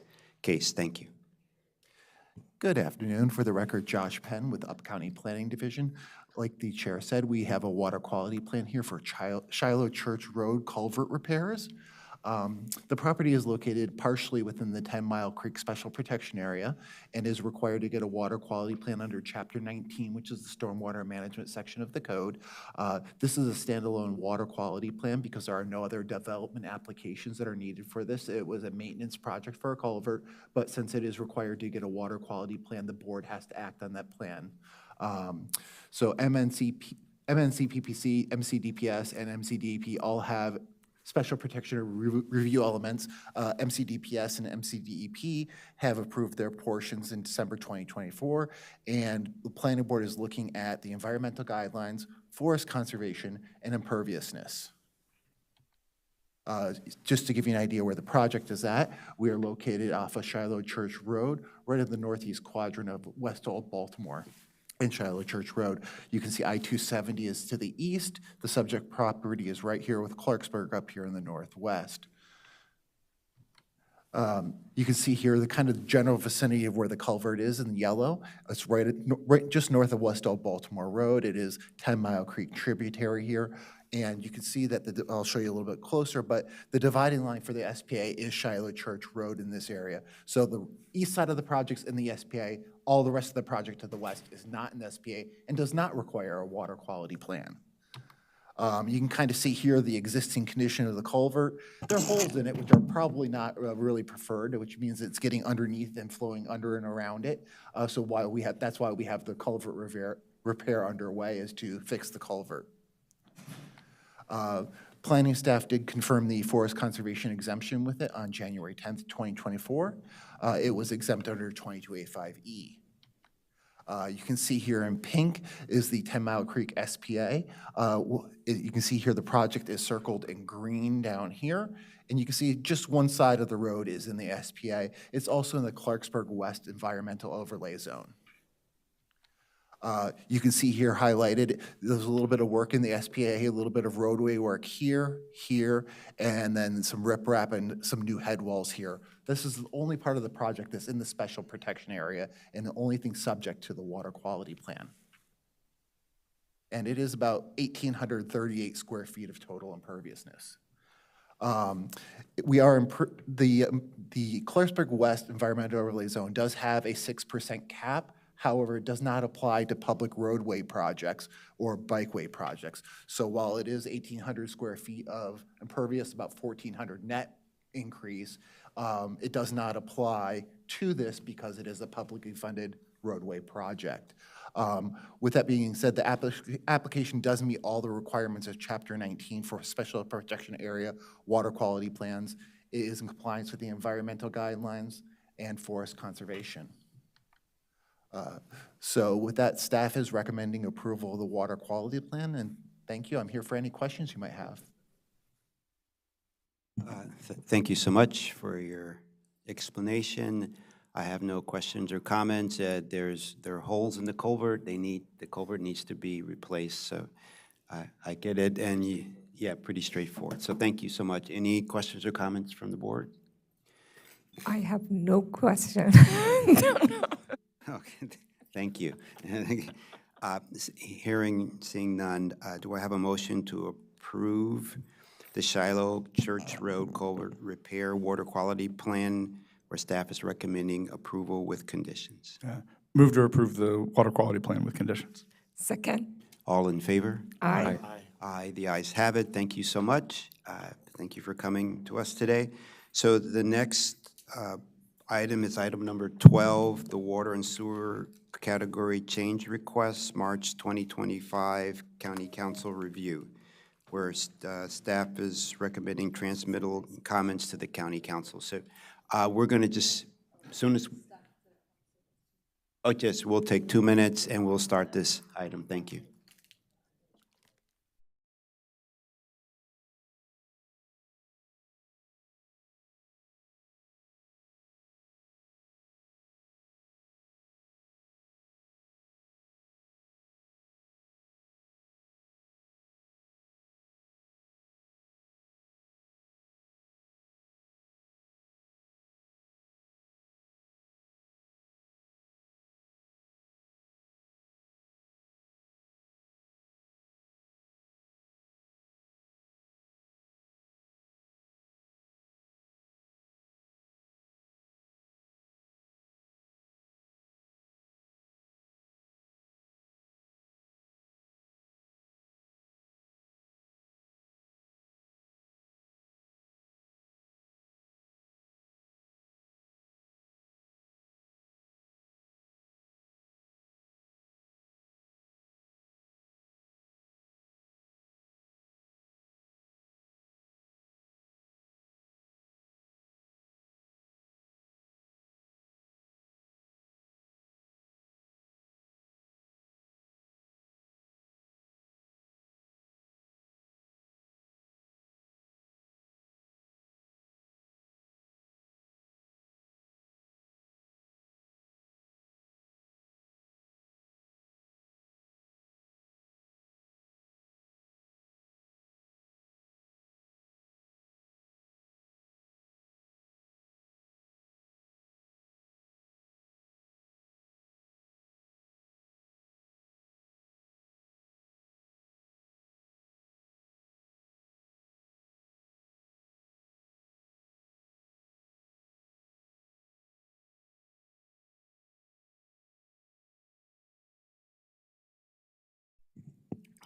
case. Thank you. Good afternoon. For the record, Josh Penn with Up County Planning Division. Like the chair said, we have a water quality plan here for Shiloh Church Road culvert repairs. The property is located partially within the 10 Mile Creek Special Protection Area and is required to get a water quality plan under Chapter 19, which is the stormwater management section of the code. This is a standalone water quality plan because there are no other development applications that are needed for this. It was a maintenance project for a culvert, but since it is required to get a water quality plan, the board has to act on that plan. So MNCPPC, MCDPS, and MCDEP all have special protection review elements. MCDPS and MCDEP have approved their portions in December 2024, and the planning board is looking at the environmental guidelines, forest conservation, and imperviousness. Just to give you an idea where the project is at, we are located off of Shiloh Church Road, right in the northeast quadrant of West Old Baltimore. In Shiloh Church Road, you can see I-270 is to the east. The subject property is right here with Clarksburg up here in the northwest. You can see here the kind of general vicinity of where the culvert is in yellow. It's right just north of West Old Baltimore Road. It is 10 Mile Creek tributary here. And you can see that, I'll show you a little bit closer, but the dividing line for the SPA is Shiloh Church Road in this area. So the east side of the project's in the SPA, all the rest of the project to the west is not in the SPA and does not require a water quality plan. You can kind of see here the existing condition of the culvert. There are holes in it, which are probably not really preferred, which means it's getting underneath and flowing under and around it. That's why we have the culvert repair underway, is to fix the culvert. Planning staff did confirm the forest conservation exemption with it on January 10th, 2024. It was exempt under 2285E. You can see here in pink is the 10 Mile Creek SPA. You can see here the project is circled in green down here, and you can see just one side of the road is in the SPA. It's also in the Clarksburg West Environmental Overlay Zone. You can see here highlighted, there's a little bit of work in the SPA, a little bit of roadway work here, and then some riprap and some new head walls here. This is the only part of the project that's in the special protection area and the only thing subject to the water quality plan. And it is about 1,838 square feet of total imperviousness. We are the Clarksburg West Environmental Overlay Zone does have a 6% cap. However, it does not apply to public roadway projects or bikeway projects. So while it is 1,800 square feet of impervious, about 1,400 net increase, it does not apply to this because it is a publicly funded roadway project. With that being said, the application does meet all the requirements of Chapter 19 for special protection area water quality plans. It is in compliance with the environmental guidelines and forest conservation. So with that, staff is recommending approval of the water quality plan, and thank you. I'm here for any questions you might have. Thank you so much for your explanation. I have no questions or comments. There are holes in the culvert. The culvert needs to be replaced, so I get it, and yeah, pretty straightforward. So thank you so much. Any questions or comments from the board? I have no question. Okay, thank you. Seeing none, do I have a motion to approve the Shiloh Church Road Culvert Repair Water Quality Plan, where staff is recommending approval with conditions? Move to approve the water quality plan with conditions. Second. All in favor? Aye. Aye, the ayes have it. Thank you so much. Thank you for coming to us today. So the next item is item number 12, the water and sewer category change request, March 2025 County Council review, where staff is recommending transmittal comments to the County Council. So we're going to just, as soon as, yes, we'll take 2 minutes and we'll start this item. Thank you.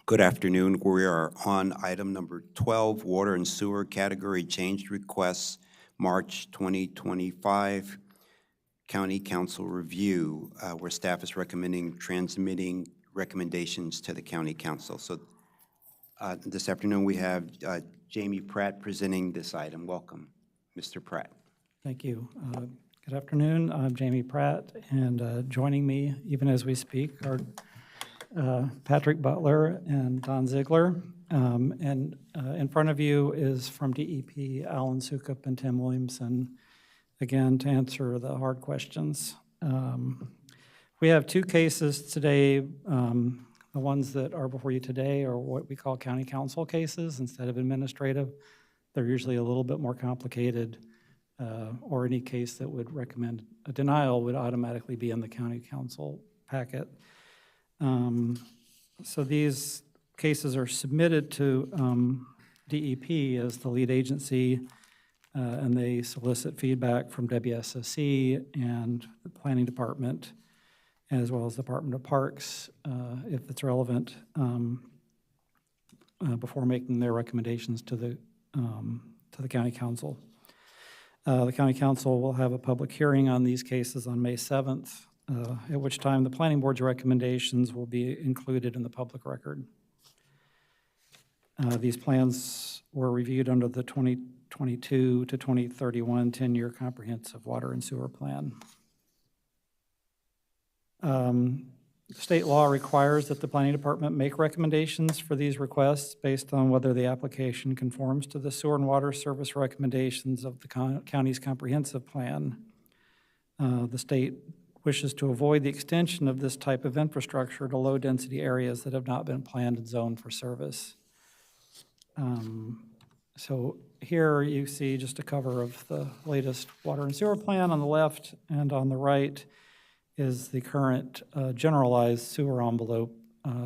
Good afternoon. We are on item number 12, Water and Sewer Category Change Requests, March 2025, County Council Review, where staff is transmitting recommendations to the County Council. So this afternoon we have Jamie Pratt presenting this item. Welcome, Mr. Pratt. Thank you. Good afternoon. I'm Jamie Pratt, and joining me, even as we speak, are Patrick Butler and Don Ziegler. And in front of you is from DEP, Alan Sukup and Tim Williamson, again, to answer the hard questions. We have two cases today. The ones that are before you today are what we call county council cases instead of administrative. They're usually a little bit more complicated, or any case that would recommend a denial would automatically be in the county council packet. So these cases are submitted to DEP as the lead agency, and they solicit feedback from WSSC and the Planning Department, as well as the Department of Parks, if it's relevant, before making their recommendations to the County Council. The County Council will have a public hearing on these cases on May 7th, at which time the Planning Board's recommendations will be included in the public record. These plans were reviewed under the 2022 to 2031 10-year comprehensive water and sewer plan. State law requires that the Planning Department make recommendations for these requests based on whether the application conforms to the sewer and water service recommendations of the county's comprehensive plan. The state wishes to avoid the extension of this type of infrastructure to low-density areas that have not been planned and zoned for service. So here you see just a cover of the latest water and sewer plan on the left, and on the right is the current generalized sewer envelope,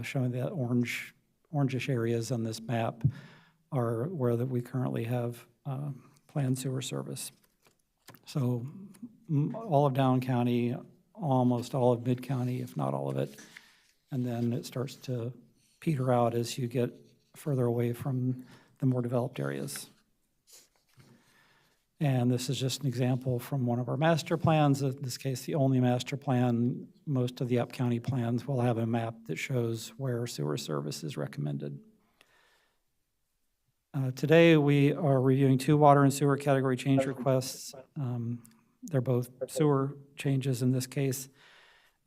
showing that orangish areas on this map are where that we currently have planned sewer service. So all of Down County, almost all of Mid-County, if not all of it, and then it starts to peter out as you get further away from the more developed areas. And this is just an example from one of our master plans. In this case, the only master plan. Most of the up-county plans will have a map that shows where sewer service is recommended. Today, we are reviewing two water and sewer category change requests. They're both sewer changes in this case.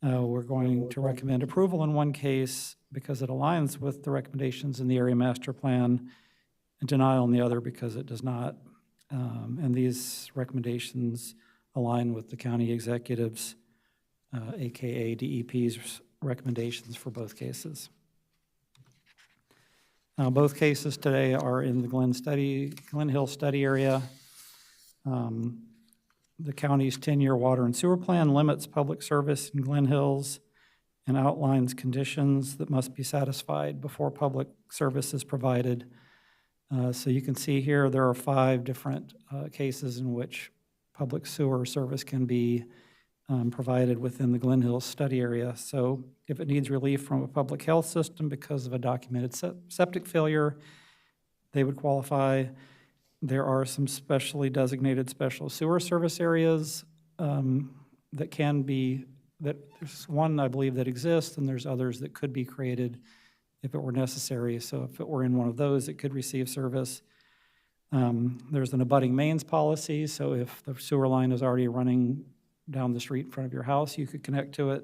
We're going to recommend approval in one case because it aligns with the recommendations in the area master plan, and denial in the other because it does not. And these recommendations align with the county executive's, AKA DEP's recommendations for both cases. Both cases today are in the Glen Hill study area. The county's 10-year water and sewer plan limits public service in Glen Hills and outlines conditions that must be satisfied before public service is provided. So you can see here there are 5 different cases in which public sewer service can be provided within the Glen Hills study area. So if it needs relief from a public health system because of a documented septic failure, they would qualify. There are some specially designated special sewer service areas that can be, there's one I believe that exists, and there's others that could be created if it were necessary. So if it were in one of those, it could receive service. There's an abutting mains policy, so if the sewer line is already running down the street in front of your house, you could connect to it.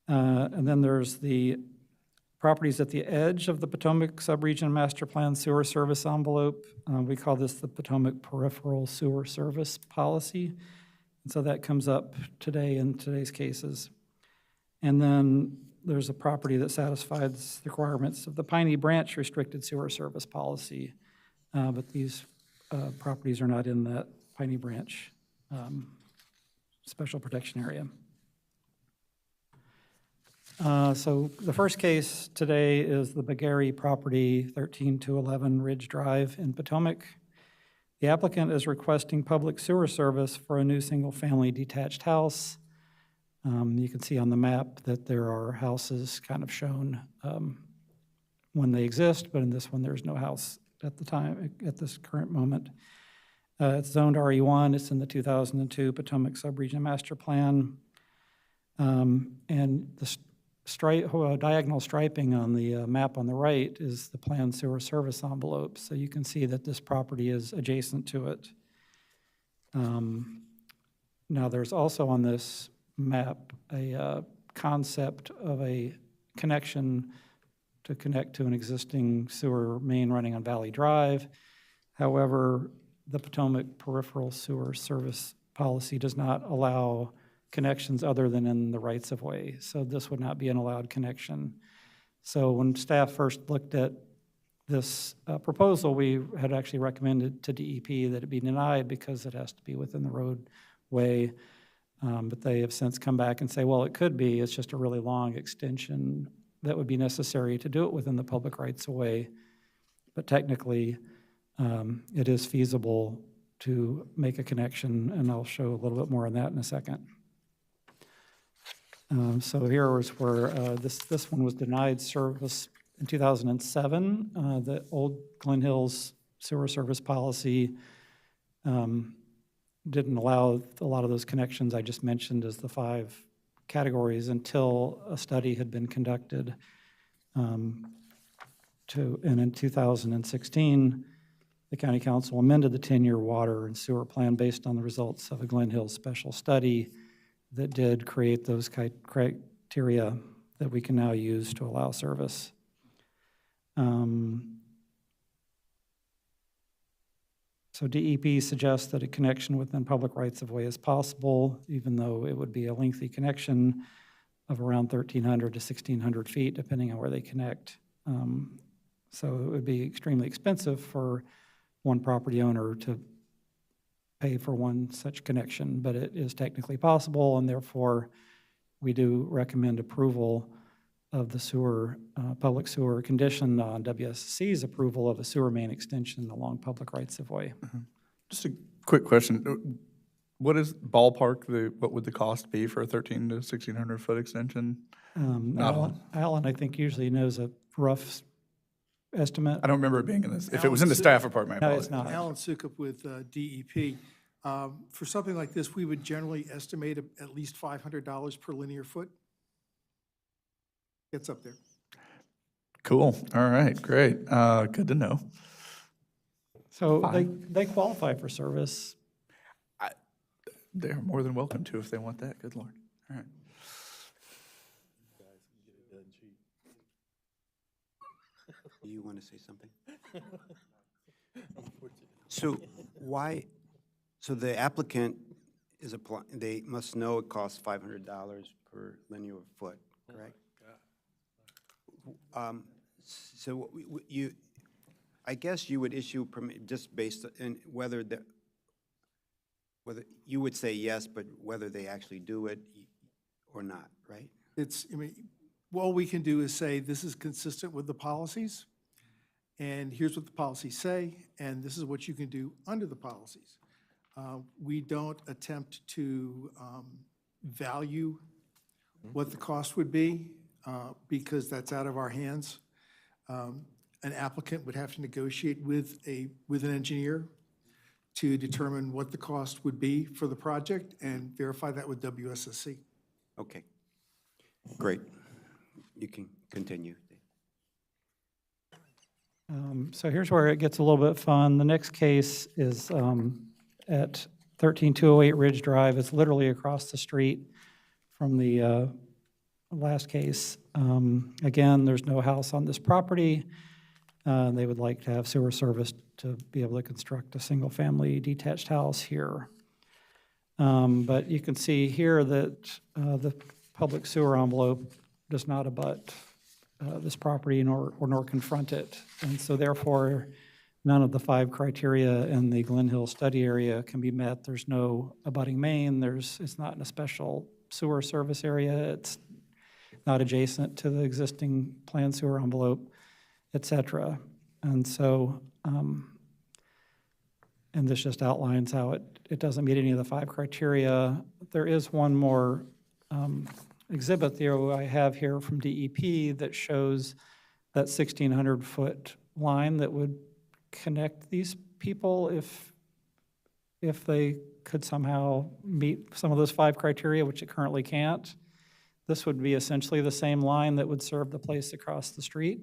And then there's the properties at the edge of the Potomac Subregion Master Plan Sewer Service Envelope. We call this the Potomac Peripheral Sewer Service Policy. And so that comes up today in today's cases. And then there's a property that satisfies the requirements of the Piney Branch Restricted Sewer Service Policy, but these properties are not in that Piney Branch special protection area. So the first case today is the Montgomery property, 13211 Ridge Drive in Potomac. The applicant is requesting public sewer service for a new single-family detached house. You can see on the map that there are houses kind of shown when they exist, but in this one, there's no house at the time, at this current moment. It's zoned RE1, it's in the 2002 Potomac Subregion Master Plan. And the diagonal striping on the map on the right is the planned sewer service envelope. So you can see that this property is adjacent to it. Now, there's also on this map a concept of a connection to connect to an existing sewer main running on Valley Drive. However, the Potomac Peripheral Sewer Service Policy does not allow connections other than in the rights-of-way, so this would not be an allowed connection. So when staff first looked at this proposal, we had actually recommended to DEP that it be denied because it has to be within the roadway, but they have since come back and say, well, it could be, it's just a really long extension that would be necessary to do it within the public rights-of-way, but technically, it is feasible to make a connection, and I'll show a little bit more on that in a second. So here was where this one was denied service in 2007. The old Glen Hills sewer service policy didn't allow a lot of those connections I just mentioned as the 5 categories until a study had been conducted. And in 2016, the County Council amended the 10-year water and sewer plan based on the results of a Glen Hills special study that did create those criteria that we can now use to allow service. So DEP suggests that a connection within public rights-of-way is possible, even though it would be a lengthy connection of around 1,300 to 1,600 feet, depending on where they connect. So it would be extremely expensive for one property owner to pay for one such connection, but it is technically possible, and therefore we do recommend approval of the sewer, public sewer conditioned on WSC's approval of a sewer main extension along public rights-of-way. Just a quick question. What is ballpark, what would the cost be for a 1,300 to 1,600 foot extension? Alan, I think usually knows a rough estimate. I don't remember it being in this. If it was in the staff report, my apologies. No, it's not. Alan Sukup with DEP. For something like this, we would generally estimate at least $500 per linear foot. It's up there. Cool. All right, great. Good to know. So they qualify for service. They're more than welcome to if they want that. Good Lord. All right. Do you want to say something? So why, so the applicant is applying, they must know it costs $500 per linear foot, correct? So you, I guess you would issue permit just based on whether you would say yes, but whether they actually do it or not, right? I mean, all we can do is say this is consistent with the policies, and here's what the policies say, and this is what you can do under the policies. We don't attempt to value what the cost would be because that's out of our hands. An applicant would have to negotiate with an engineer to determine what the cost would be for the project and verify that with WSSC. Okay, great. You can continue. So here's where it gets a little bit fun. The next case is at 13208 Ridge Drive. It's literally across the street from the last case. Again, there's no house on this property. They would like to have sewer service to be able to construct a single-family detached house here. But you can see here that the public sewer envelope does not abut this property nor confront it. And so therefore, none of the 5 criteria in the Glen Hill study area can be met. There's no abutting main. It's not in a special sewer service area. It's not adjacent to the existing planned sewer envelope, et cetera. And so, and this just outlines how it doesn't meet any of the 5 criteria. There is one more exhibit there I have here from DEP that shows that 1,600-foot line that would connect these people if they could somehow meet some of those 5 criteria, which it currently can't. This would be essentially the same line that would serve the place across the street.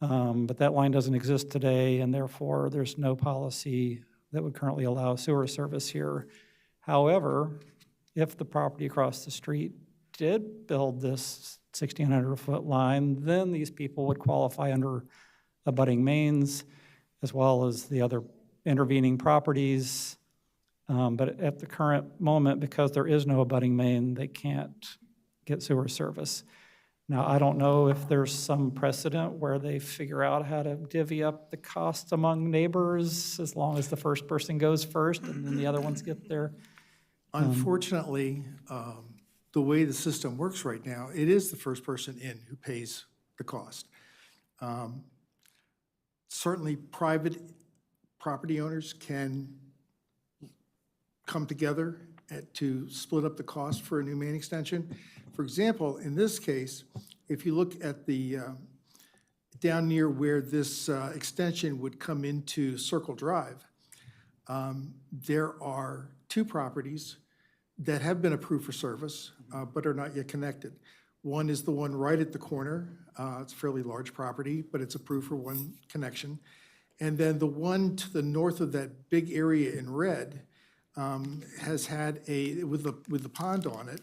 But that line doesn't exist today, and therefore there's no policy that would currently allow sewer service here. However, if the property across the street did build this 1,600-foot line, then these people would qualify under abutting mains as well as the other intervening properties. But at the current moment, because there is no abutting main, they can't get sewer service. Now, I don't know if there's some precedent where they figure out how to divvy up the cost among neighbors as long as the first person goes first and then the other ones get there. Unfortunately, the way the system works right now, it is the first person in who pays the cost. Certainly, private property owners can come together to split up the cost for a new main extension. For example, in this case, if you look at the down near where this extension would come into Circle Drive, there are 2 properties that have been approved for service, but are not yet connected. One is the one right at the corner. It's a fairly large property, but it's approved for 1 connection. And then the one to the north of that big area in red has had with the pond on it,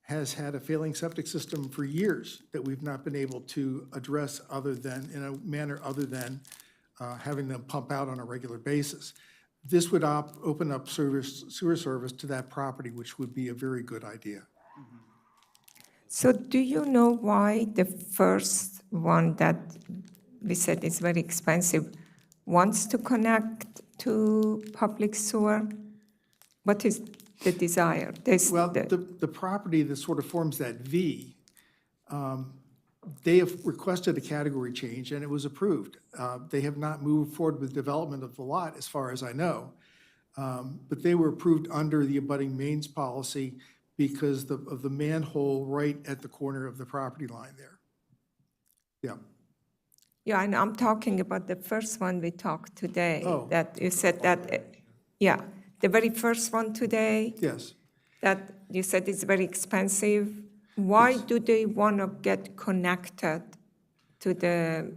has had a failing septic system for years that we've not been able to address in a manner other than having them pump out on a regular basis. This would open up sewer service to that property, which would be a very good idea. So do you know why the first one that we said is very expensive wants to connect to public sewer? What is the desire? Well, the property that sort of forms that V, they have requested a category change, and it was approved. They have not moved forward with development of the lot, as far as I know. But they were approved under the abutting mains policy because of the manhole right at the corner of the property line there. Yeah. Yeah, and I'm talking about the first one we talked today. Oh. That you said that, yeah, the very first one today. Yes. That you said is very expensive. Why do they want to get connected to the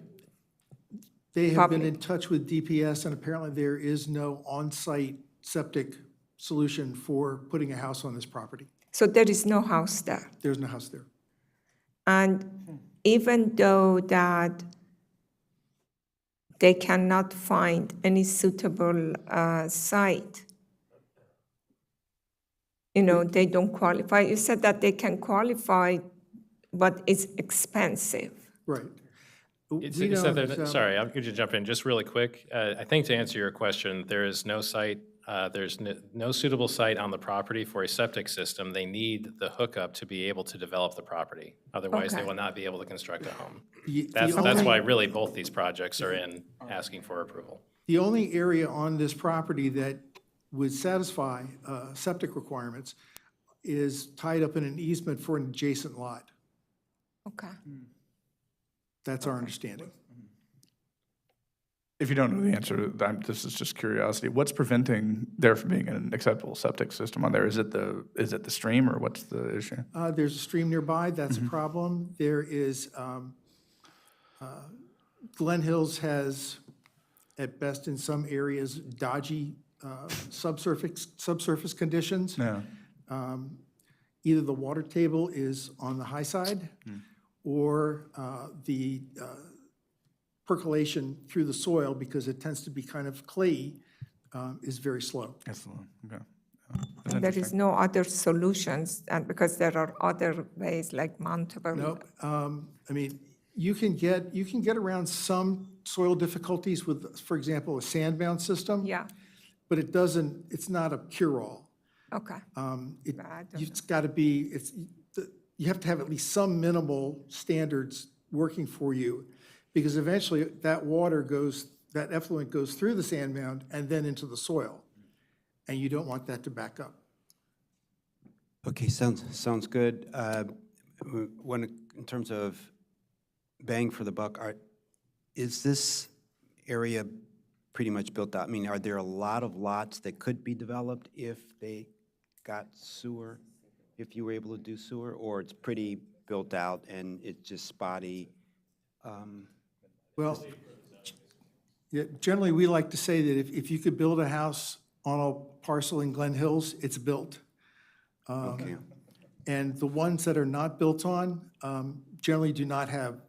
They have public? been in touch with DPS, and apparently there is no on-site septic solution for putting a house on this property. So there is no house there. There's no house there. And even though that they cannot find any suitable site, they don't qualify. You said that they can qualify, but it's expensive. Right. Sorry, I'm going to jump in just really quick. I think to answer your question, there is no site, there's no suitable site on the property for a septic system. They need the hookup to be able to develop the property. Otherwise, they will not be able to construct a home. That's why really both these projects are in asking for approval. The only area on this property that would satisfy septic requirements is tied up in an easement for an adjacent lot. Okay. That's our understanding. If you don't know the answer, this is just curiosity. What's preventing there from being an acceptable septic system on there? Is it the stream, or what's the issue? There's a stream nearby. That's a problem. There is, Glen Hills has, at best in some areas, dodgy subsurface conditions. Yeah. Either the water table is on the high side, or the percolation through the soil, because it tends to be kind of clayey, is very slow. Excellent. Okay. And there is no other solutions, and because there are other ways like Montgomery. Nope. I mean, you can get around some soil difficulties with, for example, a sand-bound system. Yeah. But it's not a cure-all. Okay. It's got to be, you have to have at least some minimal standards working for you, because eventually that effluent goes through the sand mound and then into the soil, and you don't want that to back up. Okay, sounds good. In terms of bang for the buck, is this area pretty much built out? I mean, are there a lot of lots that could be developed if they got sewer, if you were able to do sewer, or it's pretty built out and it's just spotty? Well, yeah, generally, we like to say that if you could build a house on a parcel in Glen Hills, it's built. Okay. And the ones that are not built on generally do not have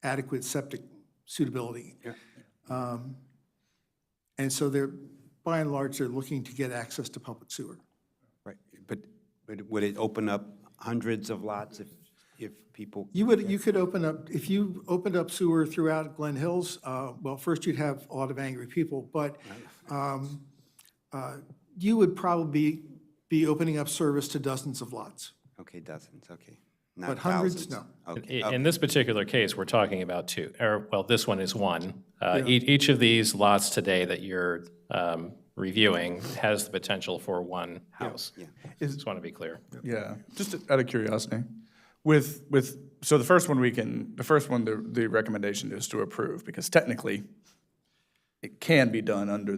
adequate septic suitability. Yeah. And so they're, by and large, they're looking to get access to public sewer. Right, but would it open up hundreds of lots if people? You could open up, if you opened up sewer throughout Glen Hills, well, first you'd have a lot of angry people, but you would probably be opening up service to dozens of lots. Okay, dozens, okay. But Not hundreds, thousands. no. Okay. In this particular case, we're talking about two, or, well, this one is one. Yeah. Each of these lots today that you're reviewing has the potential for one house. Yeah. Just want to be clear. Yeah, just out of curiosity, so the first one the recommendation is to approve, because technically it can be done under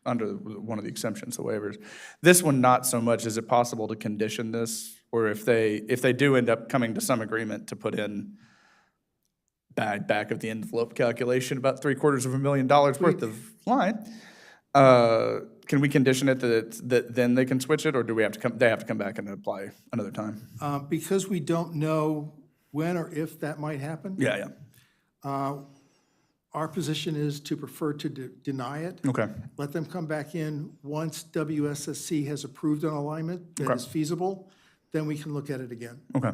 one of the exemptions, the waivers. This one, not so much. Is it possible to condition this, or if they do end up coming to some agreement to put in back of the envelope calculation about $750,000 worth of line, can we condition it that then they can switch it, or do they have to come back and apply another time? Because we don't know when or if that might happen. Yeah. Our position is to prefer to deny it. Okay. Let them come back in once WSSC has approved an alignment that is feasible, then we can look at it again. Okay.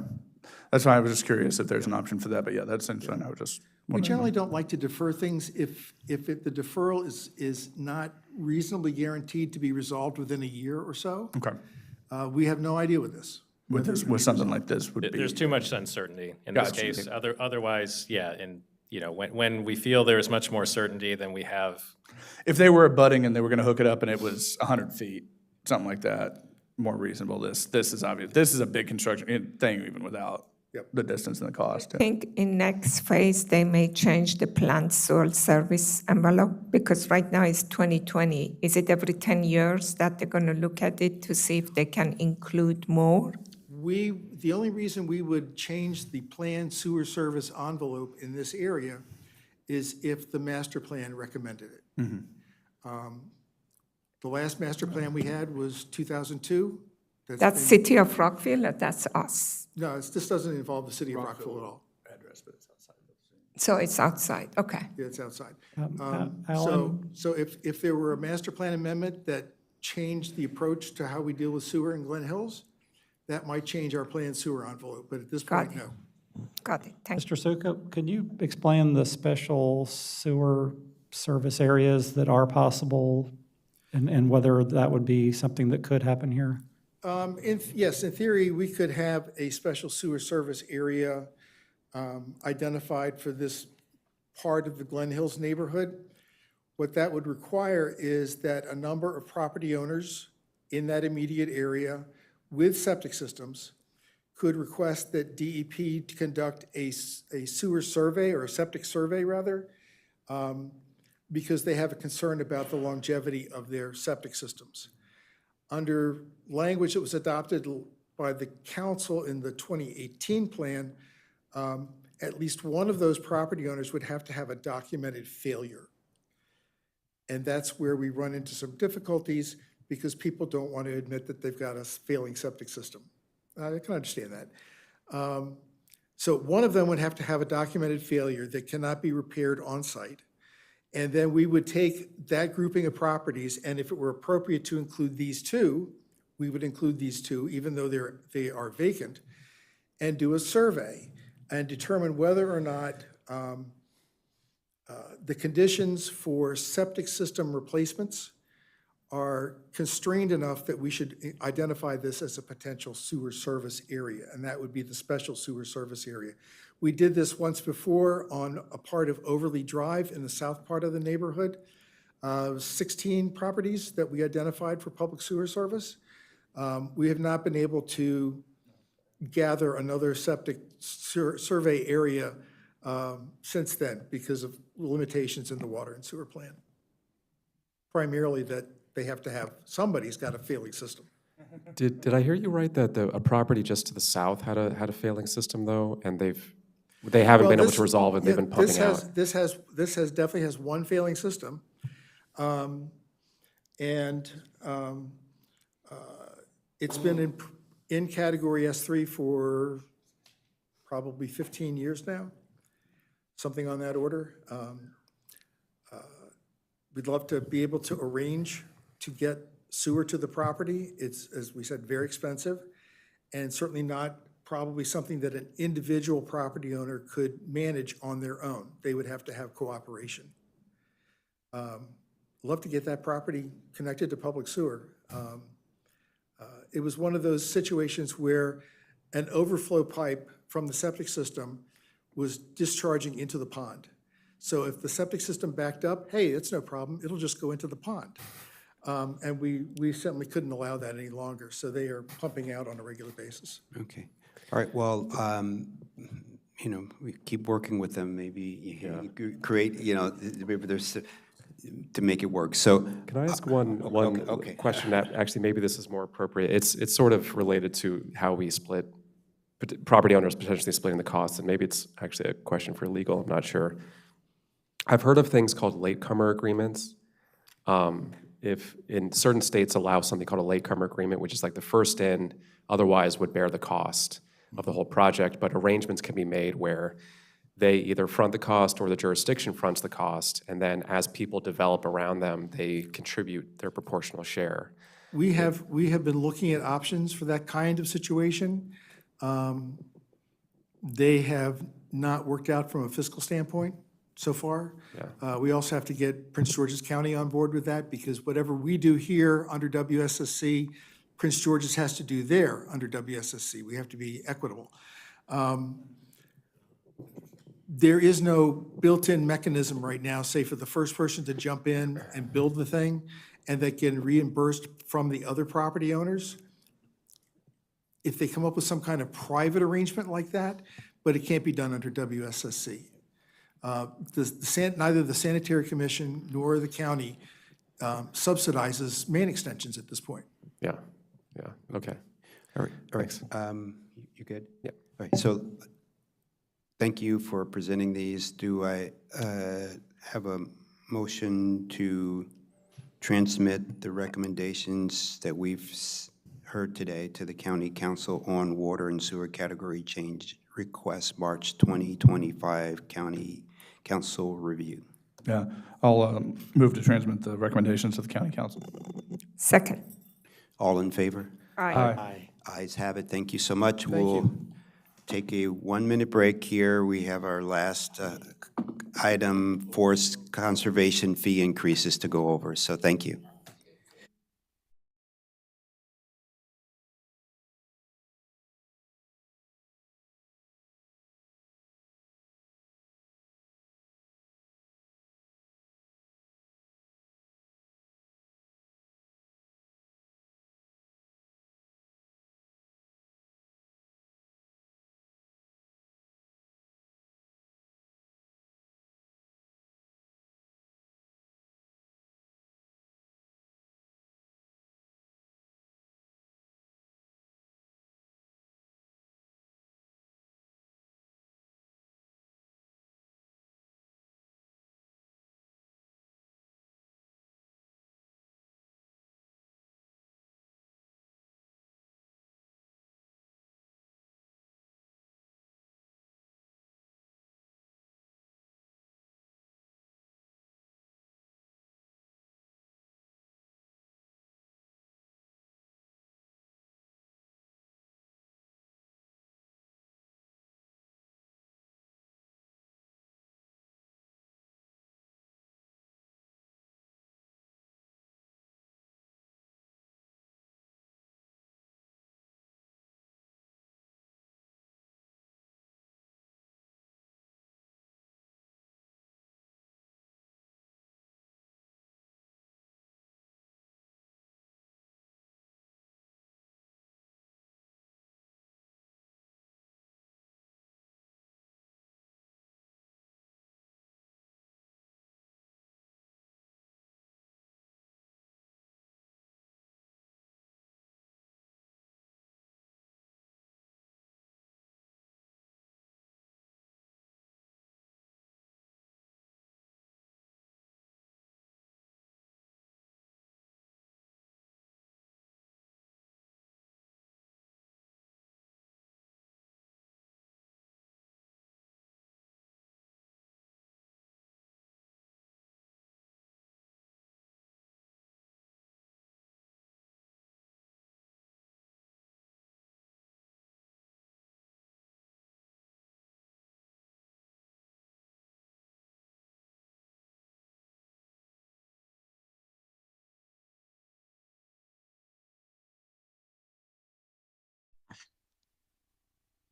That's why I was just curious if there's an option for that, but yeah, that's interesting. I was just We wondering. generally don't like to defer things if the deferral is not reasonably guaranteed to be resolved within a year or so. Okay. We have no idea with this. With something like this would be. There's too much uncertainty in this Gotcha. case. Otherwise, yeah, and, when we feel there's much more certainty than we have. If they were abutting and they were gonna hook it up and it was 100 feet, something like that, more reasonable. This is obvious. This is a big construction thing even without the distance and the cost. I think in next phase, they may change the plant soil service envelope, because right now it's 2020. Is it every 10 years that they're going to look at it to see if they can include more? The only reason we would change the planned sewer service envelope in this area is if the master plan recommended it. The last master plan we had was 2002. That's City of Rockville, or that's us? No, this doesn't involve the city of Rockville at all. So it's outside, okay. Yeah, it's outside. Alan? So if there were a master plan amendment that changed the approach to how we deal with sewer in Glen Hills, that might change our planned sewer envelope, but at this point, no. Got it, thank you. Mr. Suka, could you explain the special sewer service areas that are possible and whether that would be something that could happen here? Yes, in theory, we could have a special sewer service area identified for this part of the Glen Hills neighborhood. What that would require is that a number of property owners in that immediate area with septic systems could request that DEP conduct a sewer survey, or a septic survey rather, because they have a concern about the longevity of their septic systems. Under language that was adopted by the council in the 2018 plan, at least one of those property owners would have to have a documented failure. And that's where we run into some difficulties, because people don't want to admit that they've got a failing septic system. I can understand that. So one of them would have to have a documented failure that cannot be repaired on site. And then we would take that grouping of properties, and if it were appropriate to include these two, we would include these two, even though they are vacant, and do a survey and determine whether or not the conditions for septic system replacements are constrained enough that we should identify this as a potential sewer service area, and that would be the special sewer service area. We did this once before on a part of Overly Drive in the south part of the neighborhood. 16 properties that we identified for public sewer service. We have not been able to gather another septic survey area since then because of limitations in the water and sewer plan. Primarily that they have to have, somebody's got a failing system. Did I hear you right that a property just to the south had a failing system though, and they haven't Well, been able this- to resolve it, they've yeah, been pumping out? This definitely has one failing system. It's been in category S3 for probably 15 years now, something on that order. We'd love to be able to arrange to get sewer to the property. It's, as we said, very expensive, and certainly not probably something that an individual property owner could manage on their own. They would have to have cooperation. Love to get that property connected to public sewer. It was one of those situations where an overflow pipe from the septic system was discharging into the pond. So if the septic system backed up, hey, it's no problem, it'll just go into the pond. And we certainly couldn't allow that any longer, so they are pumping out on a regular basis. Okay. All right, well, you know, we keep working with them, maybe you could create, you know, maybe there's, to make it work, so. Can I ask one okay. question that, actually, maybe this is more appropriate. It's sort of related to how we split, property owners potentially splitting the costs, and maybe it's actually a question for legal, I'm not sure. I've heard of things called latecomer agreements. If in certain states allow something called a latecomer agreement, which is like the first in, otherwise would bear the cost of the whole project, but arrangements can be made where they either front the cost or the jurisdiction fronts the cost, and then as people develop around them, they contribute their proportional share. We have been looking at options for that kind of situation. They have not worked out from a fiscal standpoint so far. We also have to get Prince George's County on board with that, because whatever we do here under WSSC, Prince George's has to do there under WSSC. We have to be equitable. There is no built-in mechanism right now, say for the first person to jump in and build the thing, and that get reimbursed from the other property owners. If they come up with some kind of private arrangement like that, but it can't be done under WSSC. Neither the Sanitary Commission nor the county subsidizes main extensions at this point. Yeah, okay. All right, Thanks. You good? Yeah. All right, so thank you for presenting these. Do I have a motion to transmit the recommendations that we've heard today to the County Council on water and sewer category change request, March 2025 County Council review? Yeah, I'll move to transmit the recommendations to the county council. Second. All in favor? Aye. Ayes have it. Thank you so much. We'll take a 1-minute break here. We have our last item, forest conservation fee increases to go over. So thank you.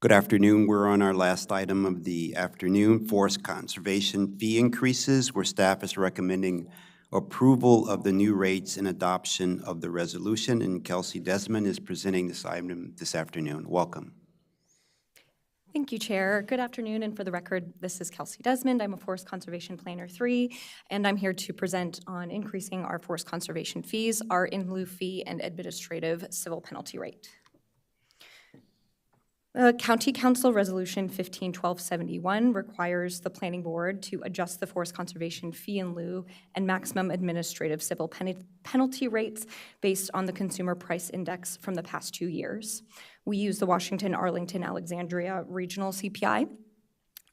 Good afternoon. We're on our last item of the afternoon, forest conservation fee increases, where staff is recommending approval of the new rates and adoption of the resolution. And Kelsey Desmond is presenting this item this afternoon. Welcome. Thank you, Chair. Good afternoon, and for the record, this is Kelsey Desmond. I'm a Forest Conservation Planner 3, and I'm here to present on increasing our forest conservation fees, our in lieu fee, and administrative civil penalty rate. County Council Resolution 151271 requires the Planning Board to adjust the forest conservation fee in lieu and maximum administrative civil penalty rates based on the Consumer Price Index from the past 2 years. We use the Washington, Arlington, Alexandria Regional CPI.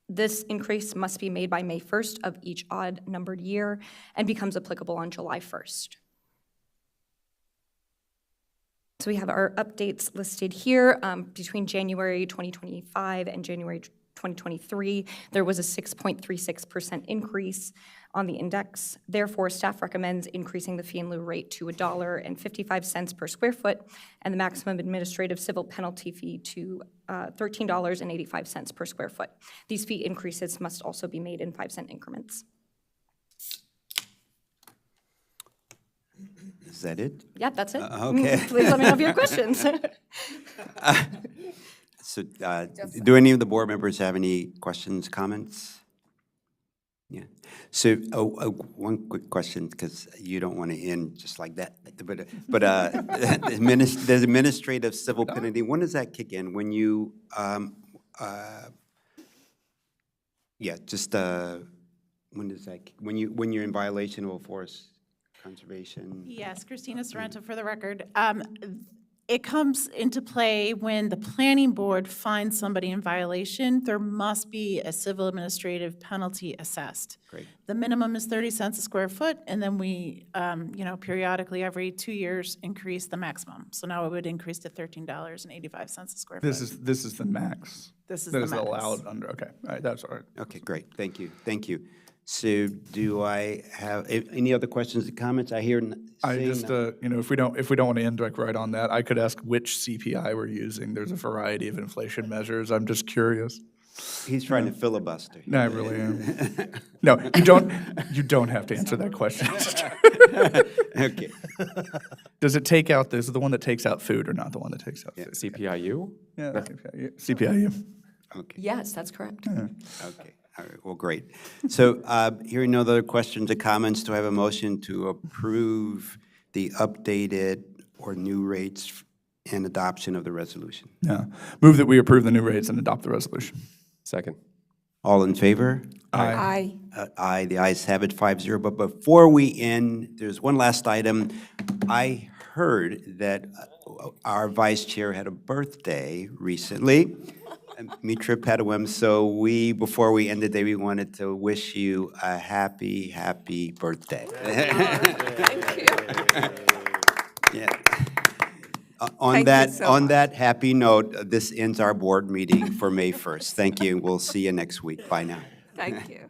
This increase must be made by May 1st of each odd-numbered year and becomes applicable on July 1st. So we have our updates listed here. Between January 2025 and January 2023, there was a 6.36% increase on the index. Therefore, staff recommends increasing the fee in lieu rate to $1.55 per square foot and the maximum administrative civil penalty fee to $13.85 per square foot. These fee increases must also be made in 5-cent increments. Is that it? Yeah, that's it. Okay. Please let me know if you have questions. So do any of the board members have any questions, comments? Yeah. So one quick question, because you don't want to end just like that. But the administrative civil penalty, when does that kick in? When you, yeah, just when does that, when you're in violation of a forest conservation? Yes, Christina Sorrento for the record. It comes into play when the planning board finds somebody in violation. There must be a civil administrative penalty assessed. Great. The minimum is 30 cents a square foot, and then we, periodically every 2 years increase the maximum. So now it would increase to $13.85 a square foot. This is the max. This is that the is max. allowed under. Okay, all right, that's all right. Okay, great. Thank you. Thank you. So do I have any other questions or comments? I hear. I just, if we don't want to end right on that, I could ask which CPI we're using. There's a variety of inflation measures. I'm just curious. He's trying to filibuster. No, I really am. No, you don't have to answer that question. Okay. Does it take out, this is the one that takes out food or not the one that takes out food? CPIU? Yeah, CPIU. Okay. Yes, that's correct. Okay. All right, well, great. So hearing no other questions or comments, do I have a motion to approve the updated or new rates and adoption of the resolution? Yeah. Move that we approve the new rates and adopt the resolution. Second. All in favor? Aye. Aye, the ayes have it, 5-0. But before we end, there's one last item. I heard that our vice chair had a birthday recently. Mitra Pedawim, so before we end the day, we wanted to wish you a happy, happy birthday. Thank you. Yeah. On that happy note, this ends our board meeting for May 1st. Thank you. We'll see you next week. Bye now. Thank you.